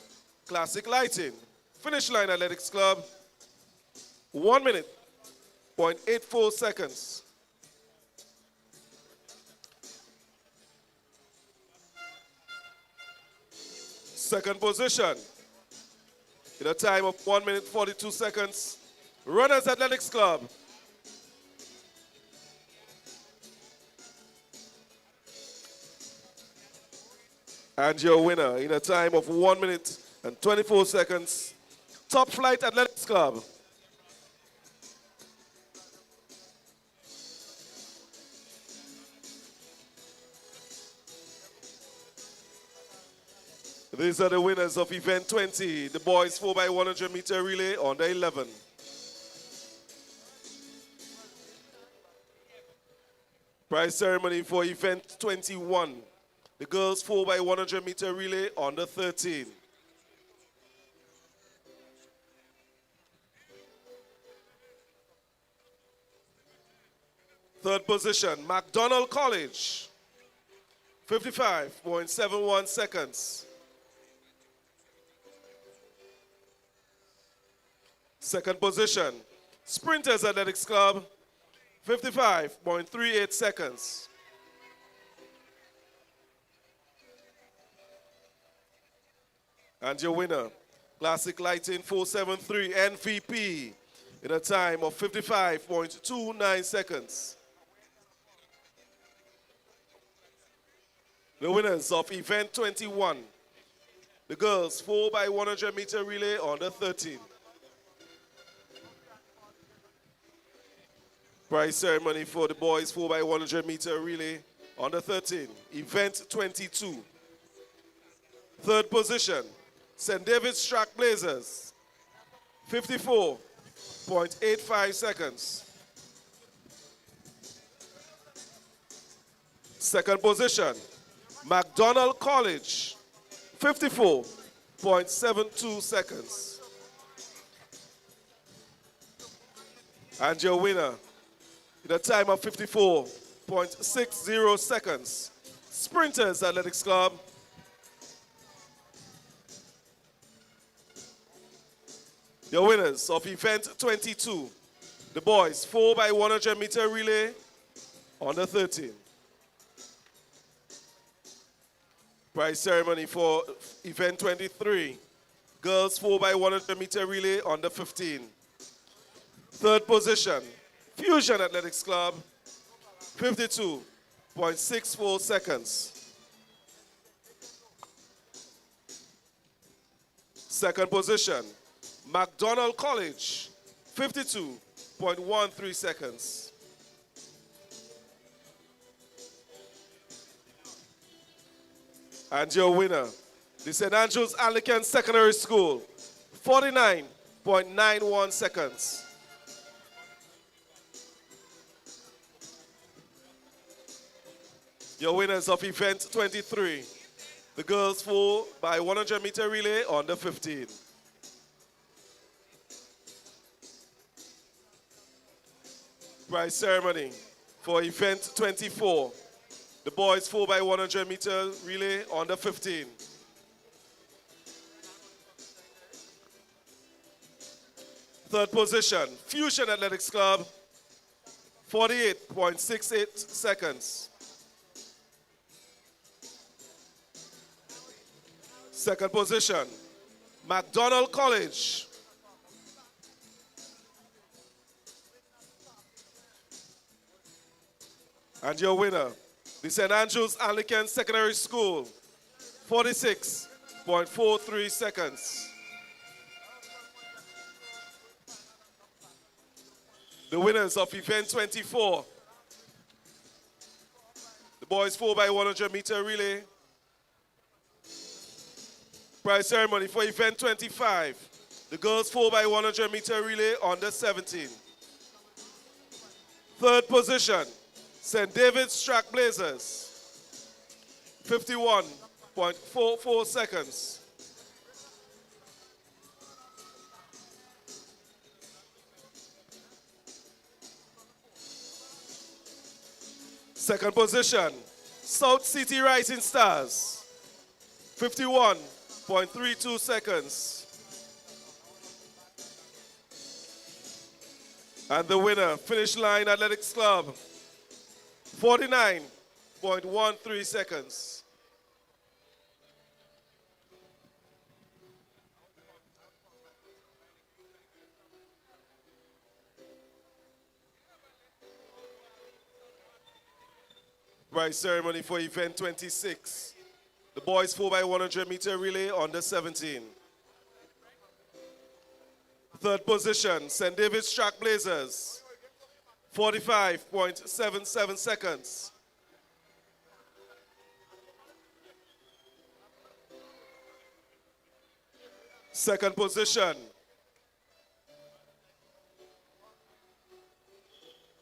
Classic Lighting, Finish Line Athletics Club, 1 minute, 0.84 seconds. Second position, in a time of 1 minute, 42 seconds, Runners Athletics Club. And your winner, in a time of 1 minute and 24 seconds, Top Flight Athletics Club. These are the winners of event 20, the boys 4x100 meter relay on the 11. Prize ceremony for event 21. The girls 4x100 meter relay on the 13. Third position, McDonald College, 55.71 seconds. Second position, Sprinters Athletics Club, 55.38 seconds. And your winner, Classic Lighting 473 MVP, in a time of 55.29 seconds. The winners of event 21, the girls 4x100 meter relay on the 13. Prize ceremony for the boys 4x100 meter relay on the 13. Event 22. Third position, St. David's Track Blazers, 54.85 seconds. Second position, McDonald College, 54.72 seconds. And your winner, in a time of 54.60 seconds, Sprinters Athletics Club. Your winners of event 22, the boys 4x100 meter relay, under 13. Prize ceremony for event 23, girls 4x100 meter relay, under 15. Third position, Fusion Athletics Club, 52.64 seconds. Second position, McDonald College, 52.13 seconds. And your winner, the St. Andrews Anglican Secondary School, 49.91 seconds. Your winners of event 23, the girls 4x100 meter relay, under 15. Prize ceremony for event 24, the boys 4x100 meter relay, under 15. Third position, Fusion Athletics Club, 48.68 seconds. Second position, McDonald College, and your winner, the St. Andrews Anglican Secondary School, 46.43 seconds. The winners of event 24, the boys 4x100 meter relay. Prize ceremony for event 25, the girls 4x100 meter relay, under 17. Third position, St. David's Track Blazers, 51.44 seconds. Second position, South City Rising Stars, 51.32 seconds. And the winner, Finish Line Athletics Club, 49.13 seconds. Prize ceremony for event 26. The boys 4x100 meter relay, under 17. Third position, St. David's Track Blazers, 45.77 seconds. Second position,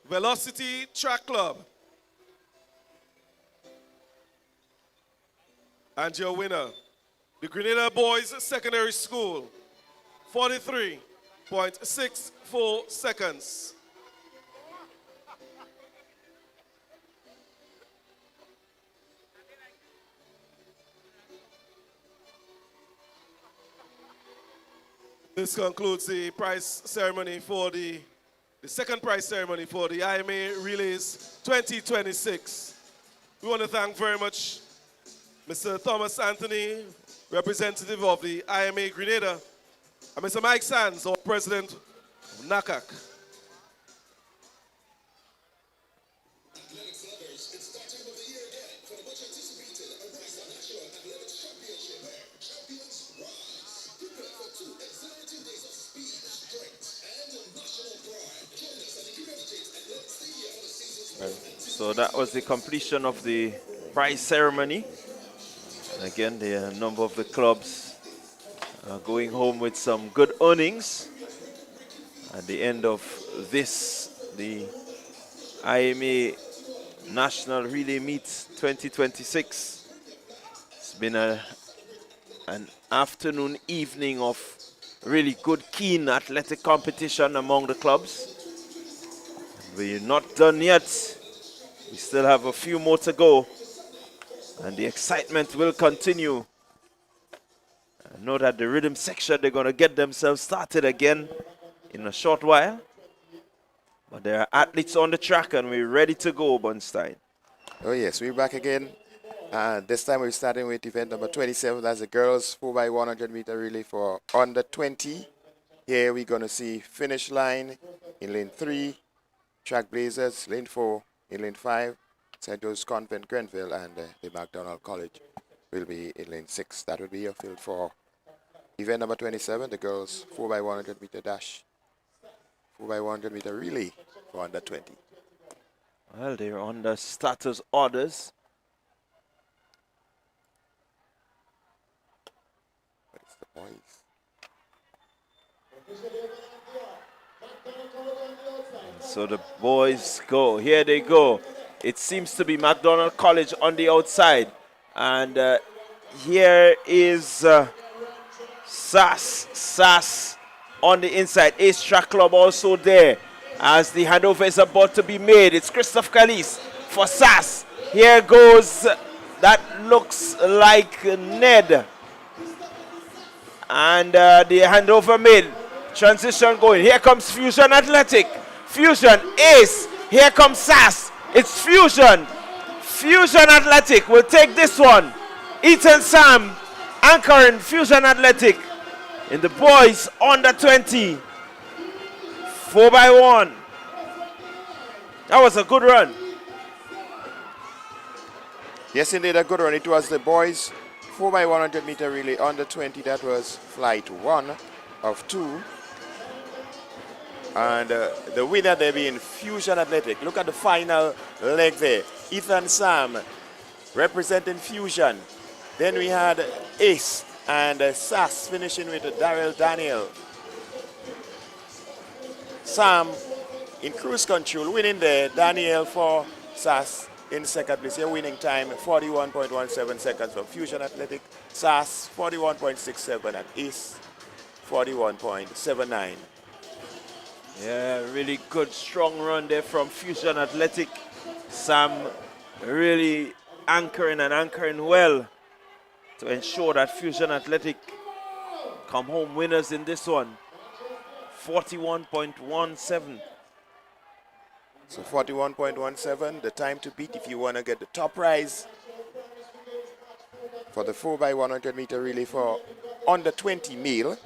Velocity Track Club. And your winner, the Grenada Boys Secondary School, 43.64 seconds. This concludes the prize ceremony for the second prize ceremony for the IMA Relays 2026. We want to thank very much Mr. Thomas Anthony, representative of the IMA Grenada, and Mr. Mike Sands, our president of NACAC. So that was the completion of the prize ceremony. Again, the number of the clubs going home with some good earnings. At the end of this, the IMA National Relay Meet 2026. It's been an afternoon, evening of really good, keen athletic competition among the clubs. We're not done yet. We still have a few more to go. And the excitement will continue. I know that the rhythm section, they're going to get themselves started again in a short while. But there are athletes on the track and we're ready to go, Bunstein. Oh yes, we're back again. This time we're starting with event number 27. That's the girls 4x100 meter relay for under 20. Here we're going to see finish line in lane 3, Track Blazers, lane 4, in lane 5, St. Joe's Convent, Grenville, and the McDonald College will be in lane 6. That will be your field for event number 27, the girls 4x100 meter dash, 4x100 meter relay for under 20. Well, they're on the starters orders. But it's the boys. So the boys go. Here they go. It seems to be McDonald College on the outside. And here is SAS on the inside. Ace Track Club also there as the handover is about to be made. It's Christophe Calise for SAS. Here goes, that looks like Ned. And the handover made. Transition going. Here comes Fusion Athletic. Fusion, Ace. Here comes SAS. It's Fusion. Fusion Athletic will take this one. Ethan Sam anchoring Fusion Athletic in the boys under 20. 4x1. That was a good run. Yes, indeed, a good run. It was the boys 4x100 meter relay under 20. That was flight 1 of 2. And the winner there being Fusion Athletic. Look at the final leg there. Ethan Sam representing Fusion. Then we had Ace and SAS finishing with Daryl Daniel. Sam in cruise control winning there. Daniel for SAS in second place. Your winning time 41.17 seconds for Fusion Athletic. SAS 41.67 and Ace 41.79. Yeah, really good, strong run there from Fusion Athletic. Sam really anchoring well to ensure that Fusion Athletic come home winners in this one. 41.17. So 41.17, the time to beat if you want to get the top prize for the 4x100 meter relay for under 20 male.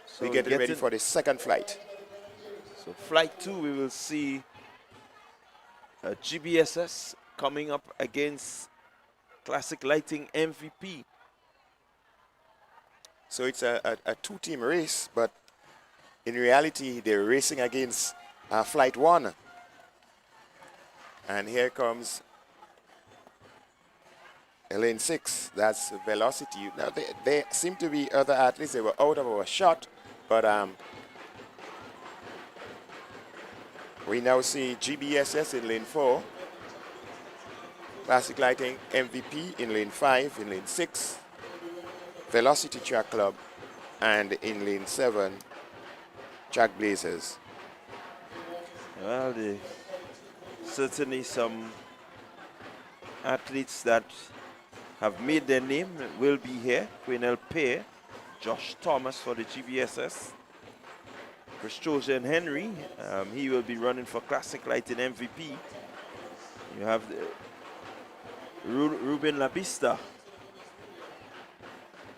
So we're getting ready for the second flight. So flight 2, we will see GBSS coming up against Classic Lighting MVP. So it's a two-team race, but in reality, they're racing against flight 1. And here comes lane 6. That's Velocity. Now, there seem to be other athletes. They were out of our shot. But we now see GBSS in lane 4, Classic Lighting MVP in lane 5, in lane 6, Velocity Track Club, and in lane 7, Track Blazers. Well, certainly some athletes that have made their name will be here. Quinel Pear, Josh Thomas for the GBSS. Christosian Henry, he will be running for Classic Lighting MVP. You have Ruben Labista.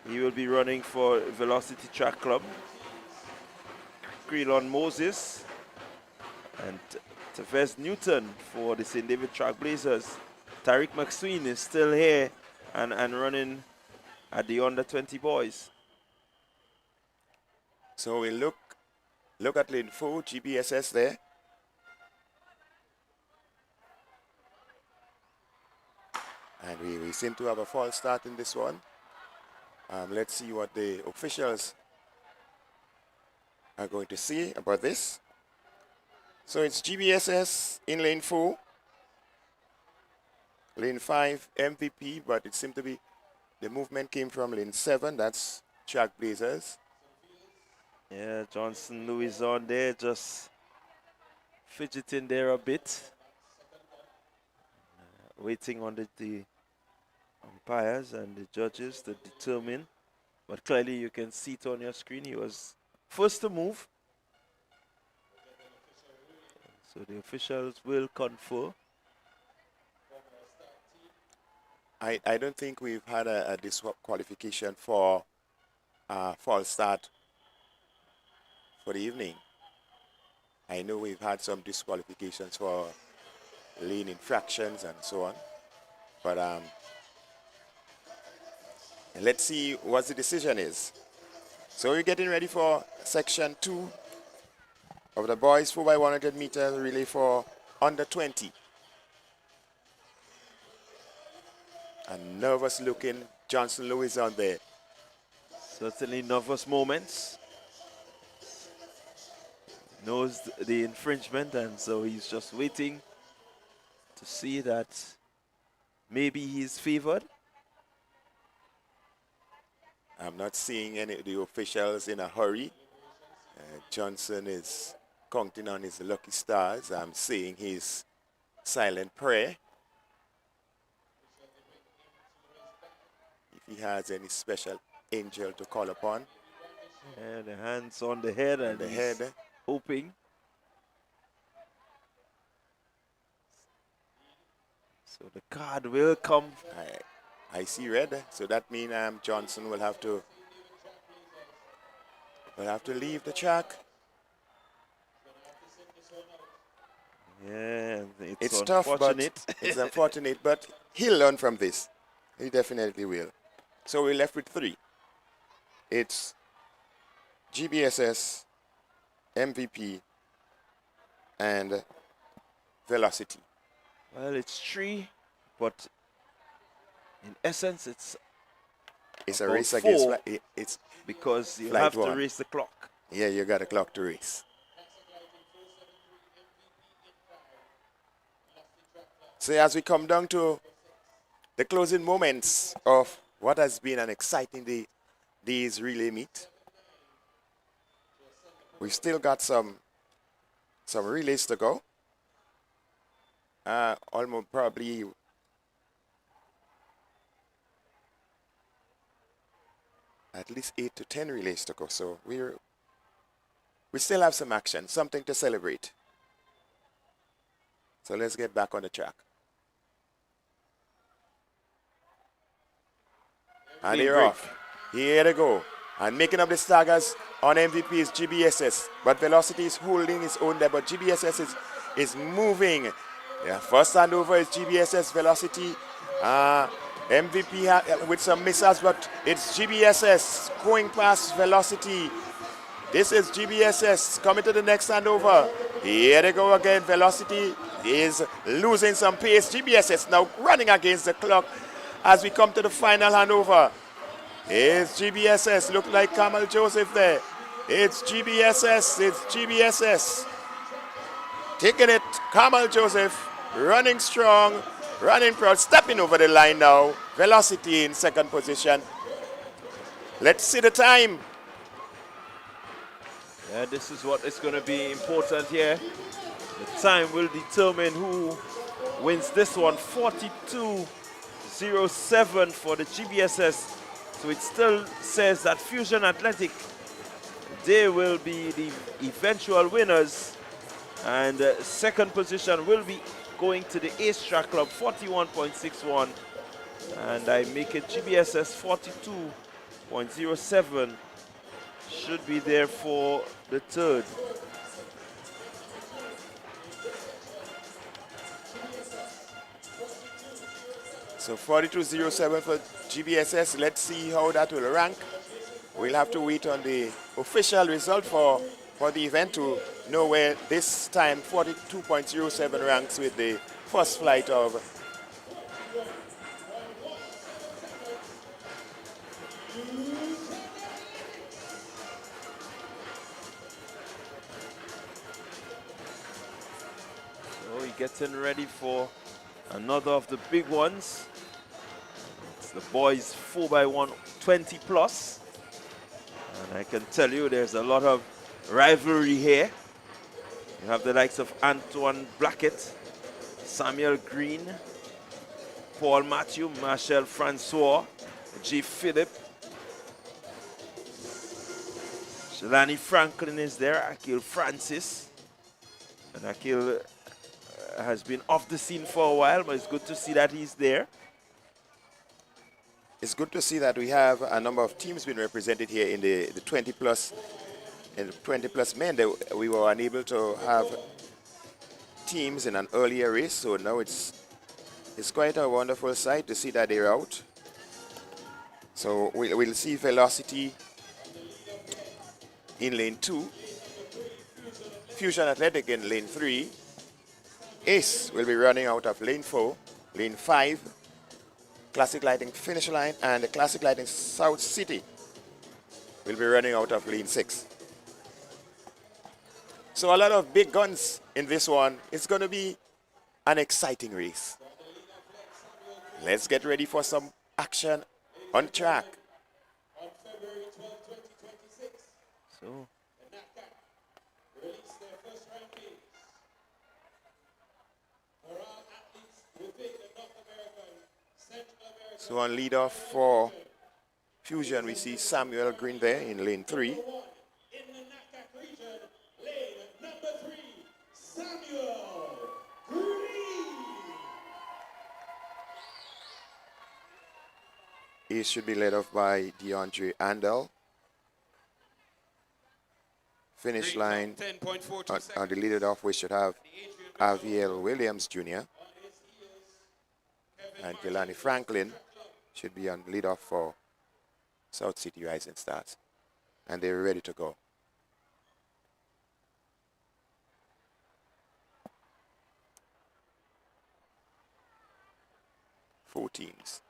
He will be running for Velocity Track Club. Creelon Moses and Tevez Newton for the St. David Track Blazers. Tariq McSween is still here and running at the under 20 boys. So we look at lane 4, GBSS there. And we seem to have a false start in this one. Let's see what the officials are going to say about this. So it's GBSS in lane 4. Lane 5, MVP, but it seemed to be the movement came from lane 7. That's Track Blazers. Yeah, Johnson Lewis on there, just fidgeting there a bit. waiting on the umpires and the judges to determine. But clearly you can see it on your screen. He was first to move. So the officials will confer. I don't think we've had a disqualification for false start for the evening. I know we've had some disqualifications for lane infractions and so on. But let's see what the decision is. So we're getting ready for section 2 of the boys 4x100 meter relay for under 20. A nervous looking Johnson Lewis on there. Certainly nervous moments. Knows the infringement, and so he's just waiting to see that maybe he's favored. I'm not seeing any of the officials in a hurry. Johnson is counting on his lucky stars. I'm seeing his silent prayer. If he has any special angel to call upon. And the hands on the head and the he's head. hoping. So the card will come. I see red, so that means Johnson will have to leave the track. Yeah, it's tough, but it's unfortunate, but he'll learn from this. He definitely will. So we're left with 3. It's GBSS, MVP, and velocity. Well, it's 3, but in essence, it's a race against it's because you have to race the clock. Yeah, you got a clock to race. So as we come down to the closing moments of what has been an exciting day's relay meet, we've still got some relays to go. Almost probably at least 8 to 10 relays to go. So we still have some action, something to celebrate. So let's get back on the track. And they're off. Here they go. And making up the staggers on MVP is GBSS. But Velocity is holding its own there. But GBSS is moving. Yeah, first handover is GBSS Velocity. MVP with some misses, but it's GBSS going past Velocity. This is GBSS coming to the next handover. Here they go again. Velocity is losing some pace. GBSS now running against the clock as we come to the final handover. It's GBSS. Look like Kamal Joseph there. It's GBSS. It's GBSS. Taking it. Kamal Joseph running strong, running proud, stepping over the line now. Velocity in second position. Let's see the time. Yeah, this is what is going to be important here. The time will determine who wins this one. 42.07 for the GBSS. So it still says that Fusion Athletic, they will be the eventual winners. And second position will be going to the Ace Track Club, 41.61. And I make it GBSS 42.07. Should be there for the third. So 42.07 for GBSS. Let's see how that will rank. We'll have to wait on the official result for the event to know where this time 42.07 ranks with the first flight of So we're getting ready for another of the big ones. It's the boys 4x1 20 plus. And I can tell you there's a lot of rivalry here. You have the likes of Antoine Blackett, Samuel Green, Paul Matthew, Marshall Francois, G. Philip, Shalani Franklin is there, Akil Francis. And Akil has been off the scene for a while, but it's good to see that he's there. It's good to see that we have a number of teams being represented here in the 20 plus men. We were unable to have teams in an earlier race, so now it's quite a wonderful sight to see that they're out. So we'll see Velocity in lane 2, Fusion Athletic in lane 3, Ace will be running out of lane 4, lane 5, Classic Lighting Finish Line, and the Classic Lighting South City will be running out of lane 6. So a lot of big guns in this one. It's going to be an exciting race. Let's get ready for some action on track. So on lead off for Fusion, we see Samuel Green there in lane 3. He should be led off by DeAndre Andel. Finish line on the lead off, we should have Aviel Williams Jr. and Jelani Franklin should be on lead off for South City Rising Stars. And they're ready to go. Four teams.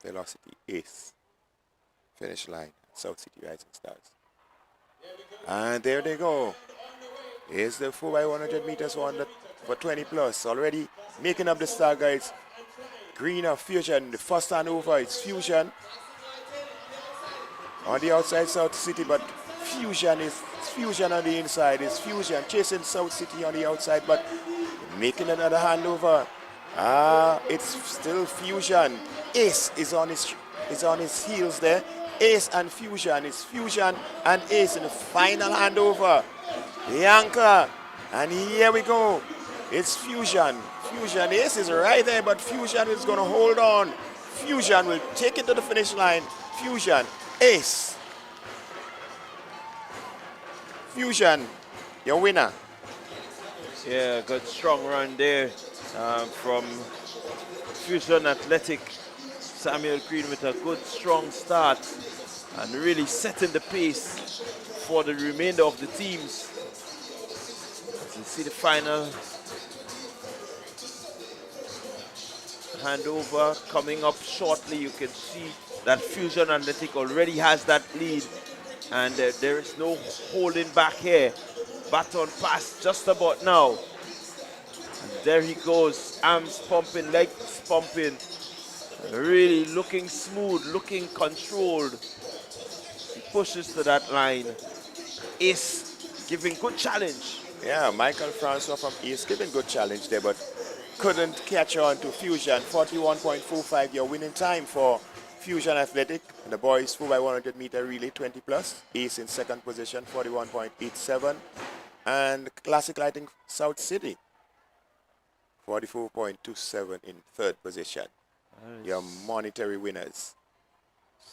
Velocity, Ace, Finish Line, South City Rising Stars. And there they go. Here's the 4x100 meters one for 20 plus. Already making up the star guys. Green of Fusion, the first hand over, it's Fusion. On the outside, South City, but Fusion on the inside. It's Fusion chasing South City on the outside, but making another handover. It's still Fusion. Ace is on his heels there. Ace and Fusion. It's Fusion and Ace in the final handover. The anchor. And here we go. It's Fusion. Fusion. Ace is right there, but Fusion is going to hold on. Fusion will take it to the finish line. Fusion. Ace. Fusion, your winner. Yeah, good strong run there from Fusion Athletic. Samuel Green with a good strong start and really setting the pace for the remainder of the teams. As you see the final handover coming up shortly, you can see that Fusion Athletic already has that lead, and there is no holding back here. Baton pass just about now. And there he goes, arms pumping, legs pumping, really looking smooth, looking controlled. He pushes to that line. Ace giving good challenge. Yeah, Michael Francois from Ace giving good challenge there, but couldn't catch on to Fusion. 41.45, your winning time for Fusion Athletic. And the boys 4x100 meter relay 20 plus. Ace in second position, 41.87. And Classic Lighting South City, 44.27 in third position. Your monetary winners.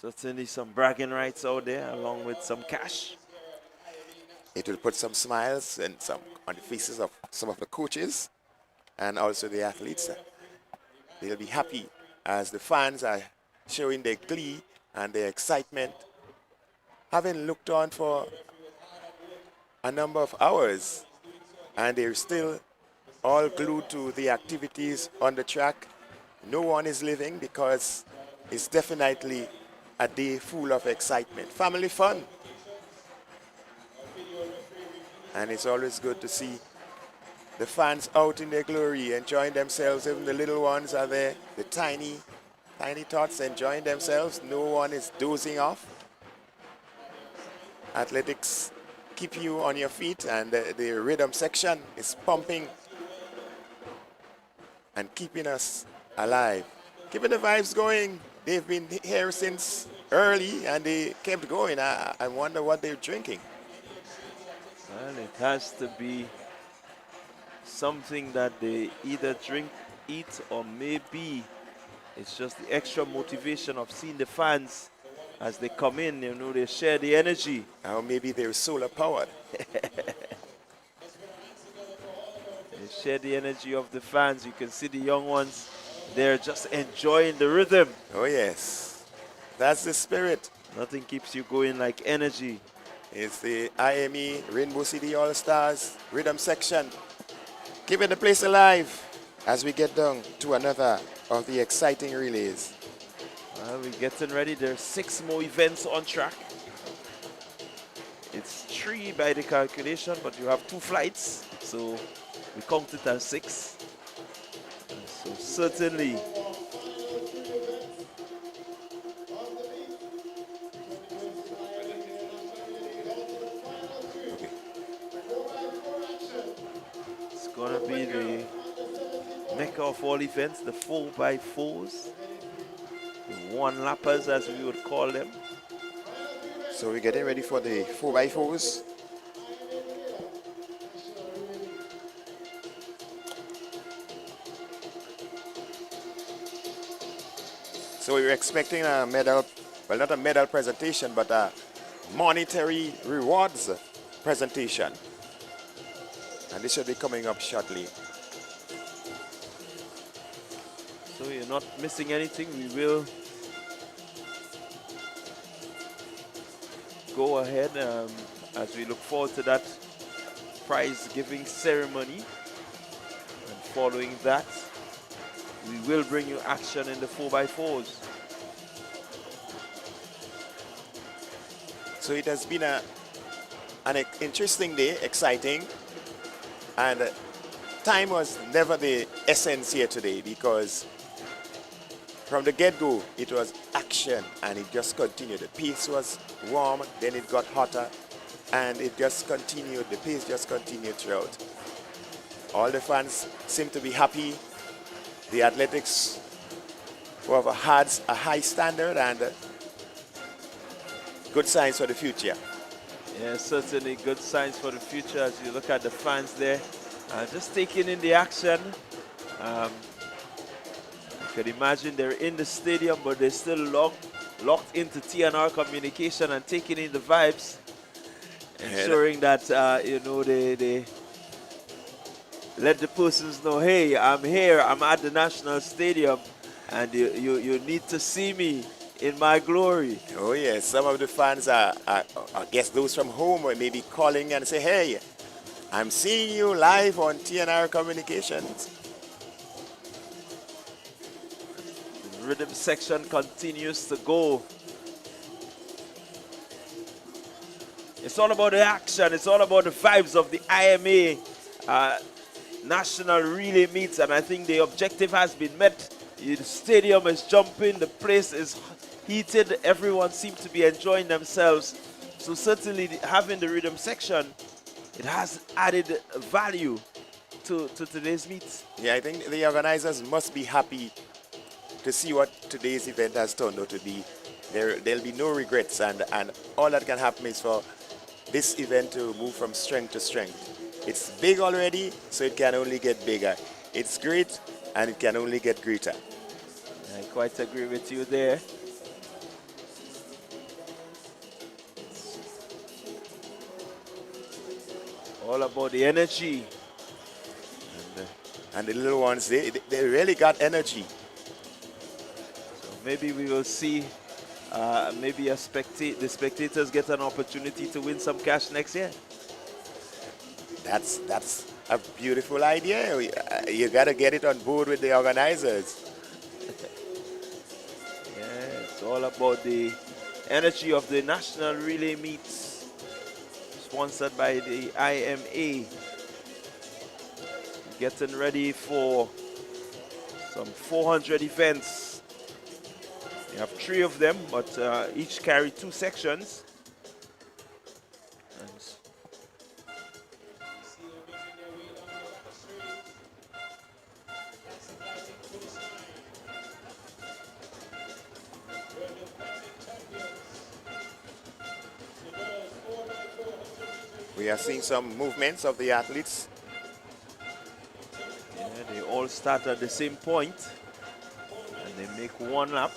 Certainly some bragging rights out there along with some cash. It will put some smiles and some on the faces of some of the coaches and also the athletes. They'll be happy as the fans are showing their glee and their excitement, having looked on for a number of hours, and they're still all glued to the activities on the track. No one is living because it's definitely a day full of excitement, family fun. And it's always good to see the fans out in their glory, enjoying themselves. Even the little ones are there, the tiny tots enjoying themselves. No one is dozing off. Athletics keep you on your feet, and the rhythm section is pumping and keeping us alive, keeping the vibes going. They've been here since early and they kept going. I wonder what they're drinking. Well, it has to be something that they either drink, eat, or maybe it's just the extra motivation of seeing the fans as they come in. You know, they share the energy. Or maybe they're solar powered. They share the energy of the fans. You can see the young ones, they're just enjoying the rhythm. Oh yes, that's the spirit. Nothing keeps you going like energy. It's the IME Rainbow City All-Stars Rhythm Section, keeping the place alive as we get down to another of the exciting relays. Well, we're getting ready. There's 6 more events on track. It's 3 by the calculation, but you have 2 flights, so we count it as 6. And so certainly it's gonna be the mecca of all events, the 4x4s, the one-lappers as we would call them. So we're getting ready for the 4x4s. So we were expecting a medal, well, not a medal presentation, but a monetary rewards presentation. And this should be coming up shortly. So you're not missing anything. We will go ahead as we look forward to that prize giving ceremony. And following that, we will bring you action in the 4x4s. So it has been an interesting day, exciting, and time was never the essence here today, because from the get-go it was action and it just continued. The pace was warm, then it got hotter, and it just continued. The pace just continued throughout. All the fans seem to be happy. The athletics have had a high standard and good signs for the future. Yeah, certainly good signs for the future as you look at the fans there. Just taking in the action. You can imagine they're in the stadium, but they're still locked into TNR communication and taking in the vibes, ensuring that you know, they let the persons know, hey, I'm here, I'm at the National Stadium, and you need to see me in my glory. Oh yes, some of the fans are I guess those from home are maybe calling and say, hey, I'm seeing you live on TNR Communications. The rhythm section continues to go. It's all about the action, it's all about the vibes of the IMA National Relay Meets, and I think the objective has been met. The stadium is jumping, the place is heated, everyone seems to be enjoying themselves. So certainly having the rhythm section, it has added value to today's meet. Yeah, I think the organizers must be happy to see what today's event has turned out to be. There'll be no regrets, and all that can happen is for this event to move from strength to strength. It's big already, so it can only get bigger. It's great, and it can only get greater. I quite agree with you there. All about the energy. And the little ones, they really got energy. So maybe we will see, maybe the spectators get an opportunity to win some cash next year. That's a beautiful idea. You got to get it on board with the organizers. Yeah, it's all about the energy of the National Relay Meets, sponsored by the IMA. Getting ready for some 400 events. You have 3 of them, but each carry 2 sections. We are seeing some movements of the athletes. Yeah, they all start at the same point and they make one lap.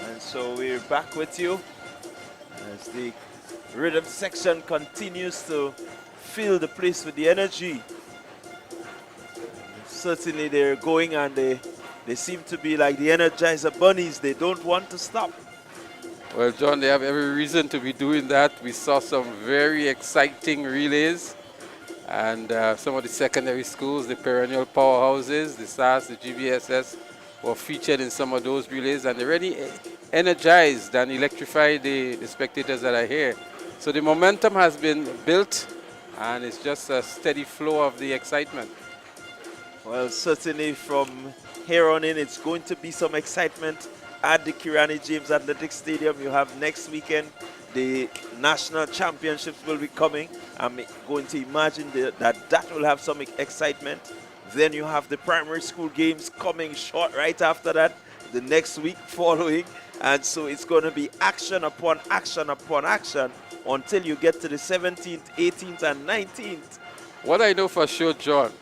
And so we're back with you as the rhythm section continues to fill the place with the energy. Certainly they're going and they seem to be like the Energizer bunnies. They don't want to stop. Well, John, they have every reason to be doing that. We saw some very exciting relays. And some of the secondary schools, the perennial powerhouses, the SAS, the GBSS, were featured in some of those relays. And they really energized and electrified the spectators that are here. So the momentum has been built, and it's just a steady flow of the excitement. Well, certainly from here on in, it's going to be some excitement at the Kirani James Athletic Stadium. You have next weekend, the national championships will be coming. I'm going to imagine that will have some excitement. Then you have the primary school games coming short right after that, the next week following. And so it's going to be action upon action upon action until you get to the 17th, 18th, and 19th. What I know for sure, John,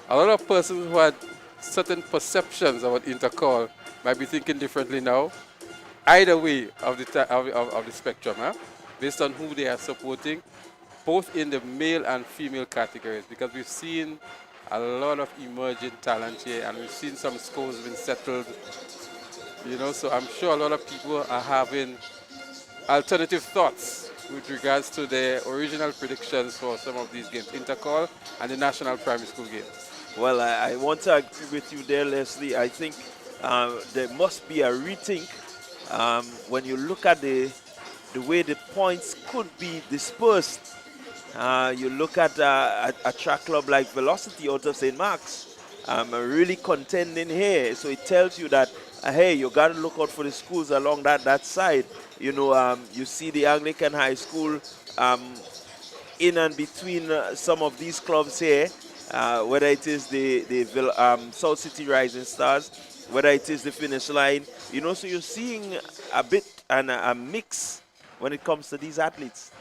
a lot of persons who had certain perceptions about intercall might be thinking differently now. Either way of the spectrum, based on who they are supporting, both in the male and female categories, because we've seen a lot of emerging talent here, and we've seen some scores being settled. So I'm sure a lot of people are having alternative thoughts with regards to their original predictions for some of these games, intercall and the national primary school games. Well, I want to agree with you there, Leslie. I think there must be a rethink when you look at the way the points could be dispersed. You look at a track club like Velocity out of St. Mark's, really contending here. So it tells you that, hey, you got to look out for the schools along that side. You see the Anglican High School in and between some of these clubs here, whether it is the South City Rising Stars, whether it is the Finish Line. So you're seeing a bit and a mix when it comes to these athletes.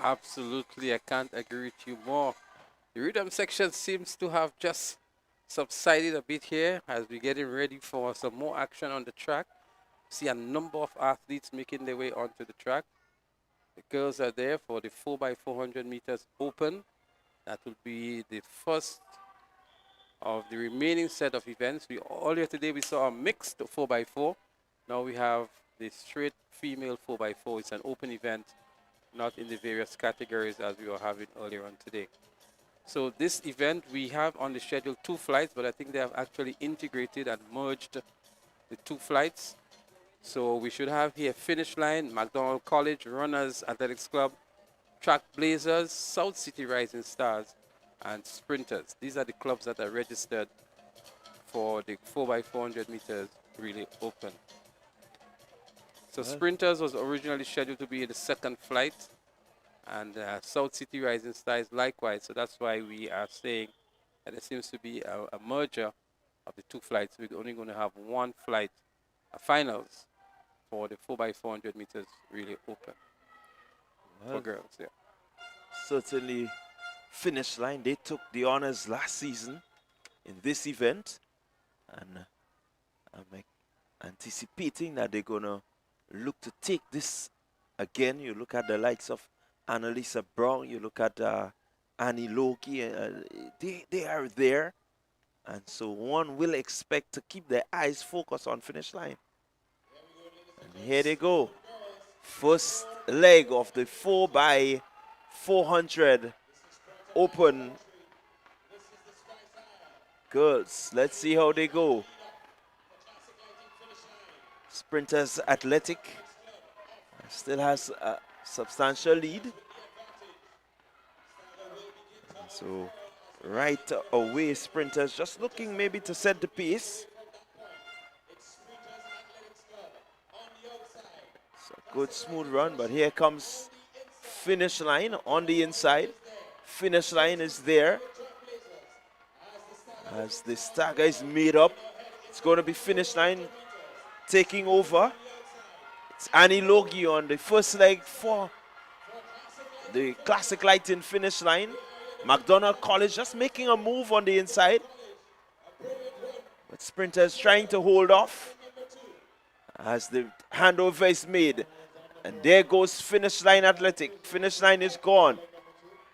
Absolutely, I can't agree with you more. The rhythm section seems to have just subsided a bit here as we're getting ready for some more action on the track. See a number of athletes making their way onto the track. The girls are there for the 4x400 meters open. That will be the first of the remaining set of events. Earlier today we saw a mixed 4x4. Now we have the straight female 4x4. It's an open event, not in the various categories as we were having earlier on today. So this event, we have on the schedule 2 flights, but I think they have actually integrated and merged the 2 flights. So we should have here finish line, McDonald College, Runners Athletics Club, Track Blazers, South City Rising Stars, and Sprinters. These are the clubs that are registered for the 4x400 meters relay open. So Sprinters was originally scheduled to be in the 2nd flight, and South City Rising Stars likewise. So that's why we are saying that there seems to be a merger of the 2 flights. We're only going to have 1 flight, finals, for the 4x400 meters relay open for girls. Yeah. Certainly, finish line. They took the honors last season in this event, and I'm anticipating that they're gonna look to take this again. You look at the likes of Annalisa Brown, you look at Annie Loki, they are there, and so one will expect to keep their eyes focused on finish line. And here they go. First leg of the 4x400 open girls. Let's see how they go. Sprinters Athletic still has a substantial lead. So right away, Sprinters just looking maybe to set the pace. Good smooth run, but here comes finish line on the inside. Finish line is there. As the stagger is made up, it's going to be finish line taking over. It's Annie Logie on the first leg for the Classic Lighting finish line. McDonald College just making a move on the inside. But Sprinters trying to hold off as the handover is made. And there goes Finish Line Athletic. Finish line is gone.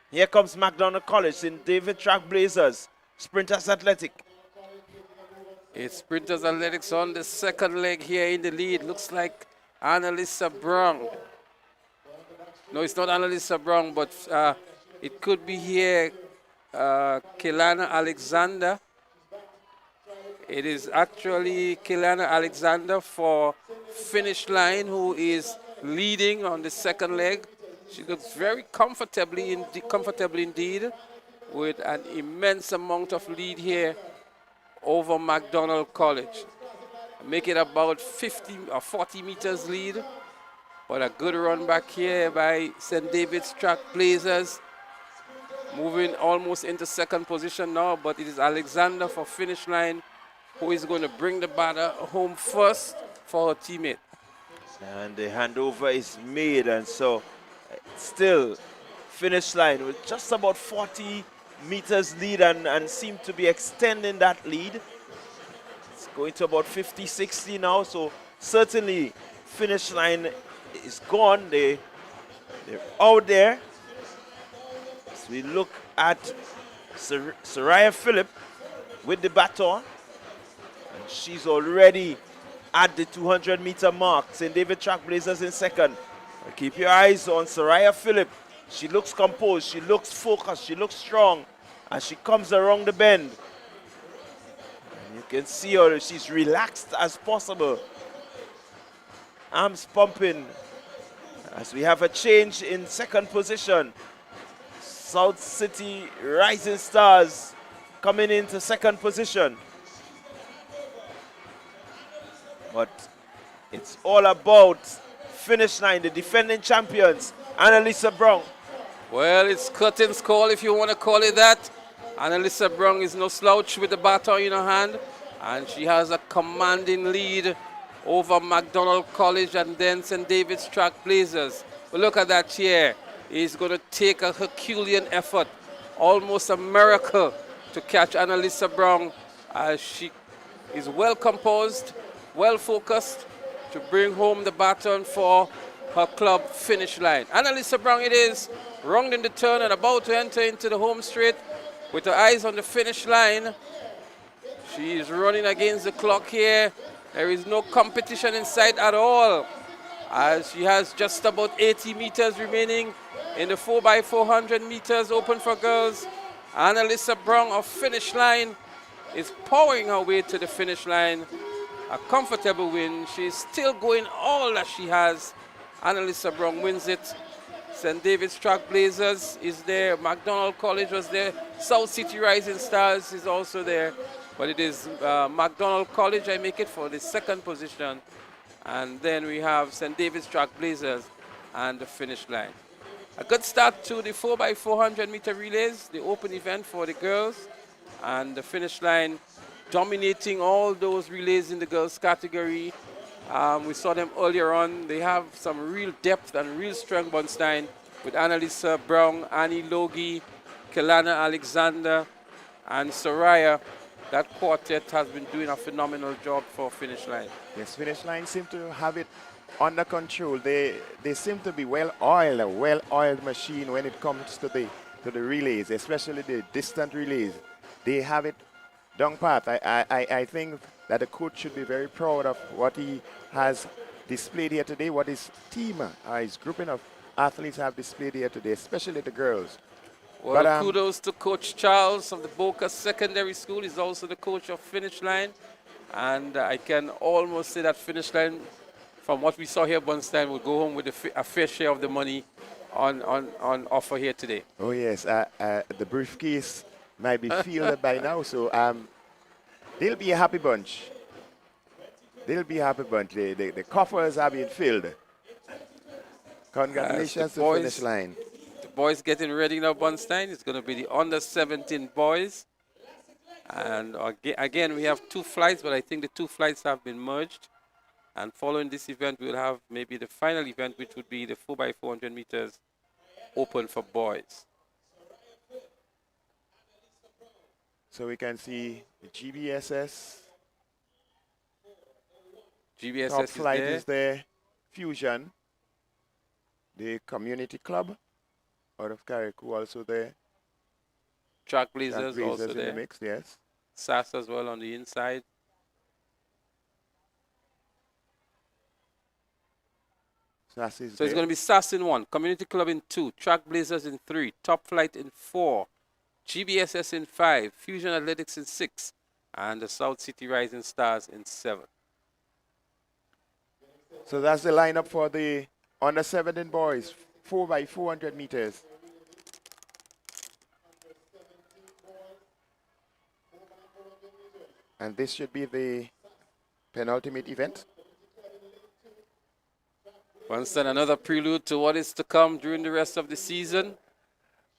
Here comes McDonald College in David Track Blazers. Sprinters Athletic. It's Sprinters Athletics on the 2nd leg here in the lead. Looks like Annalisa Brown. No, it's not Annalisa Brown, but it could be here Kelana Alexander. It is actually Kelana Alexander for finish line who is leading on the 2nd leg. She looks very comfortably indeed, with an immense amount of lead here over McDonald College. Make it about 50 or 40 meters lead, but a good run back here by St. David's Track Blazers. Moving almost into 2nd position now, but it is Alexander for finish line who is going to bring the batter home first for her teammate. And the handover is made, and so still finish line with just about 40 meters lead and seem to be extending that lead. It's going to about 50-60 now, so certainly finish line is gone. They're out there. So we look at Soraya Phillip with the baton, and she's already at the 200-meter mark. St. David Track Blazers in 2nd. Keep your eyes on Soraya Phillip. She looks composed, she looks focused, she looks strong as she comes around the bend. And you can see her, she's relaxed as possible. Arms pumping as we have a change in 2nd position. South City Rising Stars coming into 2nd position. But it's all about finish line, the defending champions, Annalisa Brown. Well, it's curtains call if you want to call it that. Annalisa Brown is no slouch with the baton in her hand, and she has a commanding lead over McDonald College and then St. David's Track Blazers. But look at that here. He's going to take a Herculean effort, almost a miracle, to catch Annalisa Brown as she is well composed, well focused to bring home the baton for her club finish line. Annalisa Brown it is, rounding the turn and about to enter into the home straight with her eyes on the finish line. She is running against the clock here. There is no competition in sight at all, as she has just about 80 meters remaining in the 4x400 meters open for girls. Annalisa Brown of finish line is powering her way to the finish line. a comfortable win. She's still going all that she has. Annalisa Brown wins it. St. David's Trailblazers is there. McDonald College was there. South City Rising Stars is also there. But it is McDonald College, I make it, for the second position. And then we have St. David's Trailblazers and the finish line. A good start to the 4x400 meter relays, the open event for the girls. And the finish line dominating all those relays in the girls category. We saw them earlier on. They have some real depth and real strength, Bunstein, with Annalisa Brown, Annie Logie, Kelana Alexander, and Soraya. That quartet has been doing a phenomenal job for finish line. Yes, finish line seem to have it under control. They seem to be well-oiled, a well-oiled machine when it comes to the relays, especially the distant relays. They have it down pat. I think that the coach should be very proud of what he has displayed here today, what his team, his grouping of athletes have displayed here today, especially the girls. Well, But, kudos to Coach Charles of the Boca Secondary School. He's also the coach of Finish Line. And I can almost say that Finish Line, from what we saw here, Bunstein will go home with a fair share of the money on offer here today. Oh yes, the briefcase might be filled by now, so they'll be a happy bunch. They'll be a happy bunch. The coffers have been filled. Congratulations to Finish Line. The boys getting ready now, Bunstein. It's going to be the under-17 boys. And again, we have two flights, but I think the two flights have been merged. And following this event, we'll have maybe the final event, which would be the 4x400 meters open for boys. So we can see the GBSS. GBSS Top flight is there. Fusion. The community club out of Carriacou also there. Trailblazers also in there. the mix, yes. SAS as well on the inside. SAS is So it's there. going to be SAS in 1, Community Club in 2, Trailblazers in 3, Top Flight in 4, GBSS in 5, Fusion Athletics in 6, and the South City Rising Stars in 7. So that's the lineup for the under-17 boys, 4x400 meters. And this should be the penultimate event. Once then, another prelude to what is to come during the rest of the season.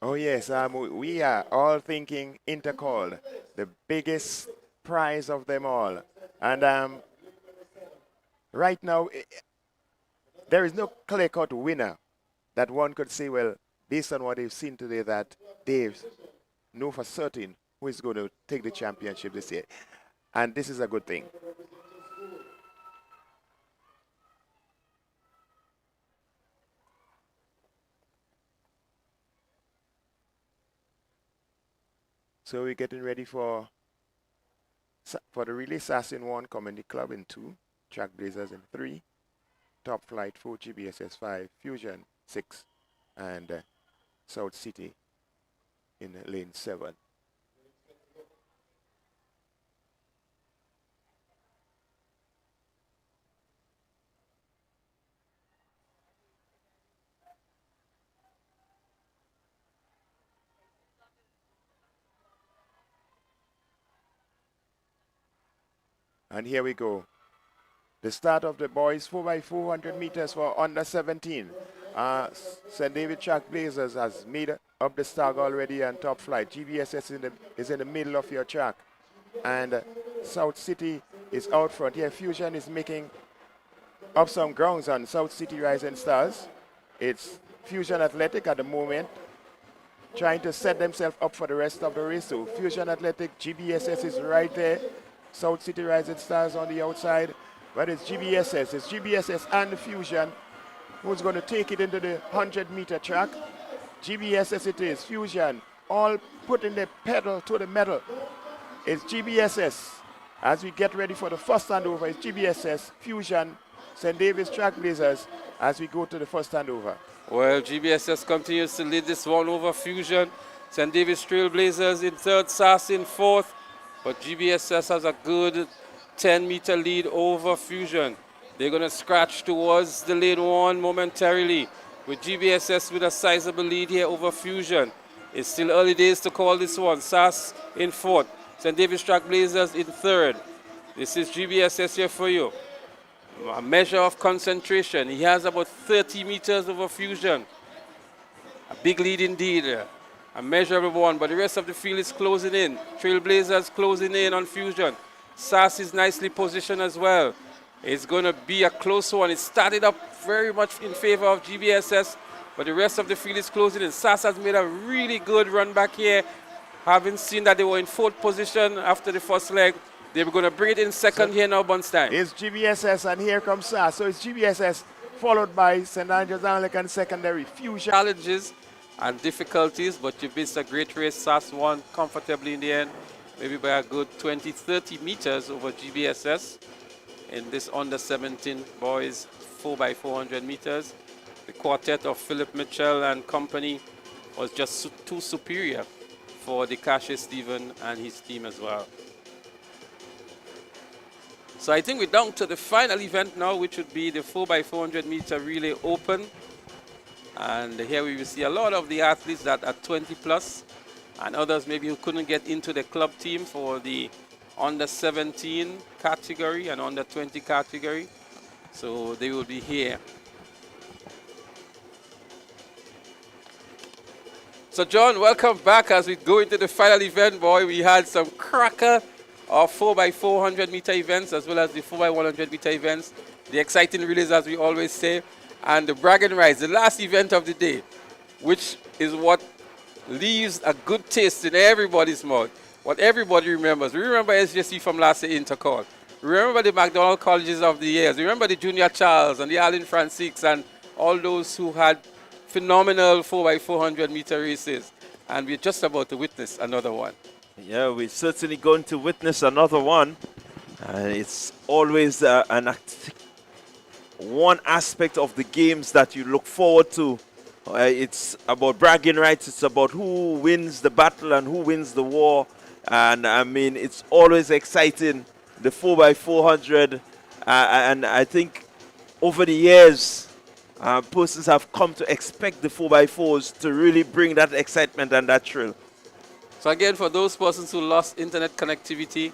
Oh yes, we are all thinking Intercall, the biggest prize of them all. And right now, there is no clear-cut winner that one could say, well, based on what they've seen today, that they know for certain who is going to take the championship this year. And this is a good thing. So we're getting ready for the relay. SAS in 1, Community Club in 2, Trailblazers in 3, Top Flight 4, GBSS 5, Fusion 6, and South City in lane 7. And here we go. The start of the boys 4x400 meters for under 17. St. David Trailblazers has made up the start already and Top Flight. GBSS is in the middle of your track. And South City is out front. Here Fusion is making up some grounds on South City Rising Stars. It's Fusion Athletic at the moment, trying to set themselves up for the rest of the race. So Fusion Athletic, GBSS is right there. South City Rising Stars on the outside, but it's GBSS. It's GBSS and Fusion who's going to take it into the 100-meter track. GBSS it is, Fusion, all putting the pedal to the metal. It's GBSS. As we get ready for the first handover, it's GBSS, Fusion, St. David's Trailblazers as we go to the first handover. Well, GBSS continues to lead this one over Fusion. St. David's Trailblazers in 3rd, SAS in 4th. But GBSS has a good 10-meter lead over Fusion. They're going to scratch towards the lane one momentarily, with GBSS with a sizable lead here over Fusion. It's still early days to call this one. SAS in fourth, St. David's Trailblazers in third. This is GBSS here for you. A measure of concentration. He has about 30 meters over Fusion. A big lead indeed. A measurable one, but the rest of the field is closing in. Trailblazers closing in on Fusion. SAS is nicely positioned as well. It's going to be a close one. It started up very much in favor of GBSS, but the rest of the field is closing in. SAS has made a really good run back here. Having seen that they were in fourth position after the first leg, they were going to bring it in second here now, Bunstein. It's GBSS, and here comes SAS. So it's GBSS, followed by St. Andrews Anglican Secondary. Fusion. Challenges and difficulties, but you've missed a great race. SAS won comfortably in the end, maybe by a good 20, 30 meters over GBSS in this under-17 boys 4x400 meters. The quartet of Philip Mitchell and company was just too superior for the Cassius Stephen and his team as well. So I think we're down to the final event now, which would be the 4x400 meter relay open. And here we will see a lot of the athletes that are 20 plus and others maybe who couldn't get into the club team for the under 17 category and under 20 category. So they will be here. So John, welcome back as we go into the final event. Boy, we had some cracker of 4x400 meter events as well as the 4x100 meter events. The exciting relays, as we always say, and the bragging rights, the last event of the day, which is what leaves a good taste in everybody's mouth. What everybody remembers. We remember SJC from last year Intercall. Remember the McDonald Colleges of the years. Remember the Junior Charles and the Allen Franciscs and all those who had phenomenal 4x400 meter races. And we're just about to witness another one. Yeah, we're certainly going to witness another one. It's always one aspect of the games that you look forward to. It's about bragging rights. It's about who wins the battle and who wins the war. And I mean, it's always exciting, the 4x400. And I think over the years, persons have come to expect the 4x4s to really bring that excitement and that thrill. So again, for those persons who lost internet connectivity,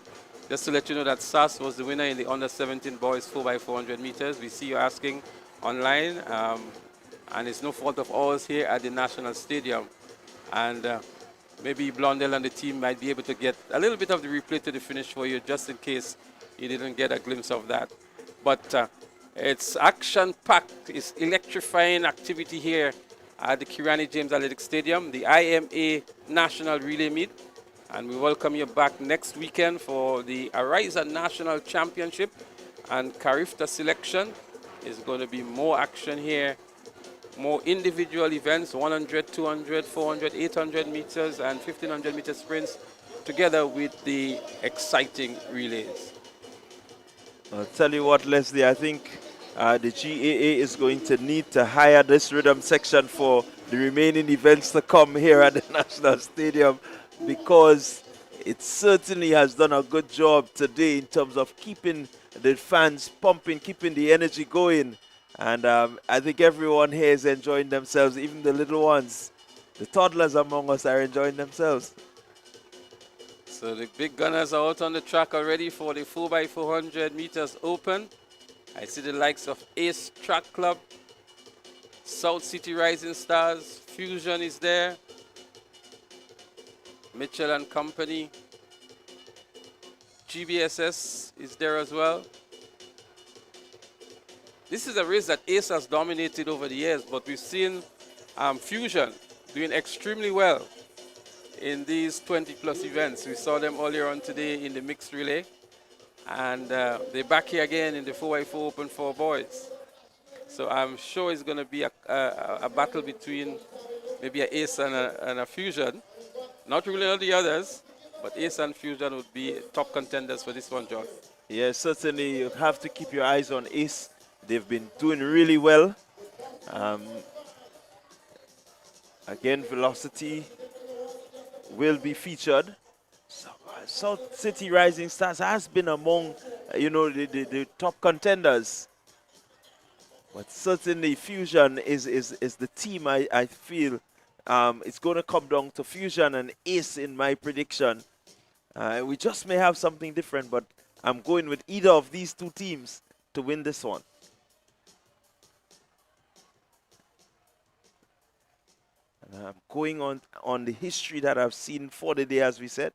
just to let you know that SAS was the winner in the under 17 boys 4x400 meters. We see you asking online, and it's no fault of ours here at the National Stadium. And maybe Blondell and the team might be able to get a little bit of the replay to the finish for you, just in case you didn't get a glimpse of that. But it's action-packed, it's electrifying activity here at the Kirani James Athletic Stadium, the IMA National Relay Meet. And we welcome you back next weekend for the Ariza National Championship and Carifta selection. Is going to be more action here, more individual events, 100, 200, 400, 800 meters and 1500 meter sprints, together with the exciting relays. I'll tell you what, Leslie, I think the GAA is going to need to hire this rhythm section for the remaining events to come here at the National Stadium, because it certainly has done a good job today in terms of keeping the fans pumping, keeping the energy going. And I think everyone here is enjoying themselves, even the little ones. The toddlers among us are enjoying themselves. So the big gunners are out on the track already for the 4x400 meters open. I see the likes of Ace Track Club, South City Rising Stars, Fusion is there, Mitchell and Company, GBSS is there as well. This is a race that Ace has dominated over the years, but we've seen Fusion doing extremely well in these 20-plus events. We saw them earlier on today in the mixed relay, and they're back here again in the 4x4 open for boys. So I'm sure it's going to be a battle between maybe an Ace and a Fusion. Not ruling out the others, but Ace and Fusion would be top contenders for this one, John. Yeah, certainly you have to keep your eyes on Ace. They've been doing really well. Again, velocity will be featured. So South City Rising Stars has been among, the top contenders. But certainly Fusion is the team I feel it's going to come down to Fusion and Ace in my prediction. We just may have something different, but I'm going with either of these two teams to win this one. And I'm going on the history that I've seen for the day, as we said.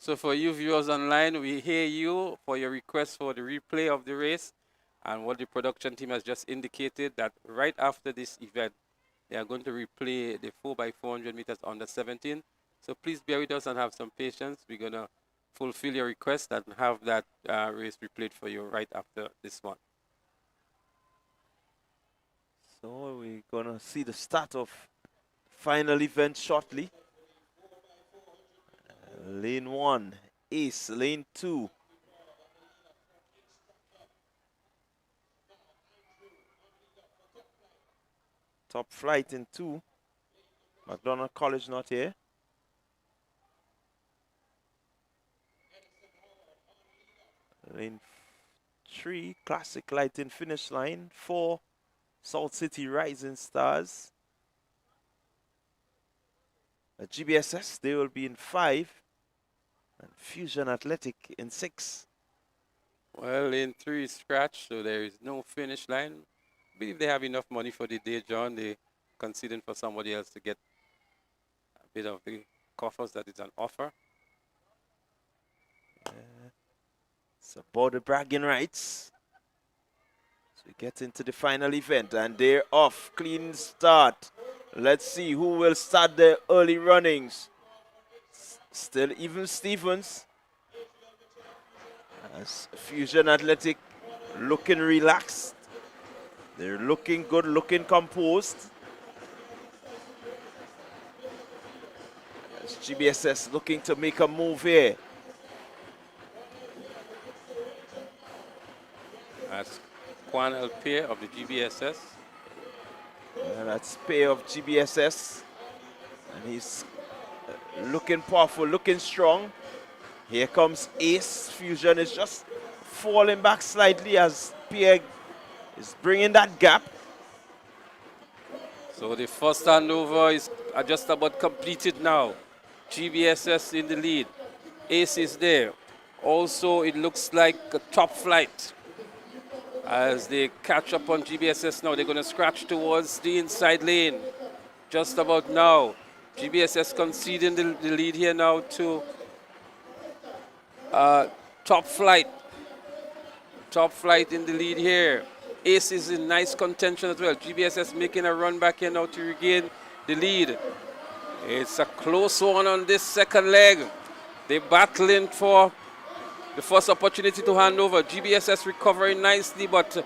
So for you viewers online, we hear you for your request for the replay of the race, and what the production team has just indicated that right after this event, they are going to replay the 4x400 meters under 17. So please bear with us and have some patience. We're going to fulfill your request and have that race replayed for you right after this one. So we're going to see the start of final event shortly. Lane 1, Ace. Lane 2, Top Flight in 2. McDonald College not here. Lane 3, Classic Light in finish line. 4, Salt City Rising Stars. GBSS, they will be in 5. And Fusion Athletic in 6. Well, lane 3 is scratched, so there is no finish line. I believe they have enough money for the day, John. They're considering for somebody else to get a bit of the coffers that is on offer. It's about the bragging rights. So we get into the final event, and they're off. Clean start. Let's see who will start the early runnings. Still even Stevens. As Fusion Athletic looking relaxed. They're looking good, looking composed. As GBSS looking to make a move here. That's Quan Elpier of the GBSS. And that's Pay of GBSS. And he's looking powerful, looking strong. Here comes Ace. Fusion is just falling back slightly as Pierre is bringing that gap. So the first handover is just about completed now. GBSS in the lead. Ace is there. Also, it looks like a Top Flight. As they catch up on GBSS now, they're going to scratch towards the inside lane. Just about now. GBSS conceding the lead here now to Top Flight. Top Flight in the lead here. Ace is in nice contention as well. GBSS making a run back here now to regain the lead. It's a close one on this second leg. They're battling for the first opportunity to hand over. GBSS recovering nicely, but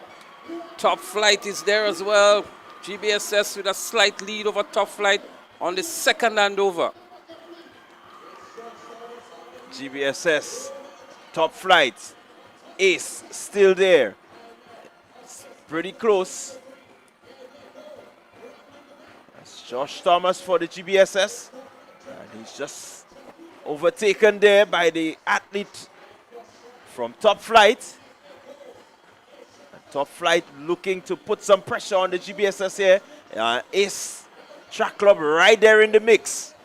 Top Flight is there as well. GBSS with a slight lead over Top Flight on the second handover. GBSS, Top Flight, Ace still there. It's pretty close. That's Josh Thomas for the GBSS. And he's just overtaken there by the athlete from Top Flight. And Top Flight looking to put some pressure on the GBSS here. Ace Track Club right there in the mix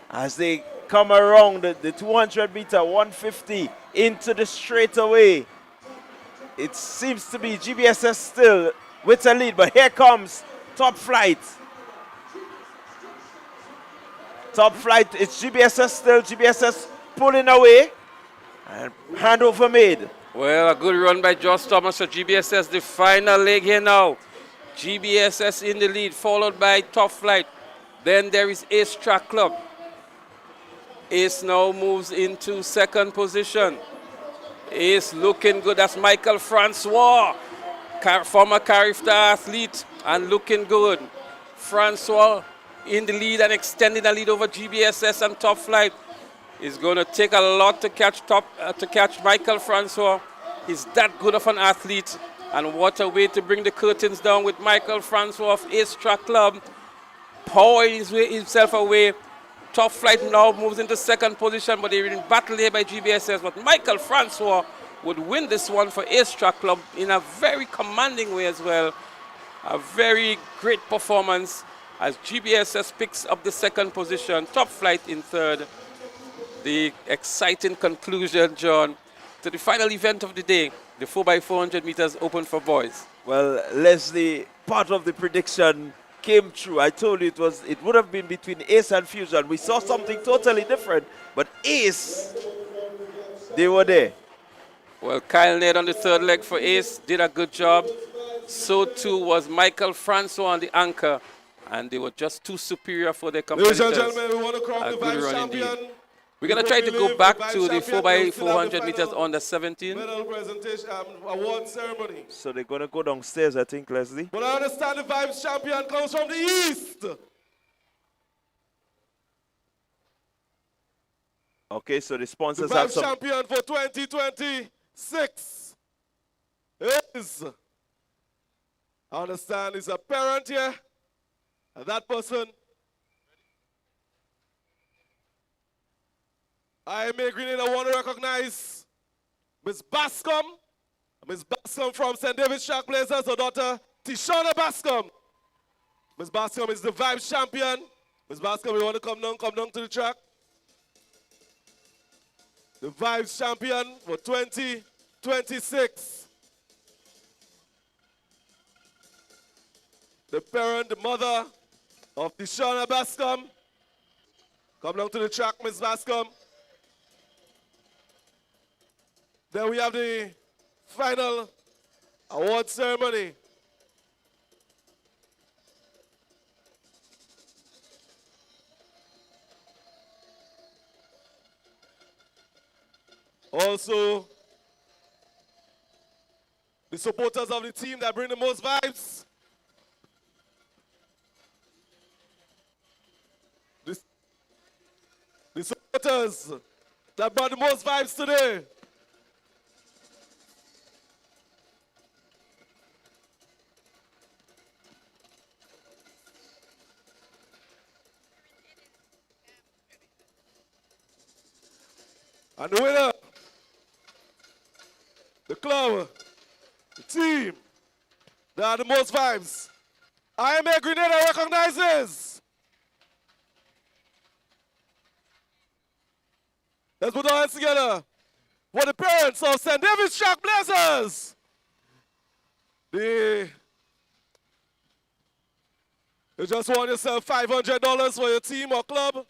as they come around the 200 meter, 150 into the straightaway. It seems to be GBSS still with a lead, but here comes Top Flight. Top Flight, it's GBSS still, GBSS pulling away, and handover made. Well, a good run by Josh Thomas for GBSS. The final leg here now. GBSS in the lead, followed by Top Flight. Then there is Ace Track Club. Ace now moves into second position. Ace looking good. That's Michael Francois, former Carifta athlete, and looking good. Francois in the lead and extending the lead over GBSS and Top Flight. It's going to take a lot to catch Michael Francois. He's that good of an athlete. And what a way to bring the curtains down with Michael Francois of Ace Track Club. Powering himself away. Top Flight now moves into second position, but they're in battle here by GBSS. But Michael Francois would win this one for Ace Track Club in a very commanding way as well. A very great performance as GBSS picks up the second position. Top Flight in third. The exciting conclusion, John, to the final event of the day, the 4x400 meters open for boys. Well, Leslie, part of the prediction came true. I told you it would have been between Ace and Fusion. We saw something totally different, but Ace, they were there. Well, Kyle Ned on the third leg for Ace did a good job. So too was Michael Francois on the anchor, and they were just too superior for their competitors. Ladies and gentlemen, we want to crown the vice champion. Indeed. We're going to try to go back to the 4x400 meters under 17. Medal presentation, award ceremony. So they're going to go downstairs, I think, Leslie. But I understand the vice champion comes from the east. Okay, so the sponsors The have vice some... champion for 2026 is, I understand, is a parent here. And that person, IMA Grenada, want to recognize Miss Bascom. Miss Bascom from St. David's Track Blazers, her daughter Tishona Bascom. Miss Bascom is the Vibes champion. Miss Bascom, you want to come down to the track? The Vibes champion for 2026. The parent, the mother of Tishona Bascom. Come down to the track, Miss Bascom. Then we have the final award ceremony. Also, the supporters of the team that bring the most vibes. The supporters that brought the most vibes today. And the winner, the club, the team that had the most vibes, IMA Grenada recognizes. Let's put our hands together for the parents of St. David's Track Blazers. You just won yourself $500 for your team or club.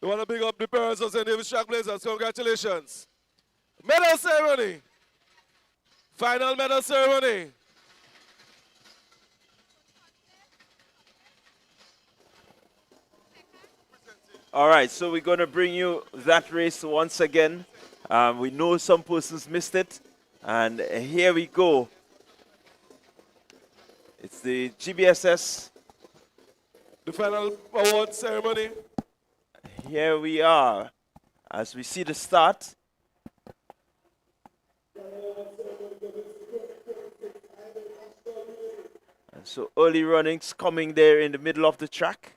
You want to big up the parents of St. David's Track Blazers. Congratulations. Medal ceremony. Final medal ceremony. All right, so we're going to bring you that race once again. We know some persons missed it, and here we go. It's the GBSS. The final award ceremony. Here we are, as we see the start. And so early runnings coming there in the middle of the track.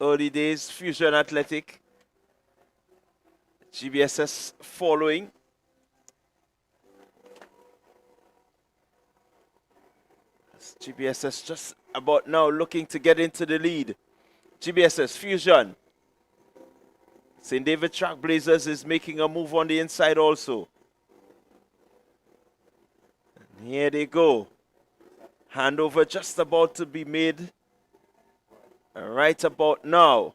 Early days, Fusion Athletic. GBSS following. GBSS just about now looking to get into the lead. GBSS Fusion. St. David Track Blazers is making a move on the inside also. And here they go. Handover just about to be made right about now.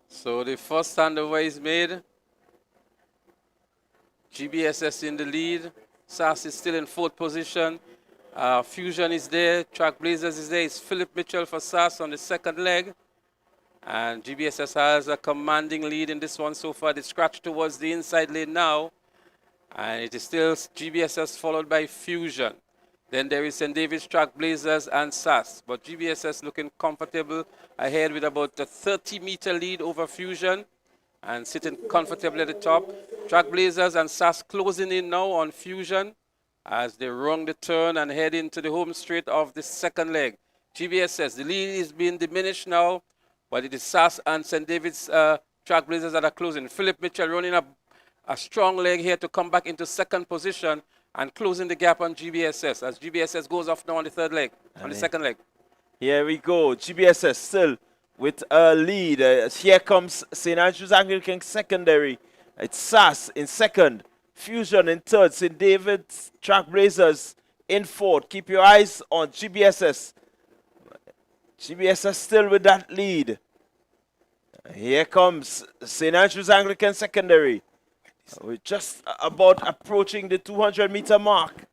So the first handover is made. GBSS in the lead. SAS is still in fourth position. Fusion is there. Track Blazers is there. It's Philip Mitchell for SAS on the second leg. And GBSS has a commanding lead in this one so far. They scratch towards the inside lane now. And it is still GBSS followed by Fusion. Then there is St. David's Trailblazers and SAS. But GBSS looking comfortable ahead with about a 30-meter lead over Fusion and sitting comfortably at the top. Trailblazers and SAS closing in now on Fusion as they run the turn and head into the home straight of the second leg. GBSS, the lead is being diminished now, but it is SAS and St. David's Trailblazers that are closing. Philip Mitchell running a strong leg here to come back into second position and closing the gap on GBSS as GBSS goes off now on the third leg, on the second leg. Here we go. GBSS still with a lead. Here comes St. Andrews Anglican Secondary. It's SAS in second. Fusion in third. St. David's Trailblazers in fourth. Keep your eyes on GBSS. GBSS still with that lead. Here comes St. Andrews Anglican Secondary. We're just about approaching the 200-meter mark.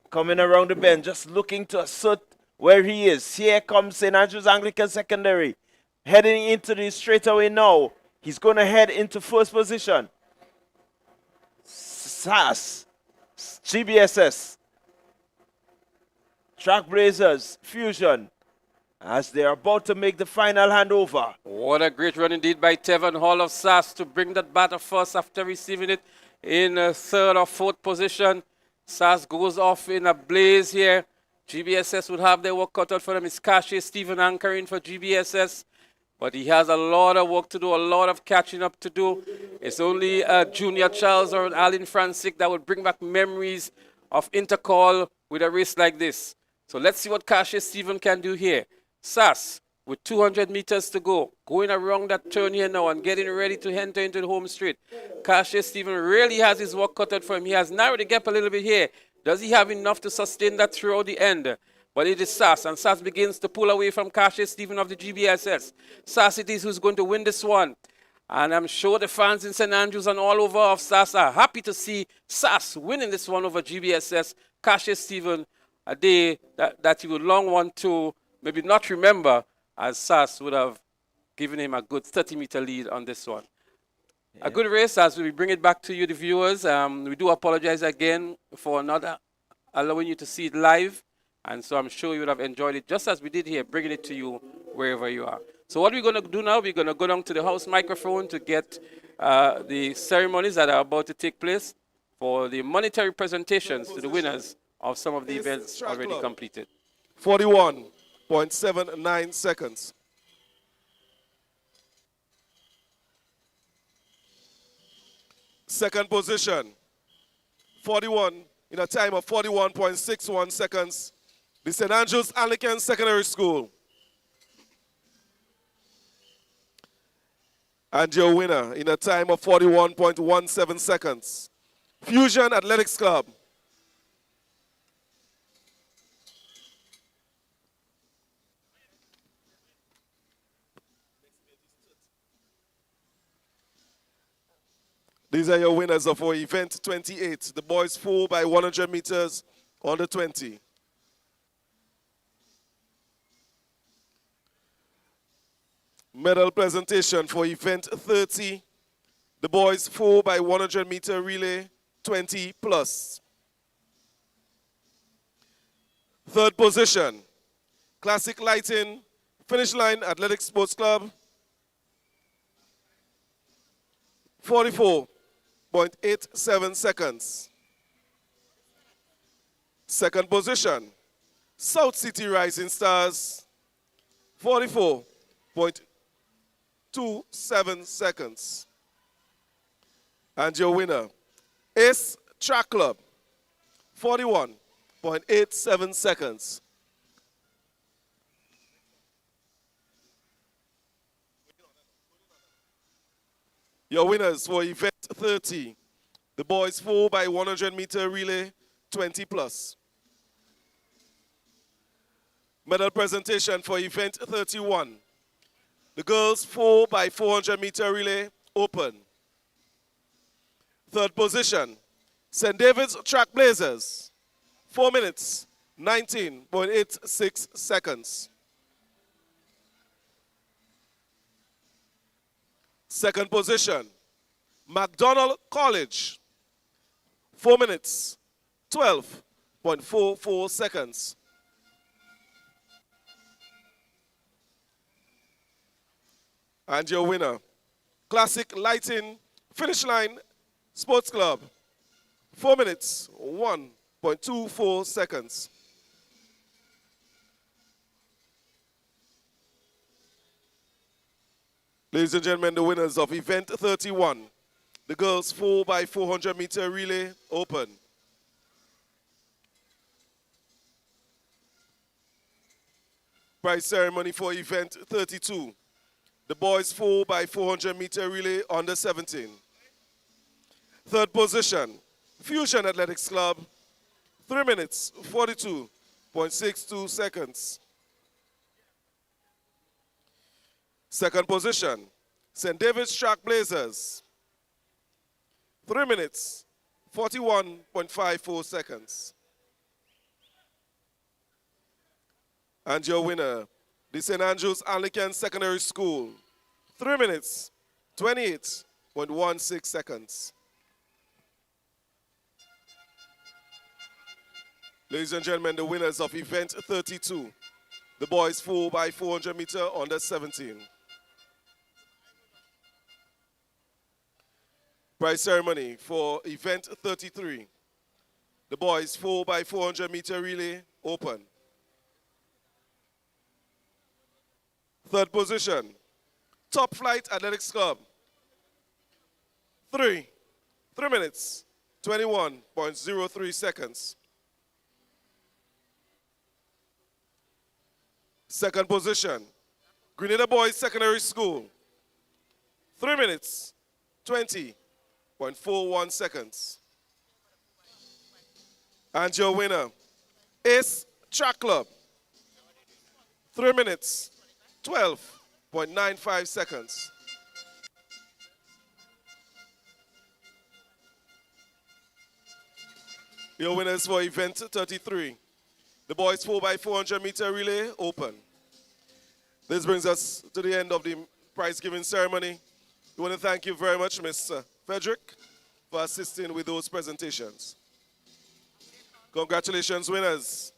Coming around the bend, just looking to assert where he is. Here comes St. Andrews Anglican Secondary. Heading into the straightaway now. He's going to head into first position. SAS, GBSS, Trailblazers, Fusion, as they are about to make the final handover. What a great run indeed by Tevin Hall of SAS to bring that batter first after receiving it in third or fourth position. SAS goes off in a blaze here. GBSS would have their work cut out for them. It's Kashe Stephen anchoring for GBSS. But he has a lot of work to do, a lot of catching up to do. It's only Junior Charles or Alan Francic that would bring back memories of intercall with a race like this. So let's see what Kashe Stephen can do here. SAS with 200 meters to go, going around that turn here now and getting ready to enter into the home straight. Kashe Stephen really has his work cut out for him. He has narrowed the gap a little bit here. Does he have enough to sustain that throughout the end? But it is SAS, and SAS begins to pull away from Kashe Stephen of the GBSS. SAS it is who's going to win this one. And I'm sure the fans in St. Andrews and all over of SAS are happy to see SAS winning this one over GBSS. Kashe Stephen, a day that he would long want to maybe not remember, as SAS would have given him a good 30-meter lead on this one. Yeah. A good race as we bring it back to you, the viewers. We do apologize again for not allowing you to see it live. And so I'm sure you would have enjoyed it just as we did here, bringing it to you wherever you are. So what we're going to do now, we're going to go down to the house microphone to get the ceremonies that are about to take place for the monetary presentations to the winners of some of the events already completed. 41.79 seconds. Second position, 41 in a time of 41.61 seconds. The St. Andrews Anglican Secondary School. And your winner in a time of 41.17 seconds. Fusion Athletics Club. These are your winners of our event 28. The boys 4 by 100 meters on the 20. Medal presentation for event 30. The boys 4 by 100 meter relay 20 plus. Third position, Classic Lighting, Finish Line Athletic Sports Club, 44.87 seconds. Second position, South City Rising Stars, 44.27 seconds. And your winner, Ace Track Club, 41.87 seconds. Your winners for event 30, the boys 4 by 100 meter relay 20 plus. Medal presentation for event 31, the girls 4 by 400 meter relay open. Third position, St. David's Trailblazers, 4 minutes, 19.86 seconds. Second position, McDonald College, 4 minutes, 12.44 seconds. And your winner, Classic Lighting Finish Line Sports Club, 4 minutes, 1.24 seconds. Ladies and gentlemen, the winners of event 31, the girls 4x400 meter relay open. Prize ceremony for event 32, the boys 4x400 meter relay under 17. Third position, Fusion Athletics Club, 3 minutes, 42.62 seconds. Second position, St. David's Track Blazers, 3 minutes, 41.54 seconds. And your winner, the St. Andrews Anglican Secondary School, 3 minutes, 28.16 seconds. Ladies and gentlemen, the winners of event 32, the boys 4x400 meter under 17. Prize ceremony for event 33, the boys 4x400 meter relay open. Third position, Top Flight Athletics Club, 3 minutes, 21.03 seconds. Second position, Grenada Boys Secondary School, 3 minutes, 20.41 seconds. And your winner, Ace Track Club, 3 minutes, 12.95 seconds. Your winners for event 33, the boys 4x400 meter relay open. This brings us to the end of the prize giving ceremony. We want to thank you very much, Mr. Frederick, for assisting with those presentations. Congratulations, winners.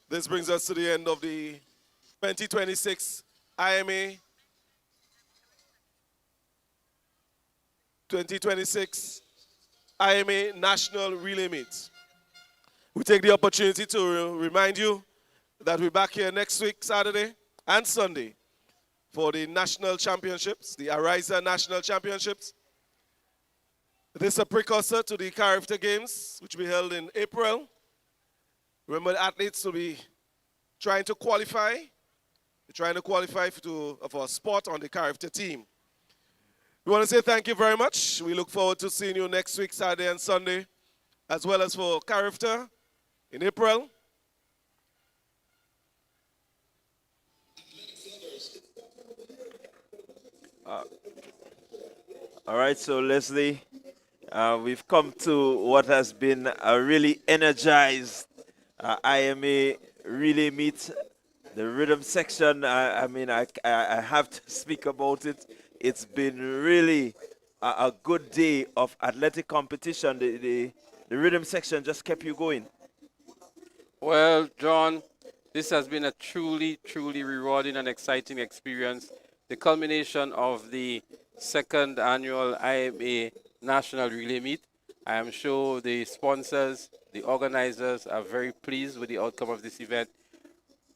This brings us to the end of the 2026 IMA 2026 IMA National Relay Meet. We take the opportunity to remind you that we're back here next week, Saturday and Sunday, for the national championships, the Ariza National Championships. This is a precursor to the Character Games, which will be held in April. Remember, the athletes will be trying to qualify. They're trying to qualify for a spot on the Character team. We want to say thank you very much. We look forward to seeing you next week, Saturday and Sunday, as well as for Character in April. All right, so Leslie, we've come to what has been a really energized IMA relay meet. The rhythm section, I have to speak about it. It's been really a good day of athletic competition. The rhythm section just kept you going. Well, John, this has been a truly, truly rewarding and exciting experience. The culmination of the second annual IMA National Relay Meet. I am sure the sponsors, the organizers are very pleased with the outcome of this event.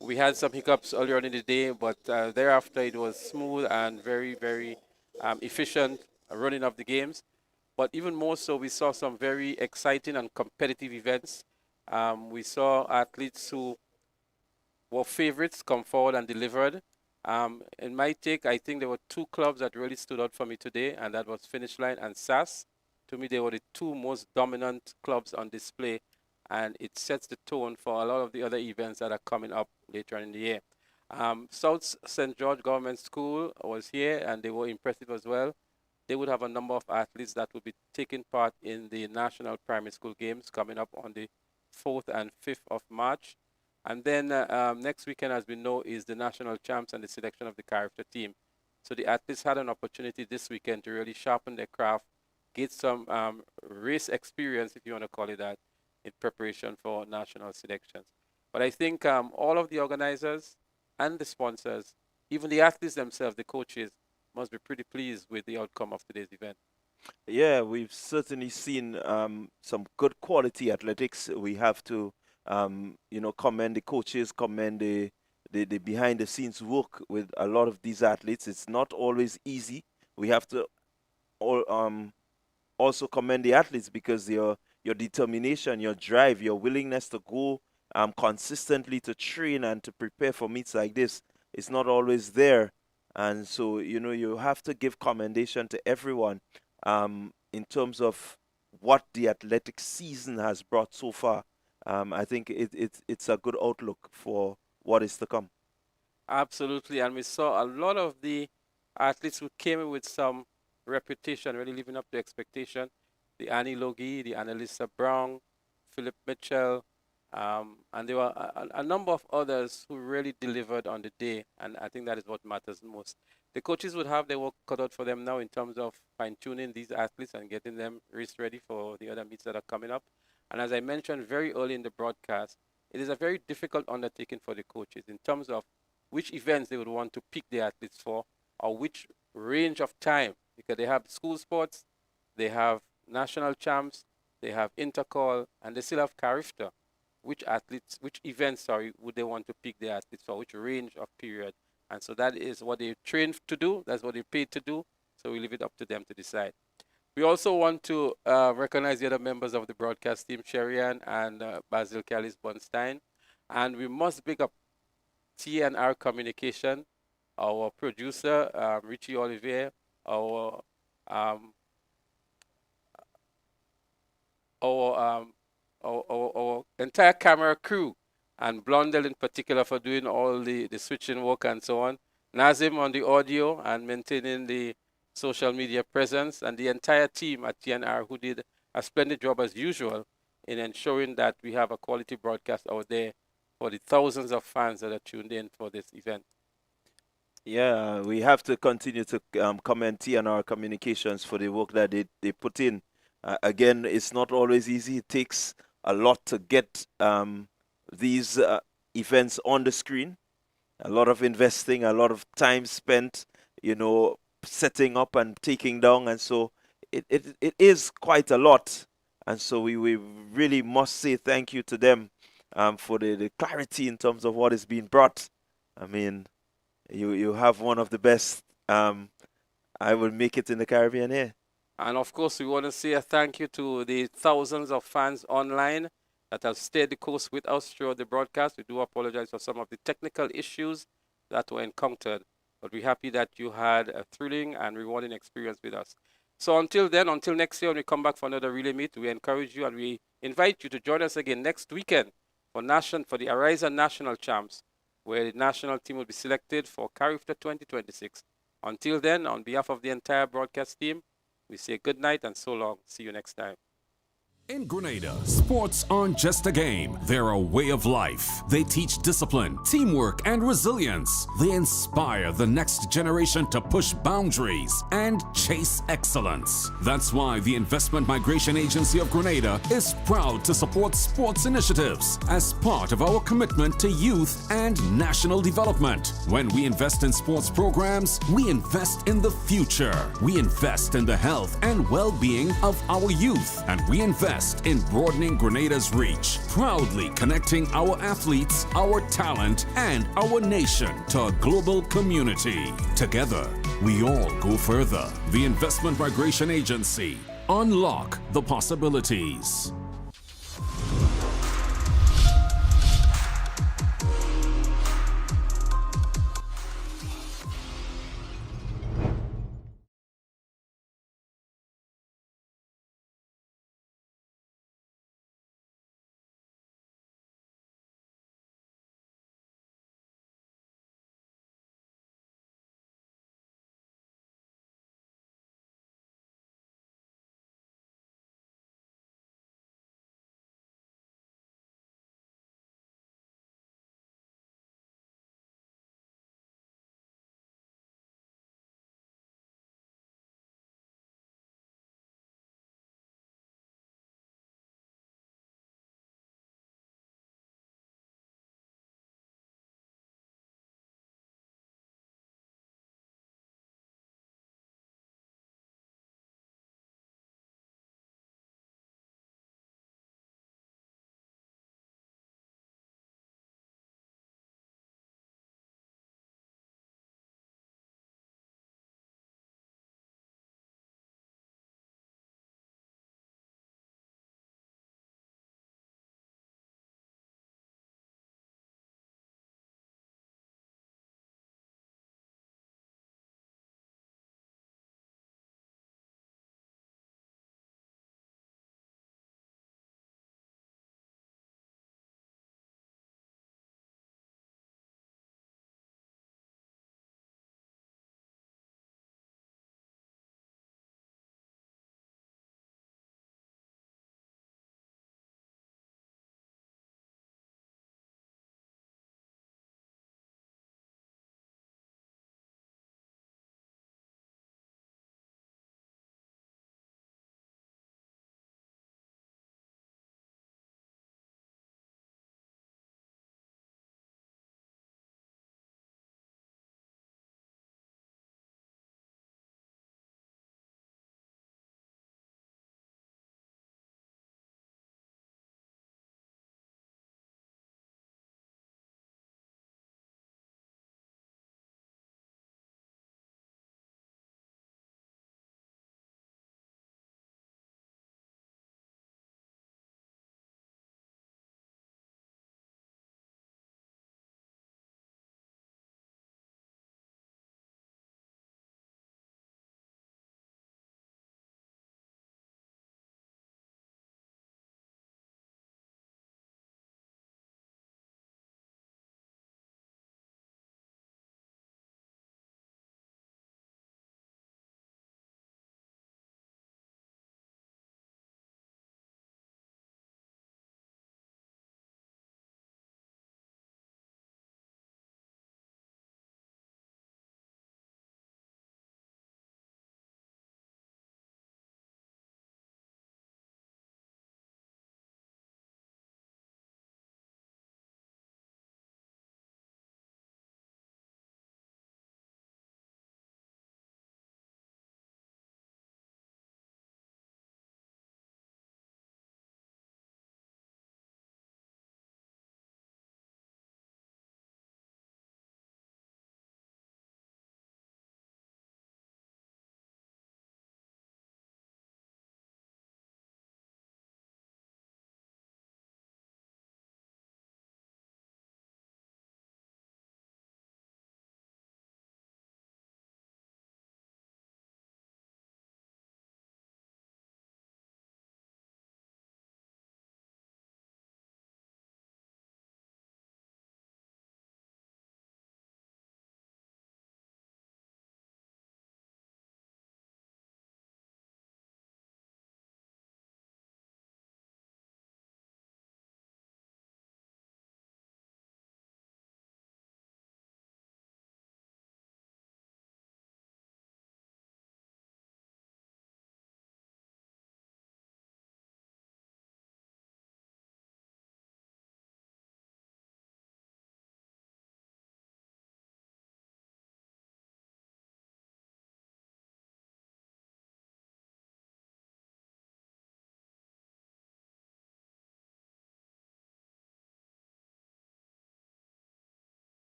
We had some hiccups earlier on in the day, but thereafter it was smooth and very, very efficient running of the games. But even more so, we saw some very exciting and competitive events. We saw athletes who were favorites come forward and delivered. In my take, I think there were two clubs that really stood out for me today, and that was Finish Line and SAS. To me, they were the two most dominant clubs on display, and it sets the tone for a lot of the other events that are coming up later in the year. South St. George Government School was here, and they were impressive as well. They would have a number of athletes that will be taking part in the National Primary School Games coming up on the 4th and 5th of March. And then next weekend, as we know, is the national champs and the selection of the character team. So the athletes had an opportunity this weekend to really sharpen their craft, get some race experience, if you want to call it that, in preparation for national selections. But I think all of the organizers and the sponsors, even the athletes themselves, the coaches, must be pretty pleased with the outcome of today's event. Yeah, we've certainly seen some good quality athletics. We have to, commend the coaches, commend the behind-the-scenes work with a lot of these athletes. It's not always easy. We have to also commend the athletes because your determination, your drive, your willingness to go consistently to train and to prepare for meets like this is not always there. And so, you have to give commendation to everyone in terms of what the athletic season has brought so far. I think it's a good outlook for what is to come. Absolutely, and we saw a lot of the athletes who came in with some reputation, really living up to expectation. The Annie Logie, the Annalisa Brown, Philip Mitchell, and there were a number of others who really delivered on the day, and I think that is what matters most. The coaches would have their work cut out for them now in terms of fine-tuning these athletes and getting them race ready for the other meets that are coming up. And as I mentioned very early in the broadcast, it is a very difficult undertaking for the coaches in terms of which events they would want to pick the athletes for or which range of time, because they have school sports, they have national champs, they have intercall, and they still have Carifta. Which events, would they want to pick the athletes for, which range of period? And so that is what they trained to do, that's what they paid to do, so we leave it up to them to decide. We also want to recognize the other members of the broadcast team, Sherian and Basil Callis-Bunstein. And we must pick up TNR Communication, our producer, Richie Olivier, our entire camera crew, and Blondel in particular for doing all the switching work and so on. Nazim on the audio and maintaining the social media presence, and the entire team at TNR who did a splendid job as usual in ensuring that we have a quality broadcast out there for the thousands of fans that are tuned in for this event. Yeah, we have to continue to commend TNR Communications for the work that they put in. Again, it's not always easy. It takes a lot to get these events on the screen. A lot of investing, a lot of time spent, setting up and taking down. And so it is quite a lot. And so we really must say thank you to them for the clarity in terms of what is being brought. I mean, you have one of the best, I will make it in the Caribbean here. And of course, we want to say a thank you to the thousands of fans online that have stayed the course with us throughout the broadcast. We do apologize for some of the technical issues that were encountered, but we're happy that you had a thrilling and rewarding experience with us. So until then, until next year when we come back for another relay meet, we encourage you and we invite you to join us again next weekend for the Ariza National Champs, where the national team will be selected for Carifta 2026. Until then, on behalf of the entire broadcast team, we say good night and so long. See you next time. In Grenada, sports aren't just a game, they're a way of life. They teach discipline, teamwork, and resilience. They inspire the next generation to push boundaries and chase excellence. That's why the Investment Migration Agency of Grenada is proud to support sports initiatives as part of our commitment to youth and national development. When we invest in sports programs, we invest in the future. We invest in the health and well-being of our youth, and we invest in broadening Grenada's reach, proudly connecting our athletes, our talent, and our nation to a global community. Together, we all go further. The Investment Migration Agency. Unlock the possibilities.